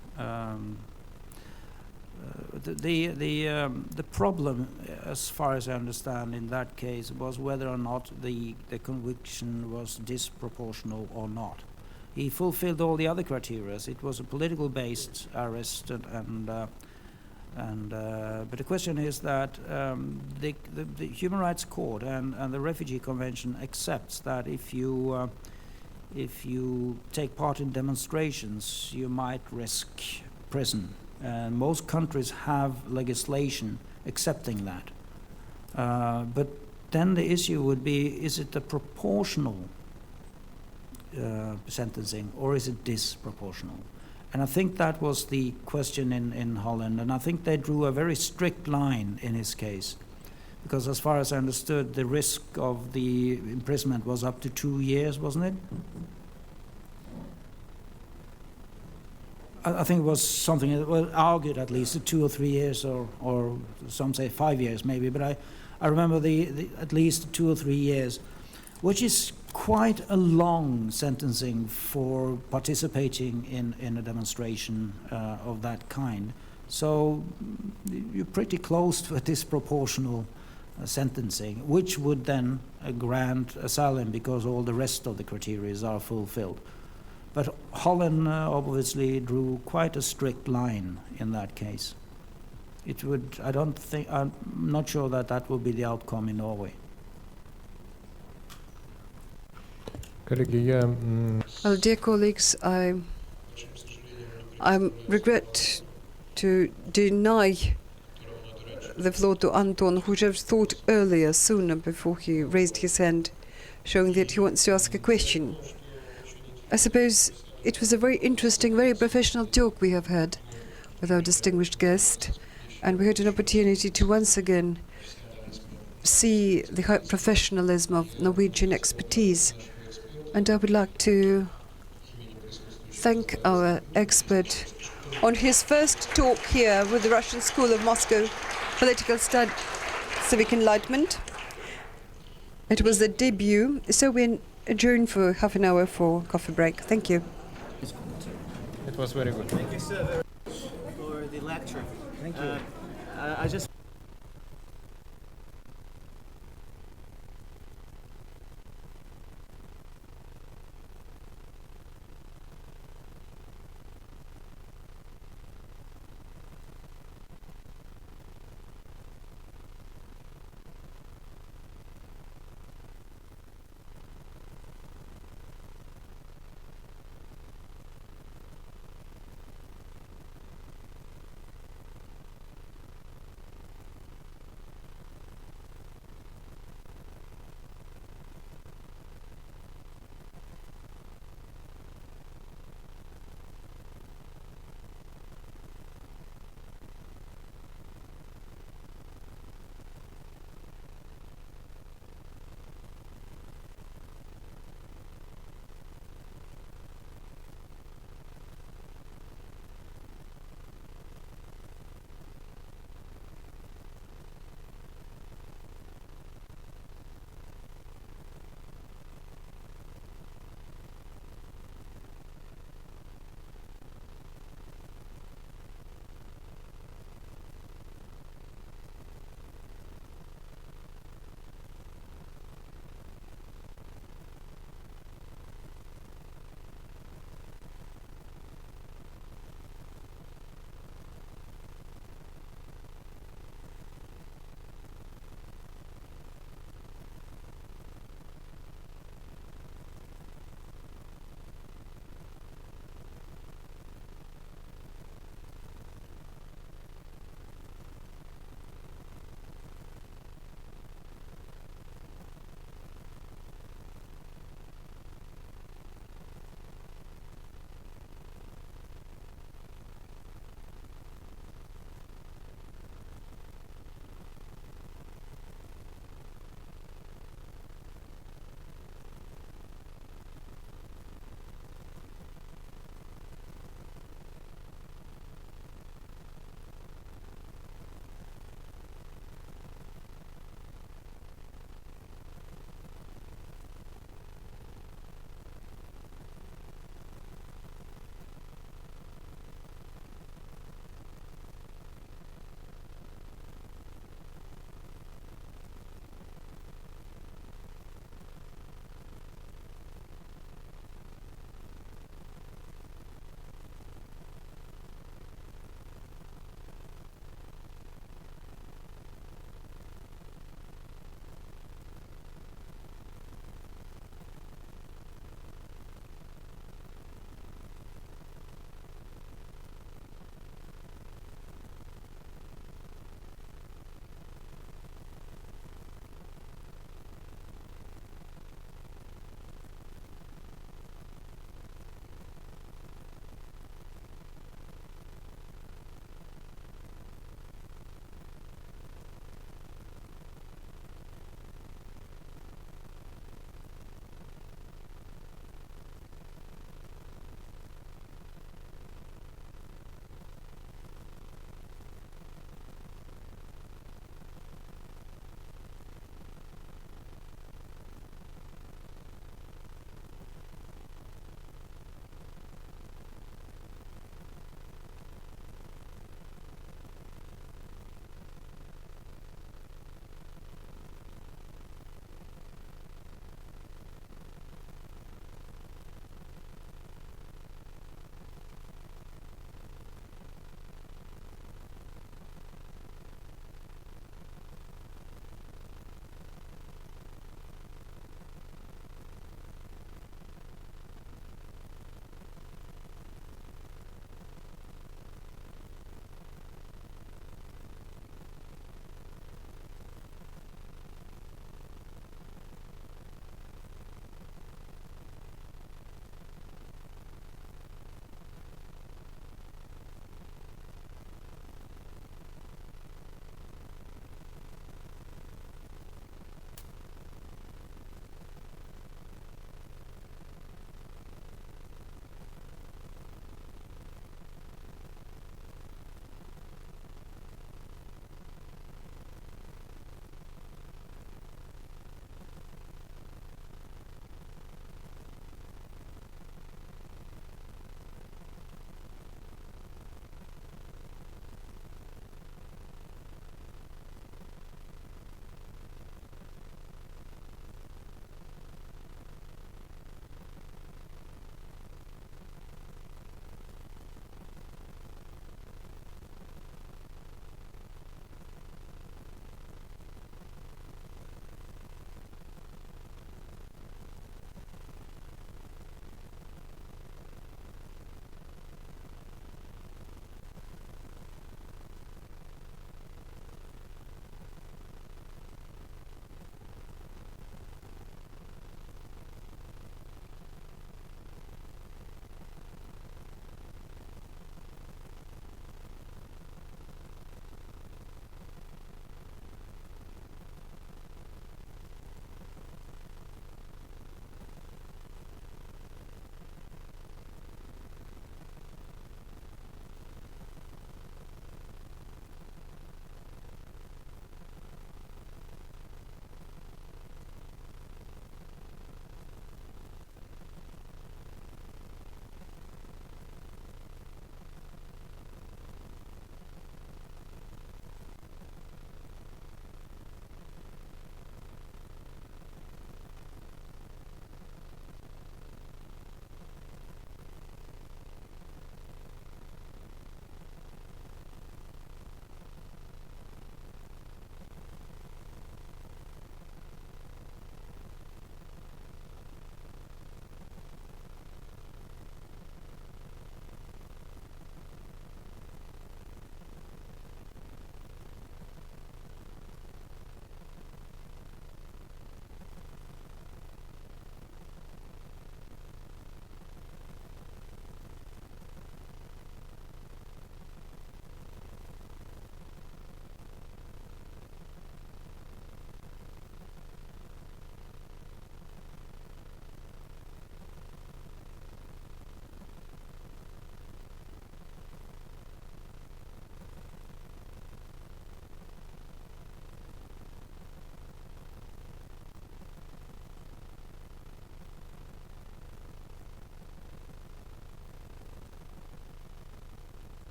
S8: The problem, as far as I understand, in that case was whether or not the conviction was disproportional or not. He fulfilled all the other criteria. It was a political-based arrest, but the question is that the Human Rights Court and the Refugee Convention accepts that if you take part in demonstrations, you might risk prison. And most countries have legislation accepting that. But then the issue would be, is it a proportional sentencing, or is it disproportional? And I think that was the question in Holland, and I think they drew a very strict line in his case, because as far as I understood, the risk of the imprisonment was up to 2 years, wasn't it? I think it was something that was argued at least 2 or 3 years, or some say 5 years maybe, but I remember the at least 2 or 3 years, which is quite a long sentencing for participating in a demonstration of that kind. So you're pretty close to a disproportional sentencing, which would then grant asylum because all the rest of the criteria are fulfilled. But Holland obviously drew quite a strict line in that case. It would, I don't think, I'm not sure that that will be the outcome in Norway.
S9: Коллеги, я
S2: Well, dear colleagues, I regret to deny the floor to Anton, who should have thought earlier, sooner, before he raised his hand, showing that he wants to ask a question. I suppose it was a very interesting, very professional talk we have had with our distinguished guest, and we had an opportunity to once again see the high professionalism of Norwegian expertise. And I would like to thank our expert on his first talk here with the Russian School of Moscow Political Civic Enlightenment. It was the debut, so we adjourn for half an hour for coffee break. Thank you.
S9: It was very good.
S6: Thank you, sir, very much for the lecture.
S8: Thank you.
S6: I just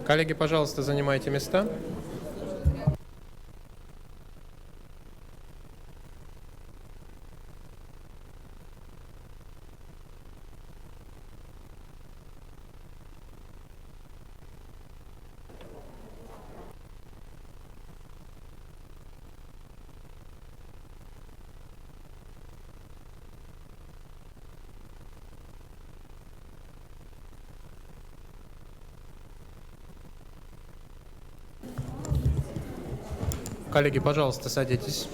S9: Коллеги, пожалуйста, занимайте места. Коллеги, пожалуйста, садитесь.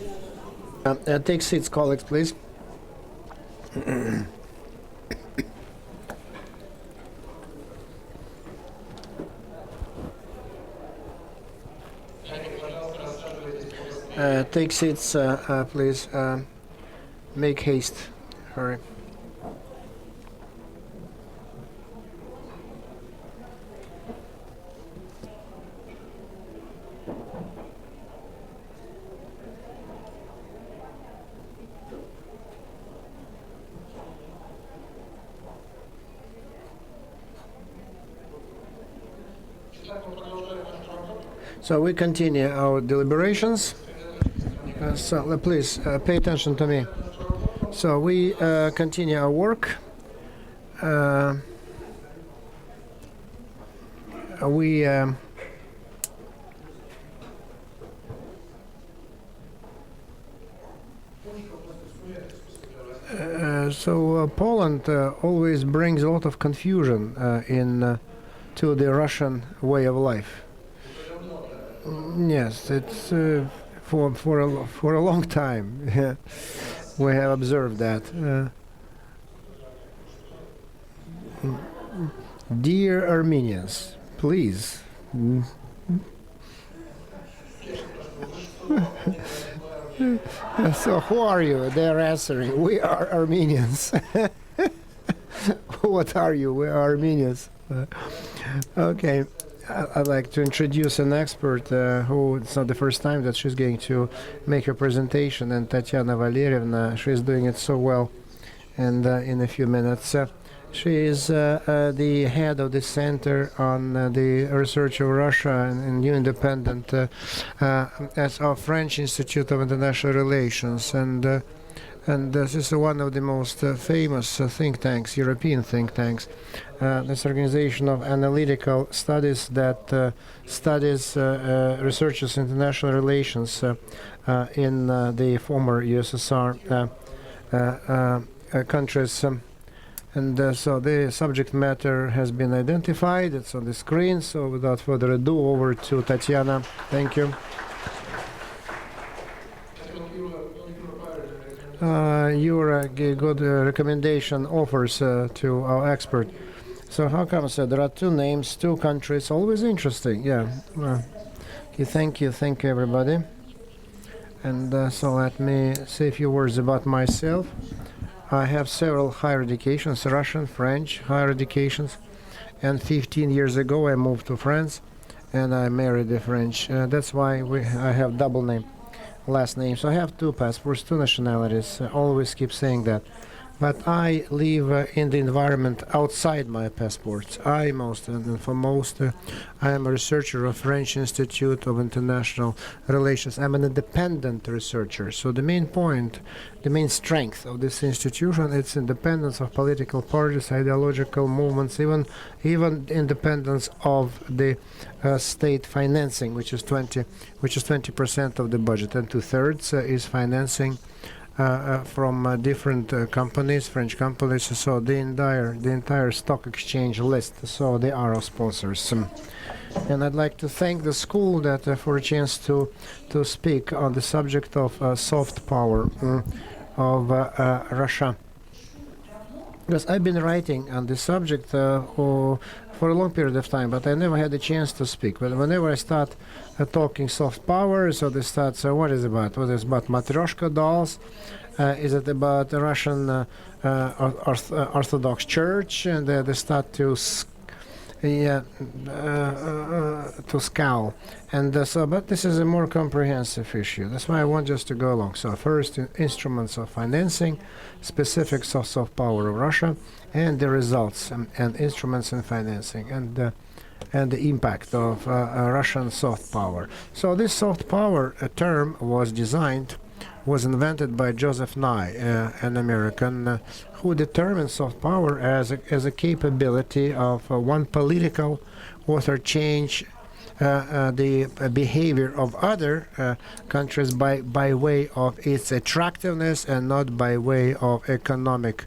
S1: Take seats, colleagues, please. Take seats, please. Make haste. Hurry. So we continue our deliberations. Please pay attention to me. So we continue our work. Poland always brings a lot of confusion to the Russian way of life. Yes, it's for a long time. We have observed that. Dear Armenians, please. So who are you? They're answering. We are Armenians. What are you? We are Armenians. Okay. I'd like to introduce an expert who it's not the first time that she's going to make her presentation, and Tatiana Valerievna, she's doing it so well. And in a few minutes, she is the head of the Center on the Research of Russia and New Independent as of French Institute of International Relations. And this is one of the most famous think tanks, European think tanks. This organization of analytical studies that studies researches international relations in the former USSR countries. So the subject matter has been identified. It's on the screen. So without further ado, over to Tatiana. Thank you. Your good recommendation offers to our expert. So how come there are two names, two countries? Always interesting. Yeah. Thank you everybody. And so let me say a few words about myself. I have several higher educations, Russian, French higher educations, and 15 years ago I moved to France, and I married a French. That's why I have double name. Last name. So I have two passports, two nationalities. I always keep saying that. But I live in the environment outside my passports. I am a researcher of French Institute of International Relations. I'm an independent researcher. So the main point, the main strength of this institution, it's independence of political parties, ideological movements, even independence of the state financing, which is 20% of the budget, and 2/3 is financing from different companies, French companies. So the entire stock exchange list. So they are our sponsors. And I'd like to thank the school that for a chance to speak on the subject of soft power of Russia. Because I've been writing on this subject for a long period of time, but I never had a chance to speak. But whenever I start talking soft power, so they start, so what is it about? What is it about Matryoshka dolls? Is it about the Russian Orthodox Church? And they start to scowl. And but this is a more comprehensive issue. That's why I want just to go along. So first, instruments of financing, specifics of soft power of Russia, and the results and instruments in financing. and the impact of Russian soft power. So this soft power term was invented by Joseph Nye, an American, who determined soft power as a capability of one political author change the behavior of other countries by way of its attractiveness and not by way of economic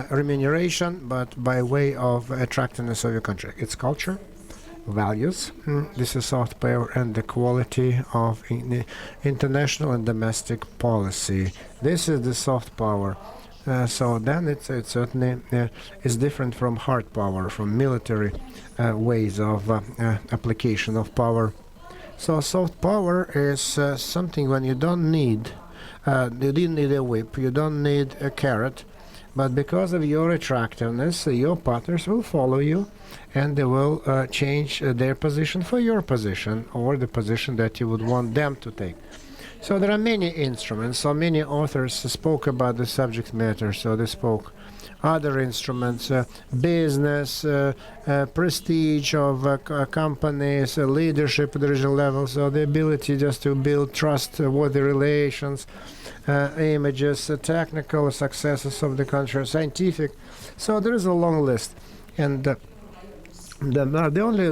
S1: remuneration, but by way of attractiveness of your country, its culture, values. This is soft power and the quality of international and domestic policy. This is the soft power. So then it certainly is different from hard power, from military ways of application of power. So soft power is something when you don't need a whip, you don't need a carrot, but because of your attractiveness, your partners will follow you, and they will change their position for your position or the position that you would want them to take. So there are many instruments. So many authors spoke about the subject matter. So they spoke other instruments, business, prestige of companies, leadership at the regional level. So the ability just to build trustworthy relations, images, technical successes of the country, scientific. So there is a long list, and the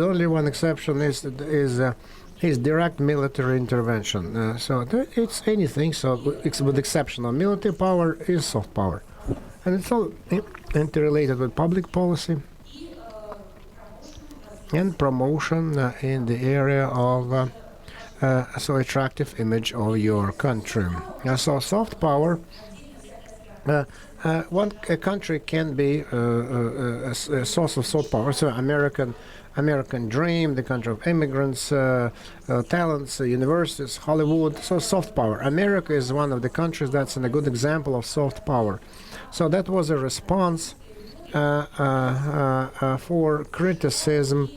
S1: only one exception is direct military intervention. So it's anything. So with the exception of military power, is soft power, and it's all interrelated with public policy and promotion in the area of so attractive image of your country. So soft power. A country can be a source of soft power. So American dream, the country of immigrants, talents, universities, Hollywood. So soft power. America is one of the countries that's a good example of soft power. So that was a response for criticism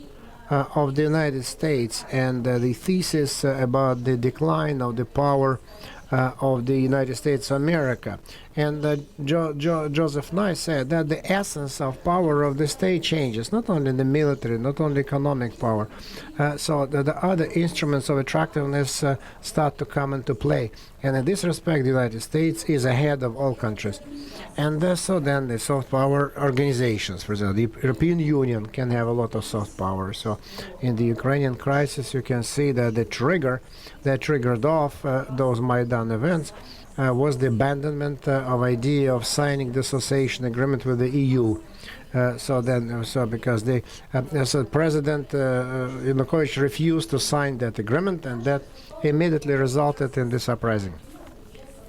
S1: of the United States and the thesis about the decline of the power of the United States of America. And Joseph Nye said that the essence of power of the state changes, not only the military, not only economic power. So the other instruments of attractiveness start to come into play. And in this respect, the United States is ahead of all countries. And so then the soft power organizations, for example, the European Union can have a lot of soft power. So in the Ukrainian crisis, you can see that the trigger that triggered off those Maidan events was the abandonment of idea of signing the association agreement with the EU. Because President Yanukovych refused to sign that agreement, and that immediately resulted in this uprising.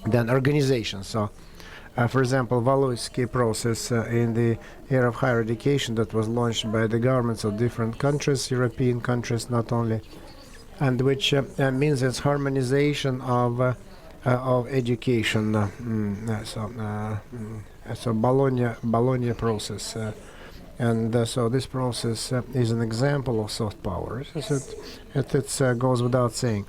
S1: Then organizations. So, for example, Valoisky process in the area of higher education that was launched by the governments of different countries, European countries not only, and which means it's harmonization of education. So Bologna process, and so this process is an example of soft power. It goes without saying.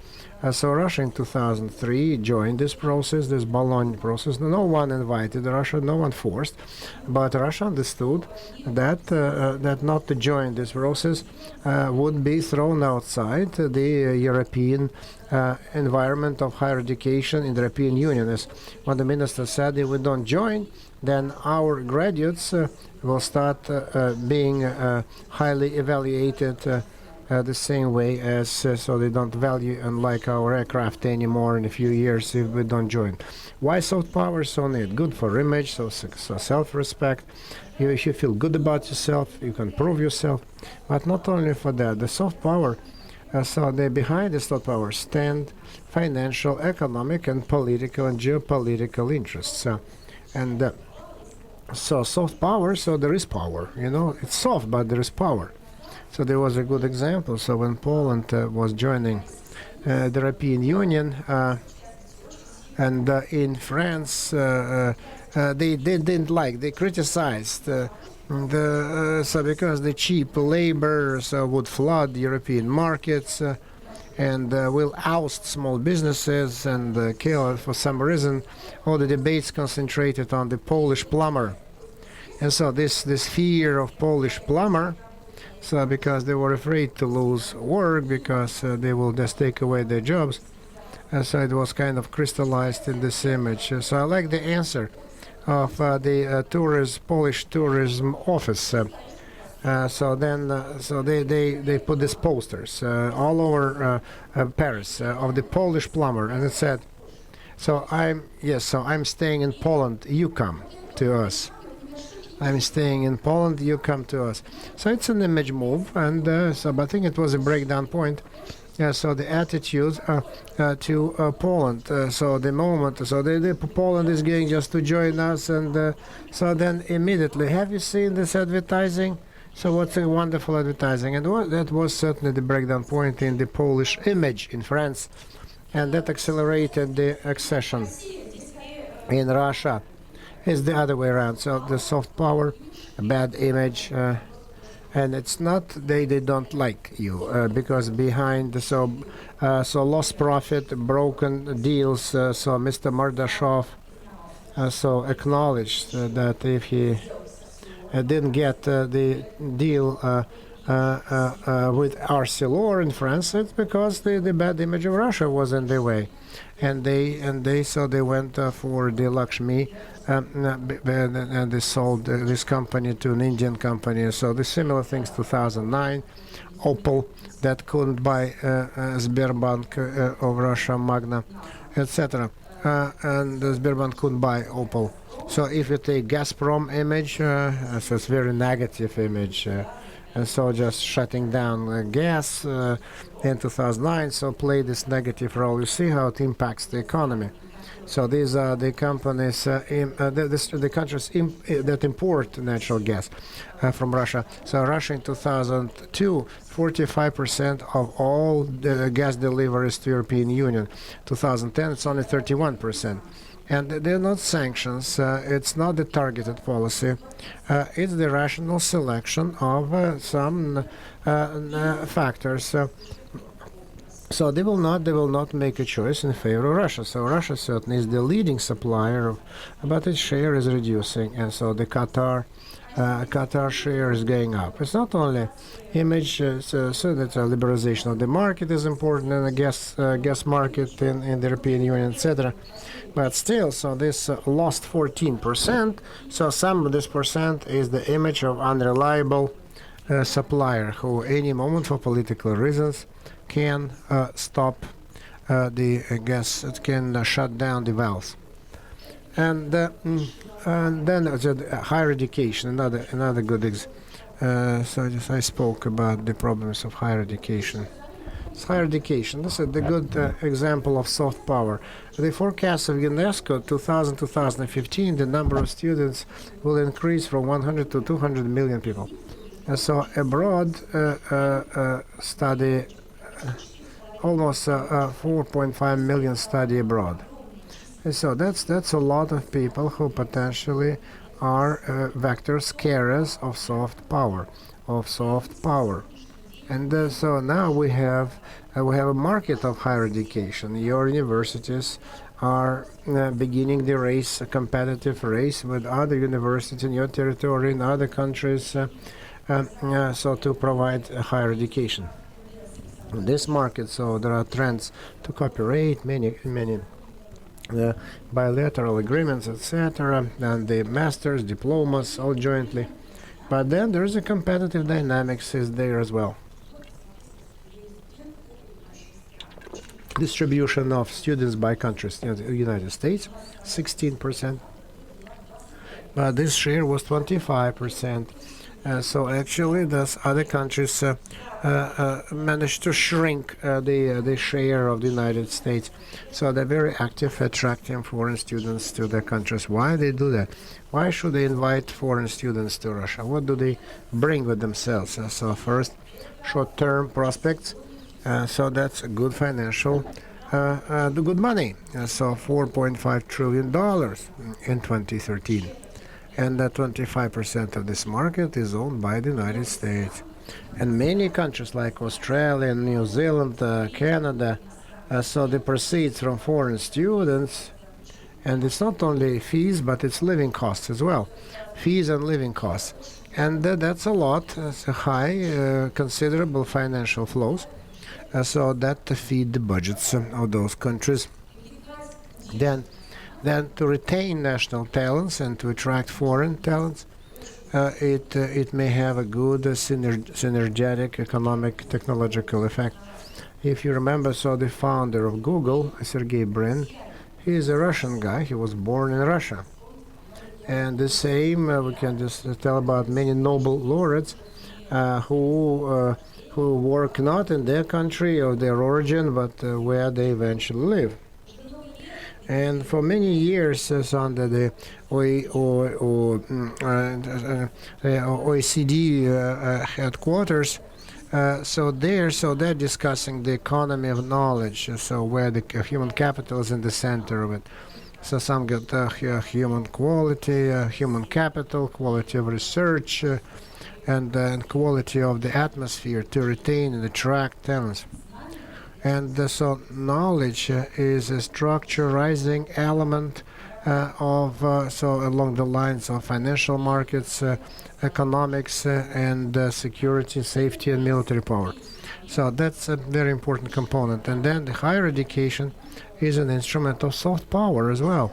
S1: So Russia in 2003 joined this process, this Bologna process. No one invited Russia, no one forced, but Russia understood that not to join this process would be thrown outside the European environment of higher education in the European Union. As when the minister said, if we don't join, then our graduates will start being highly evaluated the same way as so they don't value and like our aircraft anymore in a few years if we don't join. Why soft power is so needed? Good for image, so self-respect. If you feel good about yourself, you can prove yourself. But not only for that, the soft power. So behind the soft power stand financial, economic, and political and geopolitical interests. So soft power. So there is power. It's soft, but there is power. So there was a good example. So when Poland was joining the European Union, and in France, they didn't like. They criticized because the cheap labor would flood European markets and will oust small businesses and kill. For some reason, all the debates concentrated on the Polish plumber, and so this fear of Polish plumber. So because they were afraid to lose work because they will just take away their jobs. So it was kind of crystallized in this image. So I like the answer of the Polish tourism office. So they put these posters all over Paris of the Polish plumber, and it said, I'm staying in Poland, you come to us. I'm staying in Poland, you come to us. So it's an image move, and but I think it was a breakdown point. So the attitude to Poland. So the moment, Poland is going just to join us, and so then immediately, have you seen this advertising? So what's a wonderful advertising, and that was certainly the breakdown point in the Polish image in France, and that accelerated the accession in Russia. It's the other way around. So the soft power, a bad image, and it's not they don't like you because behind so lost profit, broken deals. So Mr. Mordashov so acknowledged that if he didn't get the deal with ArcelorMittal in France, it's because the bad image of Russia was in their way, and they went for the Lakshmi, and they sold this company to an Indian company. So the similar things. 2009, Opel that couldn't buy Sberbank of Russia, Magna, etc. And Sberbank couldn't buy Opel. So if you take Gazprom image, so it's very negative image, and so just shutting down gas in 2009, so play this negative role. You see how it impacts the economy. So these are the companies, the countries that import natural gas from Russia. So Russia in 2002, 45% of all the gas deliveries to European Union. 2010, it's only 31%. And they're not sanctions, it's not the targeted policy, it's the rational selection of some factors. So they will not make a choice in favor of Russia. So Russia certainly is the leading supplier, but its share is reducing, and so the Qatar share is going up. It's not only image, so that liberalization of the market is important in the gas market in the European Union, etc. But still, so this lost 14%. So some of this percent is the image of unreliable supplier who, any moment for political reasons, can stop the gas. It can shut down the valves. And then higher education, another good I spoke about the problems of higher education. It's higher education. This is the good example of soft power. The forecast of UNESCO 2015, the number of students will increase from 100 to 200 million people. And so abroad study almost 4.5 million study abroad. And so that's a lot of people who potentially are vectors, carriers of soft power. And so now we have a market of higher education. Your universities are beginning the race, a competitive race with other universities in your territory, in other countries, so to provide higher education. In this market, so there are trends to cooperate, many bilateral agreements, etc., and the masters, diplomas, all jointly. But then there's a competitive dynamics is there as well. Distribution of students by countries. In the United States, 16%. But this share was 25%. So actually, those other countries managed to shrink the share of the United States. So they're very active, attracting foreign students to their countries. Why they do that? Why should they invite foreign students to Russia? What do they bring with themselves? So first, short-term prospects. So that's a good financial, the good money. So $4.5 trillion in 2013. And that 25% of this market is owned by the United States. And many countries like Australia, New Zealand, Canada, so the proceeds from foreign students, and it's not only fees, but it's living costs as well. Fees and living costs. And that's a lot. It's a high, considerable financial flows. So that feed the budgets of those countries. Then to retain national talents and to attract foreign talents, it may have a good synergetic economic technological effect. If you remember, so the founder of Google, Sergey Brin, he is a Russian guy. He was born in Russia. And the same we can just tell about many Nobel laureates who work not in their country or their origin, but where they eventually live. And for many years, under the OECD headquarters, so they're discussing the economy of knowledge. So where the human capital is in the center of it. So some get human quality, human capital, quality of research, and quality of the atmosphere to retain and attract talents. And so knowledge is a structurizing element so along the lines of financial markets, economics, and security, safety, and military power. So that's a very important component. And then the higher education is an instrument of soft power as well,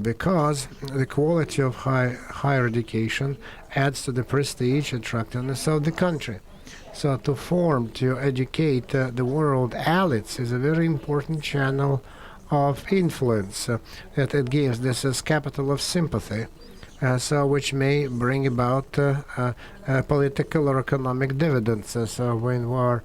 S1: because the quality of higher education adds to the prestige, attractiveness of the country. So to educate the world elites is a very important channel of influence that it gives. This is capital of sympathy, so which may bring about political or economic dividends. So when we are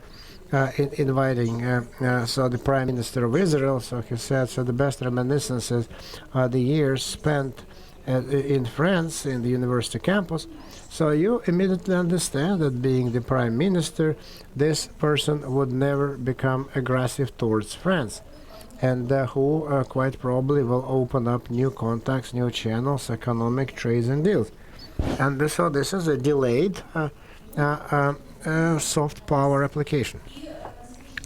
S1: inviting so the Prime Minister of Israel, so he said, so the best reminiscences are the years spent in France in the university campus. So you immediately understand that being the Prime Minister, this person would never become aggressive towards France, and who quite probably will open up new contacts, new channels, economic trades and deals. And so this is a delayed soft power application.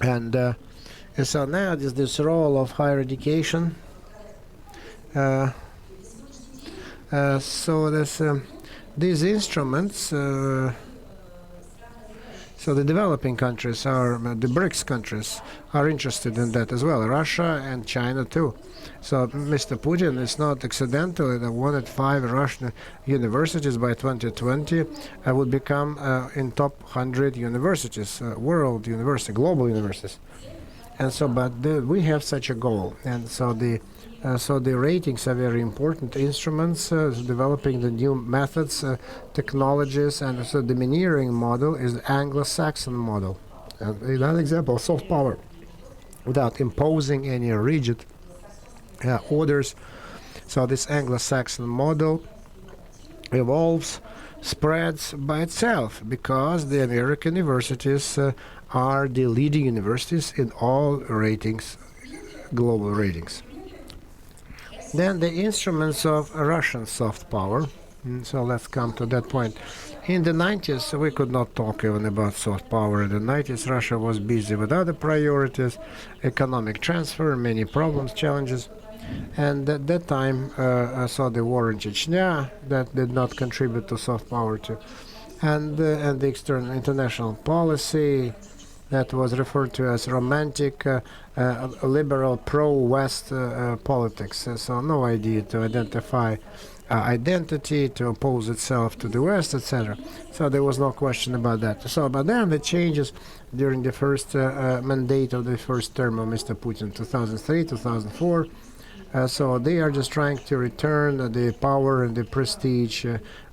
S1: And so now this role of higher education. So these instruments, so the developing countries the BRICS countries are interested in that as well, Russia and China too. So Mr. Putin is not accidentally that one at 5 Russian universities by 2020 would become in top 100 universities, world university, global universities. And so, but we have such a goal, and so the ratings are very important instruments, developing the new methods, technologies, and so the domineering model is the Anglo-Saxon model. Another example, soft power, without imposing any rigid orders. So this Anglo-Saxon model evolves, spreads by itself, because the American universities are the leading universities in all ratings, global ratings. Then the instruments of Russian soft power. So let's come to that point. In the 90s, we could not talk even about soft power. In the 90s, Russia was busy with other priorities, economic transfer, many problems, challenges. And at that time, I saw the war in Chechnya that did not contribute to soft power too. And the external international policy that was referred to as romantic, liberal, pro-West politics. So no idea to identify identity, to oppose itself to the West, etc. So there was no question about that. So, but then the changes during the first mandate of the first term of Mr. Putin, 2003, 2004. So they are just trying to return the power and the prestige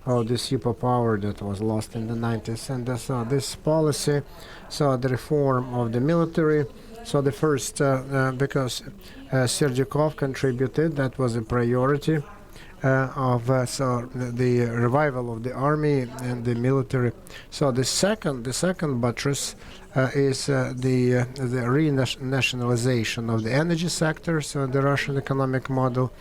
S1: of the superpower that was lost in the 90s. And so this policy, so the reform of the military, so the first, because Serdyukov contributed, that was a priority so the revival of the army and the military. So the second buttress is the renationalization of the energy sector. So the Russian economic model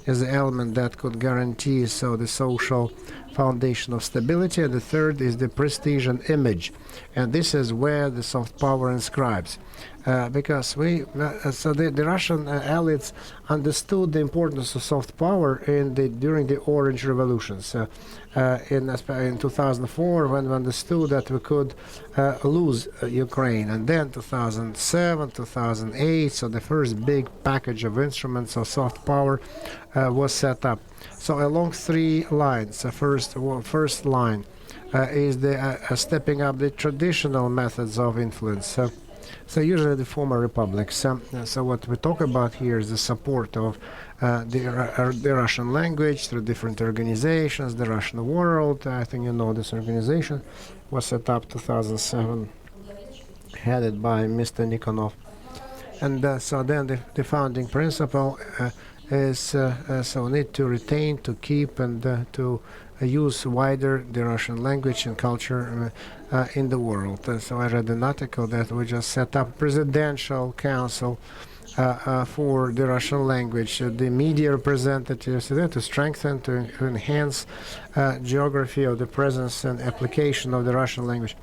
S1: is the element that could guarantee so the social foundation of stability. And the third is the prestige and image, and this is where the soft power inscribes. Because the Russian elites understood the importance of soft power in the during the Orange Revolutions. In 2004, when we understood that we could lose Ukraine, and then 2007, 2008, so the first big package of instruments of soft power was set up. So along three lines. The first line is the stepping up the traditional methods of influence. So usually the former republics. So what we talk about here is the support of the Russian language through different organizations, the Russian World. I think you know this organization was set up 2007, headed by Mr. Nikonov. And so then the founding principle is so we need to retain, to keep, and to use wider the Russian language and culture in the world. So I read an article that we just set up Presidential Council for the Russian language, the media representatives to strengthen, to enhance geography of the presence and application of the Russian language.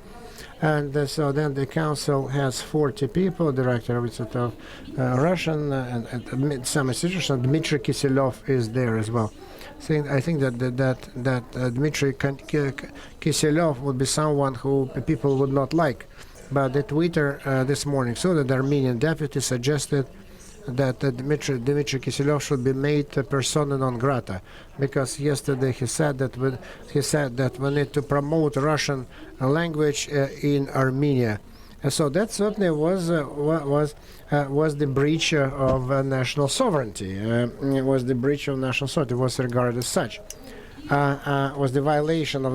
S1: And so then the council has 40 people, director of Russian and some institutions. Dmitry Kiselov is there as well. So I think that Dmitry Kiselov would be someone who people would not like. But the Twitter this morning saw that the Armenian deputy suggested that Dmitry Kiselov should be made persona non grata, because yesterday he said that we need to promote Russian language in Armenia. And so that certainly was the breach of national sovereignty. It was the breach of national sovereignty. It was regarded as such. Was the violation of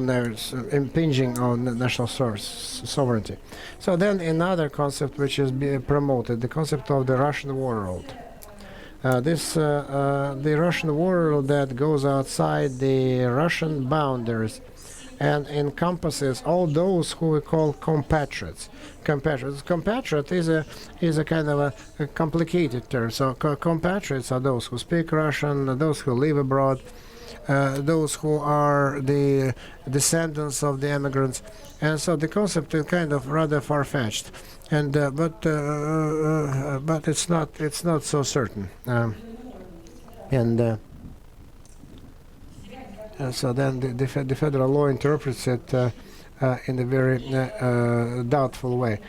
S1: impinging on national sovereignty. So then another concept which is being promoted, the concept of the Russian world. The Russian world that goes outside the Russian boundaries and encompasses all those who we call compatriots. Compatriot is a kind of a complicated term. So compatriots are those who speak Russian, those who live abroad, those who are the descendants of the immigrants, and so the concept is kind of rather far-fetched, and but it's not so certain, so then the federal law interprets it in a very doubtful way,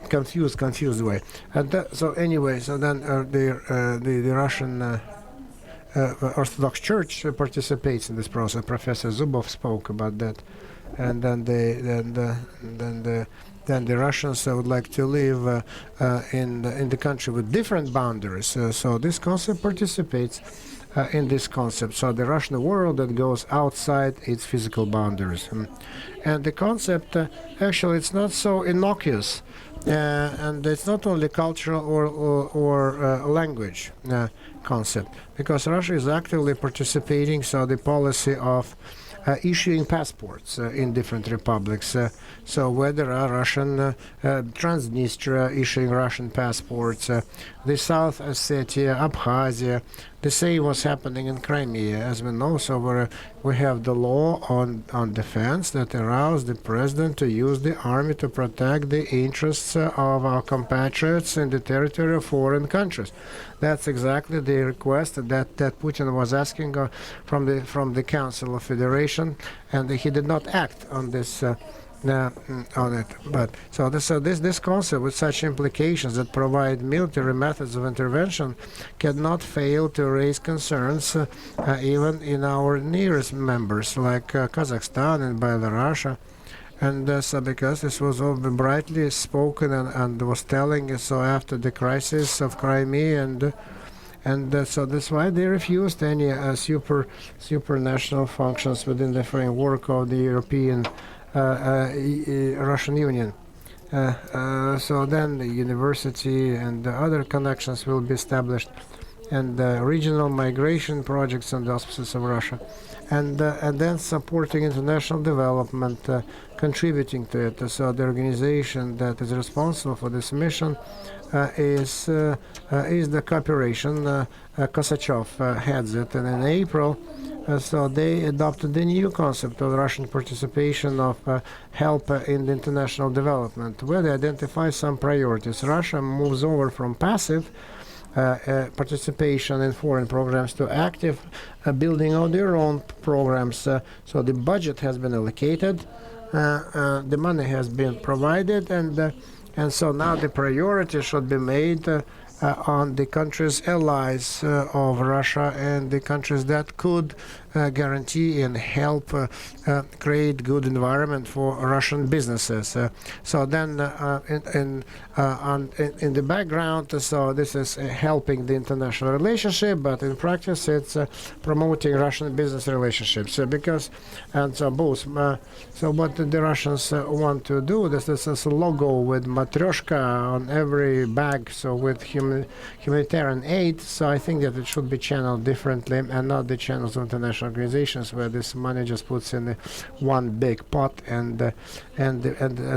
S1: confused way, and so anyway, so then the Russian Orthodox Church participates in this process. Professor Zubov spoke about that, and then the Russians would like to live in the country with different boundaries. So this concept participates in this concept. So the Russian world that goes outside its physical boundaries, and the concept actually it's not so innocuous. And it's not only cultural or language concept, because Russia is actively participating. So the policy of issuing passports in different republics. So whether Russian Transnistria issuing Russian passports, the South Ossetia, Abkhazia, the same was happening in Crimea, as we know. So we have the law on defense that allows the president to use the army to protect the interests of our compatriots in the territory of foreign countries. That's exactly the request that Putin was asking from the Council of Federation, and he did not act on this. On it, but so this concept with such implications that provide military methods of intervention cannot fail to raise concerns even in our nearest members like Kazakhstan and Belarus, and so because this was all brightly spoken and was telling so after the crisis of Crimea and so that's why they refused any supranational functions within the framework of the European Russian Union. So then the university and the other connections will be established, and regional migration projects on the auspices of Russia, and then supporting international development, contributing to it. So the organization that is responsible for this mission is the cooperation. Kosachev heads it, and in April. So they adopted the new concept of Russian participation of help in the international development, where they identify some priorities. Russia moves over from passive participation in foreign programs to active building of their own programs. So the budget has been allocated, the money has been provided, and so now the priority should be made on the countries allies of Russia and the countries that could guarantee and help create good environment for Russian businesses. So then in the background, so this is helping the international relationship, but in practice it's promoting Russian business relationships because and so both. So what the Russians want to do, this is a logo with Matryoshka on every bag, so with humanitarian aid. So I think that it should be channeled differently and not the channels of international organizations where this money just puts in one big pot and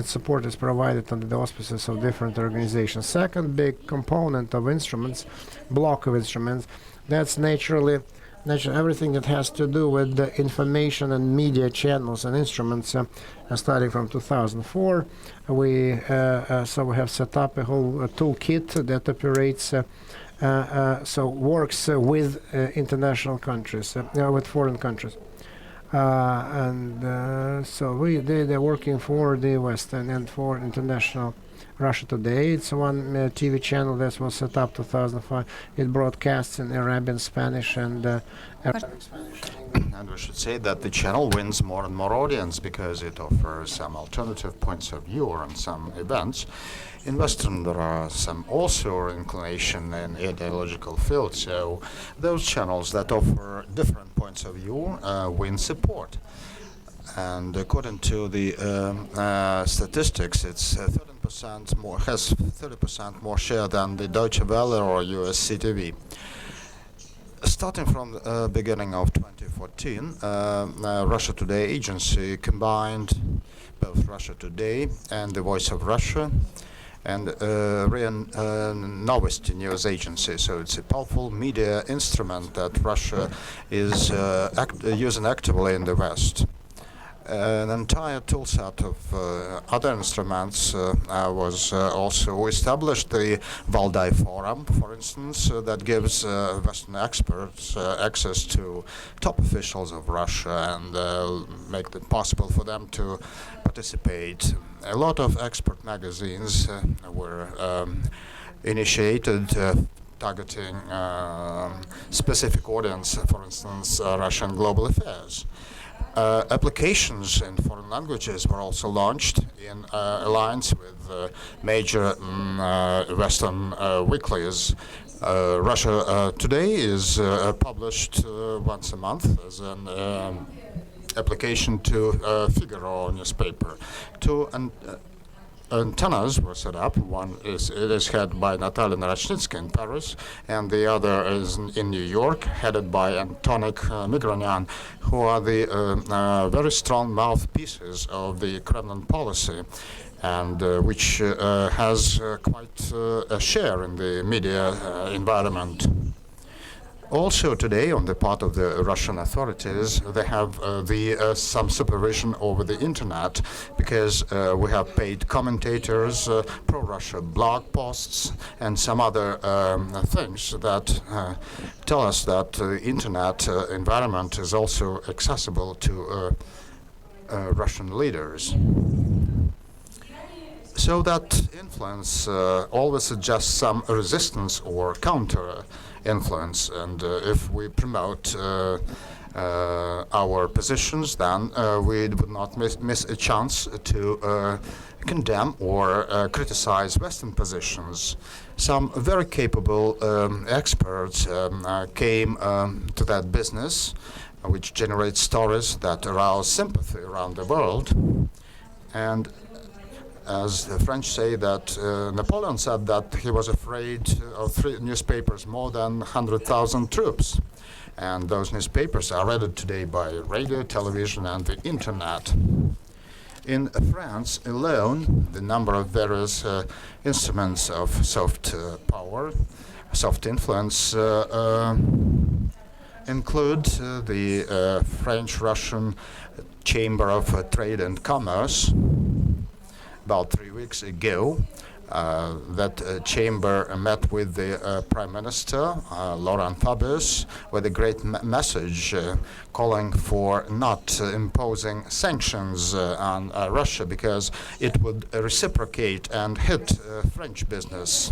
S1: support is provided under the auspices of different organizations. Second big component of instruments, block of instruments, that's naturally everything that has to do with the information and media channels and instruments. Starting from 2004, we have set up a whole toolkit that operates. Works with international countries, with foreign countries, they're working for the West and for international Russia Today. It's one TV channel that was set up 2005. It broadcasts in Arabian, Spanish, and
S3: And we should say that the channel wins more and more audience because it offers some alternative points of view on some events. In Western, there are some also inclination in ideological fields, so those channels that offer different points of view win support. And according to the statistics, it's 30% more, has 30% more share than the Deutsche Welle or USC TV. Starting from the beginning of 2014, Russia Today agency combined both Russia Today and the Voice of Russia and RIA Novosti news agency. So it's a powerful media instrument that Russia is using actively in the West. An entire tool set of other instruments was also established. The Valdai Forum, for instance, that gives Western experts access to top officials of Russia and make it possible for them to participate. A lot of expert magazines were initiated targeting specific audience, for instance, Russian global affairs. Applications in foreign languages were also launched in alliance with major Western weeklies. Russia Today is published once a month as an application to Figaro newspaper. Two antennas were set up. One is headed by Natalia Narashnitzky in Paris, and the other is in New York, headed by Antonik Migronyan, who are the very strong mouthpieces of the Kremlin policy, and which has quite a share in the media environment. Also today, on the part of the Russian authorities, they have some supervision over the internet because we have paid commentators, pro-Russia blog posts, and some other things that tell us that the internet environment is also accessible to Russian leaders. So that influence always suggests some resistance or counter influence, and if we promote our positions, then we would not miss a chance to condemn or criticize Western positions. Some very capable experts came to that business, which generates stories that arouse sympathy around the world. And as the French say, that Napoleon said that he was afraid of 3 newspapers more than 100,000 troops. And those newspapers are read today by radio, television, and the internet. In France alone, the number of various instruments of soft power, soft influence, include the French-Russian Chamber of Trade and Commerce. About 3 weeks ago, That chamber met with the Prime Minister, Laurent Fabius, with a great message calling for not imposing sanctions on Russia because it would reciprocate and hit French business.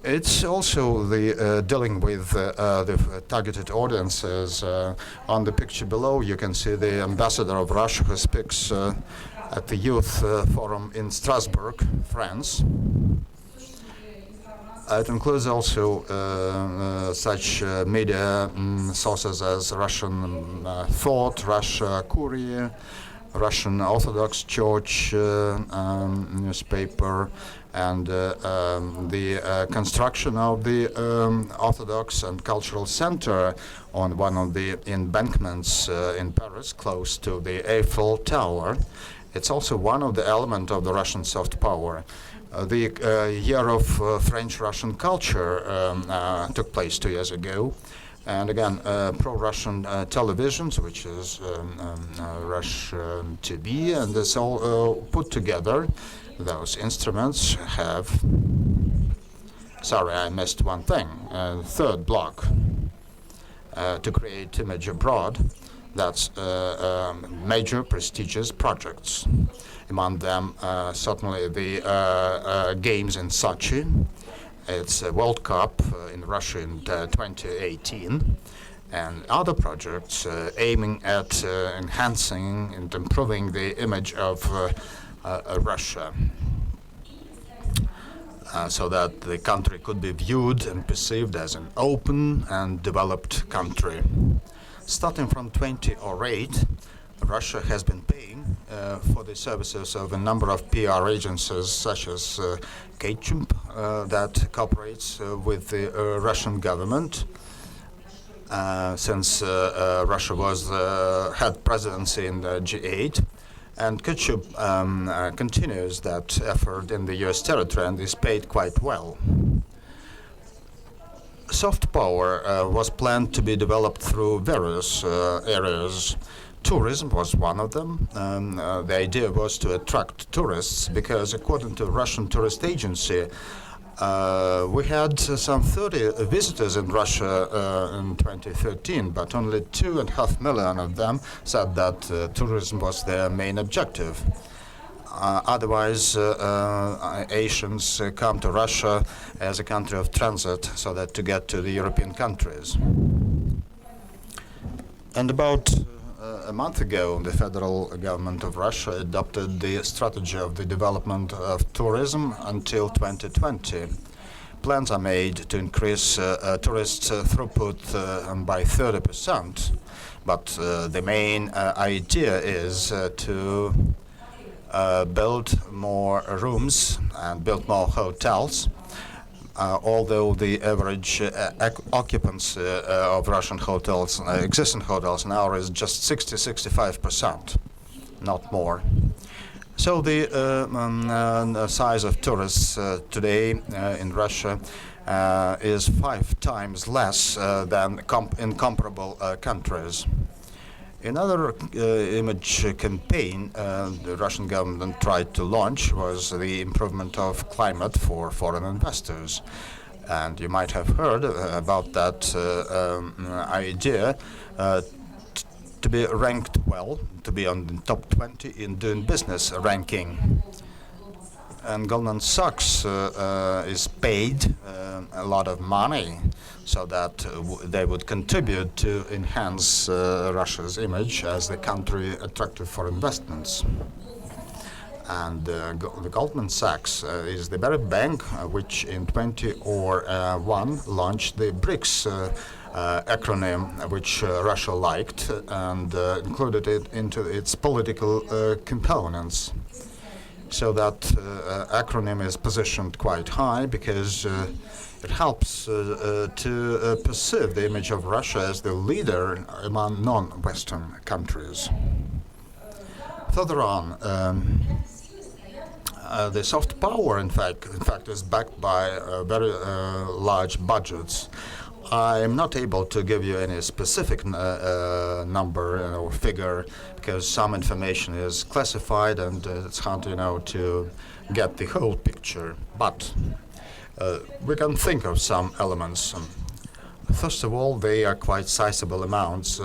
S3: It's also the dealing with the targeted audiences. On the picture below, you can see the ambassador of Russia who speaks at the youth forum in Strasbourg, France. It includes also such media sources as Russian Thought, Russia Courier, Russian Orthodox Church newspaper, and the construction of the Orthodox and Cultural Center on one of the embankments in Paris, close to the Eiffel Tower. It's also one of the elements of the Russian soft power. The year of French-Russian culture took place 2 years ago. And again, pro-Russian televisions, which is Russian TV, and this all put together. Those instruments have, sorry, I missed one thing, third block, to create image abroad. That's major prestigious projects. Among them, certainly the games in Sochi. It's a World Cup in Russia in 2018, and other projects aiming at enhancing and improving the image of Russia, so that the country could be viewed and perceived as an open and developed country. Starting from 2008, Russia has been paying for the services of a number of PR agencies such as K-Chimp that cooperates with the Russian government since Russia had presidency in the G8. And K-Chimp continues that effort in the US territory and is paid quite well. Soft power was planned to be developed through various areas. Tourism was one of them. The idea was to attract tourists because, according to the Russian Tourist Agency, we had some 30 visitors in Russia in 2013, but only 2.5 million of them said that tourism was their main objective. Otherwise, Asians come to Russia as a country of transit, so that to get to the European countries. And about a month ago, the federal government of Russia adopted the strategy of the development of tourism until 2020. Plans are made to increase tourist throughput by 30%, but the main idea is to build more rooms and build more hotels. Although the average occupancy of Russian hotels, existing hotels now is just 60-65%, not more. So the size of tourists today in Russia is 5 times less than in comparable countries. Another image campaign the Russian government tried to launch was the improvement of climate for foreign investors. And you might have heard about that idea to be ranked well, to be on the top 20 in doing business ranking. And Goldman Sachs is paid a lot of money so that they would contribute to enhance Russia's image as the country attractive for investments. And the Goldman Sachs is the very bank which in 2001 launched the BRICS acronym, which Russia liked and included it into its political components. So that acronym is positioned quite high because it helps to perceive the image of Russia as the leader among non-Western countries. Further on, the soft power, in fact, is backed by very large budgets. I'm not able to give you any specific number or figure because some information is classified and it's hard, to get the whole picture. But we can think of some elements. First of all, they are quite sizable amounts.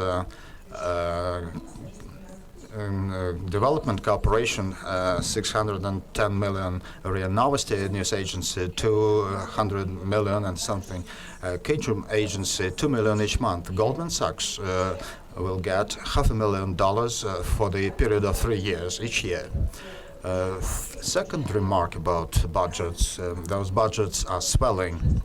S3: Development cooperation, 610 million. RIA Novosti news agency, 200 million and something. Catering agency, 2 million each month. Goldman Sachs will get $500,000 for the period of 3 years each year. Second remark about budgets, those budgets are swelling.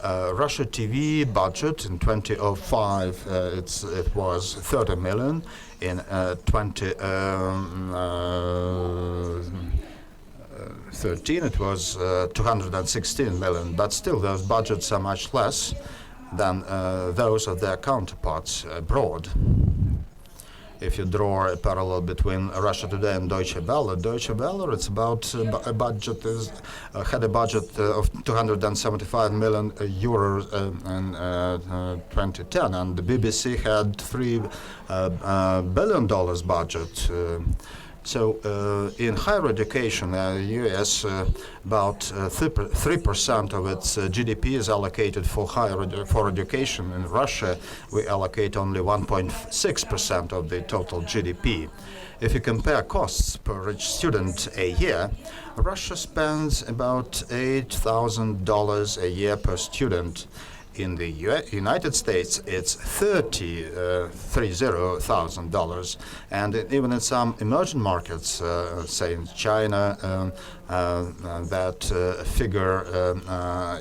S3: Russia TV budget in 2005, it was 30 million. In 2013, it was 216 million. But still, those budgets are much less than those of their counterparts abroad. If you draw a parallel between Russia Today and Deutsche Welle, it's about a budget had a budget of 275 million euros in 2010, and the BBC had $3 billion budget. So in higher education, U.S. About 3% of its GDP is allocated for for education. In Russia, we allocate only 1.6% of the total GDP. If you compare costs per rich student a year, Russia spends about $8,000 a year per student. In the United States, it's $30,000, and even in some emerging markets, say in China, that figure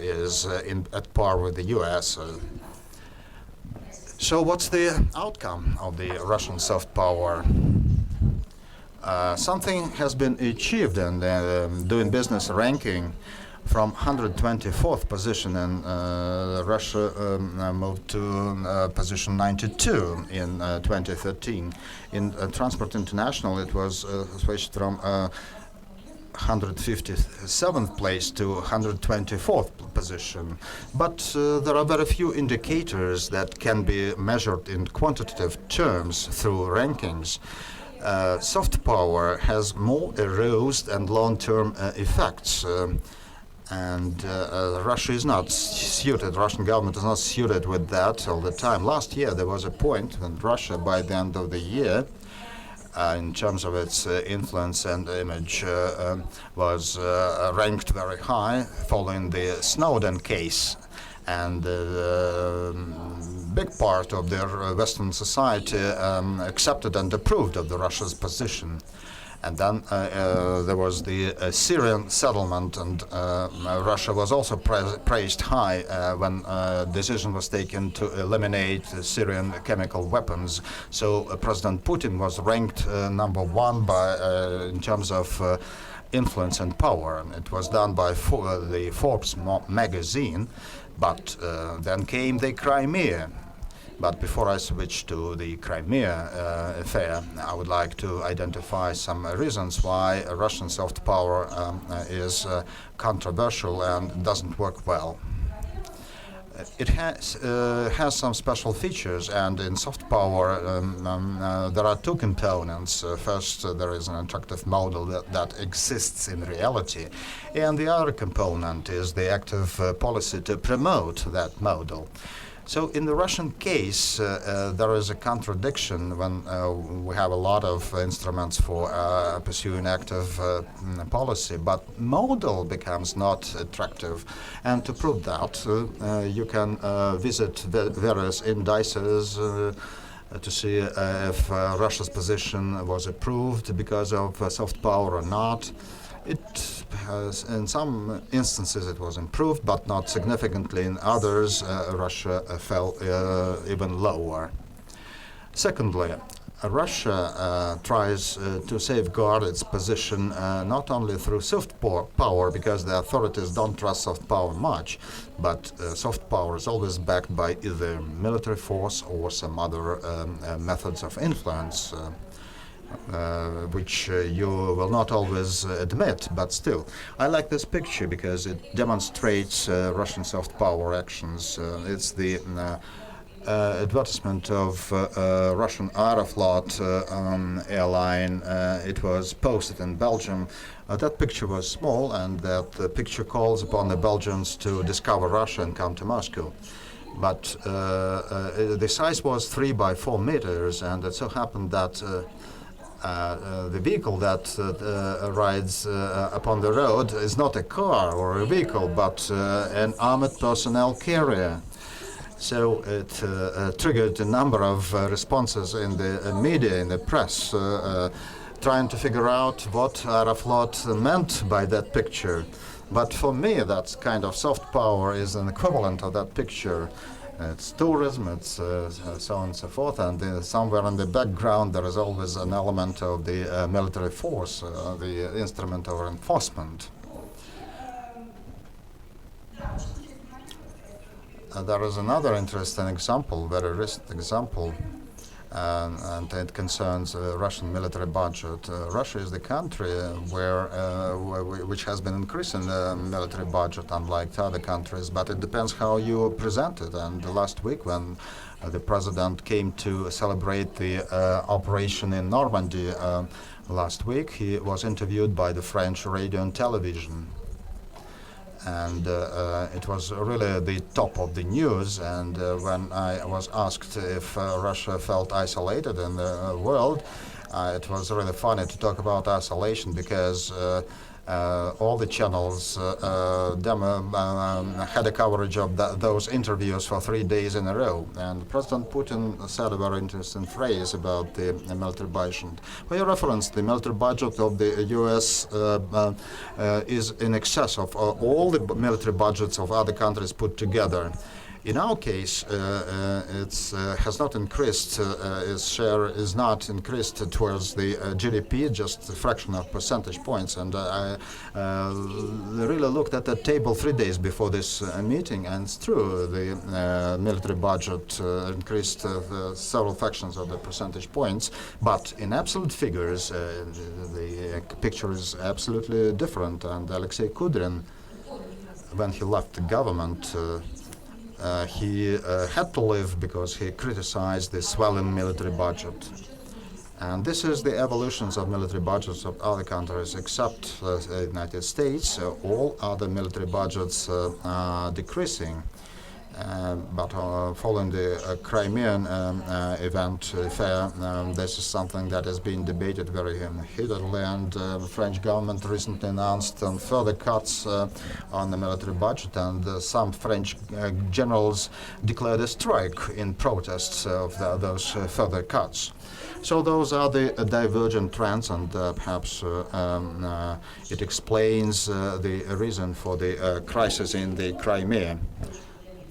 S3: is at par with the U.S. So, what's the outcome of the Russian soft power? Something has been achieved in the doing business ranking. From 124th position in Russia moved to position 92 in 2013. In Transport International, it was switched from 157th place to 124th position. But there are very few indicators that can be measured in quantitative terms through rankings. Soft power has more erosed and long-term effects. And Russia is not suited, Russian government is not suited with that all the time. Last year there was a point when Russia, by the end of the year, in terms of its influence and image, was ranked very high following the Snowden case. And big part of their Western society accepted and approved of the Russia's position. And then there was the Syrian settlement, and Russia was also praised high when decision was taken to eliminate Syrian chemical weapons. So President Putin was ranked number one by in terms of influence and power. And it was done by the Forbes magazine, but then came the Crimea. But before I switch to the Crimea affair, I would like to identify some reasons why Russian soft power is controversial and doesn't work well. It has some special features, and in soft power there are two components. First, there is an attractive model that exists in reality, and the other component is the active policy to promote that model. So in the Russian case, there is a contradiction when we have a lot of instruments for pursuing active policy, but model becomes not attractive. And to prove that, you can visit various indices to see if Russia's position was approved because of soft power or not. It has, in some instances, it was improved, but not significantly. In others, Russia fell even lower. Secondly, Russia tries to safeguard its position not only through soft power, because the authorities don't trust soft power much, but soft power is always backed by either military force or some other methods of influence. which you will not always admit, but still. I like this picture because it demonstrates Russian soft power actions. It's the advertisement of Russian Aeroflot airline. It was posted in Belgium. That picture was small, and that picture calls upon the Belgians to discover Russia and come to Moscow. But the size was 3 by 4 meters, and it so happened that the vehicle that rides upon the road is not a car or a vehicle, but an armored personnel carrier. So it triggered a number of responses in the media, in the press, trying to figure out what Aeroflot meant by that picture. But for me, that kind of soft power is an equivalent of that picture. It's tourism, it's so on and so forth, and somewhere in the background there is always an element of the military force, the instrument of enforcement. There is another interesting example, very recent example, and it concerns Russian military budget. Russia is the country which has been increasing the military budget, unlike other countries, but it depends how you present it. And last week, when the president came to celebrate the operation in Normandy last week, he was interviewed by the French radio and television. And it was really the top of the news. And when I was asked if Russia felt isolated in the world, it was really funny to talk about isolation, because all the channels had a coverage of those interviews for 3 days in a row. And President Putin said a very interesting phrase about the military budget. For your reference, the military budget of the U.S. is in excess of all the military budgets of other countries put together. In our case, it has not increased. Its share is not increased towards the GDP, just a fraction of percentage points. And I really looked at that table 3 days before this meeting, and it's true, the military budget increased several fractions of the percentage points. But in absolute figures, the picture is absolutely different. And Alexei Kudrin, when he left the government, he had to leave because he criticized the swelling military budget. And this is the evolutions of military budgets of other countries, except the United States. All other military budgets are decreasing. But following the Crimean affair, this is something that is being debated very heatedly, and the French government recently announced further cuts on the military budget, and some French generals declared a strike in protests of those further cuts. So those are the divergent trends, and perhaps it explains the reason for the crisis in the Crimea.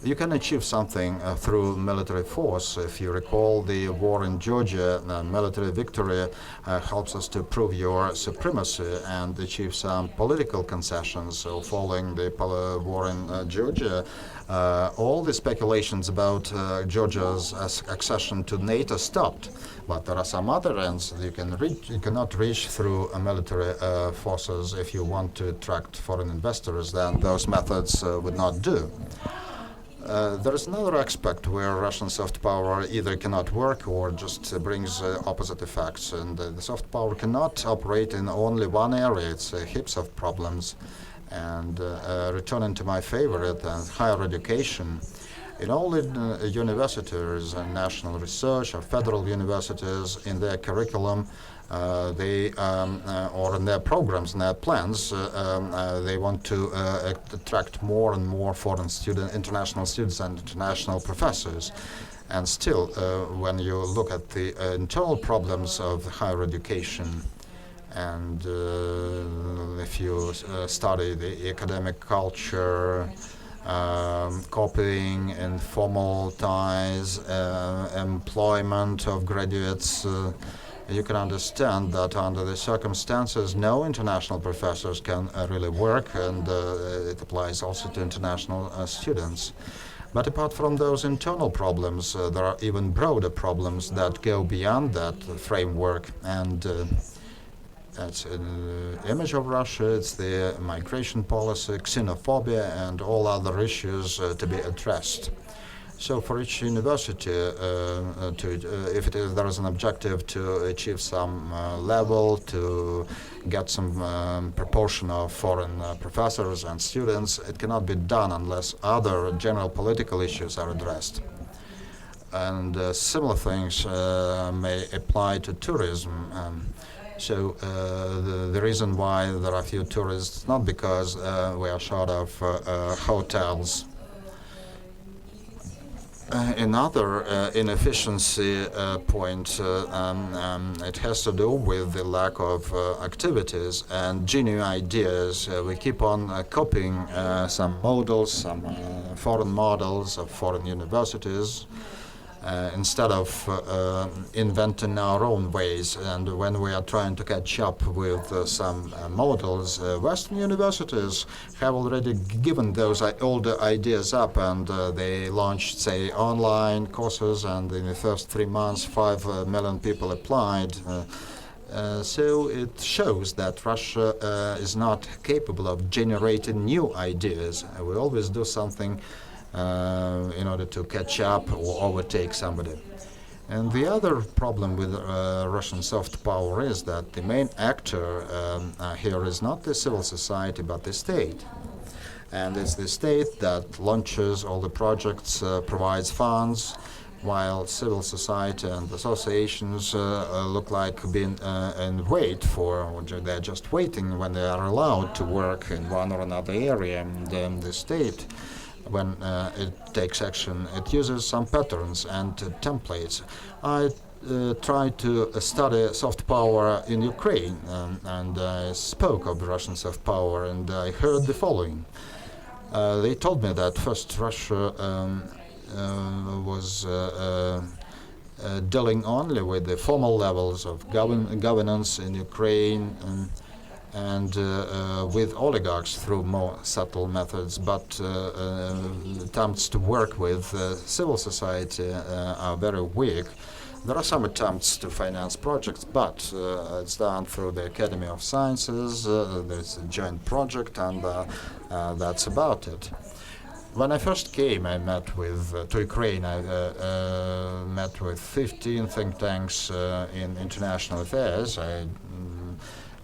S3: You can achieve something through military force. If you recall the war in Georgia, military victory helps us to prove your supremacy and achieve some political concessions. So following the war in Georgia, all the speculations about Georgia's accession to NATO stopped. But there are some other ends you cannot reach through military forces. If you want to attract foreign investors, then those methods would not do. There is another aspect where Russian soft power either cannot work or just brings opposite effects. And the soft power cannot operate in only one area. It's heaps of problems. And returning to my favorite, higher education. In all the universities and national research or federal universities, in their curriculum, or in their programs and their plans, they want to attract more and more foreign international students and international professors. And still, when you look at the internal problems of higher education, and if you study the academic culture, copying, informal ties, employment of graduates, you can understand that under the circumstances, no international professors can really work, and it applies also to international students. But apart from those internal problems, there are even broader problems that go beyond that framework. And it's an image of Russia, it's the migration policy, xenophobia, and all other issues to be addressed. So for each university, if there is an objective to achieve some level, to get some proportion of foreign professors and students, it cannot be done unless other general political issues are addressed. And similar things may apply to tourism. So the reason why there are few tourists, not because we are short of hotels. Another inefficiency point, it has to do with the lack of activities and genuine ideas. We keep on copying some models, some foreign models of foreign universities, instead of inventing our own ways. And when we are trying to catch up with some models, Western universities have already given those older ideas up, and they launched, say, online courses, and in the first 3 months, 5 million people applied. So it shows that Russia is not capable of generating new ideas. We always do something in order to catch up or overtake somebody. And the other problem with Russian soft power is that the main actor here is not the civil society but the state. And it's the state that launches all the projects, provides funds, while civil society and associations look like being in wait for, they're just waiting when they are allowed to work in one or another area. And the state, when it takes action, it uses some patterns and templates. I tried to study soft power in Ukraine, and I spoke of Russian soft power, and I heard the following. They told me that first Russia was dealing only with the formal levels of governance in Ukraine, and with oligarchs through more subtle methods, but attempts to work with civil society are very weak. There are some attempts to finance projects, but it's done through the Academy of Sciences. There's a joint project, and that's about it. When I first came, I met with to Ukraine. I met with 15 think tanks in international affairs. I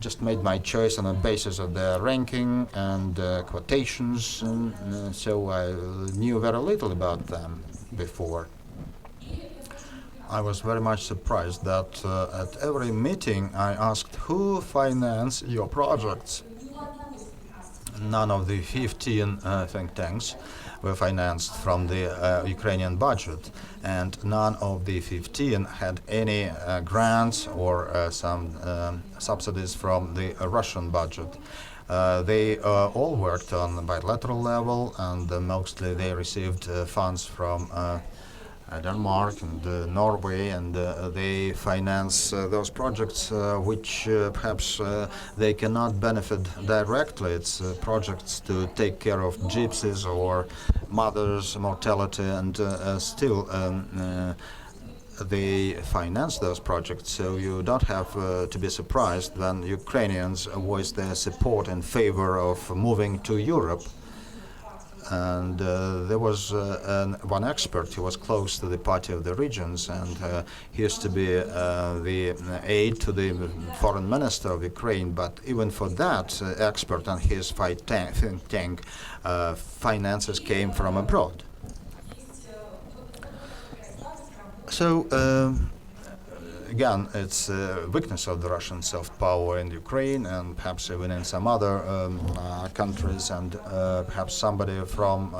S3: just made my choice on the basis of their ranking and quotations, and so I knew very little about them before. I was very much surprised that at every meeting I asked, who financed your projects? None of the 15 think tanks were financed from the Ukrainian budget, and none of the 15 had any grants or some subsidies from the Russian budget. They all worked on bilateral level, and mostly they received funds from Denmark and Norway, and they finance those projects which perhaps they cannot benefit directly. It's projects to take care of gypsies or mothers' mortality, and still they finance those projects. So you don't have to be surprised when Ukrainians voice their support in favor of moving to Europe. And there was one expert who was close to the Party of the Regions, and he used to be the aide to the foreign minister of Ukraine. But even for that expert and his think tank, finances came from abroad. So again, it's a weakness of the Russian soft power in Ukraine, and perhaps even in some other countries, and perhaps somebody from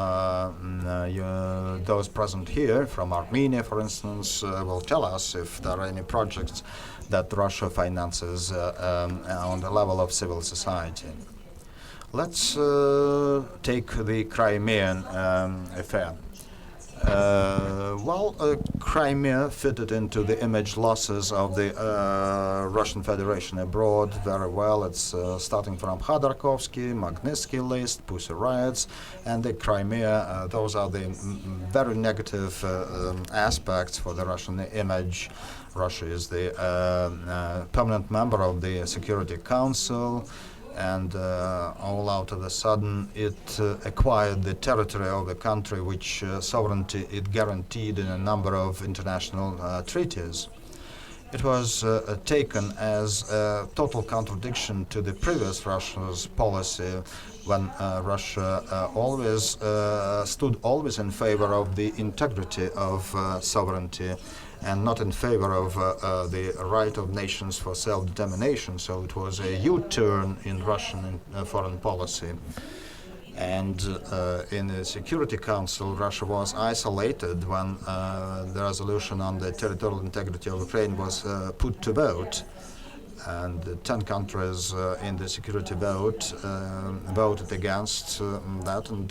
S3: those present here, from Armenia, for instance, will tell us if there are any projects that Russia finances on the level of civil society. Let's take the Crimean affair. Crimea fitted into the image losses of the Russian Federation abroad very well. It's starting from Khodorkovsky, Magnitsky List, Pussy Riots, and the Crimea. Those are the very negative aspects for the Russian image. Russia is the permanent member of the Security Council, and all out of a sudden it acquired the territory of the country which sovereignty it guaranteed in a number of international treaties. It was taken as a total contradiction to the previous Russia's policy, when Russia always stood always in favor of the integrity of sovereignty and not in favor of the right of nations for self-determination. So it was a U-turn in Russian foreign policy. And in the Security Council, Russia was isolated when the resolution on the territorial integrity of Ukraine was put to vote. And 10 countries in the security vote voted against that, and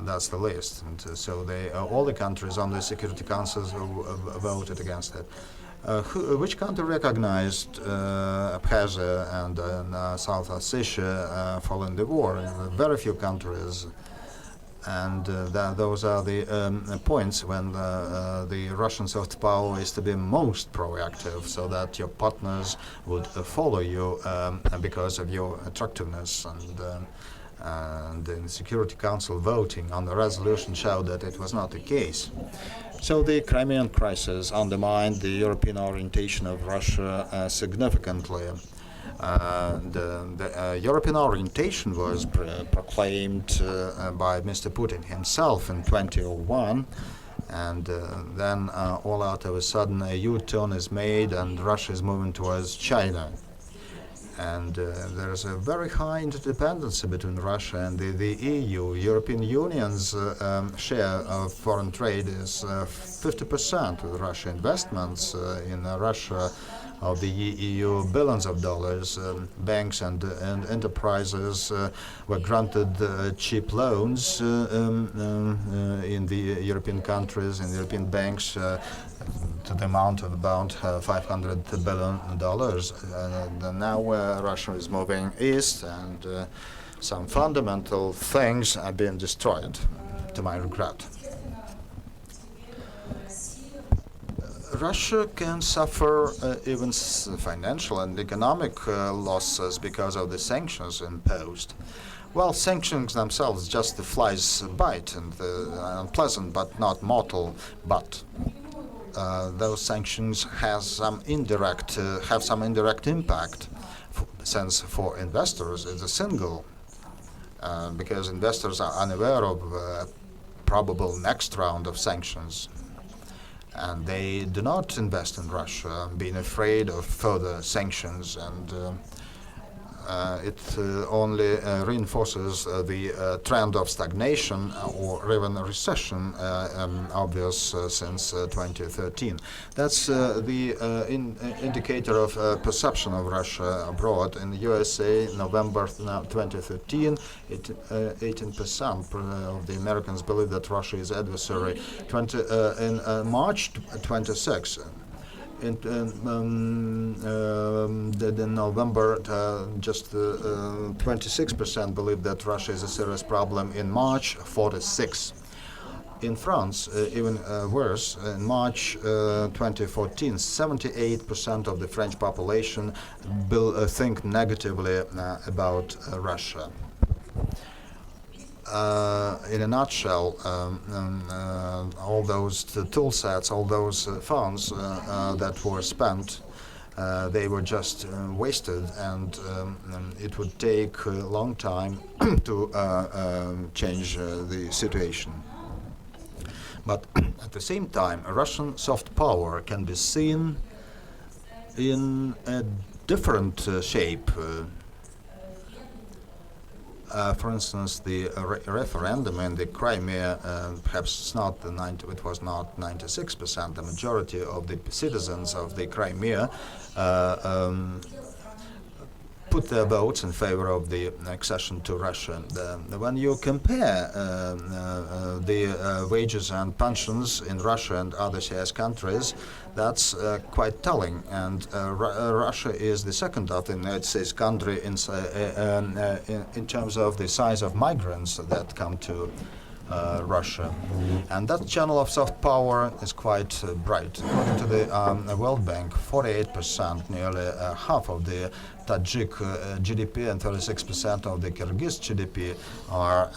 S3: that's the list. And so all the countries on the Security Council voted against it. Which country recognized Abkhazia and South Ossetia following the war? Very few countries. And those are the points when the Russian soft power is to be most proactive, so that your partners would follow you because of your attractiveness. And the Security Council voting on the resolution showed that it was not the case. So the Crimean crisis undermined the European orientation of Russia significantly. The European orientation was proclaimed by Mr. Putin himself in 2001, and then all out of a sudden a U-turn is made and Russia is moving towards China. And there is a very high interdependency between Russia and the EU. European Union's share of foreign trade is 50% with Russia. Investments in Russia of the EU, billions of dollars. Banks and enterprises were granted cheap loans in the European countries, in the European banks, to the amount of about $500 billion. And now Russia is moving east, and some fundamental things are being destroyed, to my regret. Russia can suffer even financial and economic losses because of the sanctions imposed. Well, sanctions themselves just the fly's bite, and unpleasant but not mortal. But those sanctions have some indirect impact, since for investors it's a single, because investors are unaware of probable next round of sanctions. And they do not invest in Russia, being afraid of further sanctions, and it only reinforces the trend of stagnation or even a recession, obvious since 2013. That's the indicator of perception of Russia abroad. In the USA, November 2013, 18% of the Americans believe that Russia is adversary. In March 26. In November, just 26% believe that Russia is a serious problem. In March, 46%. In France, even worse. In March 2014, 78% of the French population think negatively about Russia. In a nutshell, all those tool sets, all those funds that were spent, they were just wasted, and it would take a long time to change the situation. But at the same time, Russian soft power can be seen in a different shape. For instance, the referendum in the Crimea, perhaps it's not it was not 96%. The majority of the citizens of the Crimea put their votes in favor of the accession to Russia. When you compare the wages and pensions in Russia and other CIS countries, that's quite telling. And Russia is the second of the United States country in terms of the size of migrants that come to Russia. And that channel of soft power is quite bright. According to the World Bank, 48%, nearly half of the Tajik GDP and 36% of the Kyrgyz GDP are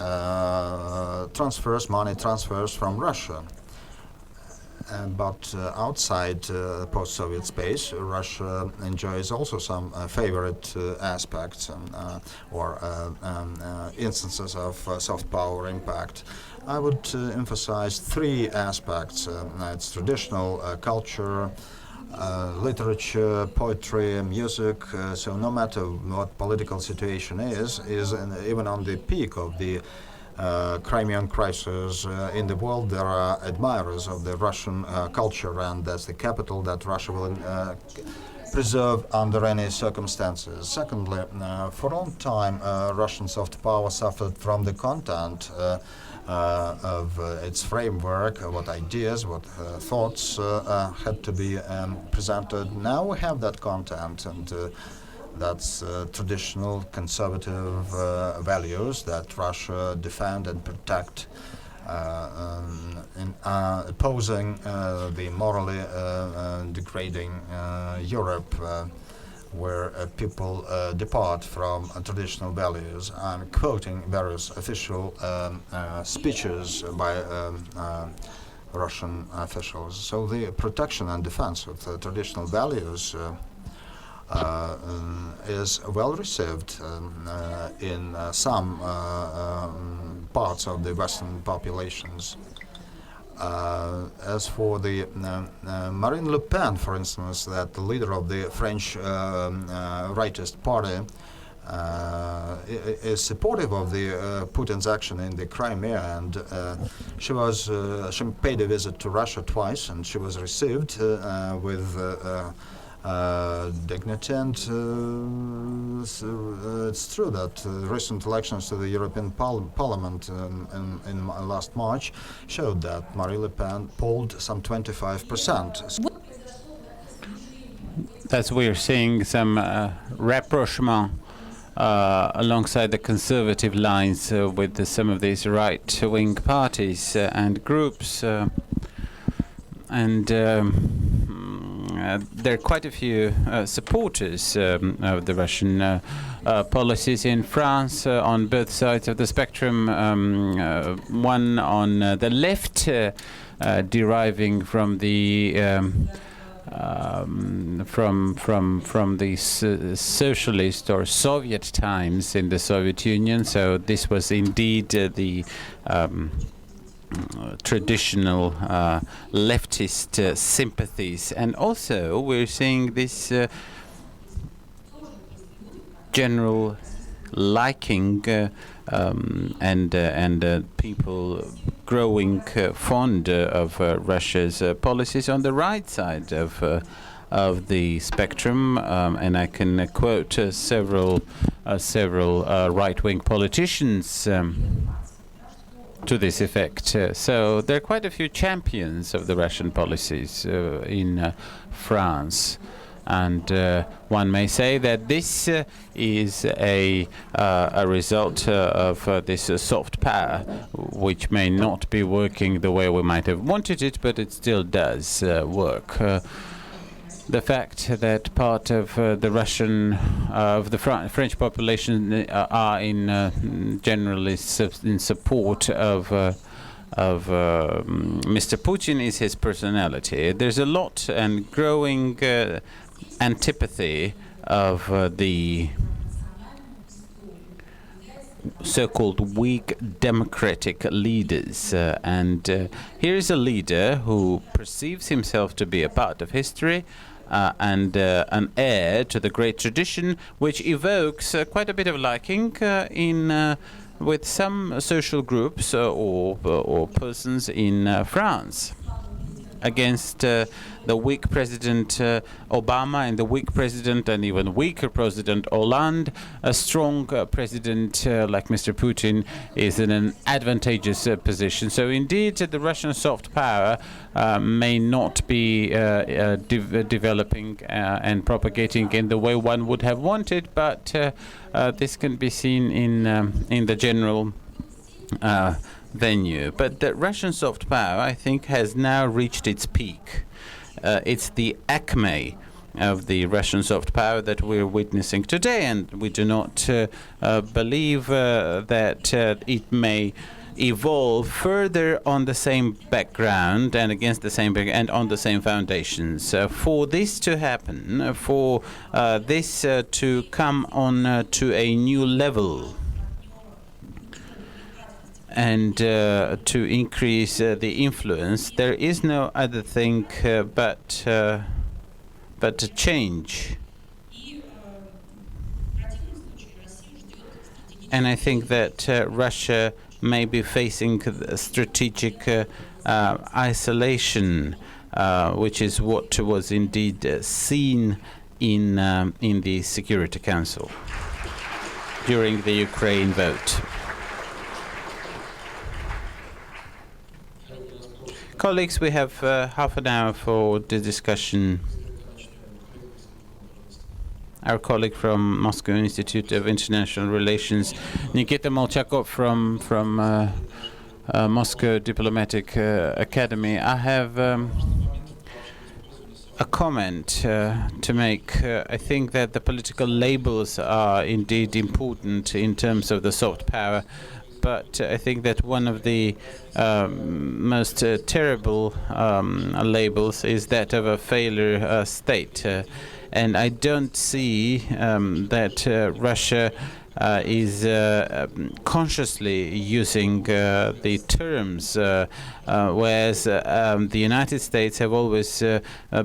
S3: money transfers from Russia. But outside post-Soviet space, Russia enjoys also some favorite aspects or instances of soft power impact. I would emphasize three aspects. It's traditional culture, literature, poetry, music. So no matter what political situation is even on the peak of the Crimean crisis in the world, there are admirers of the Russian culture, and that's the capital that Russia will preserve under any circumstances. Secondly, for a long time, Russian soft power suffered from the content of its framework, what ideas, what thoughts had to be presented. Now we have that content, and that's traditional conservative values that Russia defend and protect, in opposing the morally degrading Europe, where people depart from traditional values. I'm quoting various official speeches by Russian officials. So the protection and defense of the traditional values is well received in some parts of the Western populations. As for the Marine Le Pen, for instance, that the leader of the French rightist party is supportive of the Putin's action in the Crimea, and she paid a visit to Russia twice, and she was received with dignity, and it's true that recent elections to the European Parliament in last March showed that Marine Le Pen polled some 25%.
S4: That's we're seeing some rapprochement alongside the conservative lines with some of these right-wing parties and groups, and there are quite a few supporters of the Russian policies in France on both sides of the spectrum. One on the left, deriving from the from the socialist or Soviet times in the Soviet Union. So this was indeed the traditional leftist sympathies, and also we're seeing this general liking and people growing fond of Russia's policies on the right side of the spectrum, and I can quote several right-wing politicians to this effect. So there are quite a few champions of the Russian policies in France, and one may say that this is a result of this soft power, which may not be working the way we might have wanted it, but it still does work. The fact that part of the Russian, of the French population are in generally in support of Mr. Putin is his personality. There's a lot and growing antipathy of the so-called weak democratic leaders, and here is a leader who perceives himself to be a part of history, and an heir to the great tradition, which evokes quite a bit of liking with some social groups or persons in France. against the weak President Obama and the weak President and even weaker President Hollande. A strong president like Mr. Putin is in an advantageous position. So indeed, the Russian soft power may not be developing and propagating in the way one would have wanted, but this can be seen in the general venue. But the Russian soft power, I think, has now reached its peak. It's the acme of the Russian soft power that we're witnessing today, and we do not believe that it may evolve further on the same background and against the same and on the same foundations. For this to happen, for this to come on to a new level, and to increase the influence, there is no other thing but to change. And I think that Russia may be facing strategic isolation, which is what was indeed seen in the Security Council during the Ukraine vote. Colleagues, we have half an hour for the discussion. Our colleague from Moscow Institute of International Relations, Nikita Molchakov from Moscow Diplomatic Academy. I have a comment to make. I think that the political labels are indeed important in terms of the soft power, but I think that one of the most terrible labels is that of a failure state. And I don't see that Russia is consciously using the terms, whereas the United States have always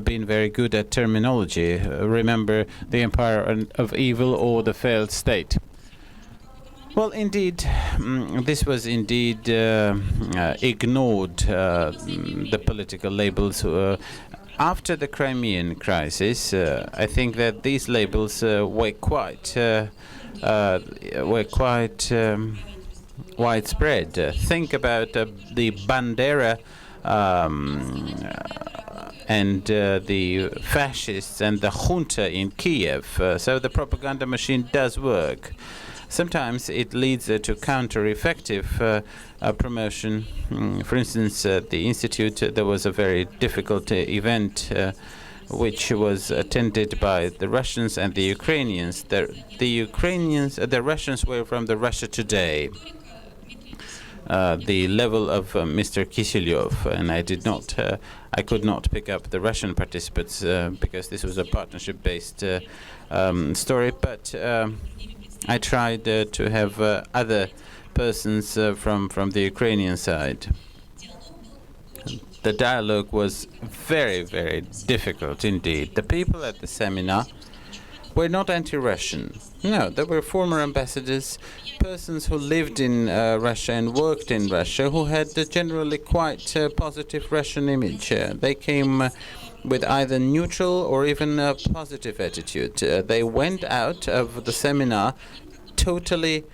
S4: been very good at terminology. Remember the Empire of Evil or the failed state. Well, indeed, this was indeed ignored, the political labels. After the Crimean crisis, I think that these labels were quite widespread. Think about the Bandera and the fascists and the junta in Kiev. So the propaganda machine does work. Sometimes it leads to counter-effective promotion. For instance, at the Institute, there was a very difficult event which was attended by the Russians and the Ukrainians. The Russians were from the Russia Today, the level of Mr. Kiselyov, and I could not pick up the Russian participants because this was a partnership-based story, but I tried to have other persons from the Ukrainian side. The dialogue was very, very difficult indeed. The people at the seminar were not anti-Russian. No, they were former ambassadors, persons who lived in Russia and worked in Russia, who had a generally quite positive Russian image. They came with either neutral or even a positive attitude. They went out of the seminar totally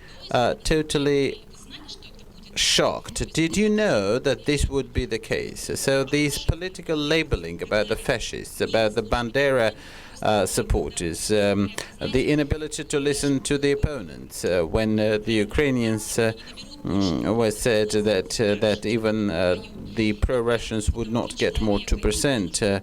S4: shocked. Did you know that this would be the case? So these political labeling about the fascists, about the Bandera supporters, the inability to listen to the opponents, when the Ukrainians was said that even the pro-Russians would not get more 2%.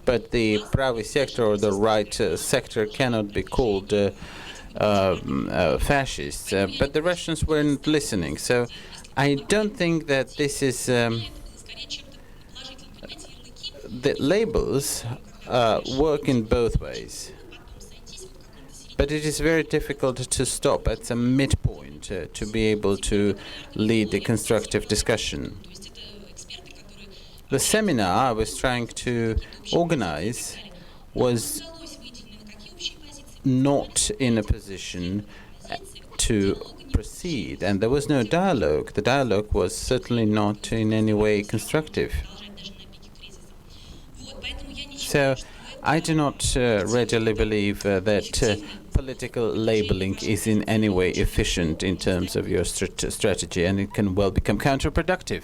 S4: But the Pravy sector or the right sector cannot be called fascists. But the Russians weren't listening. So I don't think that this is the labels work in both ways. But it is very difficult to stop at some midpoint to be able to lead a constructive discussion. The seminar I was trying to organize was not in a position to proceed, and there was no dialogue. The dialogue was certainly not in any way constructive. So I do not readily believe that political labeling is in any way efficient in terms of your strategy, and it can well become counterproductive.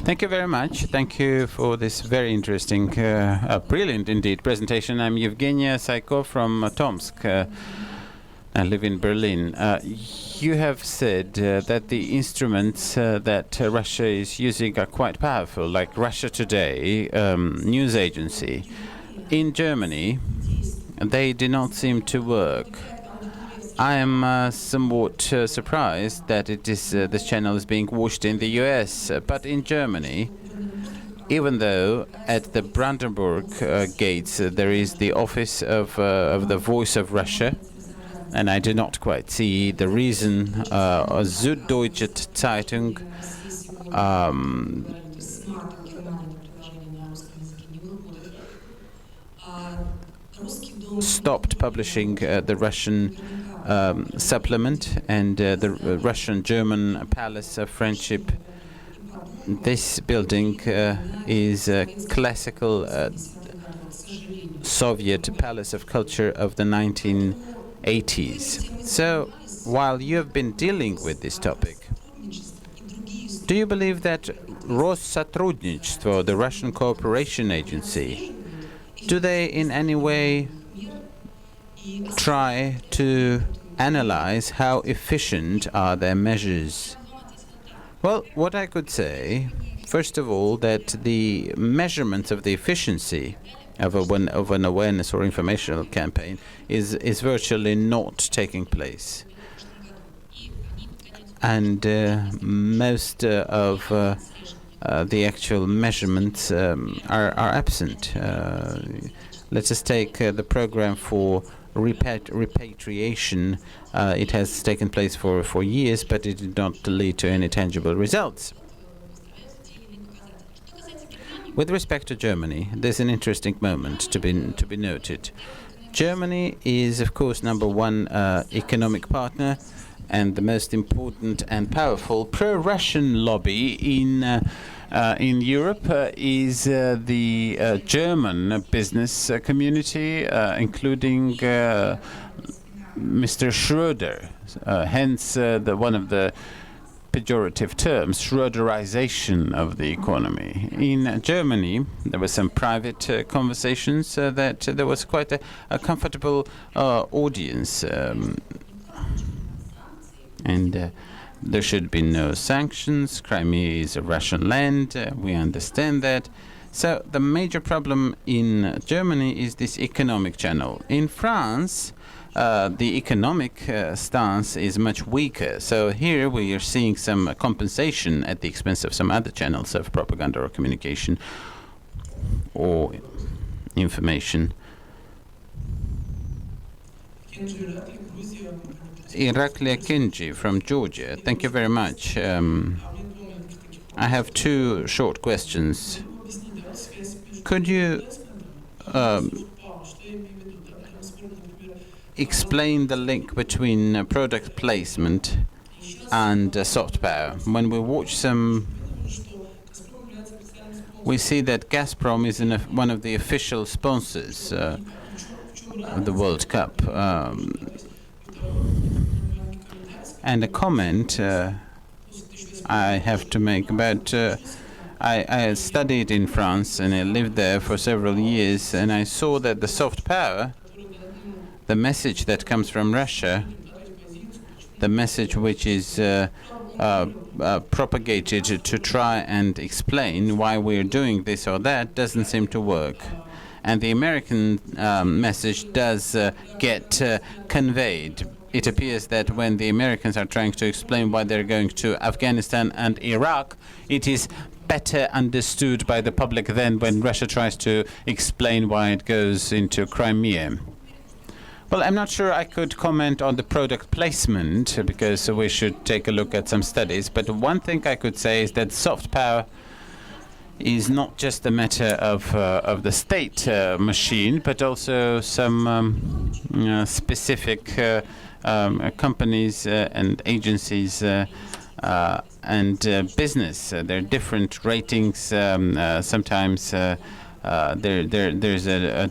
S4: Thank you very much. Thank you for this very interesting, brilliant indeed presentation. I'm Evgenia Saiko from Tomsk. I live in Berlin. You have said that the instruments that Russia is using are quite powerful, like Russia Today, news agency. In Germany, they do not seem to work. I am somewhat surprised that it is this channel is being watched in the US, but in Germany, even though at the Brandenburg gates there is the office of the Voice of Russia, and I do not quite see the reason. Süddeutsche Zeitung stopped publishing the Russian supplement, and the Russian-German Palace of Friendship. This building is a classical Soviet palace of culture of the 1980s. So, while you have been dealing with this topic, do you believe that Россотрудничество, the Russian Cooperation Agency, do they in any way try to analyze how efficient are their measures? Well, what I could say, first of all, that the measurement of the efficiency of an awareness or informational campaign is virtually not taking place. And most of the actual measurements are absent. Let us take the program for repatriation. It has taken place for years, but it did not lead to any tangible results. With respect to Germany, there's an interesting moment to be noted. Germany is, of course, number one economic partner, and the most important and powerful pro-Russian lobby in Europe is the German business community, including Mr. Schröder, hence one of the pejorative terms, Schröderization of the economy. In Germany, there were some private conversations that there was quite a comfortable audience, and there should be no sanctions. Crimea is a Russian land. We understand that. So the major problem in Germany is this economic channel. In France, the economic stance is much weaker. So here we are seeing some compensation at the expense of some other channels of propaganda or communication or information. Iraklia Kinji from Georgia. Thank you very much. I have two short questions. Could you explain the link between product placement and soft power? When we watch some, we see that Gazprom is one of the official sponsors of the World Cup. And a comment I have to make about I studied in France and I lived there for several years, and I saw that the soft power, the message that comes from Russia, the message which is propagated to try and explain why we're doing this or that, doesn't seem to work. And the American message does get conveyed. It appears that when the Americans are trying to explain why they're going to Afghanistan and Iraq, it is better understood by the public than when Russia tries to explain why it goes into Crimea. Well, I'm not sure I could comment on the product placement, because we should take a look at some studies. But one thing I could say is that soft power is not just a matter of the state machine, but also some specific companies and agencies and business. There are different ratings. Sometimes there's a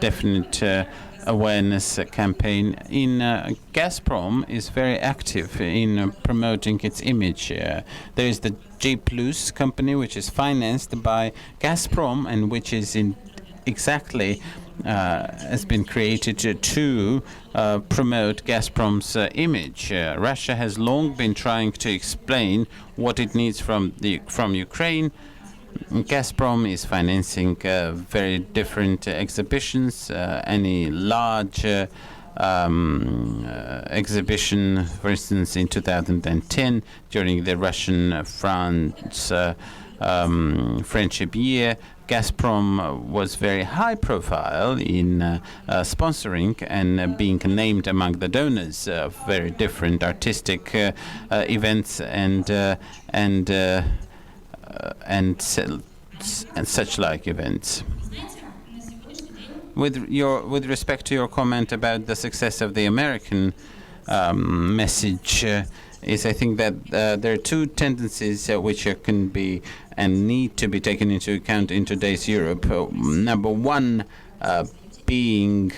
S4: definite awareness campaign. Gazprom is very active in promoting its image. There is the J Plus company, which is financed by Gazprom and which is exactly has been created to promote Gazprom's image. Russia has long been trying to explain what it needs from Ukraine. Gazprom is financing very different exhibitions. Any large exhibition, for instance, in 2010 during the Russian-France Friendship Year, Gazprom was very high profile in sponsoring and being named among the donors of very different artistic events and such like events. With respect to your comment about the success of the American message, I think that there are two tendencies which can be and need to be taken into account in today's Europe. Number one being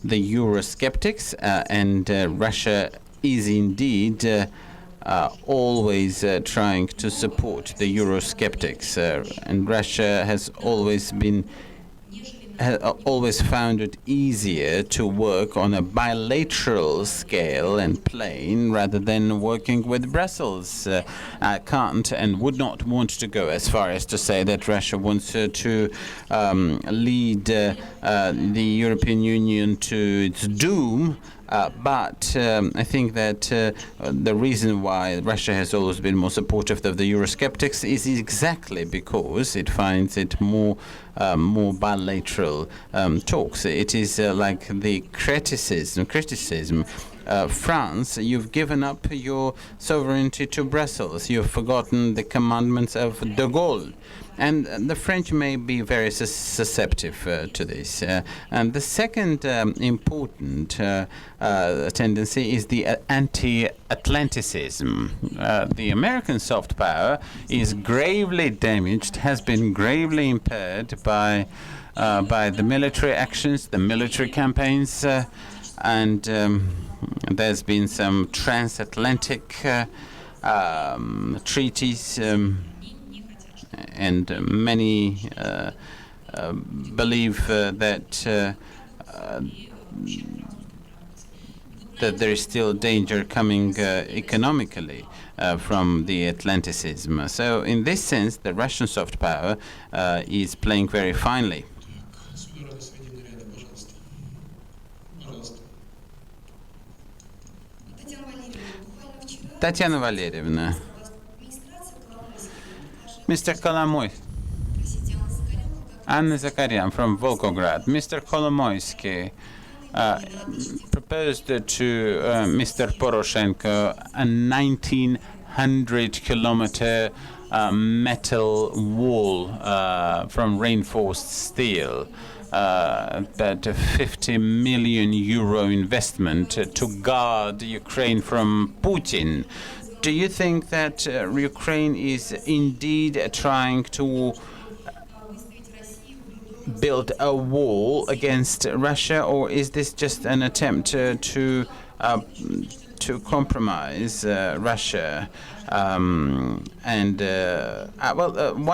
S4: the Eurosceptics, and Russia is indeed always trying to support the Eurosceptics, and Russia has always found it easier to work on a bilateral scale and plane rather than working with Brussels. I can't and would not want to go as far as to say that Russia wants to lead the European Union to its doom. But I think that the reason why Russia has always been more supportive of the Eurosceptics is exactly because it finds it more bilateral talks. It is like the criticism. France, you've given up your sovereignty to Brussels. You've forgotten the commandments of de Gaulle. And the French may be very susceptible to this. And the second important tendency is the anti-Atlanticism. The American soft power is gravely damaged, has been gravely impaired by the military actions, the military campaigns, and there's been some transatlantic treaties. And many believe that there is still danger coming economically from the Atlanticism. So in this sense, the Russian soft power is playing very finely. Tatiana Valeryevna. Mr. Kolomoy. Anna Zakarian from Volgograd. Mr. Kolomoisky proposed to Mr. Poroshenko a 1,900-kilometer metal wall from reinforced steel. That a 50 million euro investment to guard Ukraine from Putin. Do you think that Ukraine is indeed trying to build a wall against Russia, or is this just an attempt to compromise Russia? One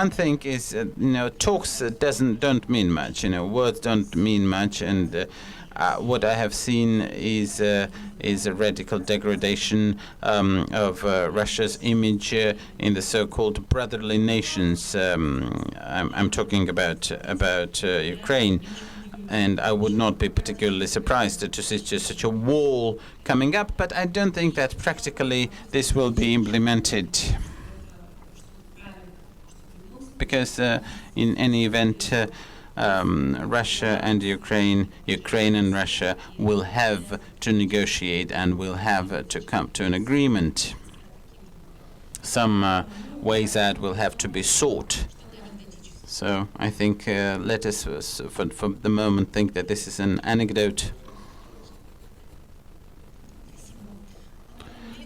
S4: thing is, talks don't mean much. Words don't mean much, and what I have seen is a radical degradation of Russia's image in the so-called brotherly nations. I'm talking about Ukraine. And I would not be particularly surprised to see such a wall coming up, but I don't think that practically this will be implemented. Because in any event, Russia and Ukraine and Russia will have to negotiate and will have to come to an agreement. some ways out will have to be sought. So I think let us, for the moment, think that this is an anecdote.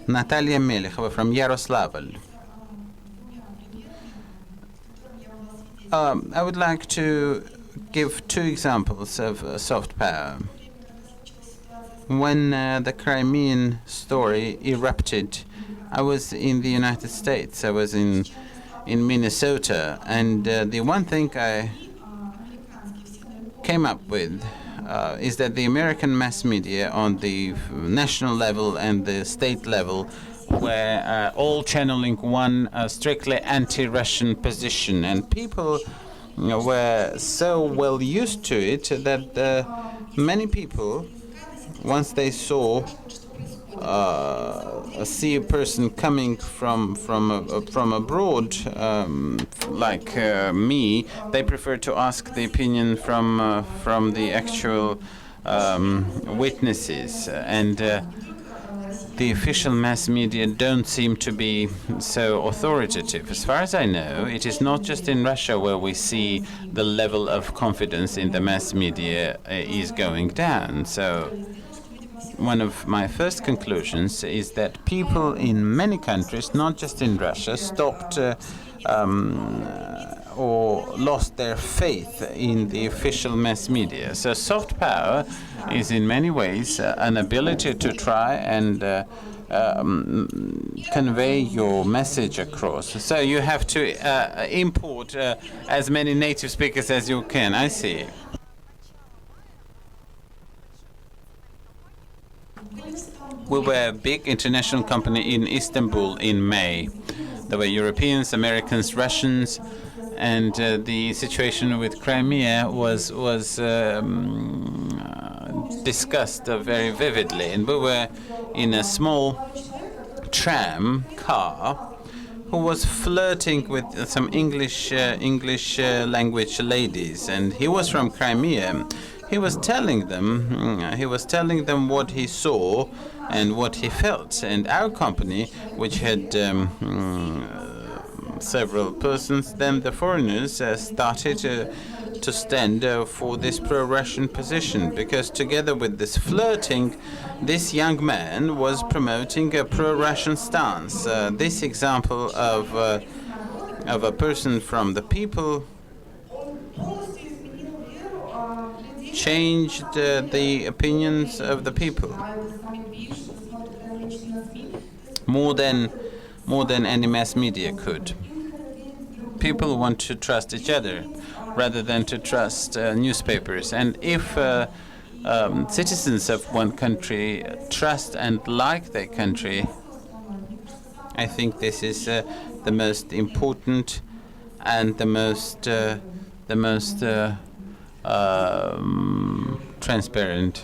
S4: Natalia Melichova from Yaroslavl. I would like to give two examples of soft power. When the Crimean story erupted, I was in the United States. I was in Minnesota, and the one thing I came up with is that the American mass media on the national level and the state level were all channeling one strictly anti-Russian position, and people were so well used to it that many people, once they saw see a person coming from abroad, like me, they prefer to ask the opinion from the actual witnesses, and the official mass media don't seem to be so authoritative. As far as I know, it is not just in Russia where we see the level of confidence in the mass media is going down. So one of my first conclusions is that people in many countries, not just in Russia, stopped or lost their faith in the official mass media. So soft power is in many ways an ability to try and convey your message across. So you have to import as many native speakers as you can. I see. We were a big international company in Istanbul in May. There were Europeans, Americans, Russians, and the situation with Crimea was discussed very vividly. And we were in a small tram car who was flirting with some English language ladies, and he was from Crimea. He was telling them what he saw and what he felt. And our company, which had several persons, then the foreigners started to stand for this pro-Russian position, because together with this flirting, this young man was promoting a pro-Russian stance. This example of a person from the people changed the opinions of the people more than any mass media could. People want to trust each other rather than to trust newspapers. And if citizens of one country trust and like their country, I think this is the most important and the most transparent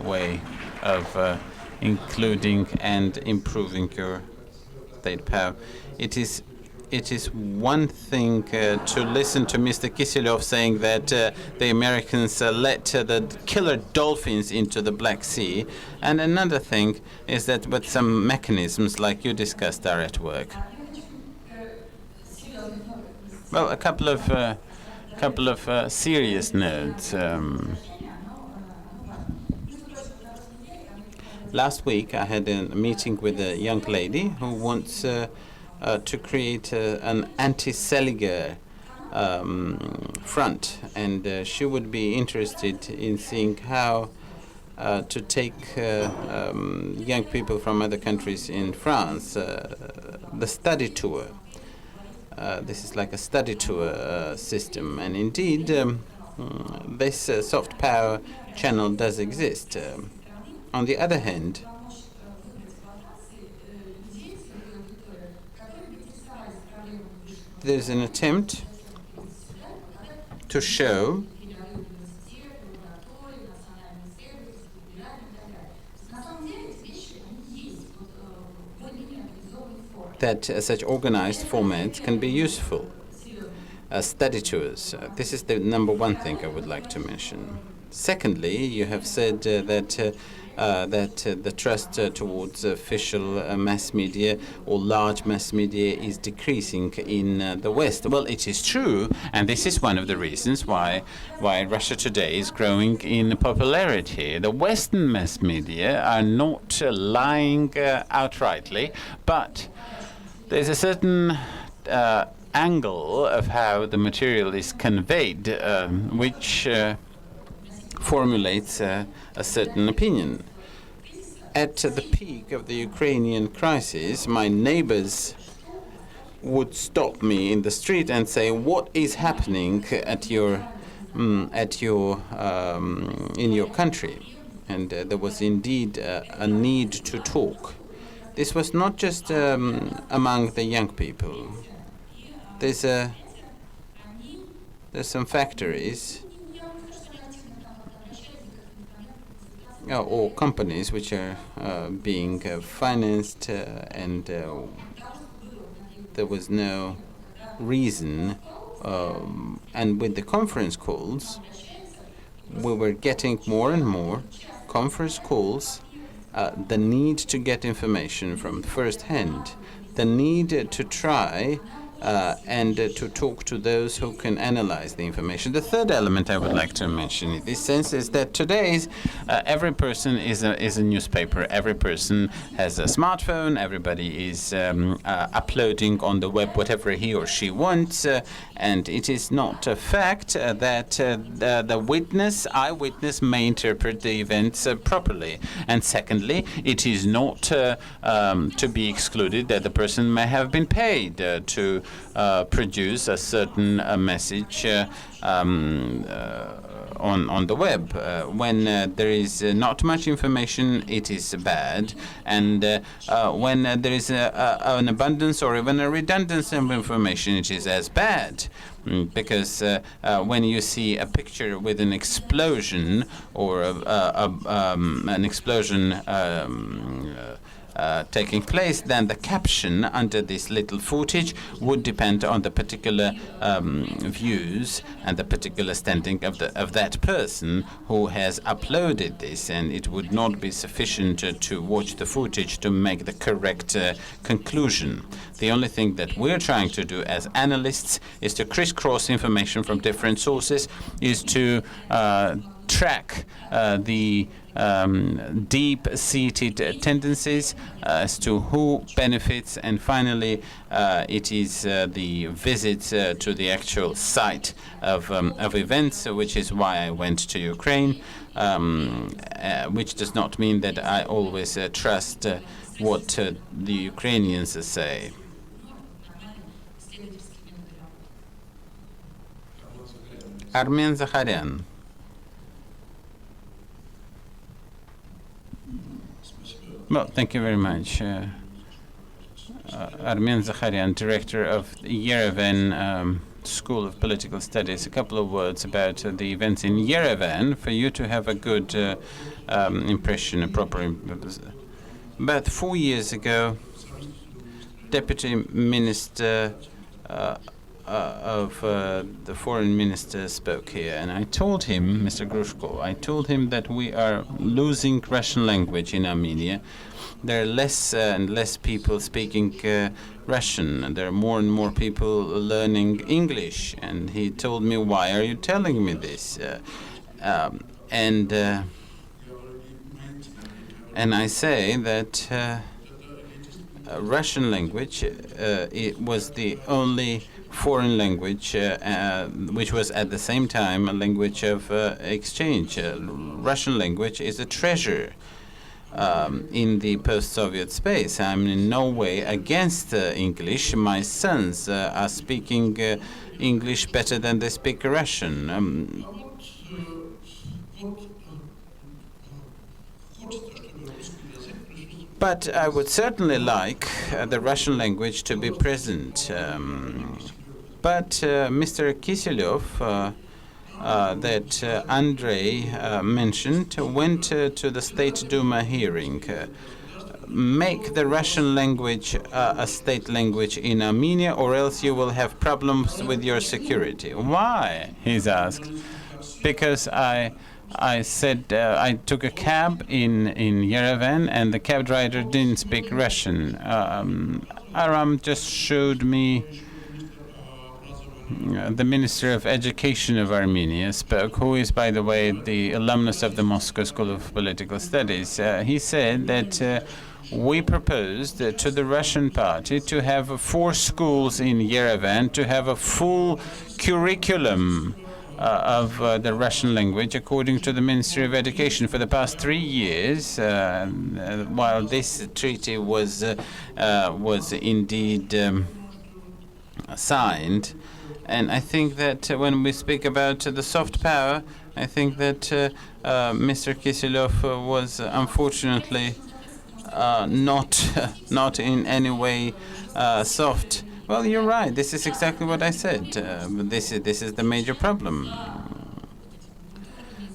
S4: way of including and improving your state power. It is one thing to listen to Mr. Kisilyov saying that the Americans let the killer dolphins into the Black Sea, and another thing is that but some mechanisms like you discussed are at work. Well, a couple of serious notes. Last week I had a meeting with a young lady who wants to create an anti-Seliger front, and she would be interested in seeing how to take young people from other countries in France, the study tour. This is like a study tour system, and indeed this soft power channel does exist. On the other hand, there's an attempt to show that such organized formats can be useful. Study tours. This is the number one thing I would like to mention. Secondly, you have said that the trust towards official mass media or large mass media is decreasing in the West. Well, it is true, and this is one of the reasons why Russia today is growing in popularity. The Western mass media are not lying outrightly, but there's a certain angle of how the material is conveyed, which formulates a certain opinion. At the peak of the Ukrainian crisis, my neighbors would stop me in the street and say, "What is happening in your country?" And there was indeed a need to talk. This was not just among the young people. There's some factories or companies which are being financed, and there was no reason. And with the conference calls, we were getting more and more conference calls, the need to get information from first hand, the need to try and to talk to those who can analyze the information. The third element I would like to mention in this sense is that today's every person is a newspaper. Every person has a smartphone. Everybody is uploading on the web whatever he or she wants, and it is not a fact that the eyewitness may interpret the events properly. And secondly, it is not to be excluded that the person may have been paid to produce a certain message on the web. When there is not much information, it is bad, and when there is an abundance or even a redundancy of information, it is as bad. Because when you see a picture with an explosion or an explosion taking place, then the caption under this little footage would depend on the particular views and the particular standing of that person who has uploaded this, and it would not be sufficient to watch the footage to make the correct conclusion. The only thing that we're trying to do as analysts is to crisscross information from different sources, is to track the deep-seated tendencies as to who benefits, and finally it is the visit to the actual site of events, which is why I went to Ukraine, which does not mean that I always trust what the Ukrainians say. Armen Zakharyan. Well, thank you very much. Armen Zakharyan, director of the Yerevan School of Political Studies. A couple of words about the events in Yerevan for you to have a good impression, a proper impression. About 4 years ago, Deputy Minister of the Foreign Minister spoke here, and I told him, Mr. Grushko, I told him that we are losing Russian language in Armenia. There are less and less people speaking Russian, and there are more and more people learning English. And he told me, "Why are you telling me this?" And I say that Russian language it was the only foreign language which was at the same time a language of exchange. Russian language is a treasure in the post-Soviet space. I'm in no way against English. My sons are speaking English better than they speak Russian. But I would certainly like the Russian language to be present. But Mr. Kiselyov, that Andrei mentioned, went to the State Duma hearing. Make the Russian language a state language in Armenia, or else you will have problems with your security. Why? He's asked. Because I I said I took a cab in Yerevan, and the cab driver didn't speak Russian. Aram just showed me the Minister of Education of Armenia spoke, who is, by the way, the alumnus of the Moscow School of Political Studies. He said that we proposed to the Russian party to have 4 schools in Yerevan to have a full curriculum of the Russian language, according to the Ministry of Education. For the past 3 years, while this treaty was indeed signed, and I think that when we speak about the soft power, I think that Mr. Kisilov was unfortunately not in any way soft. Well, you're right. This is exactly what I said. This is the major problem.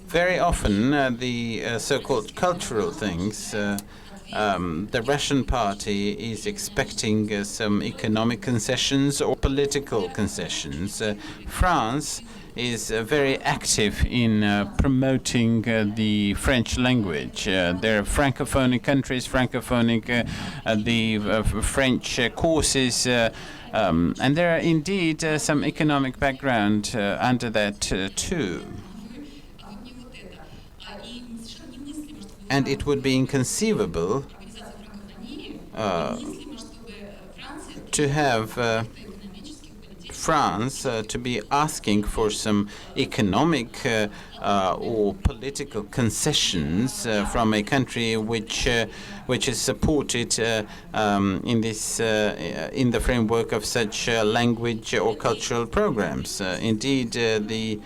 S4: Very often, the so-called cultural things, the Russian party is expecting some economic concessions or political concessions. France is very active in promoting the French language. There are francophonic countries, the French courses, and there are indeed some economic background under that too. And it would be inconceivable to have France to be asking for some economic or political concessions from a country which is supported in the framework of such language or cultural programs. Indeed, the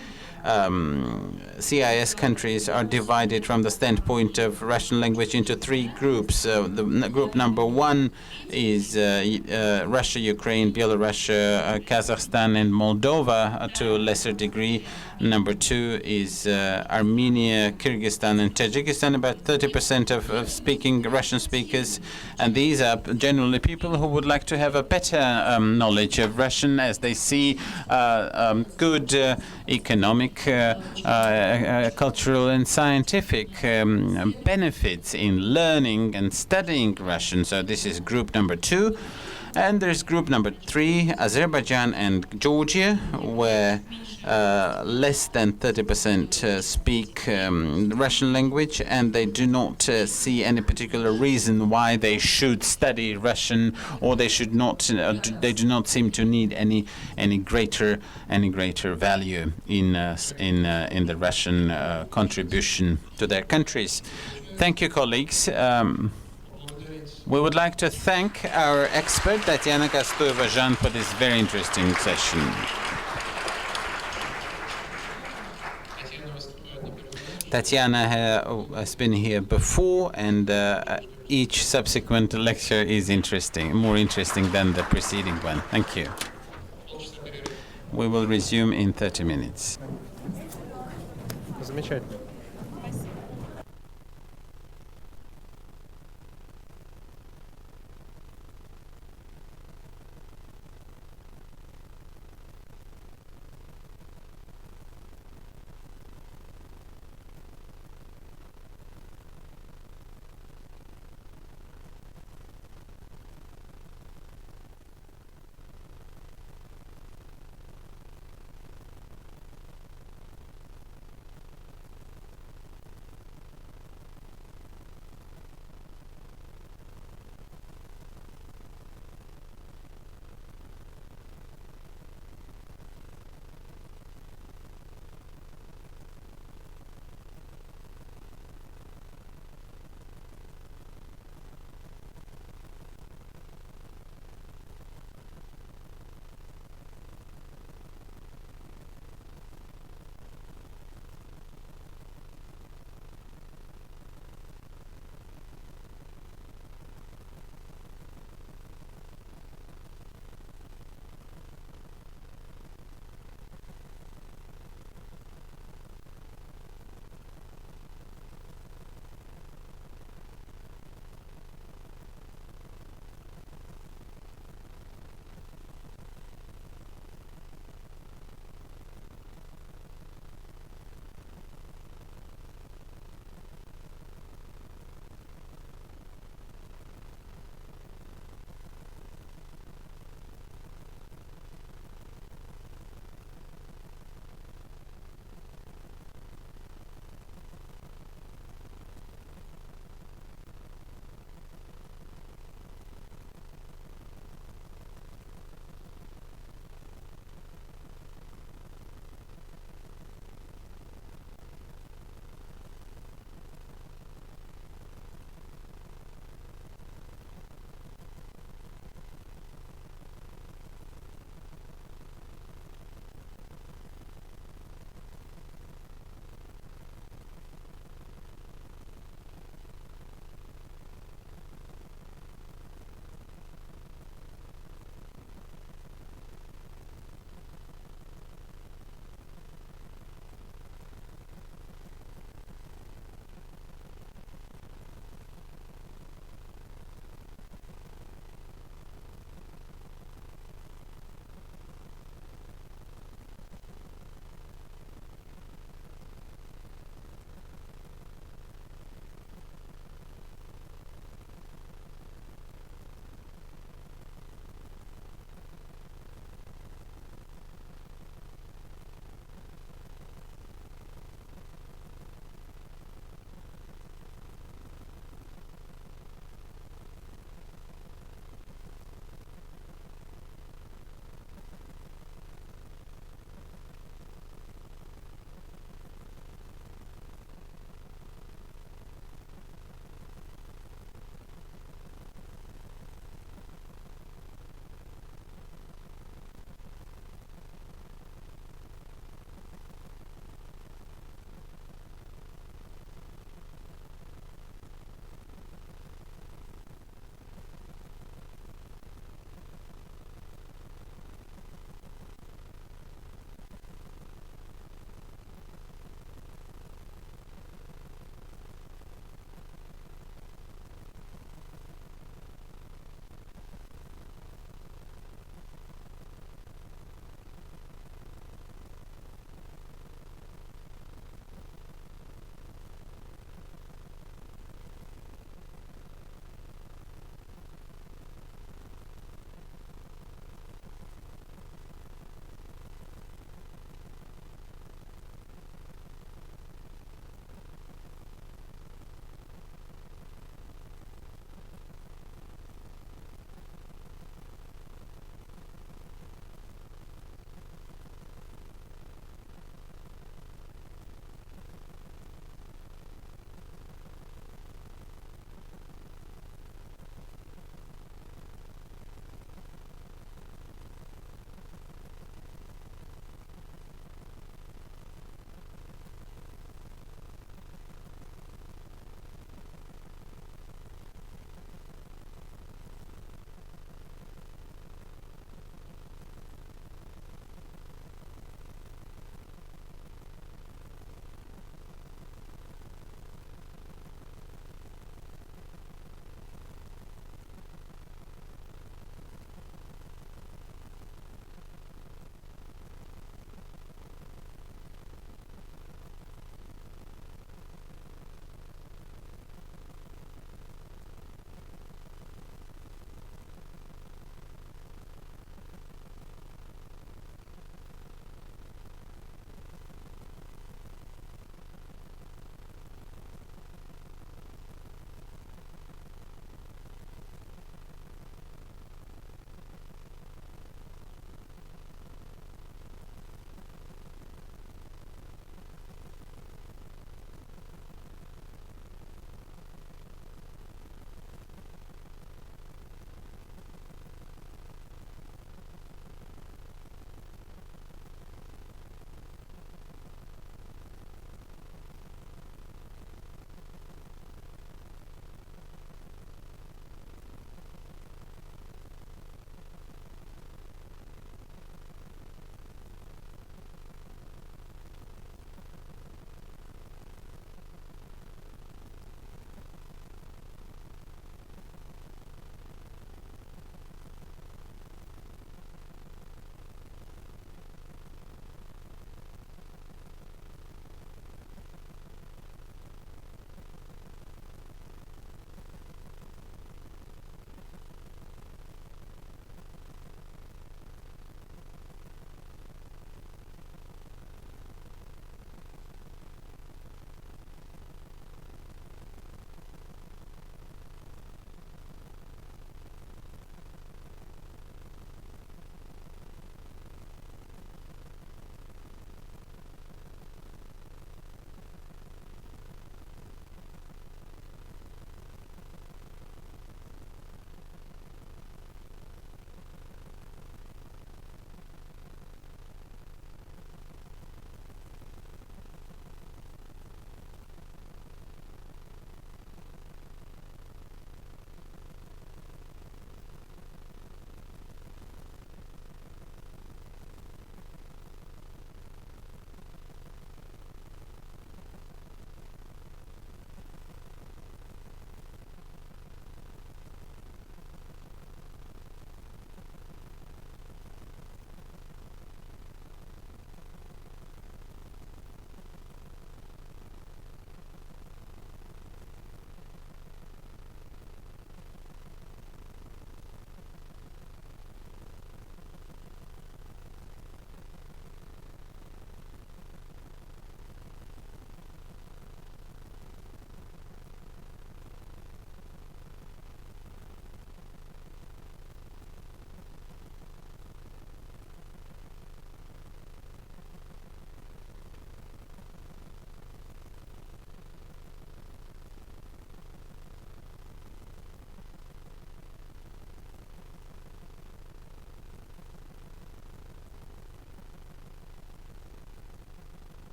S4: CIS countries are divided from the standpoint of Russian language into 3 groups. The group number 1 is Russia, Ukraine, Belarus, Kazakhstan, and Moldova to a lesser degree. Number 2 is Armenia, Kyrgyzstan, and Tajikistan, about 30% of speaking Russian speakers. And these are generally people who would like to have a better knowledge of Russian, as they see good economic, cultural, and scientific benefits in learning and studying Russian. So this is group number 2. And there's group number 3, Azerbaijan and Georgia, where less than 30% speak Russian language, and they do not see any particular reason why they should study Russian, or they should not. They do not seem to need any greater value in the Russian contribution to their countries. Thank you, colleagues. We would like to thank our expert, Tatiana Kostoeva-Jean, for this very interesting session. Tatiana has been here before, and each subsequent lecture is more interesting than the preceding one. Thank you. We will resume in 30 minutes.
S9: Замечательно.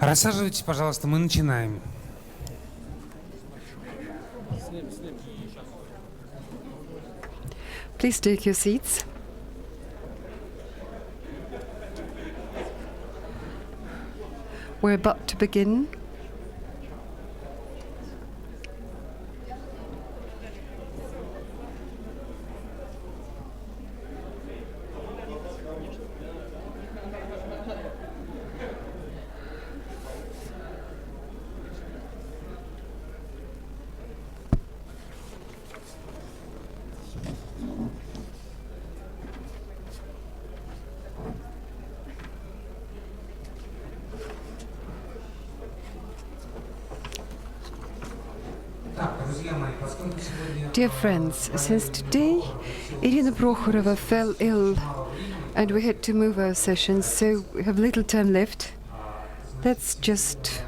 S12: Рассаживайтесь, пожалуйста, мы начинаем.
S2: Please take your seats. We're about to begin. Dear friends, since today Irina Prokhorova fell ill and we had to move our sessions, so we have little time left. Let's just...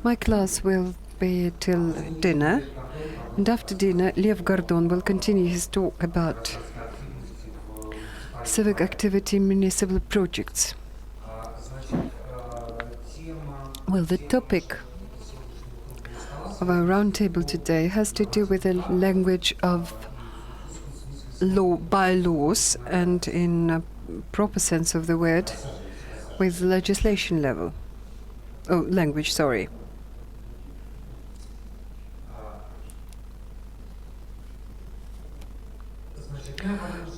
S2: My class will be till dinner, and after dinner Lev Gordon will continue his talk about civic activity in municipal projects. Well, the topic of our roundtable today has to do with the language of bylaws, and in a proper sense of the word, with legislation level. Oh, language, sorry.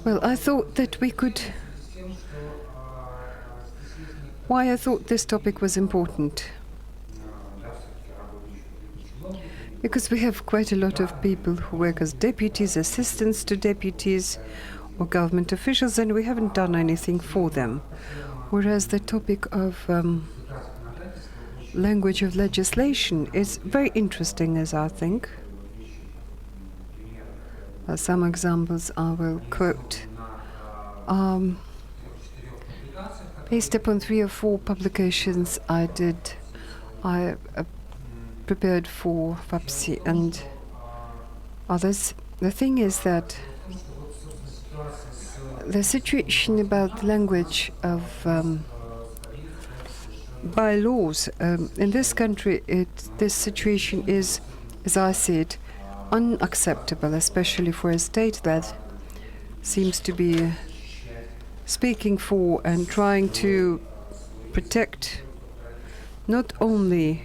S2: Well, I thought that we could... Why I thought this topic was important? Because we have quite a lot of people who work as deputies, assistants to deputies, or government officials, and we haven't done anything for them. Whereas the topic of language of legislation is very interesting, as I think. Some examples I will quote. Based upon 3 or 4 publications I prepared for FAPSI and others. The thing is that the situation about language of bylaws in this country, this situation is, as I see it, unacceptable, especially for a state that seems to be speaking for and trying to protect not only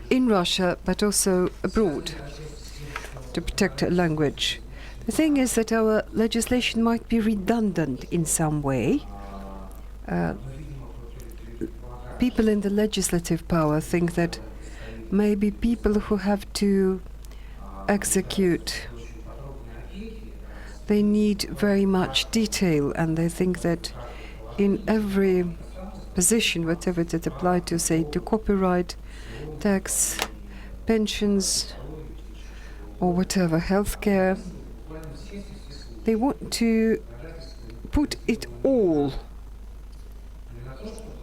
S2: in Russia but also abroad, to protect a language. The thing is that our legislation might be redundant in some way. People in the legislative power think that maybe people who have to execute, they need very much detail, and they think that in every position, whatever it applies to, say, to copyright, tax, pensions, or whatever, healthcare, they want to put it all.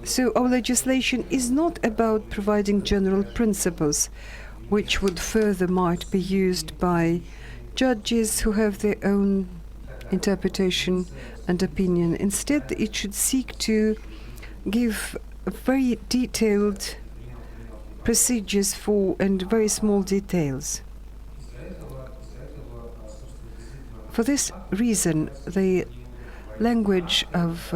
S2: So our legislation is not about providing general principles, which would further might be used by judges who have their own interpretation and opinion. Instead, it should seek to give very detailed procedures for and very small details. For this reason, the language of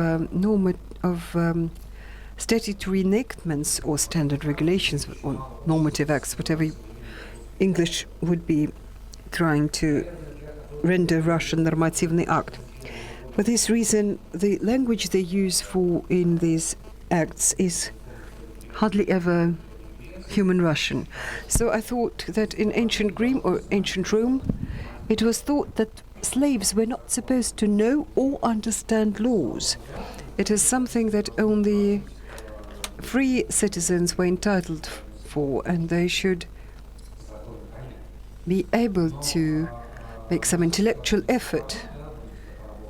S2: statutory enactments or standard regulations or normative acts, whatever English would be trying to render Russian normativny act. For this reason, the language they use for in these acts is hardly ever human Russian. So I thought that in ancient Greece or ancient Rome, it was thought that slaves were not supposed to know or understand laws. It is something that only free citizens were entitled for, and they should be able to make some intellectual effort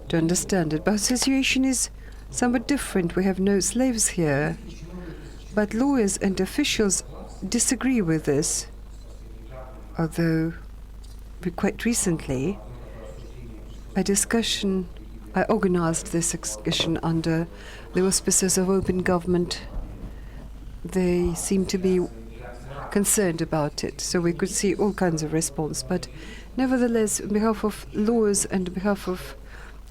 S2: to understand it. But the situation is somewhat different. We have no slaves here, but lawyers and officials disagree with this, although quite recently a discussion I organized this excursion under the auspices of Open Government. They seem to be concerned about it, so we could see all kinds of response. But nevertheless, on behalf of lawyers and on behalf of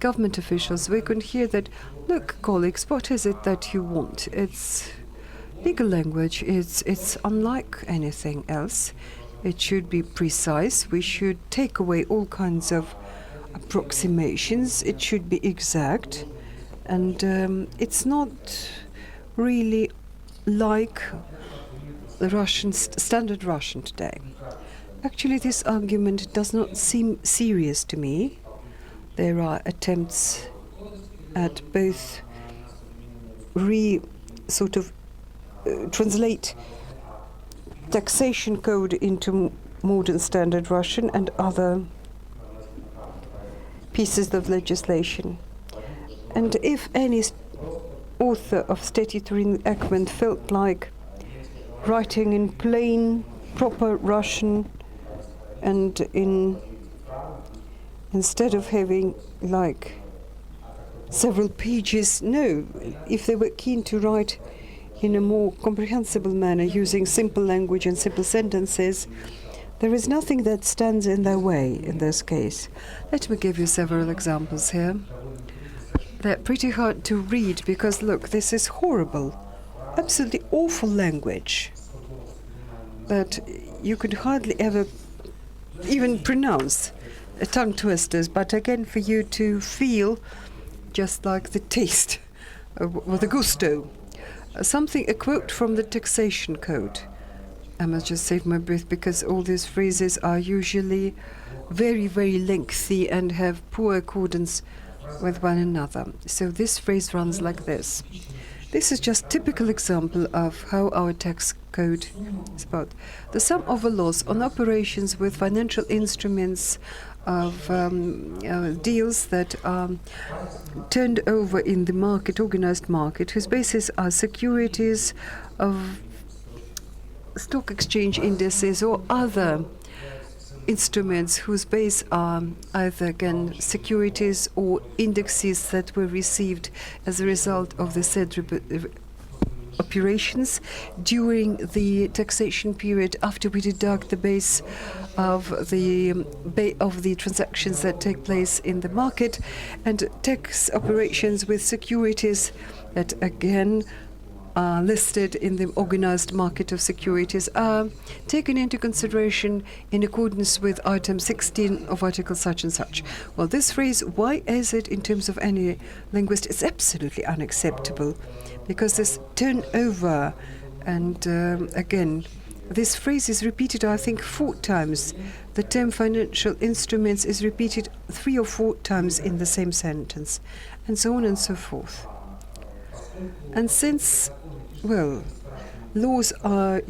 S2: government officials, we could hear that, look, colleagues, what is it that you want? It's legal language. It's unlike anything else. It should be precise. We should take away all kinds of approximations. It should be exact. And it's not really like the Russian standard Russian today. Actually, this argument does not seem serious to me. There are attempts at both translate taxation code into modern standard Russian and other pieces of legislation. And if any author of statutory enactment felt like writing in plain, proper Russian and instead of having like several pages, no, if they were keen to write in a more comprehensible manner using simple language and simple sentences, there is nothing that stands in their way in this case. Let me give you several examples here. They're pretty hard to read because, look, this is horrible, absolutely awful language that you could hardly ever even pronounce, tongue twisters, but again for you to feel just like the taste or the gusto. A quote from the taxation code. I must just save my breath because all these phrases are usually very, very lengthy and have poor accordance with one another. So this phrase runs like this. This is just typical example of how our tax code is about. The sum of a loss on operations with financial instruments of deals that are turned over in the market, organized market, whose basis are securities of stock exchange indices or other instruments whose base are either, again, securities or indexes that were received as a result of the said operations during the taxation period after we deduct the base of the transactions that take place in the market, and tax operations with securities that again are listed in the organized market of securities are taken into consideration in accordance with item 16 of article such and such. Well, this phrase, why is it in terms of any linguist, it's absolutely unacceptable, because this turnover and again, this phrase is repeated, I think, 4 times. The term financial instruments is repeated 3 or 4 times in the same sentence, and so on and so forth. And since, well, laws are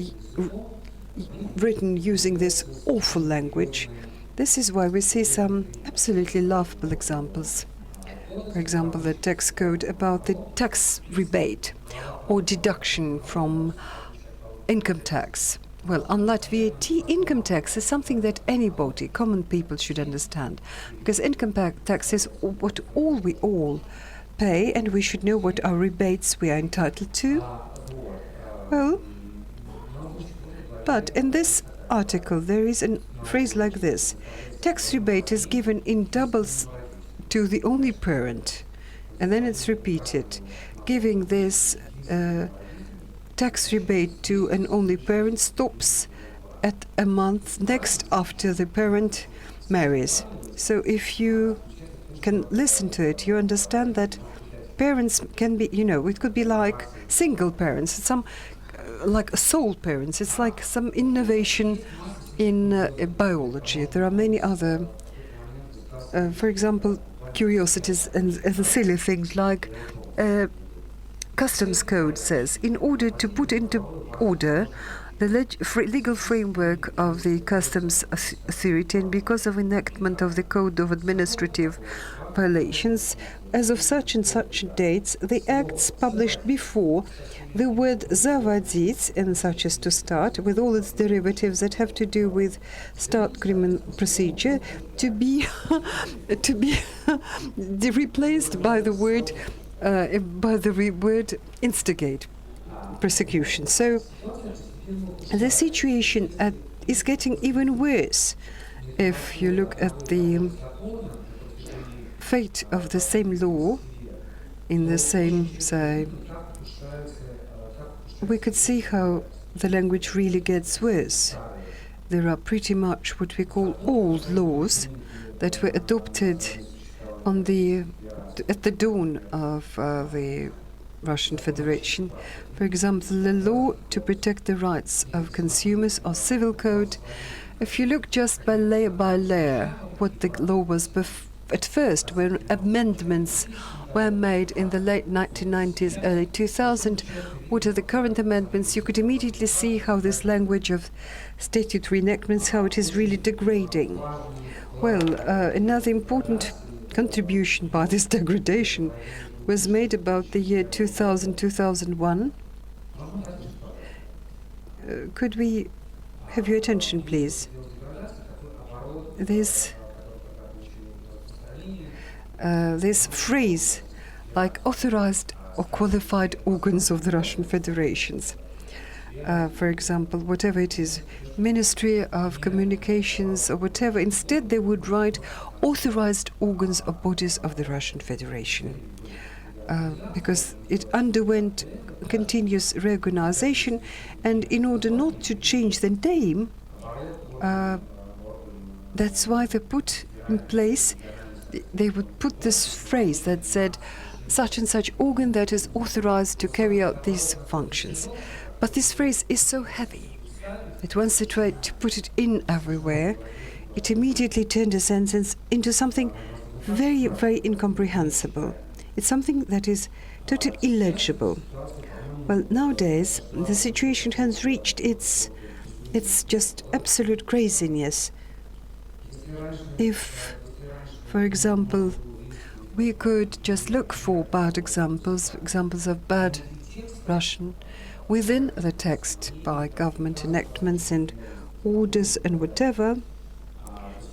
S2: written using this awful language, this is why we see some absolutely laughable examples. For example, the tax code about the tax rebate or deduction from income tax. Well, unlike VAT, income tax is something that anybody, common people, should understand, because income tax is what we all pay, and we should know what our rebates we are entitled to. Well, but in this article there is a phrase like this: tax rebate is given in doubles to the only parent, and then it's repeated. Giving this tax rebate to an only parent stops at a month next after the parent marries. So if you can listen to it, you understand that parents can be, it could be like single parents, some like sole parents. It's like some innovation in biology. There are many other, for example, curiosities and silly things like customs code says, in order to put into order legal framework of the customs authority, and because of enactment of the Code of Administrative Violations, as of such and such dates, the acts published before the word "заводить" and such as to start, with all its derivatives that have to do with start criminal procedure, to be replaced by the word instigate prosecution. So the situation is getting even worse if you look at the fate of the same law in the same, say, we could see how the language really gets worse. There are pretty much what we call old laws that were adopted at the dawn of the Russian Federation. For example, the law to protect the rights of consumers or civil code. If you look just by layer, what the law was at first, when amendments were made in the late 1990s, early 2000, what are the current amendments, you could immediately see how this language of statutory enactments, how it is really degrading. Well, another important contribution by this degradation was made about the year 2000-2001. Could we have your attention, please? This phrase, like authorized or qualified organs of the Russian Federations. For example, whatever it is, Ministry of Communications or whatever, instead they would write authorized organs or bodies of the Russian Federation. Because it underwent continuous reorganization, and in order not to change the name, that's why they put in place, they would put this phrase that said, such and such organ that is authorized to carry out these functions. But this phrase is so heavy that once they tried to put it in everywhere, it immediately turned a sentence into something very, very incomprehensible. It's something that is totally illegible. Well, nowadays, the situation has reached its just absolute craziness. If, for example, we could just look for bad examples of bad Russian, within the text by government enactments and orders and whatever,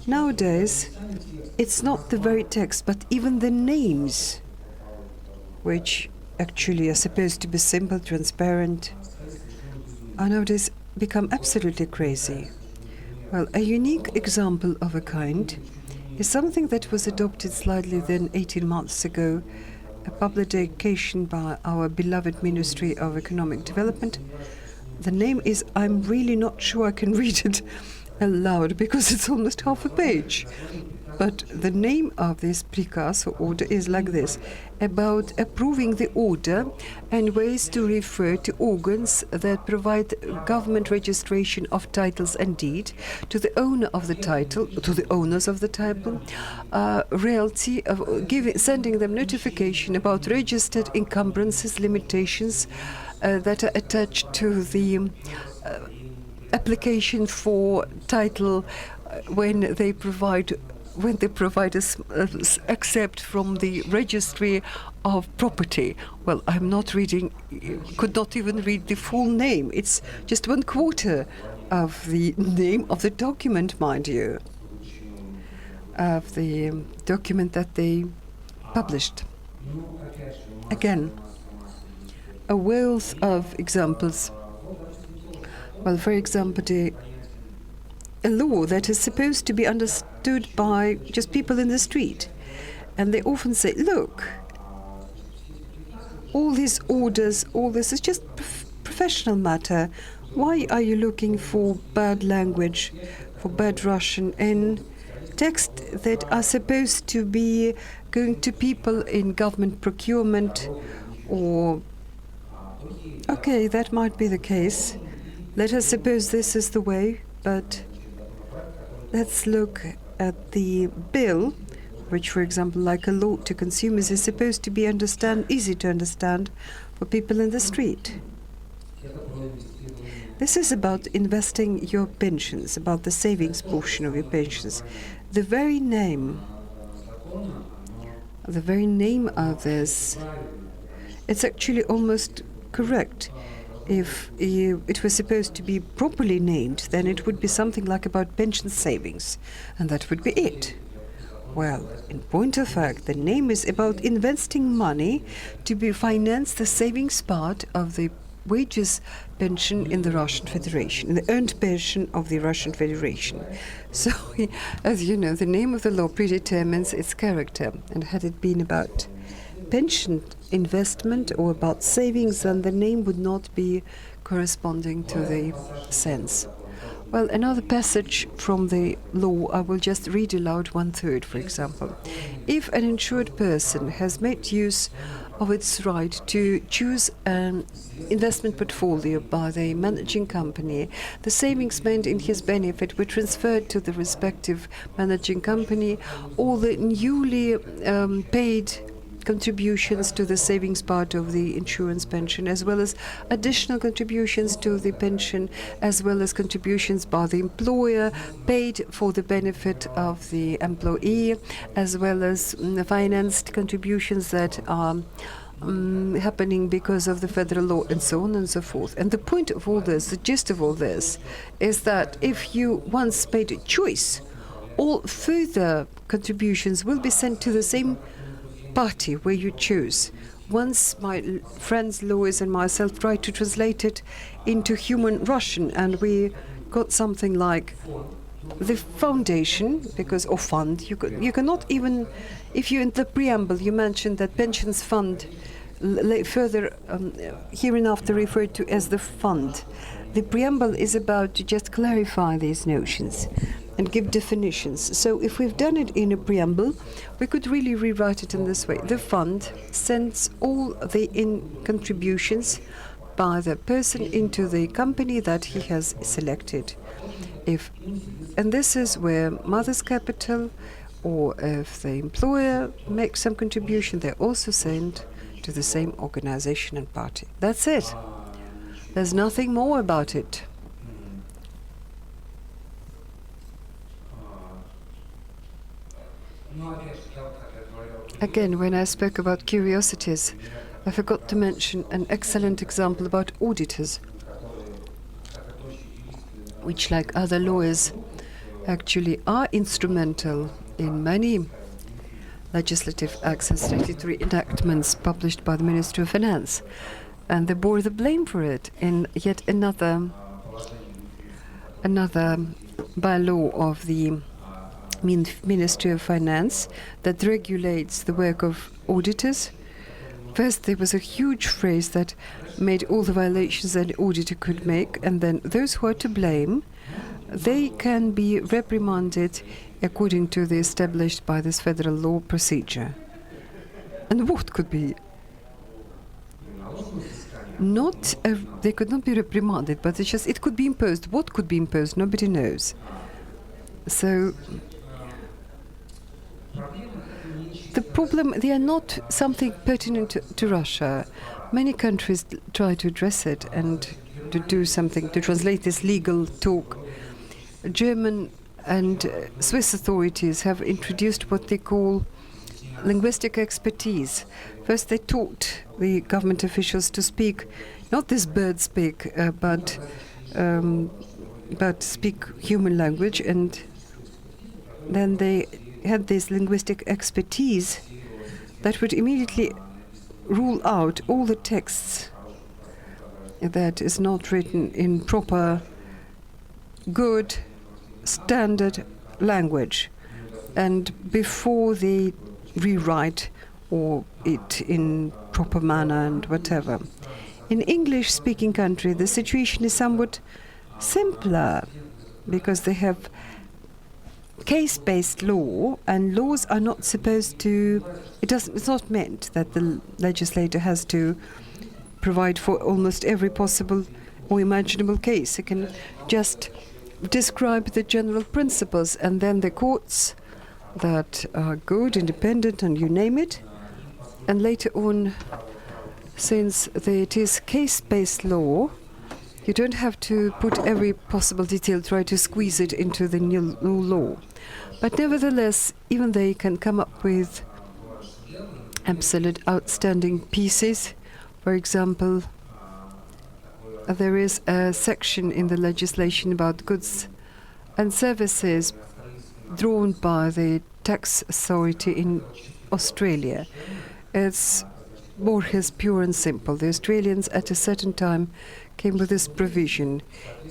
S2: nowadays it's not the very text, but even the names, which actually are supposed to be simple, transparent, are nowadays become absolutely crazy. Well, a unique example of a kind is something that was adopted slightly then 18 months ago, a publication by our beloved Ministry of Economic Development. The name is, I'm really not sure I can read it aloud because it's almost half a page. But the name of this prikaz or order is like this: about approving the order and ways to refer to organs that provide government registration of titles and deed to the owner of the title, to the owners of the title, realty of sending them notification about registered encumbrances, limitations that are attached to the application for title when they provide accept from the registry of property. Well, I'm not reading, could not even read the full name. It's just 1/4 of the name of the document, mind you, of the document that they published. Again, a wealth of examples. Well, for example, a law that is supposed to be understood by just people in the street. And they often say, look, all these orders, all this is just professional matter. Why are you looking for bad language, for bad Russian in text that are supposed to be going to people in government procurement or... Okay, that might be the case. Let us suppose this is the way, but let's look at the bill, which, for example, like a law to consumers, is supposed to be easy to understand for people in the street. This is about investing your pensions, about the savings portion of your pensions. The very name of this, it's actually almost correct. If it was supposed to be properly named, then it would be something like about pension savings, and that would be it. Well, in point of fact, the name is about investing money to be finance the savings part of the wages pension in the Russian Federation, the earned pension of the Russian Federation. So, as you know, the name of the law predetermines its character, and had it been about pension investment or about savings, then the name would not be corresponding to the sense. Well, another passage from the law, I will just read aloud 1/3, for example. If an insured person has made use of its right to choose an investment portfolio by the managing company, the savings made in his benefit were transferred to the respective managing company, or the newly paid contributions to the savings part of the insurance pension, as well as additional contributions to the pension, as well as contributions by the employer paid for the benefit of the employee, as well as financed contributions that are happening because of the federal law, and so on and so forth. And the point of all this, the gist of all this, is that if you once made a choice, all further contributions will be sent to the same party where you choose. Once my friends Louis and myself tried to translate it into human Russian, and we got something like the foundation, because or fund. You cannot even, if you in the preamble you mentioned that pensions fund, further hereinafter referred to as the fund. The preamble is about to just clarify these notions and give definitions. So if we've done it in a preamble, we could really rewrite it in this way. The fund sends all the contributions by the person into the company that he has selected. And this is where mother's capital, or if the employer makes some contribution, they're also sent to the same organization and party. That's it. There's nothing more about it. Again, when I spoke about curiosities, I forgot to mention an excellent example about auditors, which, like other lawyers, actually are instrumental in many legislative acts and statutory enactments published by the Ministry of Finance. And they bore the blame for it in yet another bylaw of the Ministry of Finance that regulates the work of auditors. First, there was a huge phrase that made all the violations an auditor could make, and then those who are to blame, they can be reprimanded according to the established by this federal law procedure. And what could be? They could not be reprimanded, but it could be imposed. What could be imposed? Nobody knows. So the problem, they are not something pertinent to Russia. Many countries try to address it and to do something, to translate this legal talk. German and Swiss authorities have introduced what they call linguistic expertise. First, they taught the government officials to speak, not this bird speak, but speak human language, and then they had this linguistic expertise that would immediately rule out all the texts that is not written in proper, good, standard language, and before they rewrite or it in proper manner and whatever. In English-speaking country, the situation is somewhat simpler because they have case-based law, and laws are not supposed to. It's not meant that the legislator has to provide for almost every possible or imaginable case. It can just describe the general principles, and then the courts that are good, independent, and you name it. And later on, since it is case-based law, You don't have to put every possible detail, try to squeeze it into the new law. But nevertheless, even they can come up with absolute outstanding pieces. For example, there is a section in the legislation about goods and services drawn by the tax authority in Australia. It's more or less pure and simple. The Australians at a certain time came with this provision.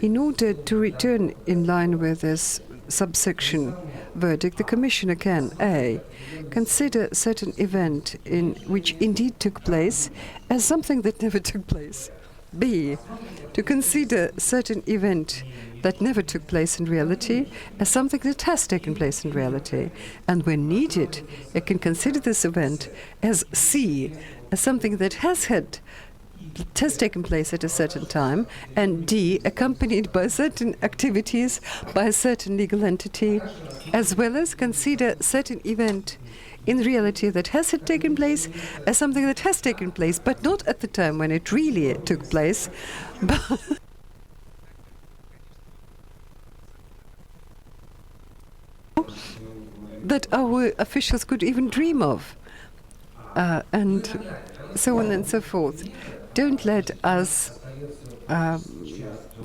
S2: In order to return in line with this subsection verdict, the Commissioner can A. consider a certain event in which indeed took place as something that never took place. B. to consider a certain event that never took place in reality as something that has taken place in reality. And when needed, it can consider this event as C. as something that has taken place at a certain time, and D, accompanied by certain activities by a certain legal entity, as well as consider certain event in reality that has taken place as something that has taken place, but not at the time when it really took place, but that our officials could even dream of, and so on and so forth. Don't let us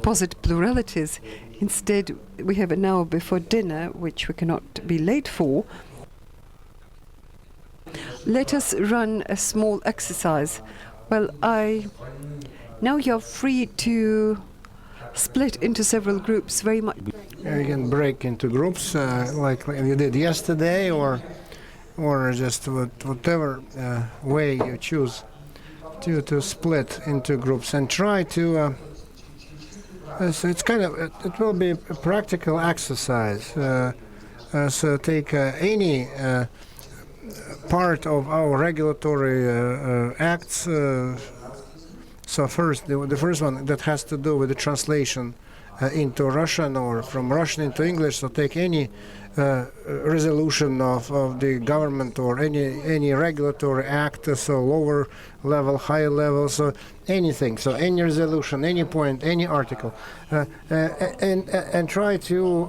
S2: posit pluralities. Instead, we have an hour before dinner, which we cannot be late for. Let us run a small exercise. Well, now you're free to split into several groups very much.
S1: You can break into groups like you did yesterday, or just whatever way you choose to split into groups and try to. So it's kind of it will be a practical exercise. So take any part of our regulatory acts. So first, the first one that has to do with the translation into Russian or from Russian into English. So take any resolution of the government or any regulatory act, so lower level, higher level, so anything, so any resolution, any point, any article, and try to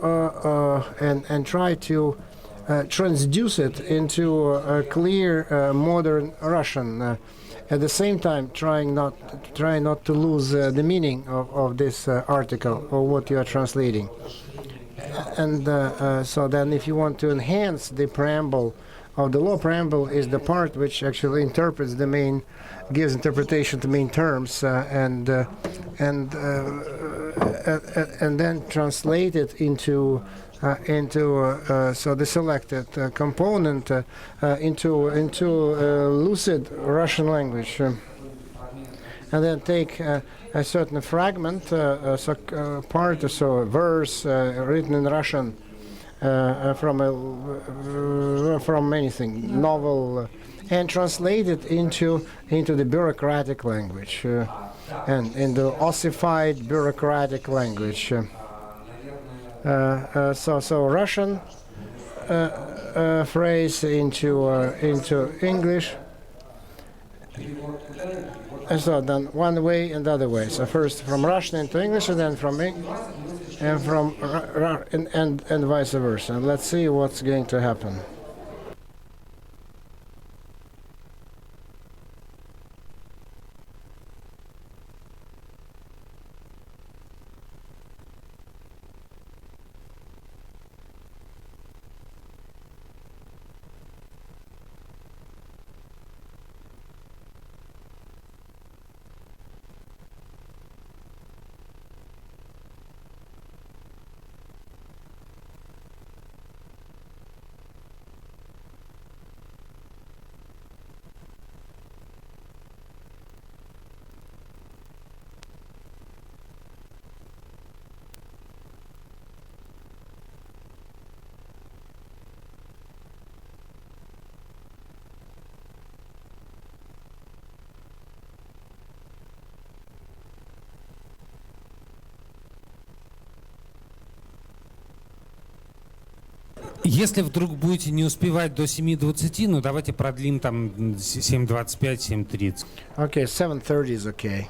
S1: transduce it into a clear modern Russian. At the same time, try not to lose the meaning of this article or what you are translating. And so then if you want to enhance the preamble of the law, preamble is the part which actually interprets the main, gives interpretation to main terms, and then translate it into so the selected component into lucid Russian language, and then take a certain fragment, part, so a verse written in Russian from anything, novel, and translate it into the bureaucratic language, and in the ossified bureaucratic language. So Russian phrase into English. So then one way and the other way. So first from Russian into English, and then from and vice versa. And let's see what's going to happen.
S12: Если вдруг будете не успевать до 7:20, ну давайте продлим там 7:25, 7:30.
S1: Okay, 7:30 is okay.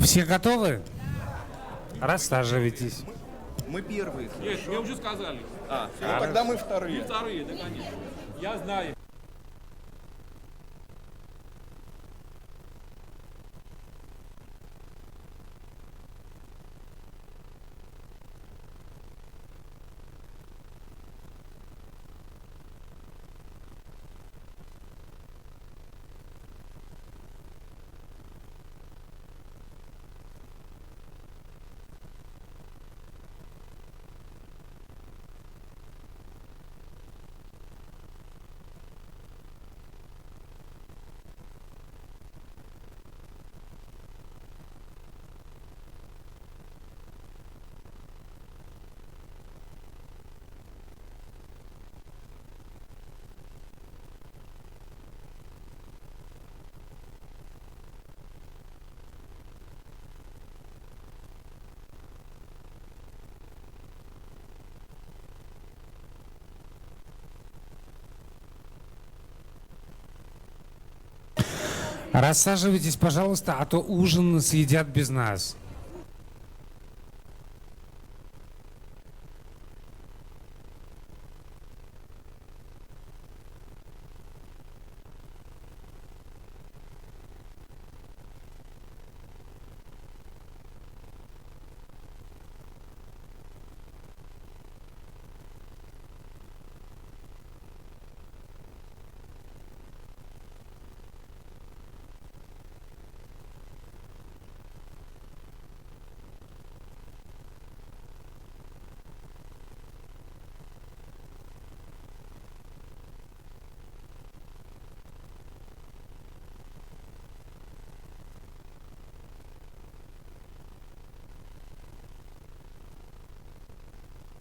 S12: Все готовы? Рассаживайтесь.
S13: Мы первые.
S7: Нет, мне уже сказали.
S13: Ну тогда мы вторые.
S7: Вторые, да, конечно. Я знаю.
S12: Рассаживайтесь, пожалуйста, а то ужин съедят без нас.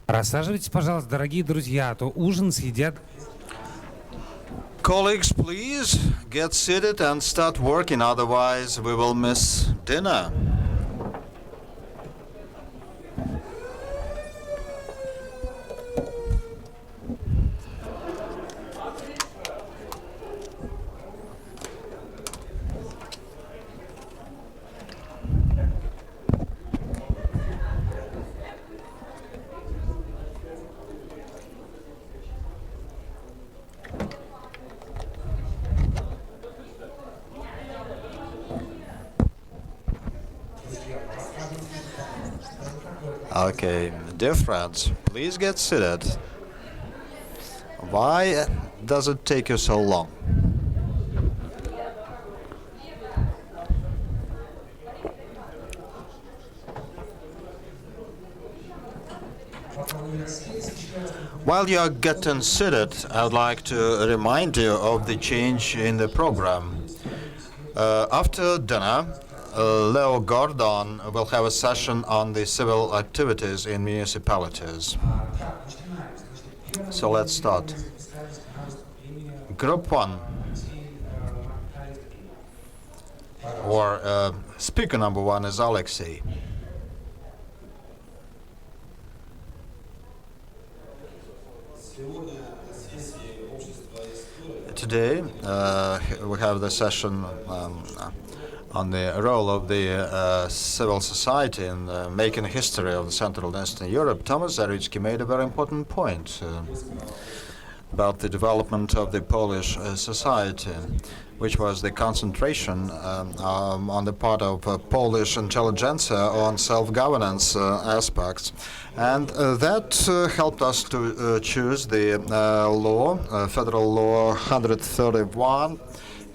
S12: Рассаживайтесь, пожалуйста, дорогие друзья, а то ужин съедят.
S3: Colleagues, please get seated and start working, otherwise we will miss dinner. Okay, dear friends, please get seated. Why does it take you so long? While you are getting seated, I would like to remind you of the change in the program. After dinner, Leo Gordon will have a session on the civil activities in municipalities. So let's start. Group 1, or speaker number 1 is Alexei. Today we have the session on the role of the civil society in making history of Central and Eastern Europe. Thomas Zaritsky made a very important point about the development of the Polish society, which was the concentration on the part of Polish intelligentsia on self-governance aspects. And that helped us to choose the law, Federal Law 131,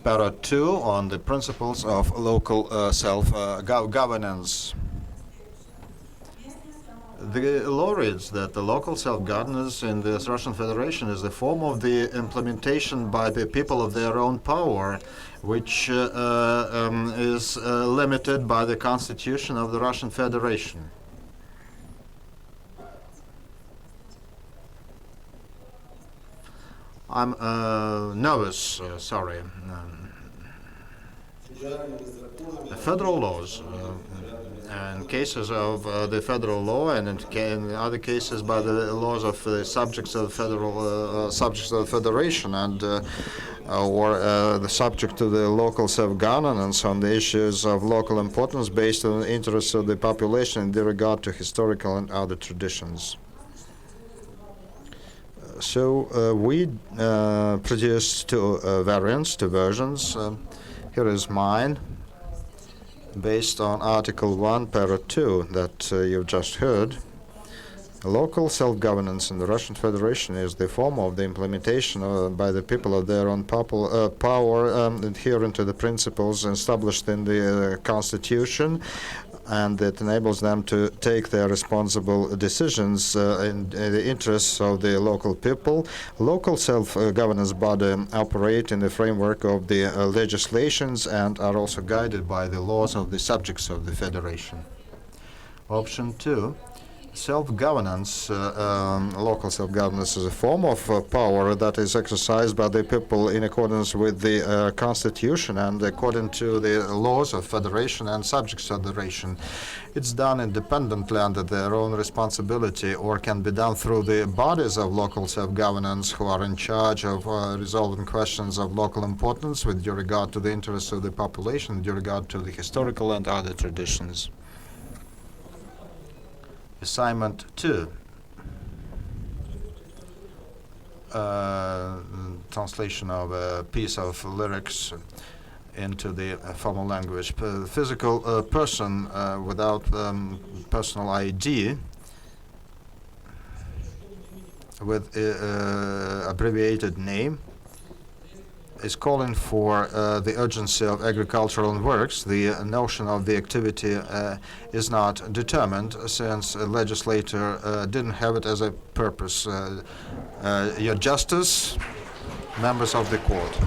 S3: Para 2, on the principles of local self-governance. The law reads that the local self-governance in the Russian Federation is the form of the implementation by the people of their own power, which is limited by the Constitution of the Russian Federation. I'm nervous, sorry. federal laws. In cases of the federal law, and in other cases by the laws of the subjects of the federal subjects of the federation, and or the subject to the local self-governance on the issues of local importance based on the interests of the population in regard to historical and other traditions. So we produced two variants, two versions. Here is mine, based on Article 1, Para 2, that you've just heard. Local self-governance in the Russian Federation is the form of the implementation by the people of their own power adhering to the principles established in the Constitution, and it enables them to take their responsible decisions in the interests of the local people. Local self-governance bodies operate in the framework of the legislations and are also guided by the laws of the subjects of the Federation. Option 2. Self-governance, local self-governance is a form of power that is exercised by the people in accordance with the Constitution and according to the laws of Federation and subjects of the Federation. It's done independently under their own responsibility, or can be done through the bodies of local self-governance who are in charge of resolving questions of local importance with due regard to the interests of the population, with due regard to the historical and other traditions. Assignment 2. Translation of a piece of lyrics into the formal language. Physical person without personal ID with abbreviated name is calling for the urgency of agricultural works. The notion of the activity is not determined, since a legislator didn't have it as a purpose. Your Justice, members of the court.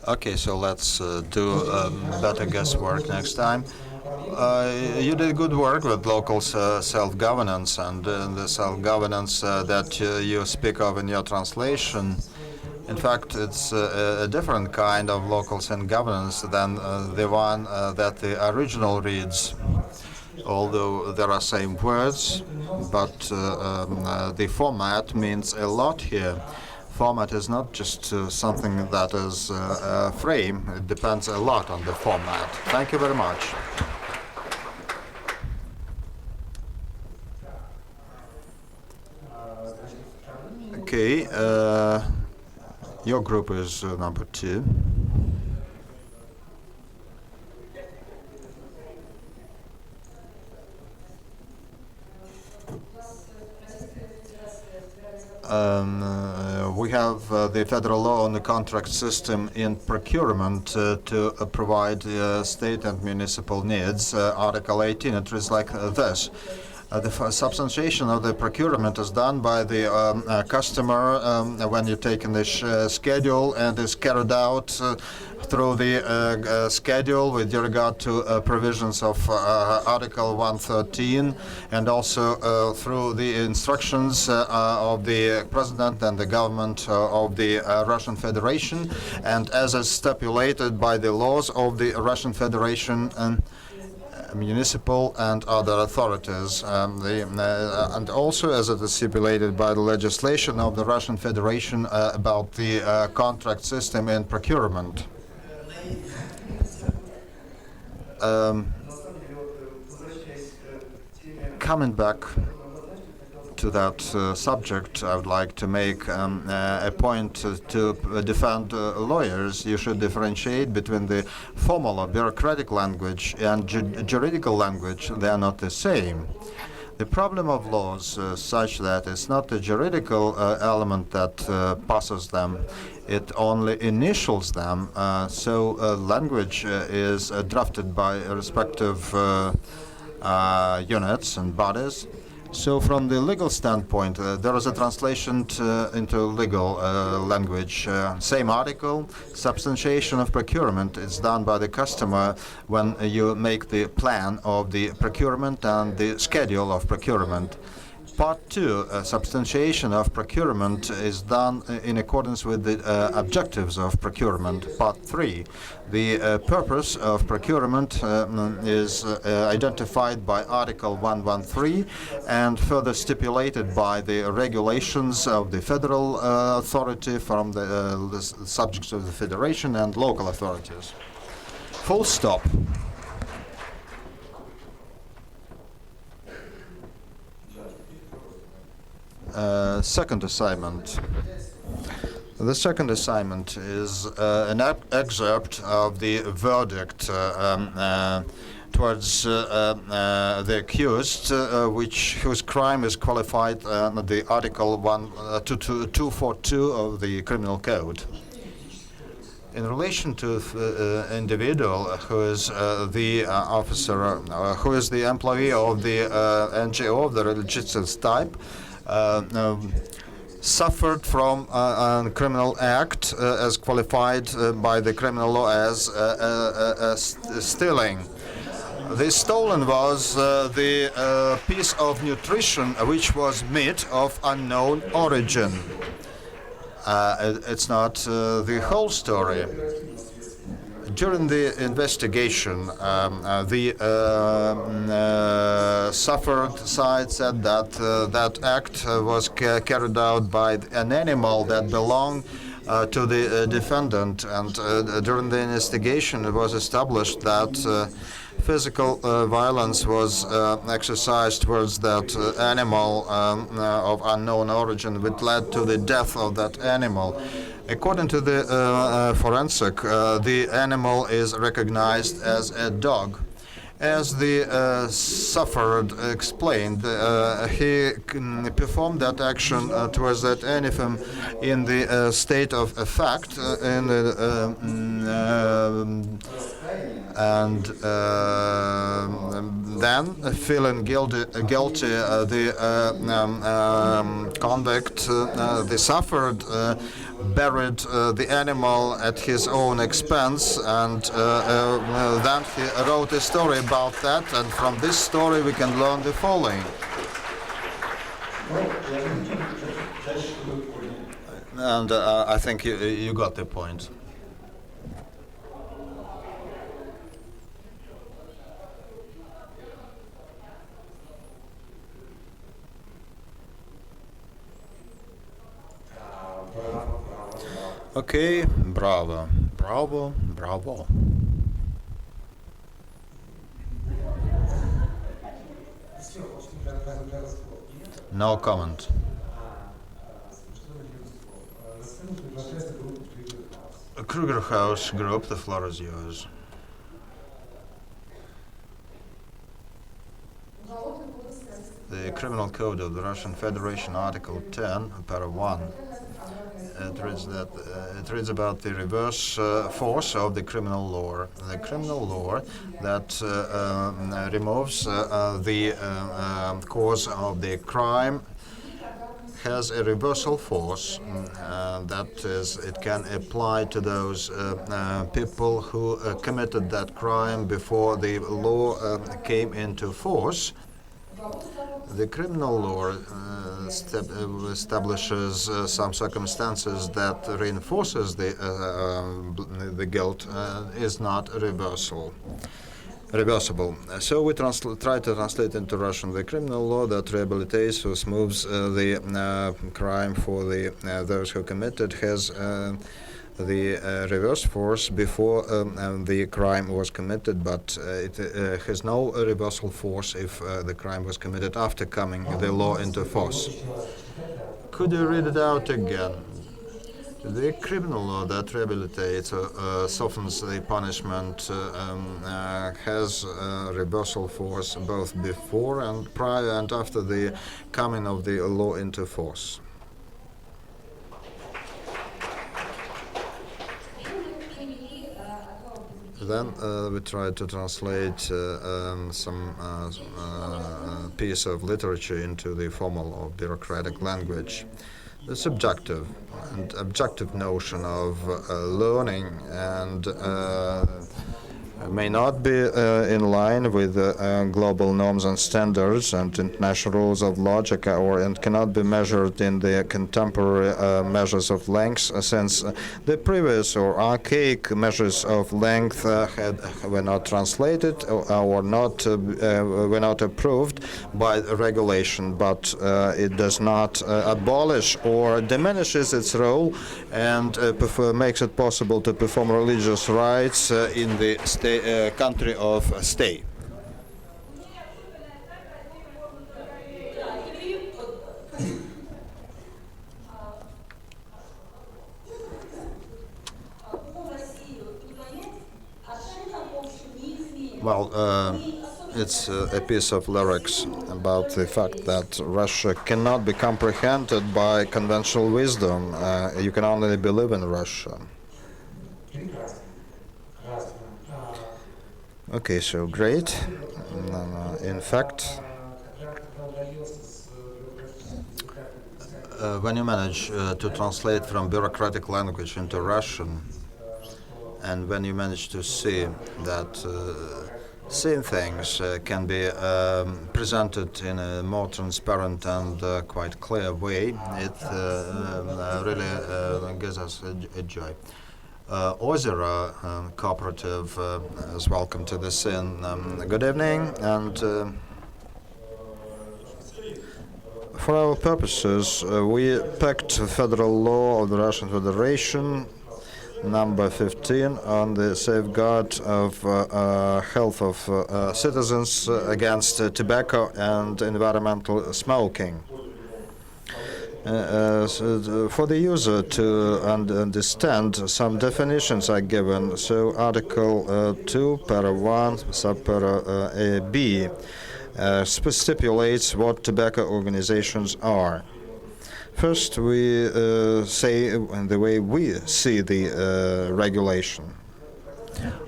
S3: Okay, so let's do better guesswork next time. You did good work with local self-governance, and the self-governance that you speak of in your translation. In fact, it's a different kind of local self-governance than the one that the original reads. Although there are same words, but the format means a lot here. Format is not just something that is a frame. It depends a lot on the format. Thank you very much. Okay, your group is number 2. We have the federal law on the contract system in procurement to provide state and municipal needs. Article 18, it reads like this. The substantiation of the procurement is done by the customer when you take in the schedule, and is carried out through the schedule with regard to provisions of Article 113, and also through the instructions of the President and the government of the Russian Federation, and as is stipulated by the laws of the Russian Federation and municipal and other authorities, and also as it is stipulated by the legislation of the Russian Federation about the contract system in procurement. Coming back to that subject, I would like to make a point to defend lawyers. You should differentiate between the formal or bureaucratic language and juridical language. They are not the same. The problem of laws such that it's not the juridical element that passes them, it only initials them. So language is drafted by respective units and bodies, So from the legal standpoint, there is a translation into legal language. Same article, substantiation of procurement is done by the customer when you make the plan of the procurement and the schedule of procurement. Part 2, substantiation of procurement is done in accordance with the objectives of procurement. Part 3, the purpose of procurement is identified by Article 113 and further stipulated by the regulations of the federal authority from the subjects of the federation and local authorities. Full stop. Second assignment. The second assignment is an excerpt of the verdict towards the accused, whose crime is qualified under the Article 242 of the Criminal Code. In relation to the individual who is the officer, who is the employee of the NGO of the religious type, suffered from a criminal act as qualified by the criminal law as stealing. The stolen was the piece of nutrition which was meat of unknown origin. It's not the whole story. During the investigation, the suffered side said that that act was carried out by an animal that belonged to the defendant, and during the investigation it was established that physical violence was exercised towards that animal of unknown origin, which led to the death of that animal. According to the forensic, the animal is recognized as a dog. As the suffered explained, he performed that action towards that animal in the state of affect, and then, feeling guilty, the convict, the suffered, buried the animal at his own expense, and then he wrote a story about that, and from this story we can learn the following. And I think you got the point. Okay, bravo, bravo, bravo. No comment. Kruger House Group, the floor is yours. The Criminal Code of the Russian Federation, Article 10, Para 1. It reads about the reverse force of the criminal law. The criminal law that removes the cause of the crime has a reversal force. That is, it can apply to those people who committed that crime before the law came into force. The criminal law establishes some circumstances that reinforces the guilt is not reversible. So we try to translate into Russian the criminal law that rehabilitates or smooths the crime for those who committed has the reverse force before the crime was committed, but it has no reversal force if the crime was committed after coming the law into force. Could you read it out again? The criminal law that rehabilitates or softens the punishment has reversal force both before and prior and after the coming of the law into force. Then we tried to translate some piece of literature into the formal or bureaucratic language. The subjective and objective notion of learning and may not be in line with global norms and standards and international rules of logic, and cannot be measured in the contemporary measures of length, since the previous or archaic measures of length were not translated or were not approved by regulation, but it does not abolish or diminishes its role and makes it possible to perform religious rites in the country of stay. Well, it's a piece of lyrics about the fact that Russia cannot be comprehended by conventional wisdom. You can only believe in Russia. Okay, so great. In fact, when you manage to translate from bureaucratic language into Russian, and when you manage to see that same things can be presented in a more transparent and quite clear way, it really gives us a joy. Ozero Cooperative is welcome to this in. Good evening, and for our purposes, we picked federal law of the Russian Federation, number 15, on the safeguard of health of citizens against tobacco and environmental smoking. For the user to understand, some definitions are given. So Article 2, Para 1, Subpara A, B stipulates what tobacco organizations are. First, we say in the way we see the regulation.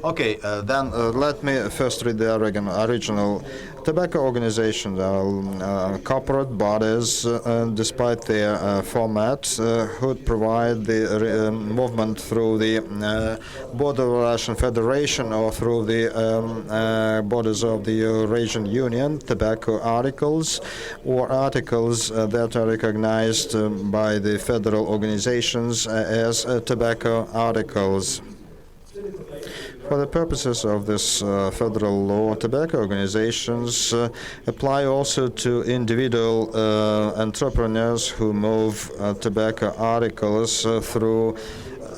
S3: Okay, then let me first read the original. Tobacco organizations are corporate bodies, despite their format, who provide the movement through the border of the Russian Federation or through the borders of the Eurasian Union, tobacco articles or articles that are recognized by the federal organizations as tobacco articles. For the purposes of this federal law, tobacco organizations apply also to individual entrepreneurs who move tobacco articles through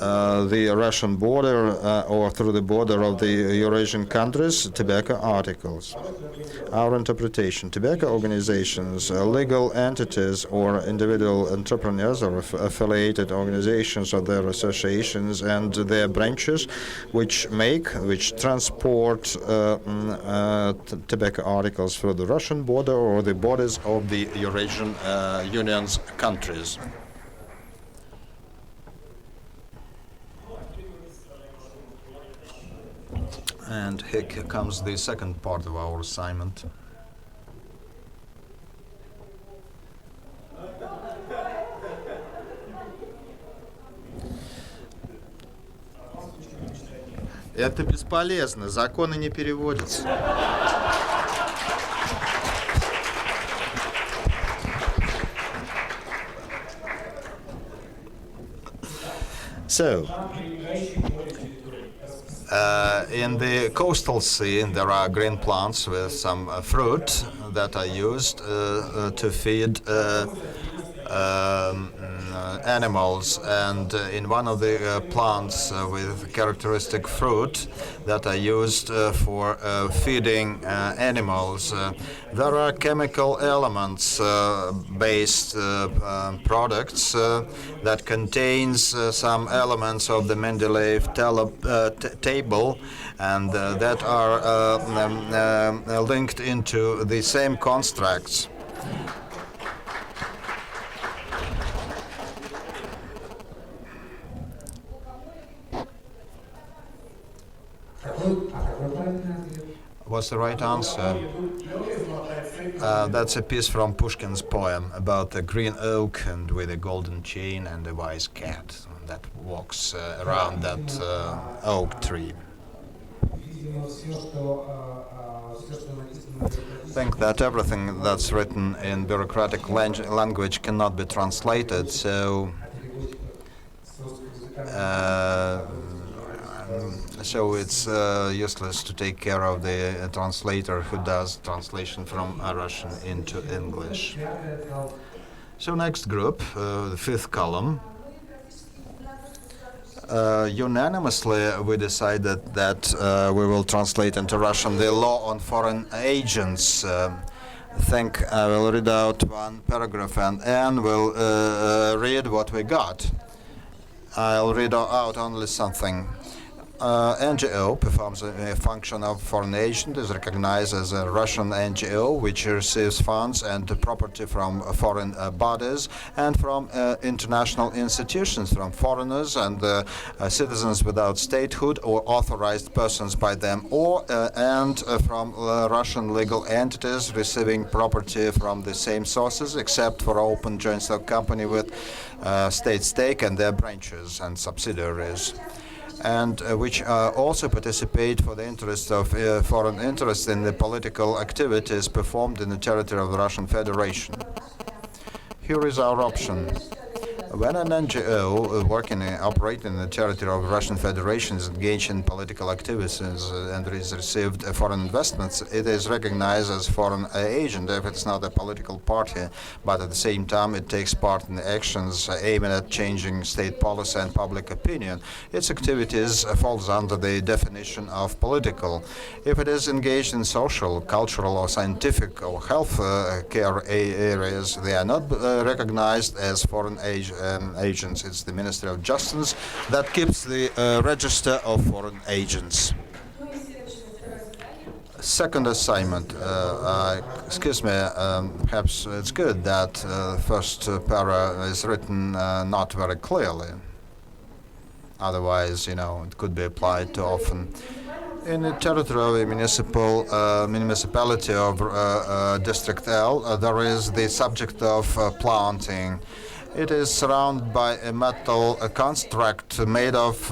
S3: the Russian border or through the border of the Eurasian countries, tobacco articles. Our interpretation: tobacco organizations, legal entities or individual entrepreneurs or affiliated organizations or their associations and their branches which transport tobacco articles through the Russian border or the borders of the Eurasian Union's countries. And here comes the second part of our assignment. Это бесполезно, законы не переводятся. So, in the coastal sea, there are green plants with some fruit that are used to feed animals, and in one of the plants with characteristic fruit that are used for feeding animals, there are chemical elements based products that contains some elements of the Mendeleev table and that are linked into the same constructs. What's the right answer? That's a piece from Pushkin's poem about the green oak and with a golden chain and a wise cat that walks around that oak tree. I think that everything that's written in bureaucratic language cannot be translated, so it's useless to take care of the translator who does translation from Russian into English. So next group, the fifth column. Unanimously, we decided that we will translate into Russian the law on foreign agents. I think I will read out one paragraph and Anne will read what we got. I'll read out only something. NGO performs a function of foreign agent, is recognized as a Russian NGO which receives funds and property from foreign bodies and from international institutions, from foreigners and citizens without statehood or authorized persons by them, or and from Russian legal entities receiving property from the same sources, except for open joint stock company with state stake and their branches and subsidiaries, and which also participate for the interest of foreign interests in the political activities performed in the territory of the Russian Federation. Here is our option. When an NGO operating in the territory of the Russian Federation is engaged in political activities and is received foreign investments, it is recognized as foreign agent if it's not a political party, but at the same time it takes part in the actions aiming at changing state policy and public opinion. Its activities falls under the definition of political. If it is engaged in social, cultural, or scientific or health care areas, they are not recognized as foreign agents. It's the Ministry of Justice that keeps the register of foreign agents. Second assignment. Excuse me, perhaps it's good that the first para is written not very clearly. Otherwise, it could be applied too often. In the territory of a municipality of District L, there is the subject of planting. It is surrounded by a metal construct made of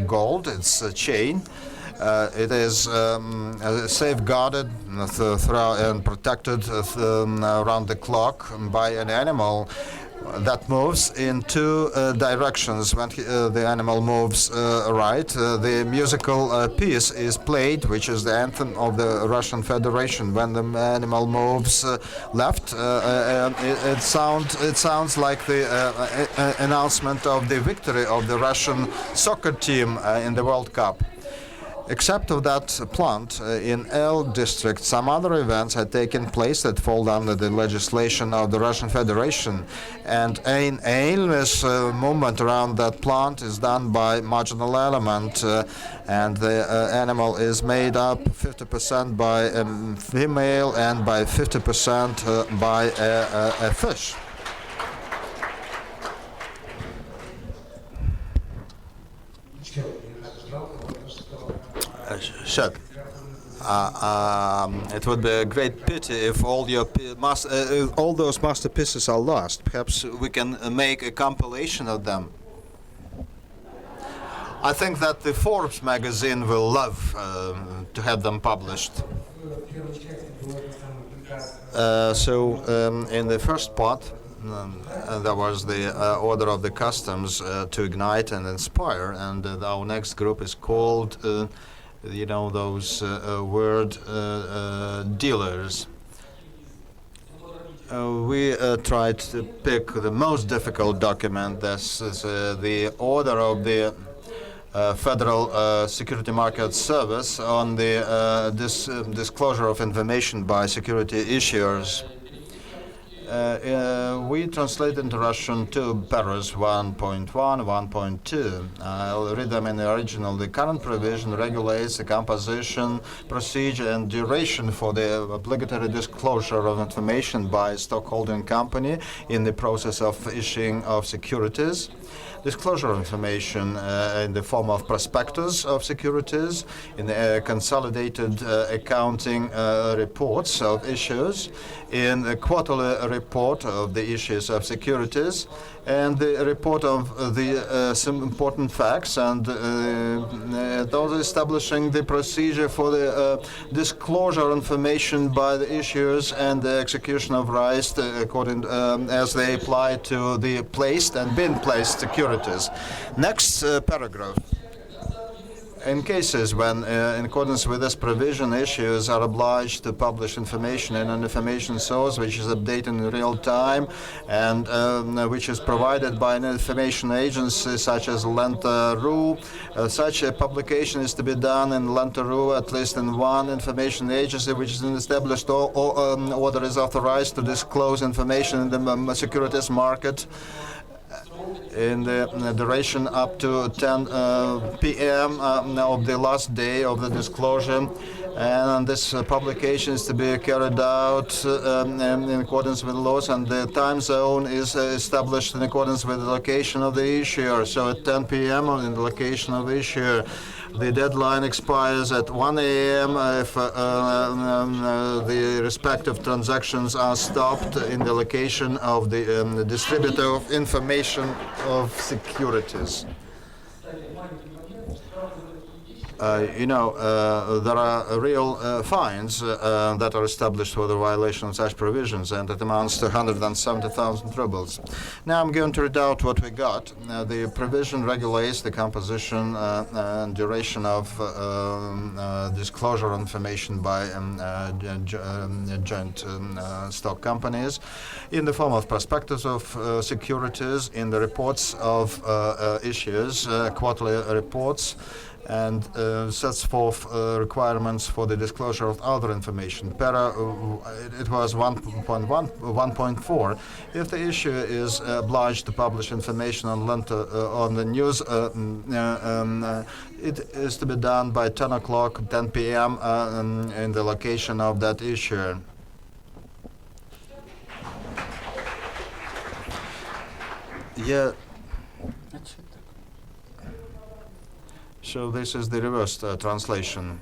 S3: gold. It's a chain. It is safeguarded and protected around the clock by an animal that moves in two directions. When the animal moves right, the musical piece is played, which is the anthem of the Russian Federation. When the animal moves left, it sounds like the announcement of the victory of the Russian soccer team in the World Cup. Except of that plant, in L district, some other events had taken place that fall under the legislation of the Russian Federation, and an aimless movement around that plant is done by marginal element, and the animal is made up 50% by a female and by 50% by a fish. Sure. It would be a great pity if all those masterpieces are lost. Perhaps we can make a compilation of them. I think that the Forbes magazine will love to have them published. In the first part, there was the order of the customs to ignite and inspire, and our next group is called those word dealers. We tried to pick the most difficult document. This is the order of the Federal Security Market Service on the disclosure of information by security issuers. We translate into Russian two paras, 1.1, 1.2. I'll read them in the original. The current provision regulates the composition, procedure, and duration for the obligatory disclosure of information by stockholding company in the process of issuing of securities. disclosure of information in the form of prospectus of securities, in consolidated accounting reports of issues, in a quarterly report of the issues of securities, and the report of some important facts, and those establishing the procedure for the disclosure information by the issuers and the execution of rights according as they apply to the placed and been placed securities. Next paragraph. In cases when, in accordance with this provision, issuers are obliged to publish information in an information source which is updated in real time and which is provided by an information agency such as Lenta.ru, such a publication is to be done in Lenta.ru at least in one information agency which is an established order is authorized to disclose information in the securities market in the duration up to 10 p.m. Of the last day of the disclosure, and this publication is to be carried out in accordance with laws, and the time zone is established in accordance with the location of the issuer. So at 10 p.m. in the location of the issuer. The deadline expires at 1 a.m. If the respective transactions are stopped in the location of the distributor of information of securities. There are real fines that are established for the violation of such provisions, and it amounts to 170,000 rubles. Now I'm going to read out what we got. The provision regulates the composition and duration of disclosure information by joint stock companies in the form of prospectus of securities, in the reports of issues, quarterly reports, and sets forth requirements for the disclosure of other information. It was 1.4. If the issuer is obliged to publish information on the news, it is to be done by 10 o'clock, 10 p.m. In the location of that issuer. Yeah. So this is the reverse translation.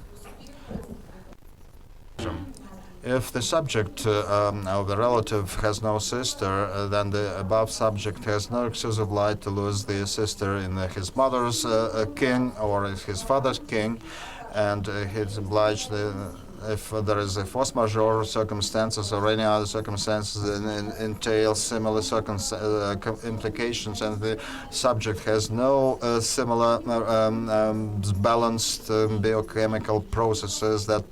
S3: If the subject of the relative has no sister, then the above subject has no exclusive right to lose the sister in his mother's kin or his father's kin, and he's obliged if there is a force majeure circumstances or any other circumstances that entail similar implications, and the subject has no similar balanced biochemical processes that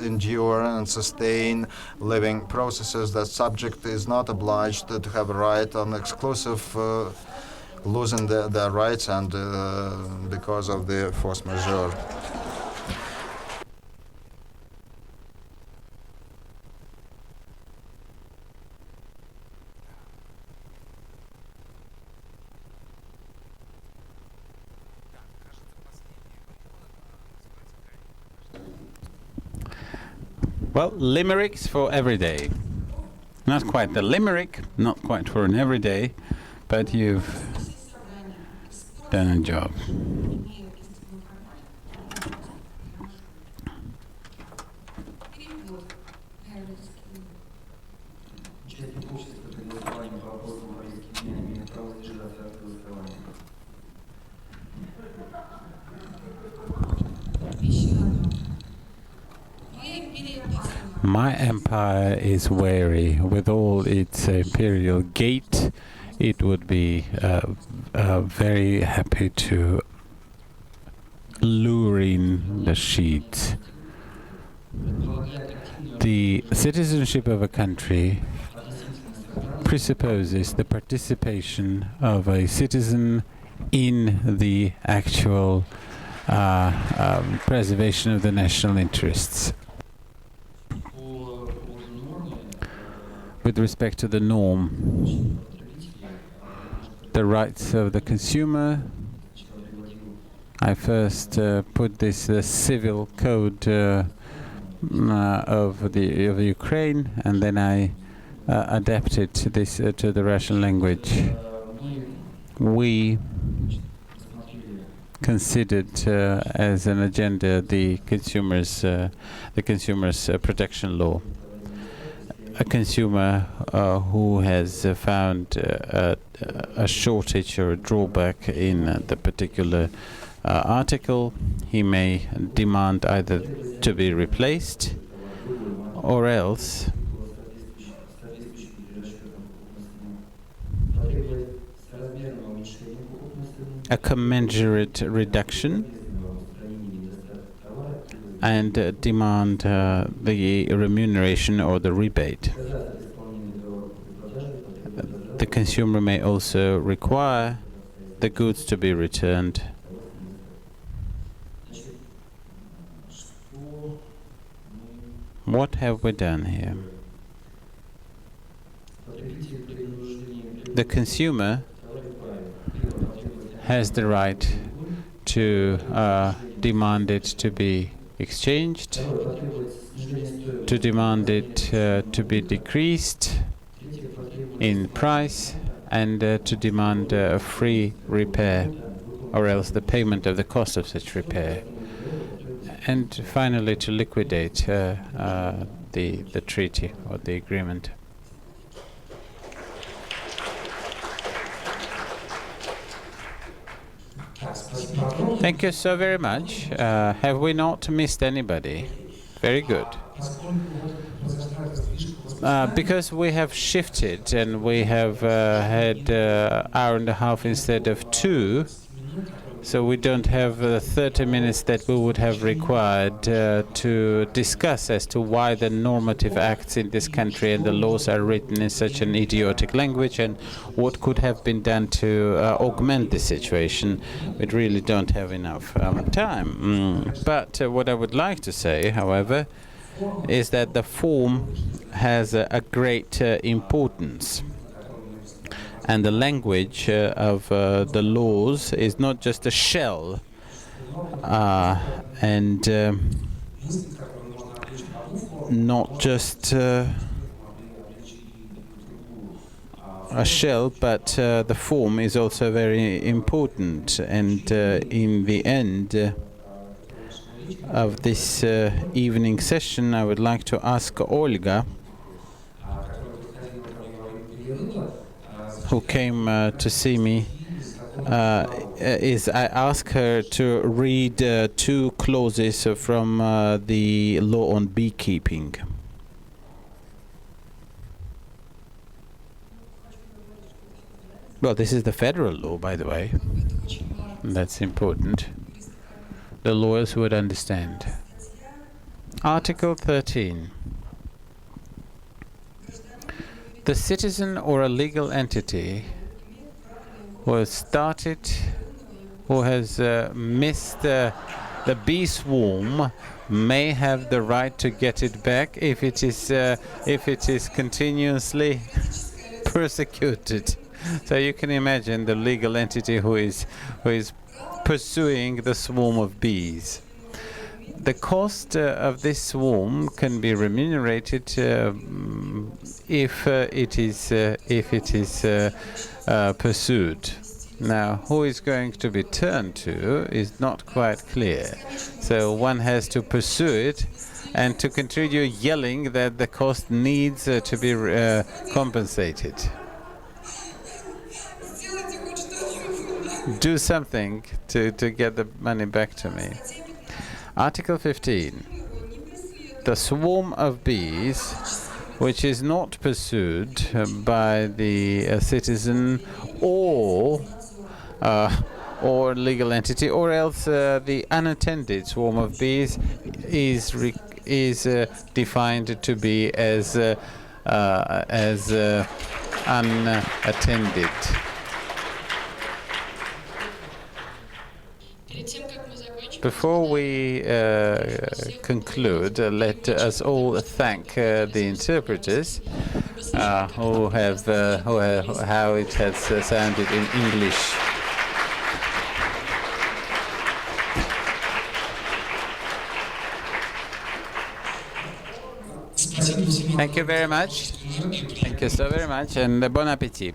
S3: endure and sustain living processes, that subject is not obliged to have a right on exclusive losing their rights and because of the force majeure.
S4: Well, limericks for every day. Not quite the limerick, not quite for an everyday, but you've done a job. My empire is weary. With all its imperial gate, it would be very happy to lure in the sheets. The citizenship of a country presupposes the participation of a citizen in the actual preservation of the national interests. With respect to the norm, the rights of the consumer, I first put this civil code of Ukraine, and then I adapted this to the Russian language. we considered as an agenda the consumers protection law. A consumer who has found a shortage or a drawback in the particular article, he may demand either to be replaced or else a commensurate reduction and demand the remuneration or the rebate. The consumer may also require the goods to be returned. What have we done here? The consumer has the right to demand it to be exchanged, to demand it to be decreased in price, and to demand a free repair, or else the payment of the cost of such repair, and finally to liquidate the treaty or the agreement. Thank you so very much. Have we not missed anybody? Very good. Because we have shifted and we have had hour and a half instead of 2, so we don't have 30 minutes that we would have required to discuss as to why the normative acts in this country and the laws are written in such an idiotic language and what could have been done to augment the situation. We really don't have enough time. But what I would like to say, however, is that the form has a great importance. And the language of the laws is not just a shell and not just a shell, but the form is also very important. And in the end of this evening session, I would like to ask Olga, who came to see me, I ask her to read 2 clauses from the law on beekeeping. Well, this is the federal law, by the way. That's important. The lawyers would understand. Article 13. The citizen or a legal entity who has started, who has missed the bee swarm, may have the right to get it back if it is continuously persecuted. So you can imagine the legal entity who is pursuing the swarm of bees. The cost of this swarm can be remunerated if it is pursued. Now, who is going to be turned to is not quite clear. So one has to pursue it and to continue yelling that the cost needs to be compensated. Do something to get the money back to me. Article 15. The swarm of bees which is not pursued by the citizen or legal entity, or else the unattended swarm of bees is defined to be as unattended. Before we conclude, let us all thank the interpreters who have how it has sounded in English. Thank you very much. Thank you so very much, and bon appétit.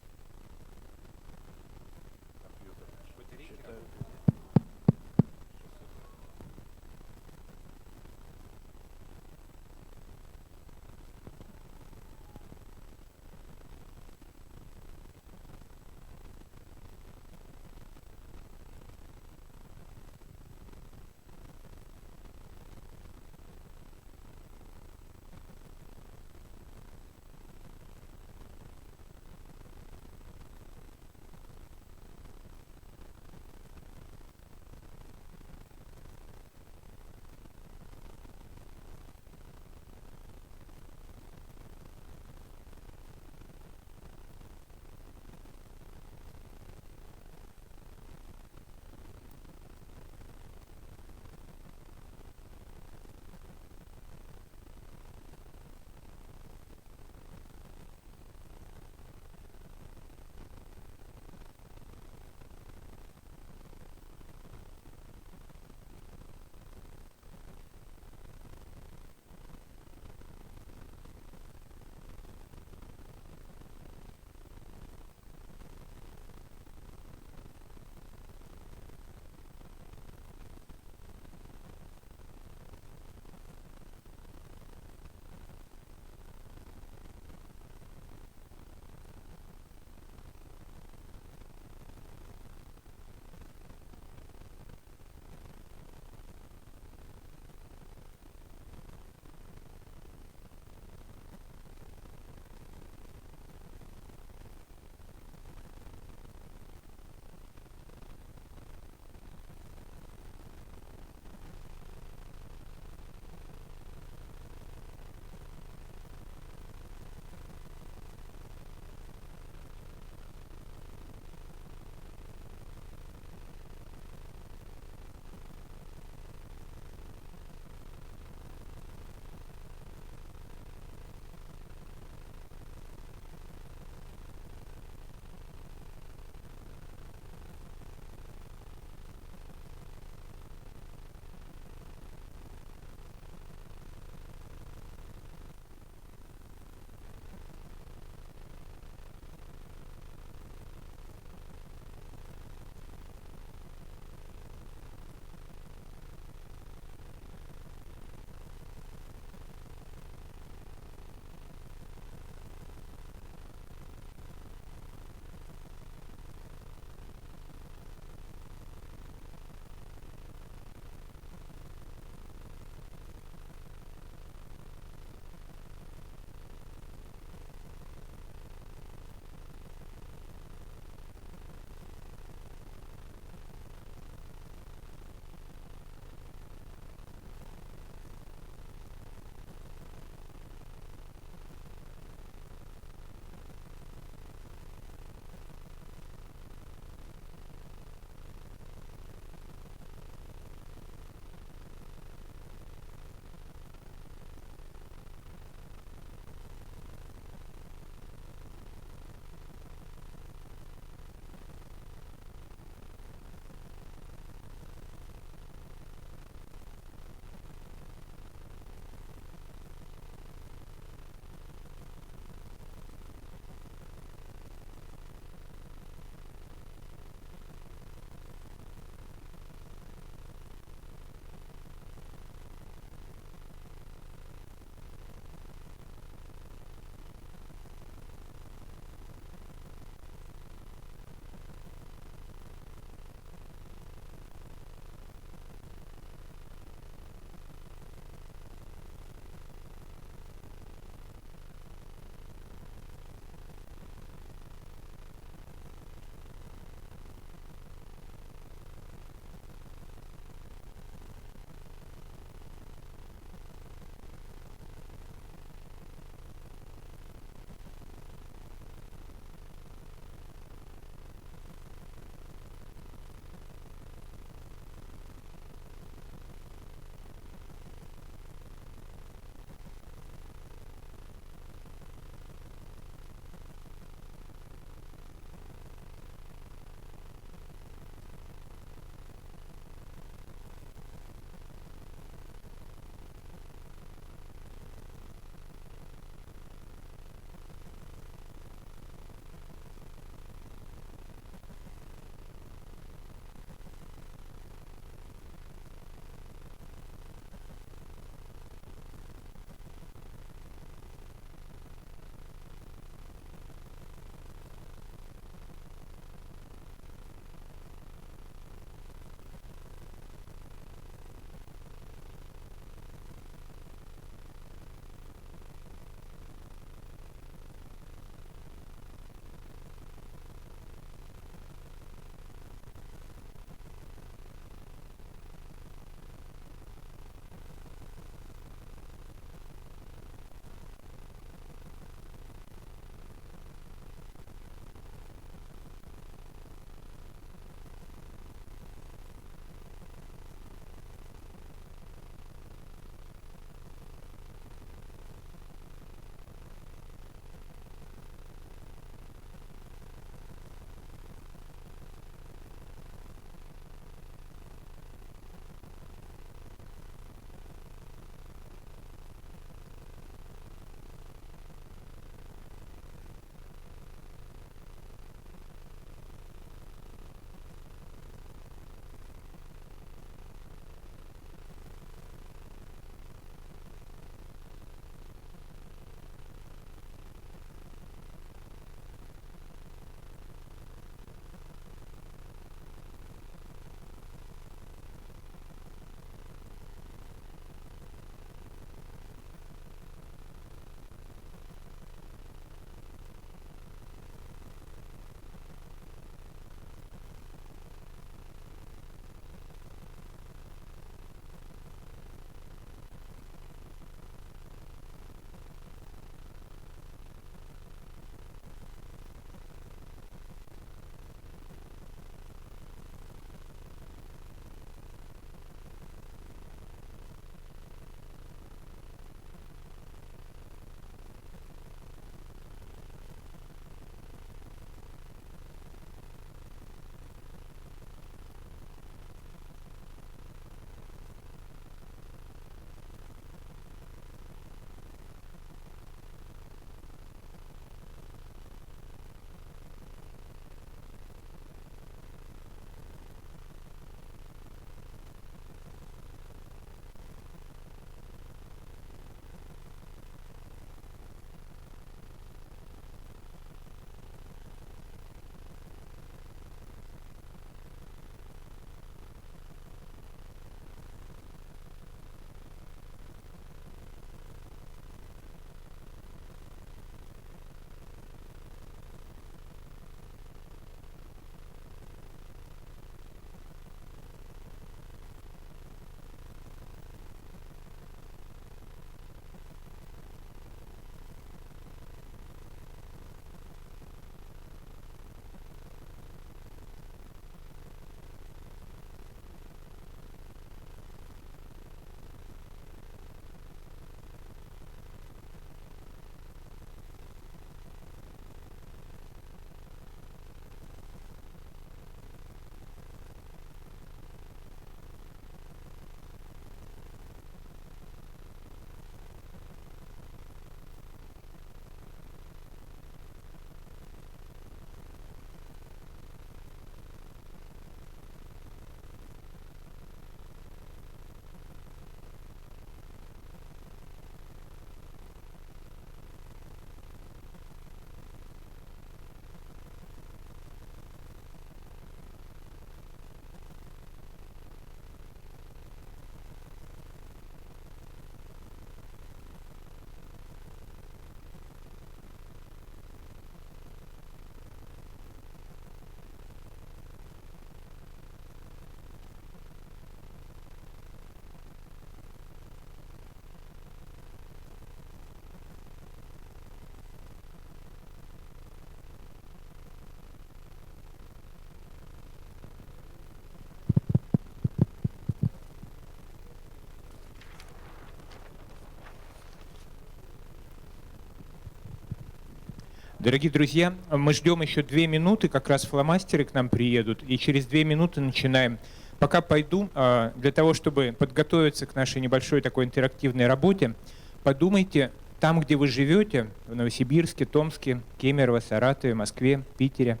S14: Дорогие друзья, мы ждем еще 2 минуты, как раз фломастеры к нам приедут, и через 2 минуты начинаем. Пока пойду, для того, чтобы подготовиться к нашей небольшой такой интерактивной работе, подумайте, там, где вы живете, в Новосибирске, Томске, Кемерово, Саратове, Москве, Питере,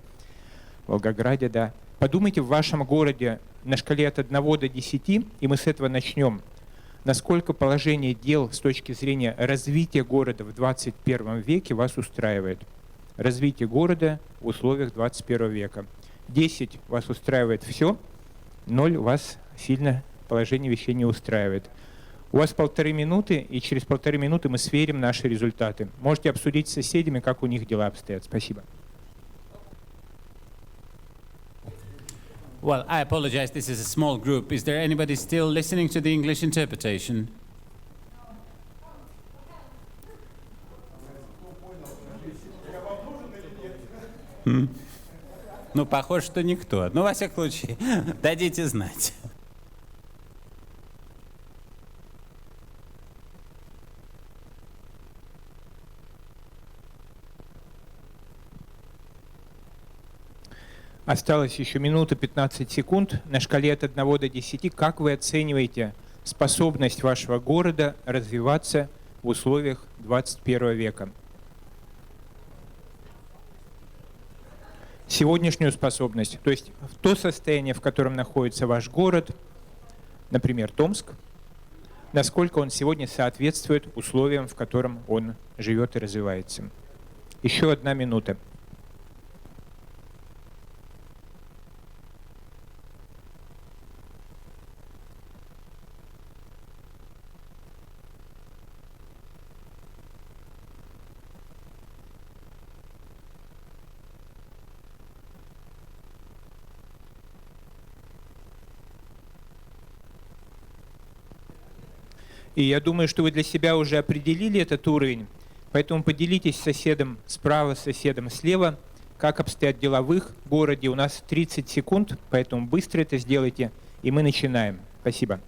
S14: Волгограде, да. Подумайте в вашем городе на шкале от 1 до 10, и мы с этого начнем. Насколько положение дел с точки зрения развития города в 21 веке вас устраивает? Развитие города в условиях 21 века. 10 вас устраивает все, 0 вас сильно положение вещей не устраивает. У вас 1,5 минуты, и через 1,5 минуты мы сверим наши результаты. Можете обсудить с соседями, как у них дела обстоят. Спасибо.
S4: Well, I apologize, this is a small group. Is there anybody still listening to the English interpretation? Ну, похоже, что никто. Ну, во всяком случае, дадите знать.
S14: Осталось еще минута 15 секунд. На шкале от 1 до 10, как вы оцениваете способность вашего города развиваться в условиях 21 века? Сегодняшнюю способность, то есть в то состояние, в котором находится ваш город, например, Томск, насколько он сегодня соответствует условиям, в котором он живет и развивается. Еще 1 минута. И я думаю, что вы для себя уже определили этот уровень, поэтому поделитесь с соседом справа, с соседом слева, как обстоят дела в их городе. У нас 30 секунд, поэтому быстро это сделайте, и мы начинаем. Спасибо.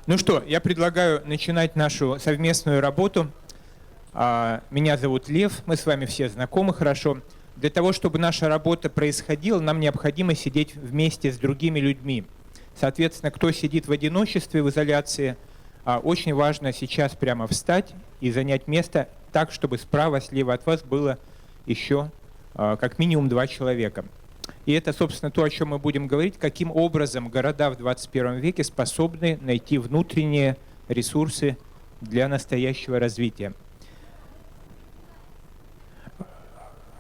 S14: Ну что, я предлагаю начинать нашу совместную работу. Меня зовут Лев, мы с вами все знакомы хорошо. Для того, чтобы наша работа происходила, нам необходимо сидеть вместе с другими людьми. Соответственно, кто сидит в одиночестве, в изоляции, очень важно сейчас прямо встать и занять место так, чтобы справа, слева от вас было еще как минимум 2 человека. И это, собственно, то, о чем мы будем говорить, каким образом города в 21 веке способны найти внутренние ресурсы для настоящего развития.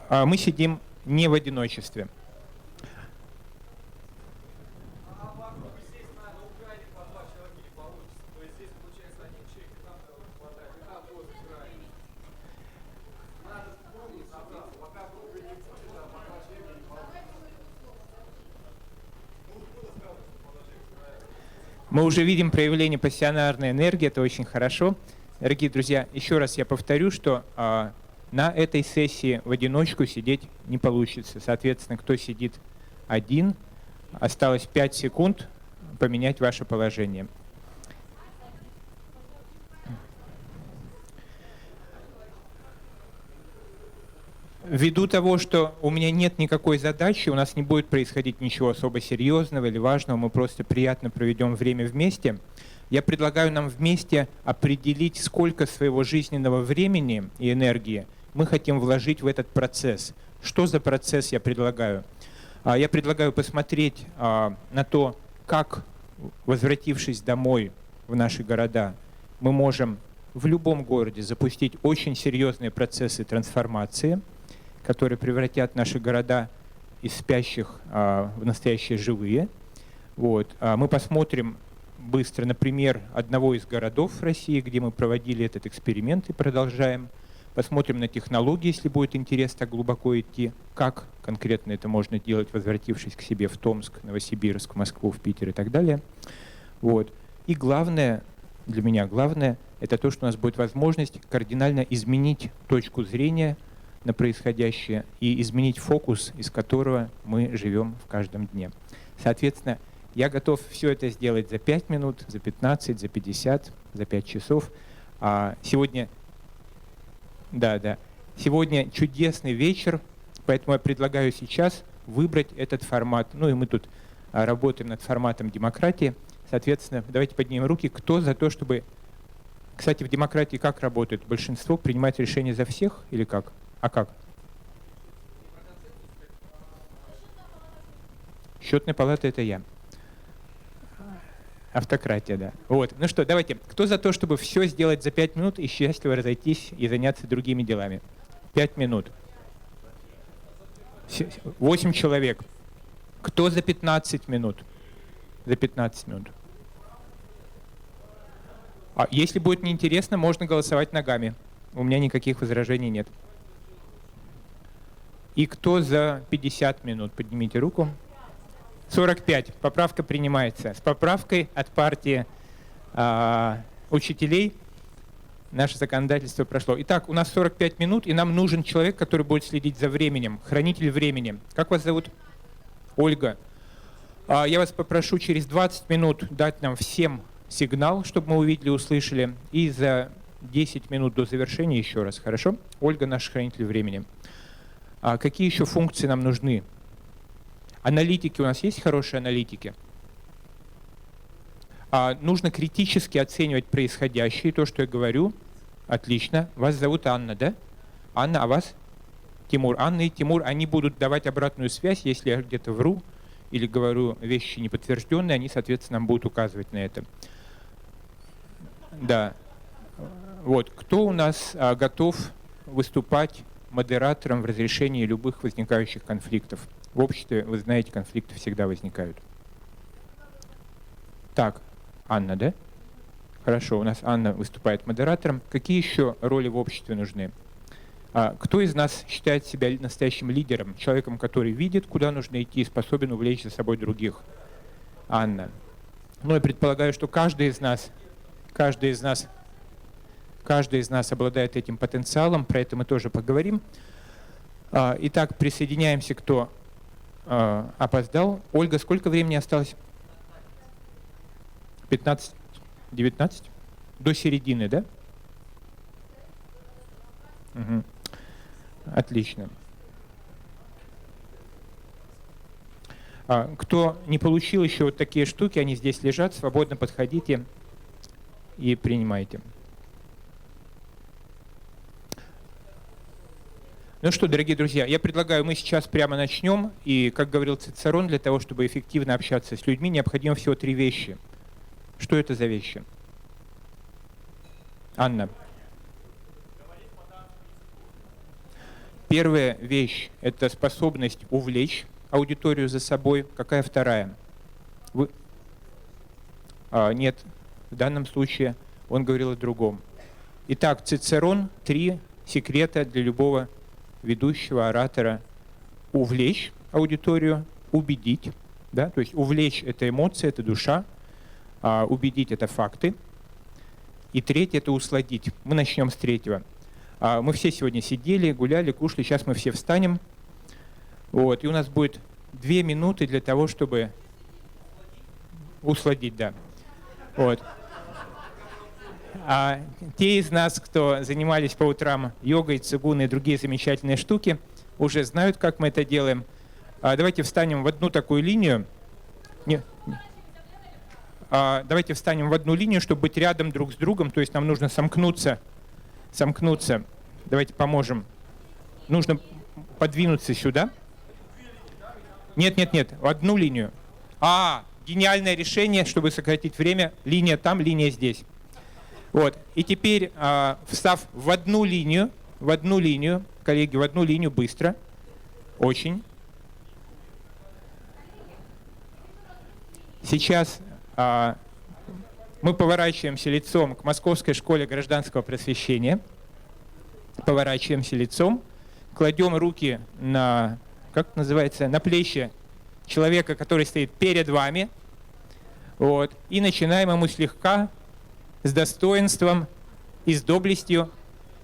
S14: Мы сидим не в одиночестве. Мы уже видим проявление пассионарной энергии, это очень хорошо. Дорогие друзья, еще раз я повторю, что на этой сессии в одиночку сидеть не получится. Соответственно, кто сидит один, осталось 5 секунд поменять ваше положение. Ввиду того, что у меня нет никакой задачи, у нас не будет происходить ничего особо серьезного или важного, мы просто приятно проведем время вместе, я предлагаю нам вместе определить, сколько своего жизненного времени и энергии мы хотим вложить в этот процесс. Что за процесс я предлагаю? Я предлагаю посмотреть на то, как, возвратившись домой в наши города, мы можем в любом городе запустить очень серьезные процессы трансформации, которые превратят наши города из спящих в настоящие живые. Вот. Мы посмотрим быстро, например, одного из городов России, где мы проводили этот эксперимент и продолжаем. Посмотрим на технологии, если будет интерес так глубоко идти, как конкретно это можно делать, возвратившись к себе в Томск, Новосибирск, Москву, в Питер и так далее. Вот. И главное, для меня главное, это то, что у нас будет возможность кардинально изменить точку зрения на происходящее и изменить фокус, из которого мы живем в каждом дне. Соответственно, я готов все это сделать за 5 минут, за 15, за 50, за 5 часов. Сегодня чудесный вечер, поэтому я предлагаю сейчас выбрать этот формат. Ну и мы тут работаем над форматом демократии. Соответственно, давайте поднимем руки. Кто за то, чтобы... Кстати, в демократии как работает? Большинство принимает решения за всех или как? А как? Счетная палата — это я. Автократия, да. Вот. Ну что, давайте. Кто за то, чтобы все сделать за 5 минут и счастливо разойтись и заняться другими делами? 5 минут. 8 человек. Кто за 15 минут? За 15 минут. Если будет неинтересно, можно голосовать ногами. У меня никаких возражений нет. И кто за 50 минут? Поднимите руку. 45. Поправка принимается. С поправкой от партии учителей наше законодательство прошло. Итак, у нас 45 минут, и нам нужен человек, который будет следить за временем, хранитель времени. Как вас зовут? Ольга. Я вас попрошу через 20 минут дать нам всем сигнал, чтобы мы увидели, услышали, и за 10 минут до завершения еще раз, хорошо? Ольга, наш хранитель времени. Какие еще функции нам нужны? Аналитики, у нас есть хорошие аналитики? Нужно критически оценивать происходящее, то, что я говорю. Отлично. Вас зовут Анна, да? Анна, а вас? Тимур. Анна и Тимур, они будут давать обратную связь, если я где-то вру или говорю вещи неподтвержденные, они, соответственно, нам будут указывать на это. Да. Вот. Кто у нас готов выступать модератором в разрешении любых возникающих конфликтов? В обществе, вы знаете, конфликты всегда возникают. Так, Анна, да? Хорошо, у нас Анна выступает модератором. Какие еще роли в обществе нужны? Кто из нас считает себя настоящим лидером, человеком, который видит, куда нужно идти, и способен увлечь за собой других? Анна. Ну, я предполагаю, что каждый из нас обладает этим потенциалом, про это мы тоже поговорим. Итак, присоединяемся, кто опоздал. Ольга, сколько времени осталось? 15? 19? До середины, да? Угу. Отлично. Кто не получил еще вот такие штуки, они здесь лежат, свободно подходите и принимайте. Ну что, дорогие друзья, я предлагаю, мы сейчас прямо начнем. И, как говорил Цицерон, для того, чтобы эффективно общаться с людьми, необходимо всего 3 вещи. Что это за вещи? Анна. Первая вещь – это способность увлечь аудиторию за собой. Какая вторая? Нет, в данном случае он говорил о другом. Итак, Цицерон, 3 секрета для любого ведущего, оратора: увлечь аудиторию, убедить, да, то есть увлечь — это эмоции, это душа, убедить — это факты, и 3 — это усладить. Мы начнем с 3. Мы все сегодня сидели, гуляли, кушали, сейчас мы все встанем, вот, и у нас будет 2 минуты для того, чтобы усладить, да. Вот. А те из нас, кто занимались по утрам йогой, цигуной и другие замечательные штуки, уже знают, как мы это делаем. Давайте встанем в одну такую линию. Давайте встанем в одну линию, чтобы быть рядом друг с другом. То есть нам нужно сомкнуться. Давайте поможем. Нужно подвинуться сюда. Нет, в одну линию. Гениальное решение, чтобы сократить время. Линия там, линия здесь. Вот. И теперь, встав в одну линию, коллеги, в одну линию, быстро, очень. Сейчас мы поворачиваемся лицом к Московской школе гражданского просвещения. Поворачиваемся лицом, кладем руки на, как это называется, на плечи человека, который стоит перед вами. Вот, и начинаем ему слегка, с достоинством и с доблестью,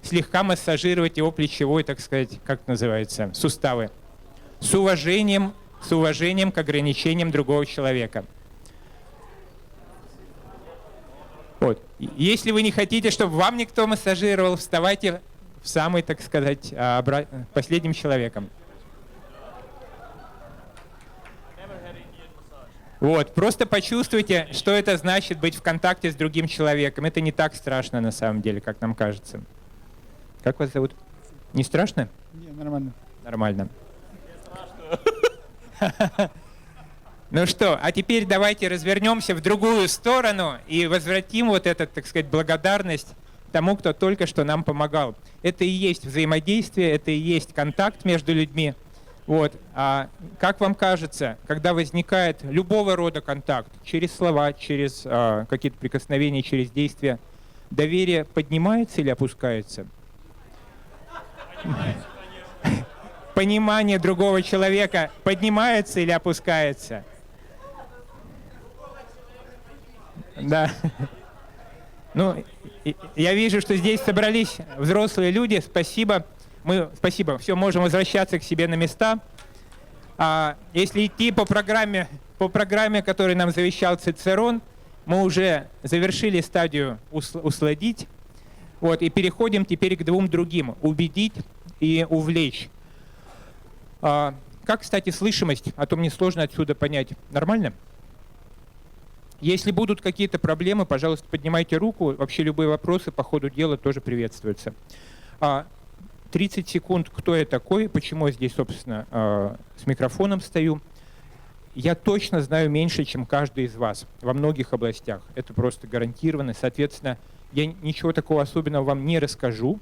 S14: слегка массажировать его плечевой, так сказать, как это называется, суставы. С уважением к ограничениям другого человека. Вот. Если вы не хотите, чтобы вам никто массажировал, вставайте в самый, так сказать, последним человеком. Вот. Просто почувствуйте, что это значит быть в контакте с другим человеком. Это не так страшно на самом деле, как нам кажется. Как вас зовут? Не страшно?
S5: Не, нормально.
S14: Нормально. Ну что, а теперь давайте развернемся в другую сторону и возвратим вот эту, так сказать, благодарность тому, кто только что нам помогал. Это и есть взаимодействие, это и есть контакт между людьми. Вот. А как вам кажется, когда возникает любого рода контакт, через слова, через какие-то прикосновения, через действия, доверие поднимается или опускается? Понимание другого человека поднимается или опускается? Да. Ну, я вижу, что здесь собрались взрослые люди. Спасибо. Спасибо. Все, можем возвращаться к себе на места. Если идти по программе, которую нам завещал Цицерон, мы уже завершили стадию усладить. Вот, и переходим теперь к двум другим. Убедить и увлечь. Как, кстати, слышимость? А то мне сложно отсюда понять. Нормально? Если будут какие-то проблемы, пожалуйста, поднимайте руку. Вообще любые вопросы по ходу дела тоже приветствуются. 30 секунд, кто я такой, почему я здесь, собственно, с микрофоном стою. Я точно знаю меньше, чем каждый из вас во многих областях. Это просто гарантированно. Соответственно, я ничего такого особенного вам не расскажу,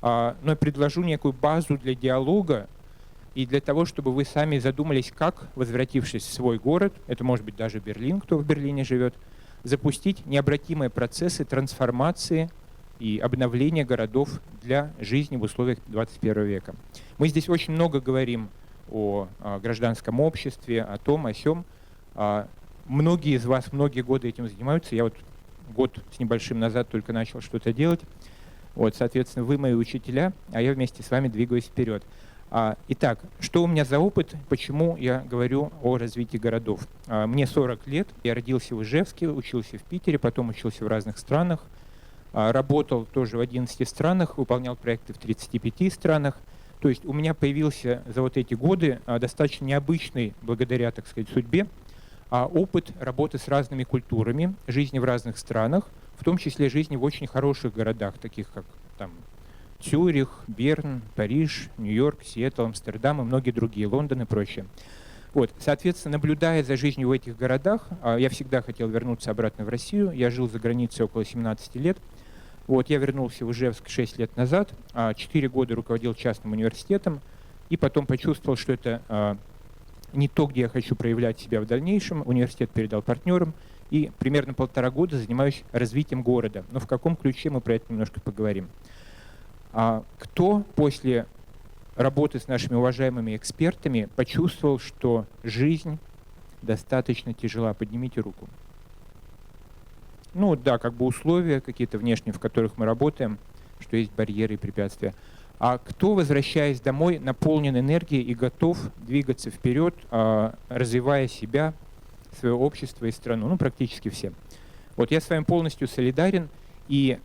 S14: но я предложу некую базу для диалога и для того, чтобы вы сами задумались, как, возвратившись в свой город, это может быть даже Берлин, кто в Берлине живет, запустить необратимые процессы трансформации и обновления городов для жизни в условиях 21 века. Мы здесь очень много говорим о гражданском обществе, о том, о сём. Многие из вас многие годы этим занимаются. Я вот год с небольшим назад только начал что-то делать. Вот, соответственно, вы мои учителя, а я вместе с вами двигаюсь вперед. Итак, что у меня за опыт, почему я говорю о развитии городов? Мне 40 лет, я родился в Ижевске, учился в Питере, потом учился в разных странах, работал тоже в 11 странах, выполнял проекты в 35 странах. То есть у меня появился за вот эти годы достаточно необычный, благодаря, так сказать, судьбе, опыт работы с разными культурами, жизни в разных странах, в том числе жизни в очень хороших городах, таких как там Цюрих, Берн, Париж, Нью-Йорк, Сиэтл, Амстердам и многие другие, Лондон и прочее. Вот, соответственно, наблюдая за жизнью в этих городах, я всегда хотел вернуться обратно в Россию. Я жил за границей около 17 лет. Вот, я вернулся в Ижевск 6 лет назад, 4 года руководил частным университетом, и потом почувствовал, что это не то, где я хочу проявлять себя в дальнейшем. Университет передал партнерам, и примерно 1,5 года занимаюсь развитием города. Но в каком ключе, мы про это немножко поговорим. Кто после работы с нашими уважаемыми экспертами почувствовал, что жизнь достаточно тяжела? Поднимите руку. Ну да, как бы условия какие-то внешние, в которых мы работаем, что есть барьеры и препятствия. А кто, возвращаясь домой, наполнен энергией и готов двигаться вперед, развивая себя, свое общество и страну? Ну, практически все. Вот я с вами полностью солидарен, и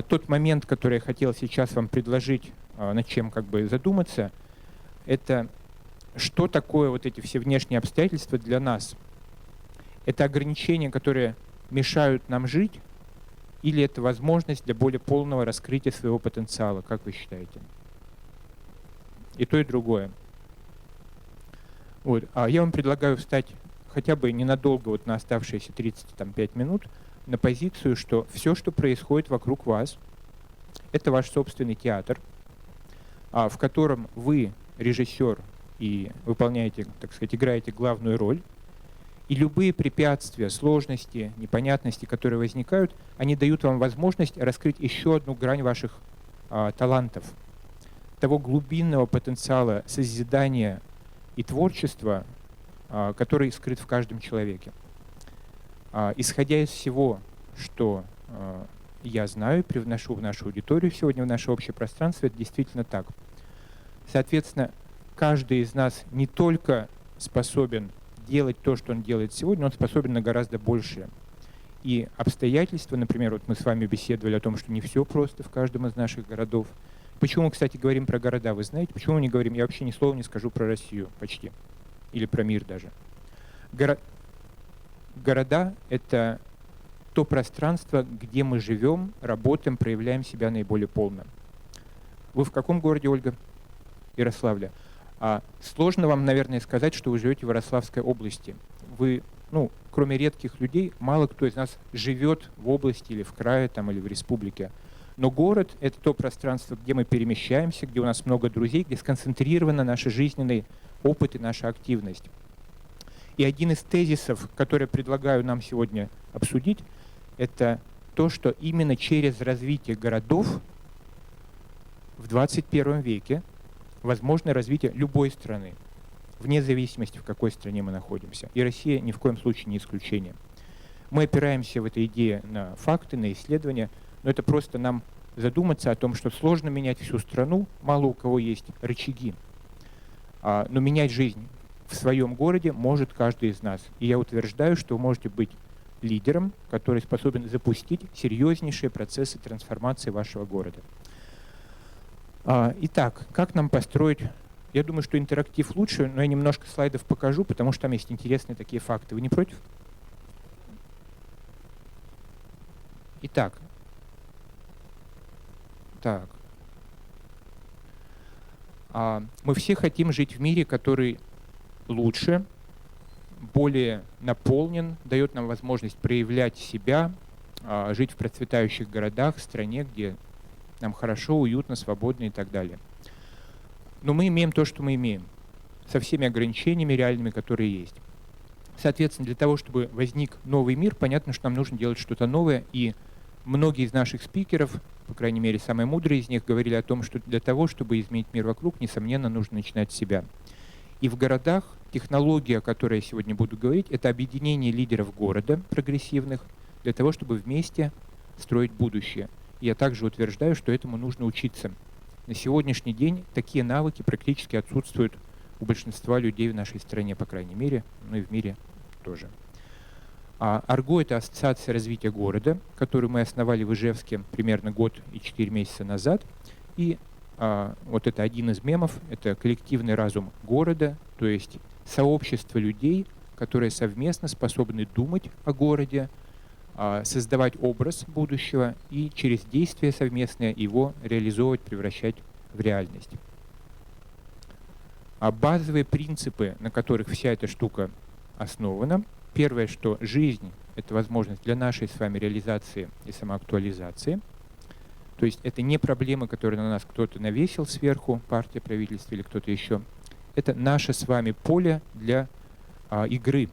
S14: тот момент, который я хотел сейчас вам предложить, над чем как бы задуматься, это что такое вот эти все внешние обстоятельства для нас? Это ограничения, которые мешают нам жить, или это возможность для более полного раскрытия своего потенциала, как вы считаете? И то, и другое. Вот. Я вам предлагаю встать хотя бы ненадолго, вот на оставшиеся 35 минут, на позицию, что все, что происходит вокруг вас, это ваш собственный театр, в котором вы режиссер и выполняете, так сказать, играете главную роль. И любые препятствия, сложности, непонятности, которые возникают, они дают вам возможность раскрыть еще одну грань ваших талантов, того глубинного потенциала созидания и творчества, который скрыт в каждом человеке. Исходя из всего, что я знаю, привношу в нашу аудиторию сегодня, в наше общее пространство, это действительно так. Соответственно, каждый из нас не только способен делать то, что он делает сегодня, он способен на гораздо большее. И обстоятельства, например, вот мы с вами беседовали о том, что не все просто в каждом из наших городов. Почему мы, кстати, говорим про города? Вы знаете, почему мы не говорим, я вообще ни слова не скажу про Россию почти, или про мир даже. Города — это то пространство, где мы живем, работаем, проявляем себя наиболее полно. Вы в каком городе, Ольга? Ярославле. Сложно вам, наверное, сказать, что вы живете в Ярославской области. Вы, кроме редких людей, мало кто из нас живет в области или в крае, там, или в республике. Но город — это то пространство, где мы перемещаемся, где у нас много друзей, где сконцентрирован наш жизненный опыт и наша активность. И один из тезисов, который я предлагаю нам сегодня обсудить, это то, что именно через развитие городов в 21 веке возможно развитие любой страны, вне зависимости, в какой стране мы находимся. И Россия ни в коем случае не исключение. Мы опираемся в этой идее на факты, на исследования, но это просто нам задуматься о том, что сложно менять всю страну, мало у кого есть рычаги. Но менять жизнь в своем городе может каждый из нас. И я утверждаю, что вы можете быть лидером, который способен запустить серьезнейшие процессы трансформации вашего города. Итак, как нам построить? Я думаю, что интерактив лучше, но я немножко слайдов покажу, потому что там есть интересные такие факты. Вы не против? Итак. Мы все хотим жить в мире, который лучше, более наполнен, дает нам возможность проявлять себя, жить в процветающих городах, в стране, где нам хорошо, уютно, свободно и так далее. Но мы имеем то, что мы имеем, со всеми ограничениями реальными, которые есть. Соответственно, для того, чтобы возник новый мир, понятно, что нам нужно делать что-то новое, и многие из наших спикеров, по крайней мере, самые мудрые из них, говорили о том, что для того, чтобы изменить мир вокруг, несомненно, нужно начинать с себя. И в городах технология, о которой я сегодня буду говорить, это объединение лидеров города, прогрессивных, для того, чтобы вместе строить будущее. И я также утверждаю, что этому нужно учиться. На сегодняшний день такие навыки практически отсутствуют у большинства людей в нашей стране, по крайней мере, но и в мире тоже. Арго — это ассоциация развития города, которую мы основали в Ижевске примерно год и 4 месяца назад. И вот это один из мемов, это коллективный разум города, то есть сообщество людей, которые совместно способны думать о городе, создавать образ будущего и через действия совместные его реализовывать, превращать в реальность. Базовые принципы, на которых вся эта штука основана. Первое, что жизнь — это возможность для нашей с вами реализации и самоактуализации. То есть это не проблемы, которые на нас кто-то навесил сверху, партия, правительство или кто-то еще. Это наше с вами поле для игры.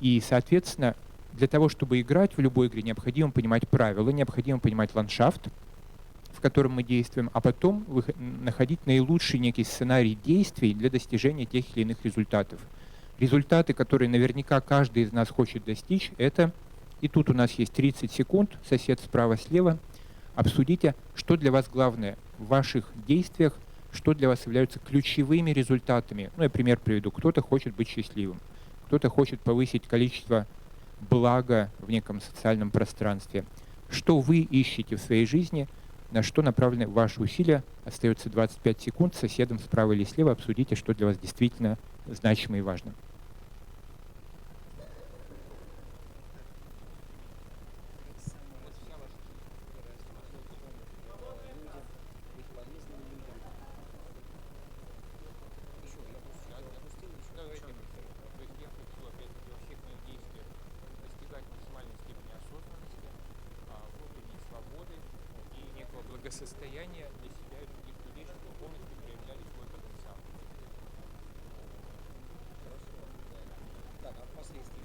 S14: И, соответственно, для того, чтобы играть в любой игре, необходимо понимать правила, необходимо понимать ландшафт, в котором мы действуем, а потом находить наилучший некий сценарий действий для достижения тех или иных результатов. Результаты, которые наверняка каждый из нас хочет достичь, это, и тут у нас есть 30 секунд, сосед справа-слева, обсудите, что для вас главное в ваших действиях, что для вас являются ключевыми результатами. Я пример приведу. Кто-то хочет быть счастливым, кто-то хочет повысить количество блага в неком социальном пространстве. Что вы ищете в своей жизни, на что направлены ваши усилия? Остается 25 секунд. С соседом справа или слева обсудите, что для вас действительно значимо и важно. Состояние для себя и других людей, чтобы полностью проявляли свой потенциал. Так, а впоследствии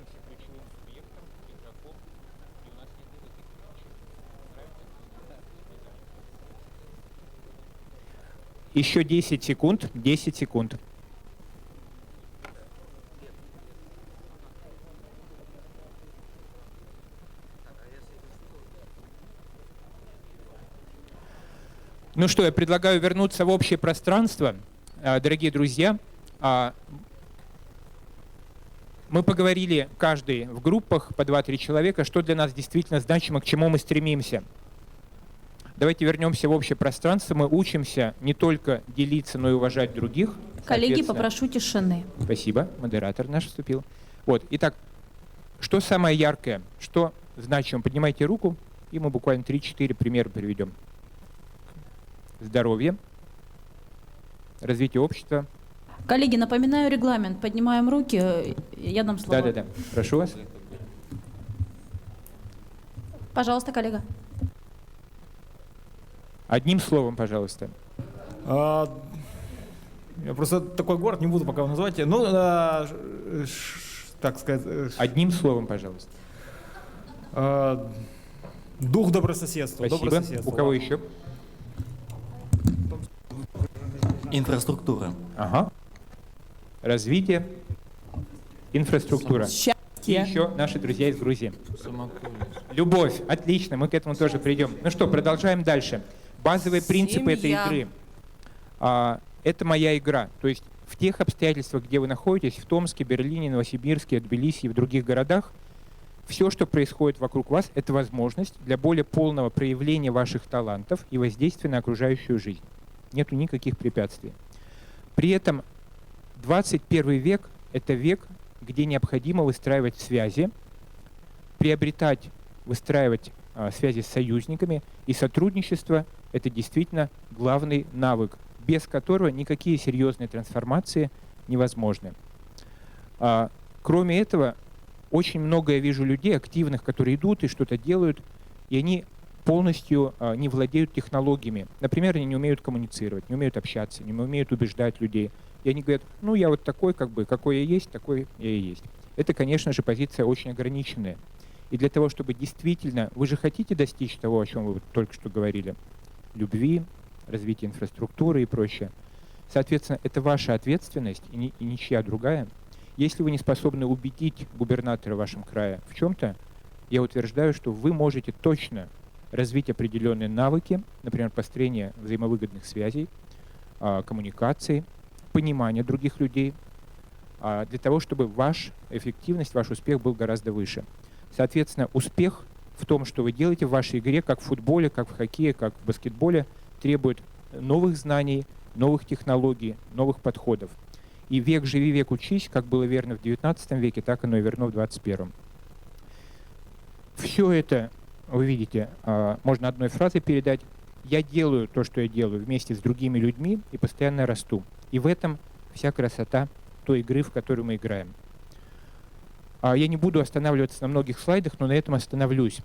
S14: являемся ключевым субъектом, игроком, и у нас нет никаких ограничений. Еще 10 секунд. 10 секунд. Ну что, я предлагаю вернуться в общее пространство. Дорогие друзья, мы поговорили каждый в группах по 2-3 человека, что для нас действительно значимо, к чему мы стремимся. Давайте вернемся в общее пространство. Мы учимся не только делиться, но и уважать других.
S15: Коллеги, попрошу тишины.
S14: Спасибо, модератор наш вступил. Вот, итак, что самое яркое, что значимо? Поднимайте руку, и мы буквально 3-4 примера приведем. Здоровье, развитие общества.
S15: Коллеги, напоминаю регламент. Поднимаем руки. Я дам слово.
S14: Да. Прошу вас.
S15: Пожалуйста, коллега.
S14: Одним словом, пожалуйста.
S16: Я просто такой город не буду пока называть. Ну, так сказать.
S14: Одним словом, пожалуйста.
S16: Дух добрососедства.
S14: Спасибо.
S16: Добрососедства.
S14: У кого еще?
S17: Инфраструктура.
S14: Ага. Развитие, инфраструктура.
S15: Счастье.
S14: И еще наши друзья из Грузии. Любовь. Отлично, мы к этому тоже придем. Ну что, продолжаем дальше. Базовые принципы этой игры. Это моя игра. То есть в тех обстоятельствах, где вы находитесь, в Томске, Берлине, Новосибирске, Тбилиси и в других городах, все, что происходит вокруг вас, это возможность для более полного проявления ваших талантов и воздействия на окружающую жизнь. Нету никаких препятствий. При этом 21 век — это век, где необходимо выстраивать связи, приобретать, выстраивать связи с союзниками, и сотрудничество — это действительно главный навык, без которого никакие серьезные трансформации невозможны. Кроме этого, очень много я вижу людей активных, которые идут и что-то делают, и они полностью не владеют технологиями. Например, они не умеют коммуницировать, не умеют общаться, не умеют убеждать людей. И они говорят, ну я вот такой, какой я есть, такой я и есть. Это, конечно же, позиция очень ограниченная. И для того, чтобы действительно, вы же хотите достичь того, о чем вы только что говорили, любви, развития инфраструктуры и прочее. Соответственно, это ваша ответственность и ничья другая. Если вы не способны убедить губернатора в вашем крае в чем-то, я утверждаю, что вы можете точно развить определенные навыки, например, построение взаимовыгодных связей, коммуникации, понимания других людей, для того, чтобы ваша эффективность, ваш успех был гораздо выше. Соответственно, успех в том, что вы делаете в вашей игре, как в футболе, как в хоккее, как в баскетболе, требует новых знаний, новых технологий, новых подходов. И век живи, век учись, как было верно в XIX веке, так оно и верно в XXI. Все это, вы видите, можно одной фразой передать. Я делаю то, что я делаю, вместе с другими людьми и постоянно расту. И в этом вся красота той игры, в которую мы играем. Я не буду останавливаться на многих слайдах, но на этом остановлюсь.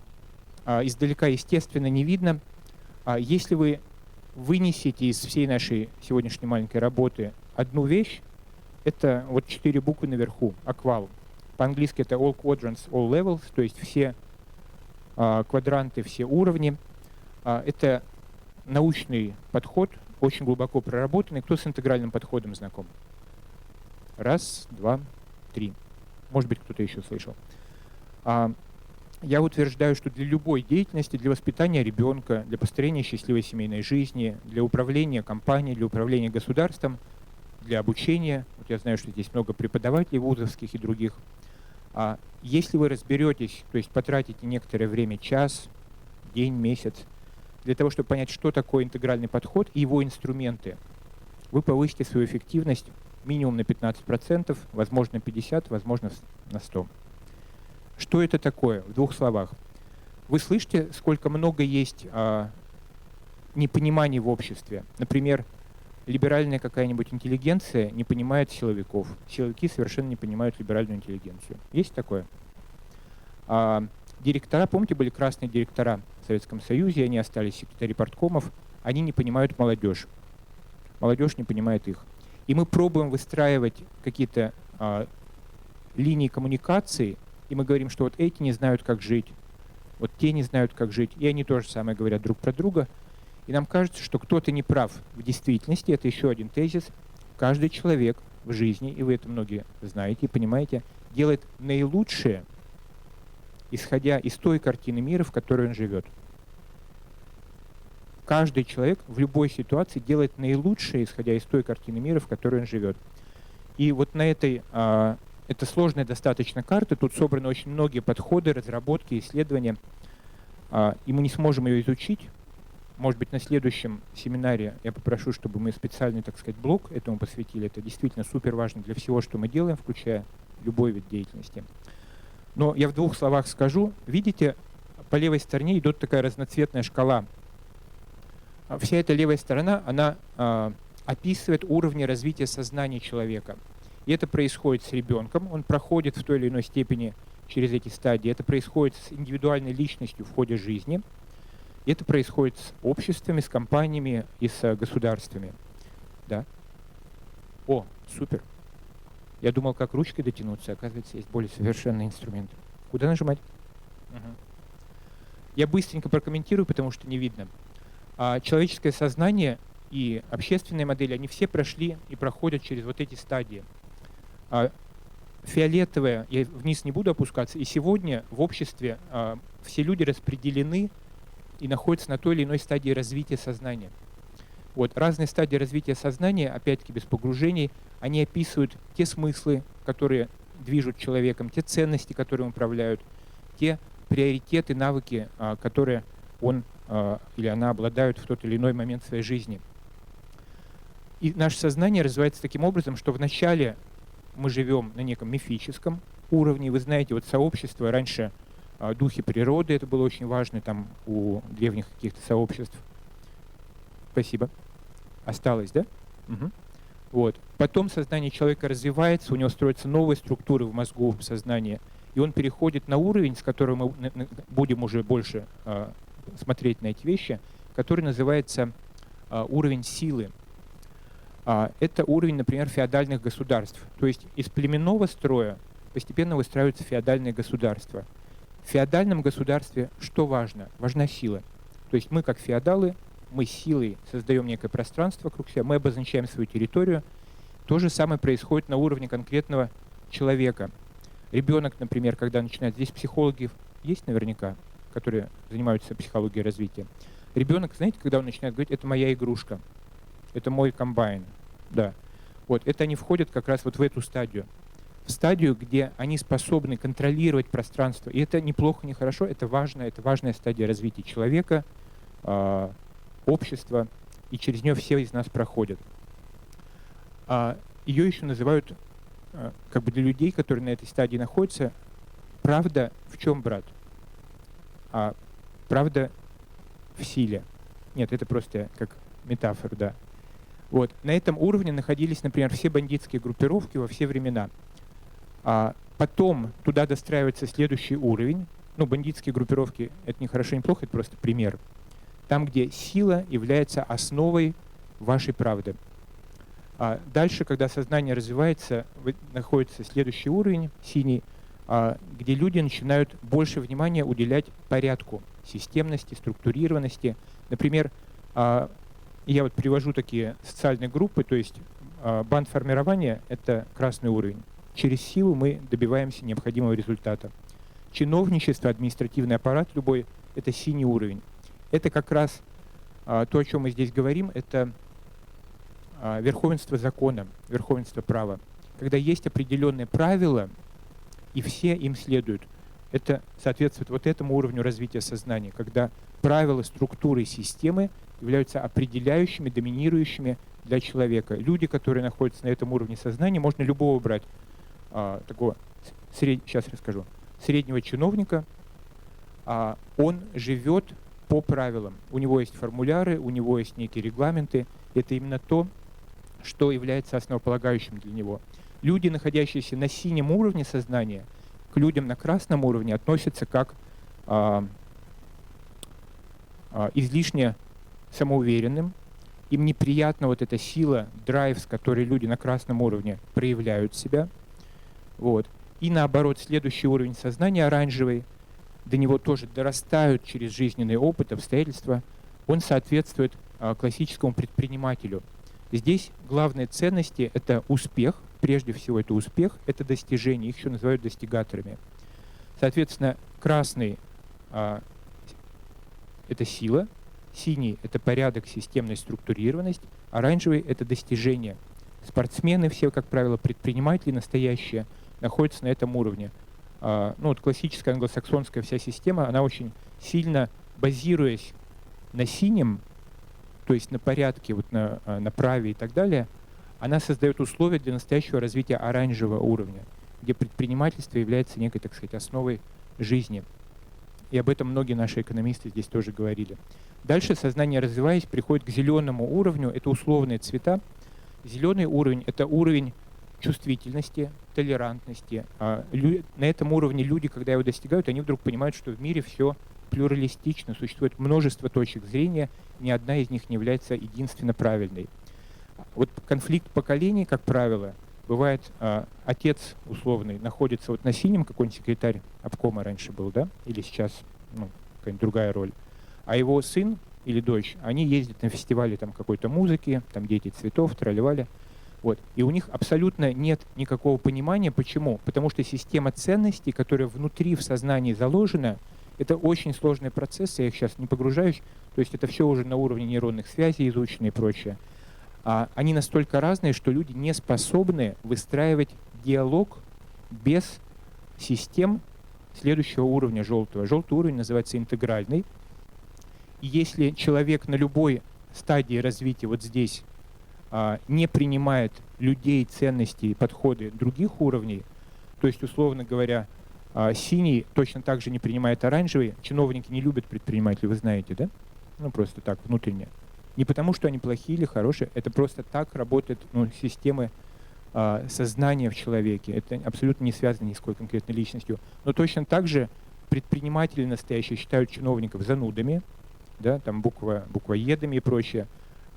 S14: Издалека, естественно, не видно. Если вы вынесете из всей нашей сегодняшней маленькой работы одну вещь, это вот 4 буквы наверху, аквал. По-английски это all quadrants, all levels, то есть все квадранты, все уровни. Это научный подход, очень глубоко проработанный. Кто с интегральным подходом знаком? Раз, два, три. Может быть, кто-то еще слышал. Я утверждаю, что для любой деятельности, для воспитания ребенка, для построения счастливой семейной жизни, для управления компанией, для управления государством, для обучения, вот я знаю, что здесь много преподавателей вузовских и других, если вы разберетесь, то есть потратите некоторое время, час, день, месяц, для того, чтобы понять, что такое интегральный подход и его инструменты, вы повысите свою эффективность минимум на 15%, возможно 50%, возможно на 100%. Что это такое? В двух словах. Вы слышите, сколько много есть непониманий в обществе. Например, либеральная какая-нибудь интеллигенция не понимает силовиков. Силовики совершенно не понимают либеральную интеллигенцию. Есть такое? Директора, помните, были красные директора в Советском Союзе, они остались секретари парткомов, они не понимают молодежь. Молодежь не понимает их. И мы пробуем выстраивать какие-то линии коммуникации и мы говорим, что вот эти не знают, как жить, вот те не знают, как жить, и они то же самое говорят друг про друга, и нам кажется, что кто-то не прав. В действительности, это еще один тезис, каждый человек в жизни, и вы это многие знаете и понимаете, делает наилучшее, исходя из той картины мира, в которой он живет. Каждый человек в любой ситуации делает наилучшее, исходя из той картины мира, в которой он живет. И вот на этой, это сложная достаточно карта, тут собраны очень многие подходы, разработки, исследования, и мы не сможем ее изучить. Может быть, на следующем семинаре я попрошу, чтобы мы специальный, так сказать, блок этому посвятили. Это действительно супер важно для всего, что мы делаем, включая любой вид деятельности. Но я в двух словах скажу. Видите, по левой стороне идет такая разноцветная шкала. Вся эта левая сторона, она описывает уровни развития сознания человека. И это происходит с ребенком, он проходит в той или иной степени через эти стадии. Это происходит с индивидуальной личностью в ходе жизни. И это происходит с обществами, с компаниями и с государствами. Да? О, супер. Я думал, как ручкой дотянуться, оказывается, есть более совершенный инструмент. Куда нажимать? Угу. Я быстренько прокомментирую, потому что не видно. Человеческое сознание и общественные модели, они все прошли и проходят через вот эти стадии. Фиолетовое, я вниз не буду опускаться, и сегодня в обществе все люди распределены и находятся на той или иной стадии развития сознания. Вот, разные стадии развития сознания, опять-таки без погружений, они описывают те смыслы, которые движут человеком, те ценности, которые управляют, те приоритеты, навыки, которые он или она обладают в тот или иной момент своей жизни. И наше сознание развивается таким образом, что вначале мы живем на неком мифическом уровне. Вы знаете, вот сообщество раньше, духи природы, это было очень важно там у древних каких-то сообществ. Спасибо. Осталось, да? Угу. Вот. Потом сознание человека развивается, у него строятся новые структуры в мозгу, в сознании, и он переходит на уровень, с которого мы будем уже больше смотреть на эти вещи, который называется уровень силы. Это уровень, например, феодальных государств. То есть из племенного строя постепенно выстраиваются феодальные государства. В феодальном государстве что важно? Важна сила. То есть мы, как феодалы, мы силой создаем некое пространство вокруг себя, мы обозначаем свою территорию. То же самое происходит на уровне конкретного человека. Ребенок, например, когда начинает, здесь психологи есть наверняка, которые занимаются психологией развития. Ребенок, знаете, когда он начинает говорить, это моя игрушка, это мой комбайн, да. Вот, это они входят как раз вот в эту стадию. В стадию, где они способны контролировать пространство. И это неплохо, не хорошо, это важная стадия развития человека, общества, и через нее все из нас проходят. Ее еще называют, как бы для людей, которые на этой стадии находятся, правда в чем, брат? Правда в силе. Нет, это просто как метафора, да. Вот. На этом уровне находились, например, все бандитские группировки во все времена. Потом туда достраивается следующий уровень. Ну, бандитские группировки — это не хорошо, не плохо, это просто пример. Там, где сила является основой вашей правды. Дальше, когда сознание развивается, находится следующий уровень, синий, где люди начинают больше внимания уделять порядку, системности, структурированности. Например, я вот привожу такие социальные группы, то есть бандформирование — это красный уровень. Через силу мы добиваемся необходимого результата. Чиновничество, административный аппарат любой — это синий уровень. Это как раз то, о чем мы здесь говорим, это верховенство закона, верховенство права. Когда есть определенные правила, и все им следуют. Это соответствует вот этому уровню развития сознания, когда правила, структуры, системы являются определяющими, доминирующими для человека. Люди, которые находятся на этом уровне сознания, можно любого брать, такого, сейчас расскажу, среднего чиновника, он живет по правилам. У него есть формуляры, у него есть некие регламенты. Это именно то, что является основополагающим для него. Люди, находящиеся на синем уровне сознания, к людям на красном уровне относятся как излишне самоуверенным. Им неприятна вот эта сила, драйв, с которой люди на красном уровне проявляют себя. Вот. И наоборот, следующий уровень сознания, оранжевый, до него тоже дорастают через жизненный опыт, обстоятельства, он соответствует классическому предпринимателю. Здесь главные ценности — это успех, прежде всего это успех, это достижение, их еще называют достигаторами. Соответственно, красный это сила, синий — это порядок, системность, структурированность, оранжевый — это достижение. Спортсмены все, как правило, предприниматели настоящие, находятся на этом уровне. Ну, вот классическая англосаксонская вся система, она очень сильно, базируясь на синем, то есть на порядке, вот на праве и так далее, она создает условия для настоящего развития оранжевого уровня, где предпринимательство является некой, так сказать, основой жизни. И об этом многие наши экономисты здесь тоже говорили. Дальше сознание, развиваясь, приходит к зеленому уровню, это условные цвета. Зеленый уровень — это уровень чувствительности, толерантности. На этом уровне люди, когда его достигают, они вдруг понимают, что в мире все плюралистично, существует множество точек зрения, ни одна из них не является единственно правильной. Вот конфликт поколений, как правило, бывает, отец условный находится вот на синем, какой-нибудь секретарь обкома раньше был, да, или сейчас, ну, какая-нибудь другая роль, а его сын или дочь, они ездят на фестивале там какой-то музыки, там дети цветов, тролливали, вот, и у них абсолютно нет никакого понимания, почему? Потому что система ценностей, которая внутри в сознании заложена, это очень сложный процесс, я их сейчас не погружаюсь, то есть это все уже на уровне нейронных связей изучено и прочее. Они настолько разные, что люди не способны выстраивать диалог без систем следующего уровня желтого. Желтый уровень называется интегральный. И если человек на любой стадии развития вот здесь не принимает людей, ценности и подходы других уровней, то есть, условно говоря, синий точно так же не принимает оранжевый, чиновники не любят предпринимателей, вы знаете, да? Ну, просто так, внутренне. Не потому, что они плохие или хорошие, это просто так работают системы сознания в человеке. Это абсолютно не связано ни с какой конкретной личностью. Но точно так же предприниматели настоящие считают чиновников занудами, да, там буквоедами и прочее.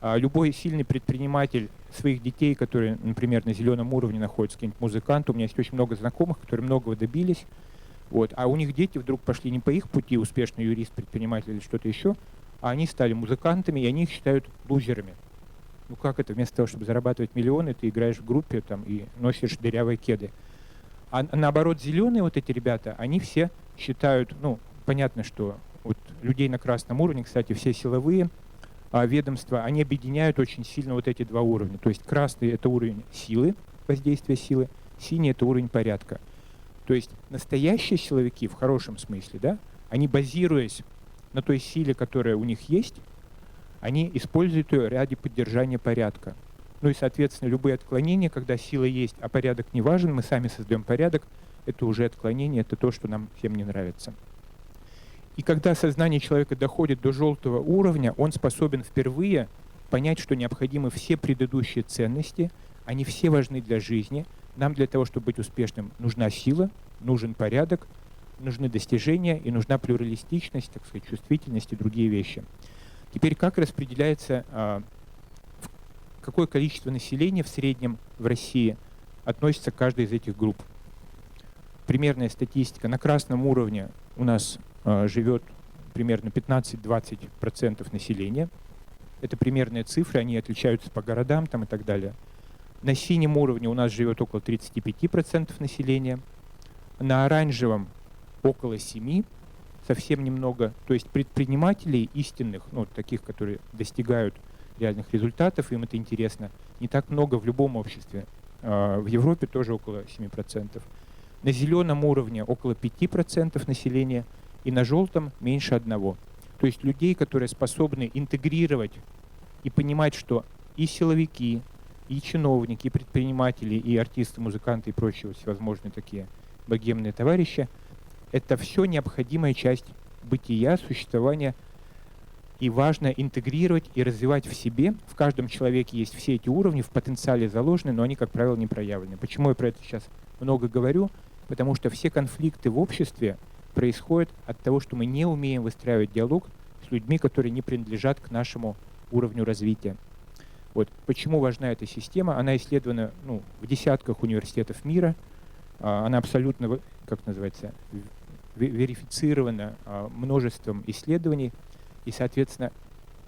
S14: Любой сильный предприниматель своих детей, которые, например, на зеленом уровне находятся, какие-нибудь музыканты, у меня есть очень много знакомых, которые многого добились, вот, а у них дети вдруг пошли не по их пути, успешный юрист, предприниматель или что-то еще, а они стали музыкантами, и они их считают лузерами. Ну как это? Вместо того, чтобы зарабатывать миллионы, ты играешь в группе там, и носишь дырявые кеды. А наоборот, зеленые вот эти ребята, они все считают, ну, понятно, что вот людей на красном уровне, кстати, все силовые ведомства, они объединяют очень сильно вот эти два уровня. То есть красный — это уровень силы, воздействия силы, синий — это уровень порядка. То есть настоящие силовики, в хорошем смысле, да, они, базируясь на той силе, которая у них есть, они используют ее ради поддержания порядка. Ну и, соответственно, любые отклонения, когда сила есть, а порядок не важен, мы сами создаем порядок, это уже отклонение, это то, что нам всем не нравится. И когда сознание человека доходит до желтого уровня, он способен впервые понять, что необходимы все предыдущие ценности, они все важны для жизни. Нам для того, чтобы быть успешным, нужна сила, нужен порядок, нужны достижения и нужна плюралистичность, так сказать, чувствительность и другие вещи. Теперь как распределяется, какое количество населения в среднем в России относится к каждой из этих групп? Примерная статистика. На красном уровне у нас живет примерно 15-20% населения. Это примерные цифры, они отличаются по городам там, и так далее. На синем уровне у нас живет около 35% населения. На оранжевом около 7%, совсем немного. То есть предпринимателей истинных, ну, таких, которые достигают реальных результатов, им это интересно, не так много в любом обществе. В Европе тоже около 7%. На зеленом уровне около 5% населения, и на желтом меньше 1%. То есть людей, которые способны интегрировать и понимать, что и силовики, и чиновники, и предприниматели, и артисты, музыканты и прочие всевозможные такие богемные товарищи, это все необходимая часть бытия, существования, и важно интегрировать и развивать в себе. В каждом человеке есть все эти уровни, в потенциале заложены, но они, как правило, не проявлены. Почему я про это сейчас много говорю? Потому что все конфликты в обществе происходят от того, что мы не умеем выстраивать диалог с людьми, которые не принадлежат к нашему уровню развития. Вот. Почему важна эта система? Она исследована в десятках университетов мира. она абсолютно, как называется, верифицирована множеством исследований, и, соответственно,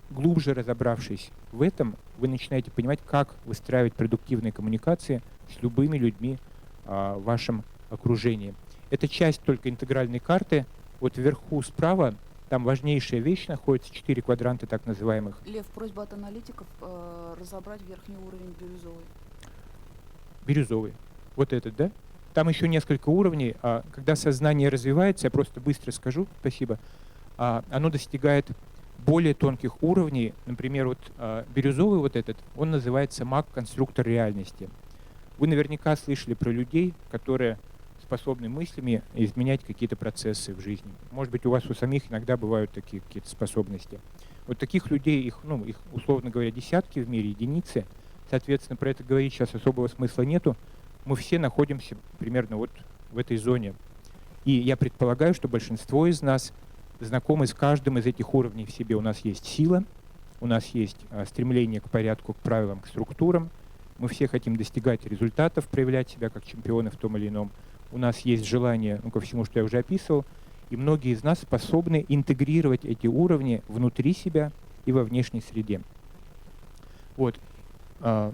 S14: глубже разобравшись в этом, вы начинаете понимать, как выстраивать продуктивные коммуникации с любыми людьми в вашем окружении. Это часть только интегральной карты. Вот вверху справа, там важнейшая вещь находится, 4 квадранта так называемых.
S17: Лев, просьба от аналитиков разобрать верхний уровень бирюзовый.
S14: Бирюзовый. Вот этот, да? Там еще несколько уровней. Когда сознание развивается, я просто быстро скажу, спасибо, оно достигает более тонких уровней. Например, вот бирюзовый вот этот, он называется маг-конструктор реальности. Вы наверняка слышали про людей, которые способны мыслями изменять какие-то процессы в жизни. Может быть, у вас у самих иногда бывают такие какие-то способности. Вот таких людей, их, условно говоря, десятки в мире, единицы. Соответственно, про это говорить сейчас особого смысла нету. Мы все находимся примерно вот в этой зоне. И я предполагаю, что большинство из нас знакомы с каждым из этих уровней в себе. У нас есть сила, у нас есть стремление к порядку, к правилам, к структурам. Мы все хотим достигать результатов, проявлять себя как чемпионы в том или ином. У нас есть желание, ко всему, что я уже описывал, и многие из нас способны интегрировать эти уровни внутри себя и во внешней среде. Вот. Я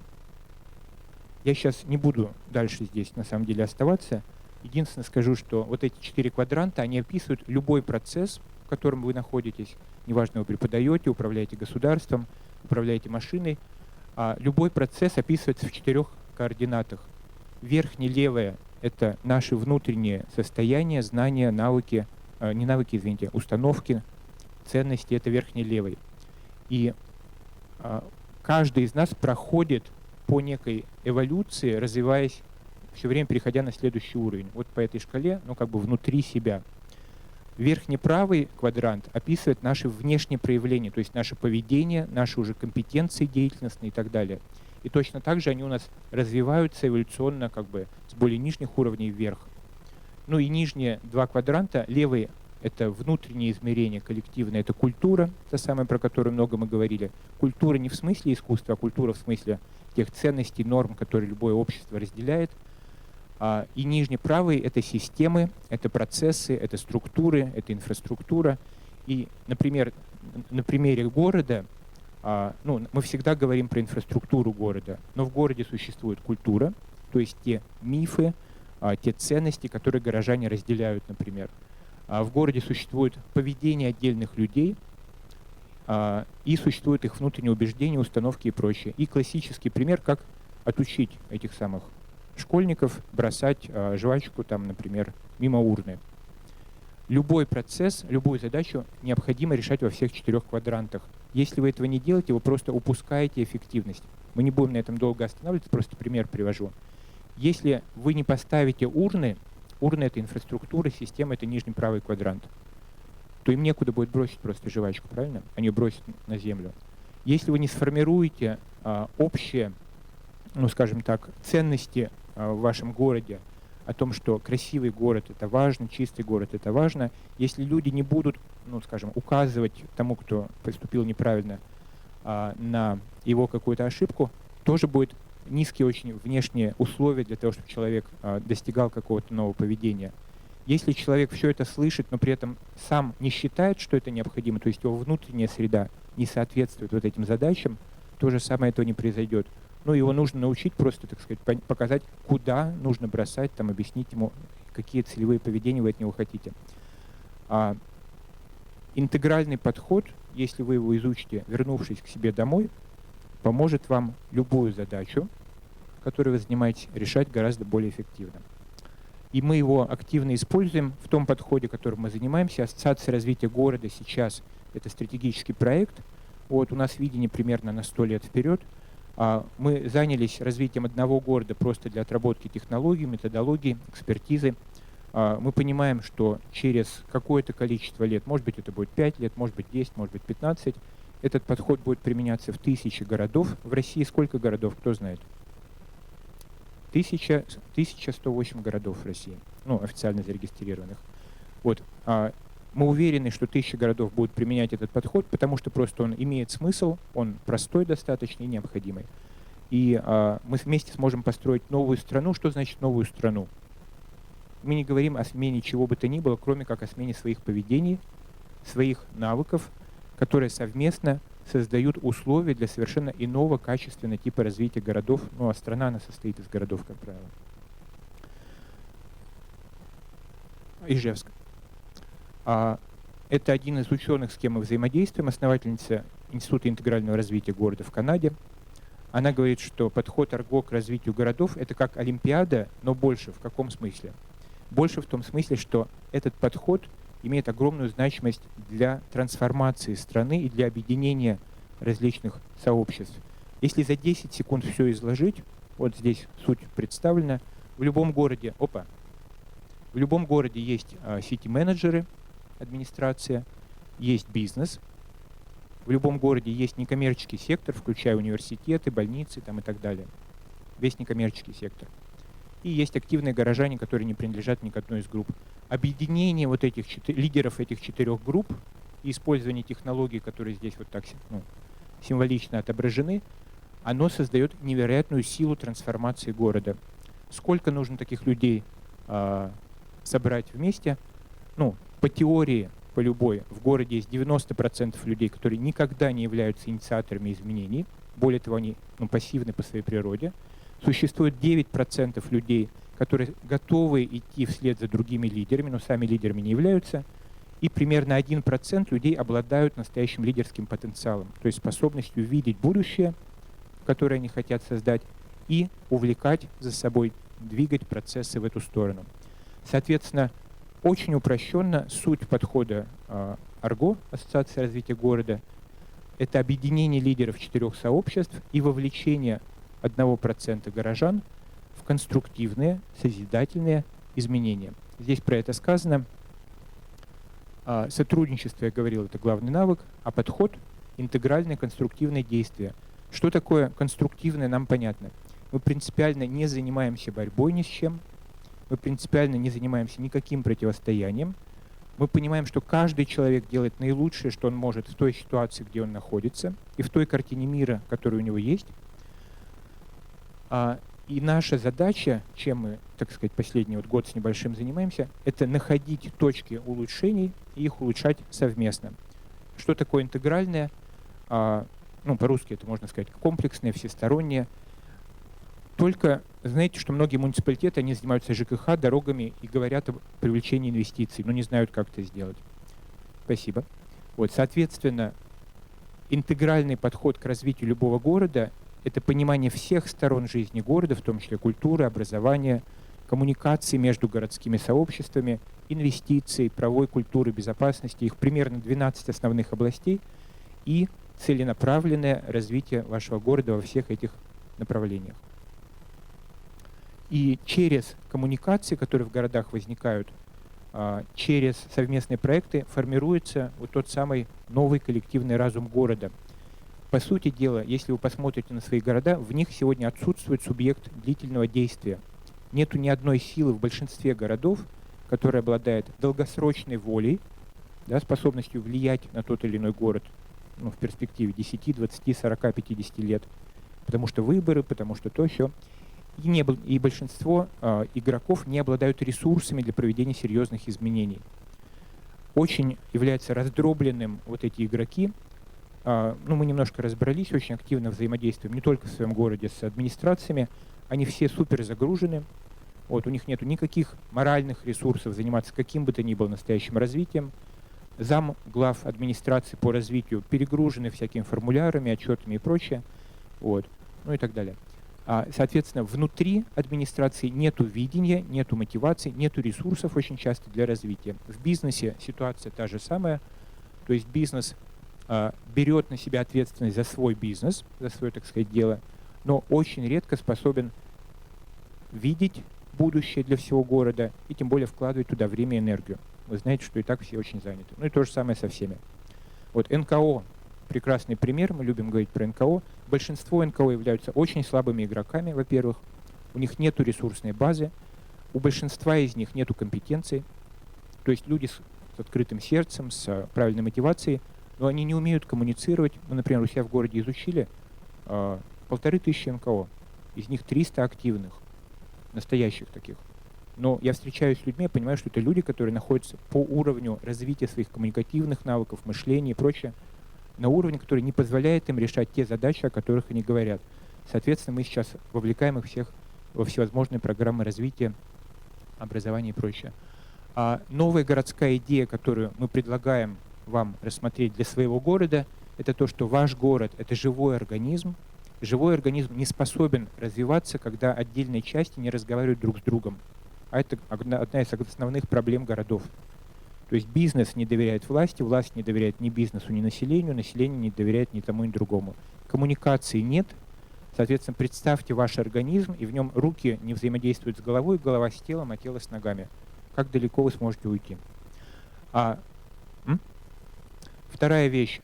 S14: сейчас не буду дальше здесь, на самом деле, оставаться. Единственное скажу, что вот эти 4 квадранта, они описывают любой процесс, в котором вы находитесь. Неважно, вы преподаете, управляете государством, управляете машиной. Любой процесс описывается в 4 координатах. Верхний левая — это наши внутренние состояния, знания, навыки, не навыки, извините, установки, ценности — это верхний левый. И каждый из нас проходит по некой эволюции, развиваясь, все время переходя на следующий уровень. Вот по этой шкале, внутри себя. Верхний правый квадрант описывает наши внешние проявления, то есть наше поведение, наши уже компетенции деятельностные и так далее. И точно так же они у нас развиваются эволюционно с более нижних уровней вверх. Ну и нижние 2 квадранта, левый — это внутреннее измерение коллективное, это культура, та самая, про которую много мы говорили. Культура не в смысле искусства, а культура в смысле тех ценностей, норм, которые любое общество разделяет. И нижний правый — это системы, это процессы, это структуры, это инфраструктура. И, например, на примере города, мы всегда говорим про инфраструктуру города, но в городе существует культура, то есть те мифы, те ценности, которые горожане разделяют, например. В городе существует поведение отдельных людей, и существуют их внутренние убеждения, установки и прочее. И классический пример, как отучить этих самых школьников бросать жвачку, например, мимо урны. Любой процесс, любую задачу необходимо решать во всех 4 квадрантах. Если вы этого не делаете, вы просто упускаете эффективность. Мы не будем на этом долго останавливаться, просто пример привожу. Если вы не поставите урны — это инфраструктура, система — это нижний правый квадрант, то им некуда будет бросить просто жвачку, правильно? Они бросят на землю. Если вы не сформируете общие, скажем так, ценности в вашем городе, о том, что красивый город — это важно, чистый город — это важно, если люди не будут, указывать тому, кто поступил неправильно, на его какую-то ошибку, тоже будет низкие очень внешние условия для того, чтобы человек достигал какого-то нового поведения. Если человек все это слышит, но при этом сам не считает, что это необходимо, то есть его внутренняя среда не соответствует вот этим задачам, то же самое этого не произойдет. Его нужно научить просто, так сказать, показать, куда нужно бросать, объяснить ему, какие целевые поведения вы от него хотите. Интегральный подход, если вы его изучите, вернувшись к себе домой, поможет вам любую задачу, которой вы занимаетесь, решать гораздо более эффективно. И мы его активно используем в том подходе, которым мы занимаемся. Ассоциация развития города сейчас — это стратегический проект. Вот у нас видение примерно на 100 лет вперед. Мы занялись развитием одного города просто для отработки технологий, методологий, экспертизы. Мы понимаем, что через какое-то количество лет, может быть, это будет 5 лет, может быть, 10, может быть, 15, этот подход будет применяться в 1000 городов. В России сколько городов, кто знает? 1108 городов в России, официально зарегистрированных. Вот. Мы уверены, что 1000 городов будут применять этот подход, потому что просто он имеет смысл, он простой достаточно и необходимый. И мы вместе сможем построить новую страну. Что значит новую страну? мы не говорим о смене чего бы то ни было, кроме как о смене своих поведений, своих навыков, которые совместно создают условия для совершенно иного качественного типа развития городов. Ну, а страна, она состоит из городов, как правило. Ижевск. Это один из ученых, с кем мы взаимодействуем, основательница Института интегрального развития города в Канаде. Она говорит, что подход АРГО к развитию городов — это как Олимпиада, но больше. В каком смысле? Больше в том смысле, что этот подход имеет огромную значимость для трансформации страны и для объединения различных сообществ. Если за 10 секунд все изложить, вот здесь суть представлена, в любом городе, в любом городе есть сити-менеджеры, администрация, есть бизнес, в любом городе есть некоммерческий сектор, включая университеты, больницы там, и так далее. Весь некоммерческий сектор. И есть активные горожане, которые не принадлежат ни к одной из групп. Объединение вот этих лидеров этих 4 групп и использование технологий, которые здесь вот так символично отображены, оно создает невероятную силу трансформации города. Сколько нужно таких людей собрать вместе? Ну, по теории, по любой, в городе есть 90% людей, которые никогда не являются инициаторами изменений. Более того, они пассивны по своей природе. Существует 9% людей, которые готовы идти вслед за другими лидерами, но сами лидерами не являются. И примерно 1% людей обладают настоящим лидерским потенциалом, то есть способностью видеть будущее, которое они хотят создать, и увлекать за собой, двигать процессы в эту сторону. Соответственно, очень упрощенно суть подхода АРГО, Ассоциации развития города, это объединение лидеров 4 сообществ и вовлечение 1% горожан в конструктивные, созидательные изменения. Здесь про это сказано. Сотрудничество, я говорил, это главный навык, а подход — интегральное конструктивное действие. Что такое конструктивное, нам понятно. Мы принципиально не занимаемся борьбой ни с чем, мы принципиально не занимаемся никаким противостоянием. Мы понимаем, что каждый человек делает наилучшее, что он может в той ситуации, где он находится, и в той картине мира, которая у него есть. И наша задача, чем мы, так сказать, последний год с небольшим занимаемся, это находить точки улучшений и их улучшать совместно. Что такое интегральное? По-русски это можно сказать комплексное, всестороннее. Только знаете, что многие муниципалитеты, они занимаются ЖКХ, дорогами и говорят об привлечении инвестиций, но не знают, как это сделать. Спасибо. Вот, соответственно, интегральный подход к развитию любого города — это понимание всех сторон жизни города, в том числе культуры, образования, коммуникации между городскими сообществами, инвестиций, правовой культуры, безопасности. Их примерно 12 основных областей и целенаправленное развитие вашего города во всех этих направлениях. И через коммуникации, которые в городах возникают, через совместные проекты формируется вот тот самый новый коллективный разум города. По сути дела, если вы посмотрите на свои города, в них сегодня отсутствует субъект длительного действия. Нету ни одной силы в большинстве городов, которая обладает долгосрочной волей, да, способностью влиять на тот или иной город в перспективе 10, 20, 40, 50 лет. Потому что выборы, потому что то, сё. И большинство игроков не обладают ресурсами для проведения серьезных изменений. Очень являются раздробленным вот эти игроки. Мы немножко разобрались, очень активно взаимодействуем не только в своем городе с администрациями. Они все супер загружены. Вот, у них нет никаких моральных ресурсов заниматься каким бы то ни было настоящим развитием. Замглав администрации по развитию перегружены всякими формулярами, отчетами и прочее. Вот, и так далее. Соответственно, внутри администрации нету видения, нету мотивации, нету ресурсов очень часто для развития. В бизнесе ситуация та же самая. То есть бизнес берет на себя ответственность за свой бизнес, за свое, так сказать, дело, но очень редко способен видеть будущее для всего города и тем более вкладывать туда время и энергию. Вы знаете, что и так все очень заняты. И то же самое со всеми. Вот НКО. Прекрасный пример, мы любим говорить про НКО. Большинство НКО являются очень слабыми игроками, во-первых. У них нет ресурсной базы, у большинства из них нет компетенций. То есть люди с открытым сердцем, с правильной мотивацией, но они не умеют коммуницировать. Мы, например, у себя в городе изучили 1500 НКО. Из них 300 активных, настоящих таких. Но я встречаюсь с людьми, я понимаю, что это люди, которые находятся по уровню развития своих коммуникативных навыков, мышления и прочее, на уровне, который не позволяет им решать те задачи, о которых они говорят. Соответственно, мы сейчас вовлекаем их всех во всевозможные программы развития, образования и прочее. А новая городская идея, которую мы предлагаем вам рассмотреть для своего города, это то, что ваш город — это живой организм. Живой организм не способен развиваться, когда отдельные части не разговаривают друг с другом. А это одна из основных проблем городов. То есть бизнес не доверяет власти, власть не доверяет ни бизнесу, ни населению, население не доверяет ни тому, ни другому. Коммуникации нет. Соответственно, представьте ваш организм, и в нем руки не взаимодействуют с головой, голова с телом, а тело с ногами. Как далеко вы сможете уйти? Вторая вещь.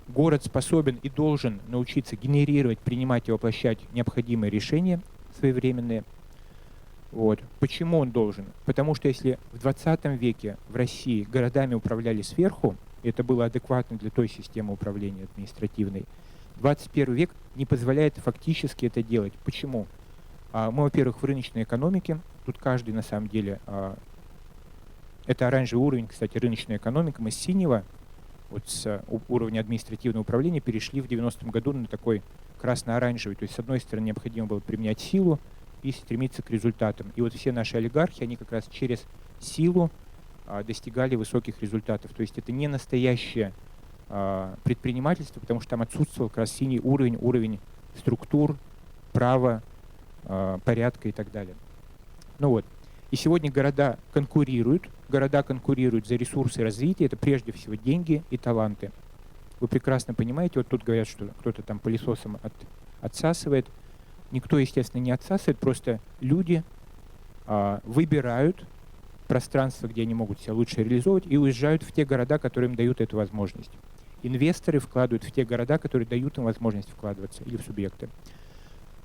S14: Город способен и должен научиться генерировать, принимать и воплощать необходимые решения своевременные. Вот. Почему он должен? Потому что если в 20 веке в России городами управляли сверху, и это было адекватно для той системы управления административной, 21 век не позволяет фактически это делать. Почему? Мы, во-первых, в рыночной экономике. Тут каждый, на самом деле, это оранжевый уровень, кстати, рыночная экономика. Мы с синего, вот с уровня административного управления, перешли в 90-м году на такой красно-оранжевый. То есть, с одной стороны, необходимо было применять силу и стремиться к результатам. И вот все наши олигархи, они как раз через силу достигали высоких результатов. То есть это не настоящее предпринимательство, потому что там отсутствовал как раз синий уровень, уровень структур, права, порядка и так далее. Ну вот. И сегодня города конкурируют за ресурсы развития, это прежде всего деньги и таланты. Вы прекрасно понимаете, вот тут говорят, что кто-то там пылесосом отсасывает. Никто, естественно, не отсасывает, просто люди выбирают пространство, где они могут себя лучше реализовывать, и уезжают в те города, которые им дают эту возможность. Инвесторы вкладывают в те города, которые дают им возможность вкладываться, или в субъекты.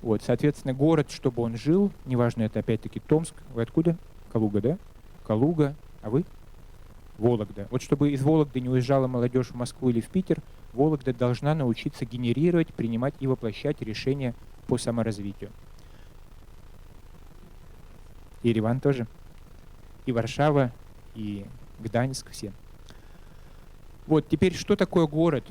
S14: Вот, соответственно, город, чтобы он жил, неважно, это опять-таки Томск. Вы откуда? Калуга, да? Калуга. А вы? Вологда. Вот чтобы из Вологды не уезжала молодежь в Москву или в Питер, Вологда должна научиться генерировать, принимать и воплощать решения по саморазвитию. И Ереван тоже. И Варшава, и Гданьск, все. Вот, теперь, что такое город?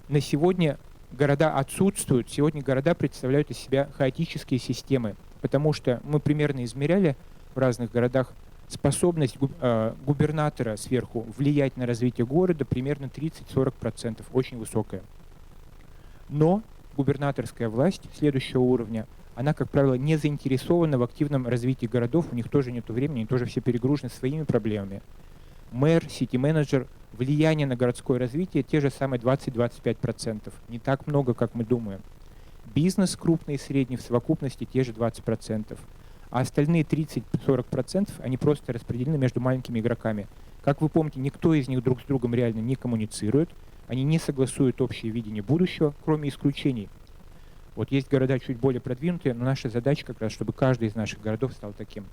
S14: На сегодня города отсутствуют. Сегодня города представляют из себя хаотические системы, потому что мы примерно измеряли в разных городах способность губернатора сверху влиять на развитие города примерно 30-40%, очень высокая. Но губернаторская власть следующего уровня, она, как правило, не заинтересована в активном развитии городов, у них тоже нет времени, они тоже все перегружены своими проблемами. Мэр, сити-менеджер, влияние на городское развитие те же самые 20-25%. Не так много, как мы думаем. Бизнес крупный и средний в совокупности те же 20%. А остальные 30-40% они просто распределены между маленькими игроками. Как вы помните, никто из них друг с другом реально не коммуницирует, они не согласуют общее видение будущего, кроме исключений. Вот есть города чуть более продвинутые, но наша задача как раз, чтобы каждый из наших городов стал таким.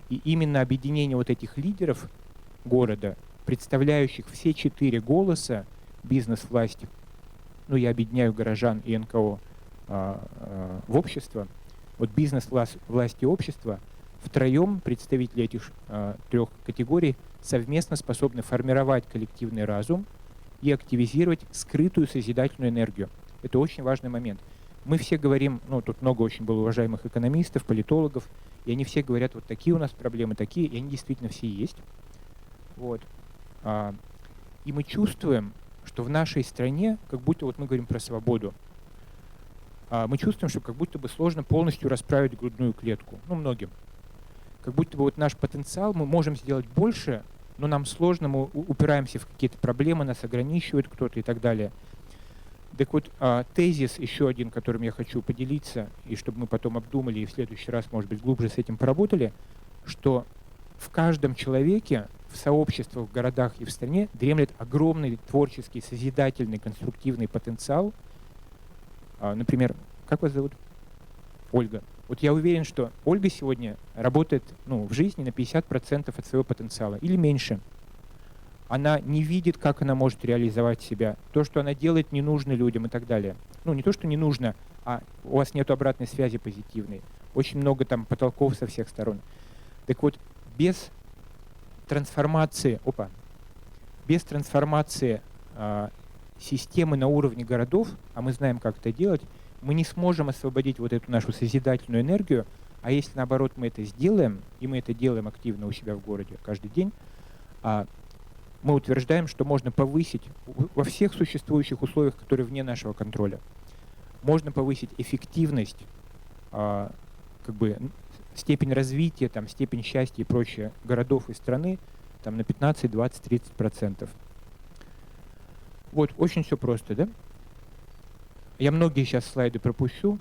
S14: И именно объединение вот этих лидеров города, представляющих все 4 голоса, бизнес, власть, ну я объединяю горожан и НКО в общество, вот бизнес, власть и общество, втроем представители этих 3 категорий совместно способны формировать коллективный разум и активизировать скрытую созидательную энергию. Это очень важный момент. Мы все говорим, ну тут много очень было уважаемых экономистов, политологов, и они все говорят, вот такие у нас проблемы, такие, и они действительно все есть. Вот. И мы чувствуем, что в нашей стране, как будто вот мы говорим про свободу, мы чувствуем, что как будто бы сложно полностью расправить грудную клетку, ну многим. Как будто бы вот наш потенциал, мы можем сделать больше, но нам сложно, мы упираемся в какие-то проблемы, нас ограничивает кто-то и так далее. Так вот, тезис еще один, которым я хочу поделиться, и чтобы мы потом обдумали и в следующий раз, может быть, глубже с этим поработали, что в каждом человеке, в сообществах, в городах и в стране дремлет огромный творческий, созидательный, конструктивный потенциал. Например, как вас зовут? Ольга. Вот я уверен, что Ольга сегодня работает в жизни на 50% от своего потенциала или меньше. Она не видит, как она может реализовать себя. То, что она делает, не нужно людям и так далее. Ну, не то, что не нужно, а у вас нет обратной связи позитивной. Очень много там потолков со всех сторон. Так вот, без трансформации, системы на уровне городов, а мы знаем, как это делать, мы не сможем освободить вот эту нашу созидательную энергию, а если наоборот мы это сделаем, и мы это делаем активно у себя в городе каждый день, мы утверждаем, что можно повысить во всех существующих условиях, которые вне нашего контроля, можно повысить эффективность, степень развития, там, степень счастья и прочее городов и страны там, на 15, 20, 30%. Вот, очень все просто, да? Я многие сейчас слайды пропущу.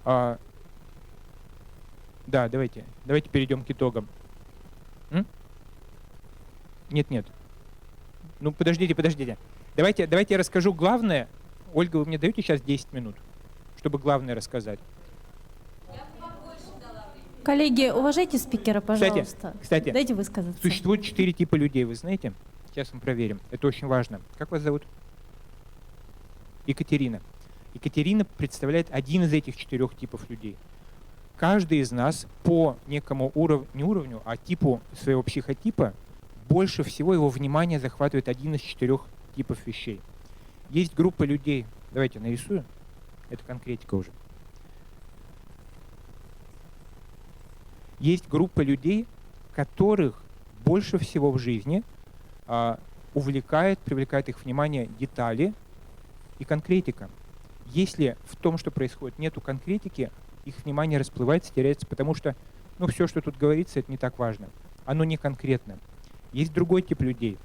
S14: Да, давайте перейдем к итогам. Нет. Ну, подождите. Давайте я расскажу главное. Ольга, вы мне даете сейчас 10 минут, чтобы главное рассказать?
S15: Коллеги, уважайте спикера, пожалуйста.
S14: Кстати,
S15: дайте высказаться.
S14: Существует 4 типа людей, вы знаете? Сейчас мы проверим. Это очень важно. Как вас зовут? Екатерина. Екатерина представляет один из этих 4 типов людей. Каждый из нас по некому уровню, а типу своего психотипа больше всего его внимание захватывает один из 4 типов вещей. Есть группа людей, давайте нарисую, это конкретика уже. Есть группа людей, которых больше всего в жизни привлекает их внимание детали и конкретика. Если в том, что происходит, нету конкретики, их внимание расплывается, теряется, потому что все, что тут говорится, это не так важно. Оно не конкретно. Есть другой тип людей.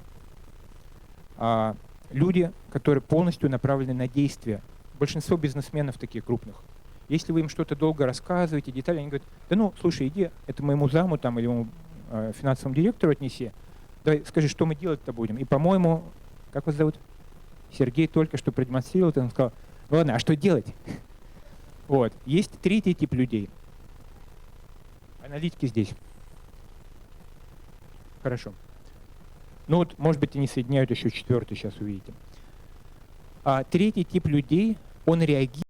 S14: Люди, которые полностью направлены на действия. Большинство бизнесменов таких крупных. Если вы им что-то долго рассказываете, детали, они говорят, слушай, иди, это моему заму там, или моему финансовому директору отнеси. Давай, скажи, что мы делать-то будем. И, по-моему, как вас зовут? Сергей только что продемонстрировал это, он сказал, ладно, а что делать? Вот. Есть третий тип людей. Аналитики здесь. Хорошо. Может быть, они соединяют еще 4-й, сейчас увидите. Третий тип людей, он реагирует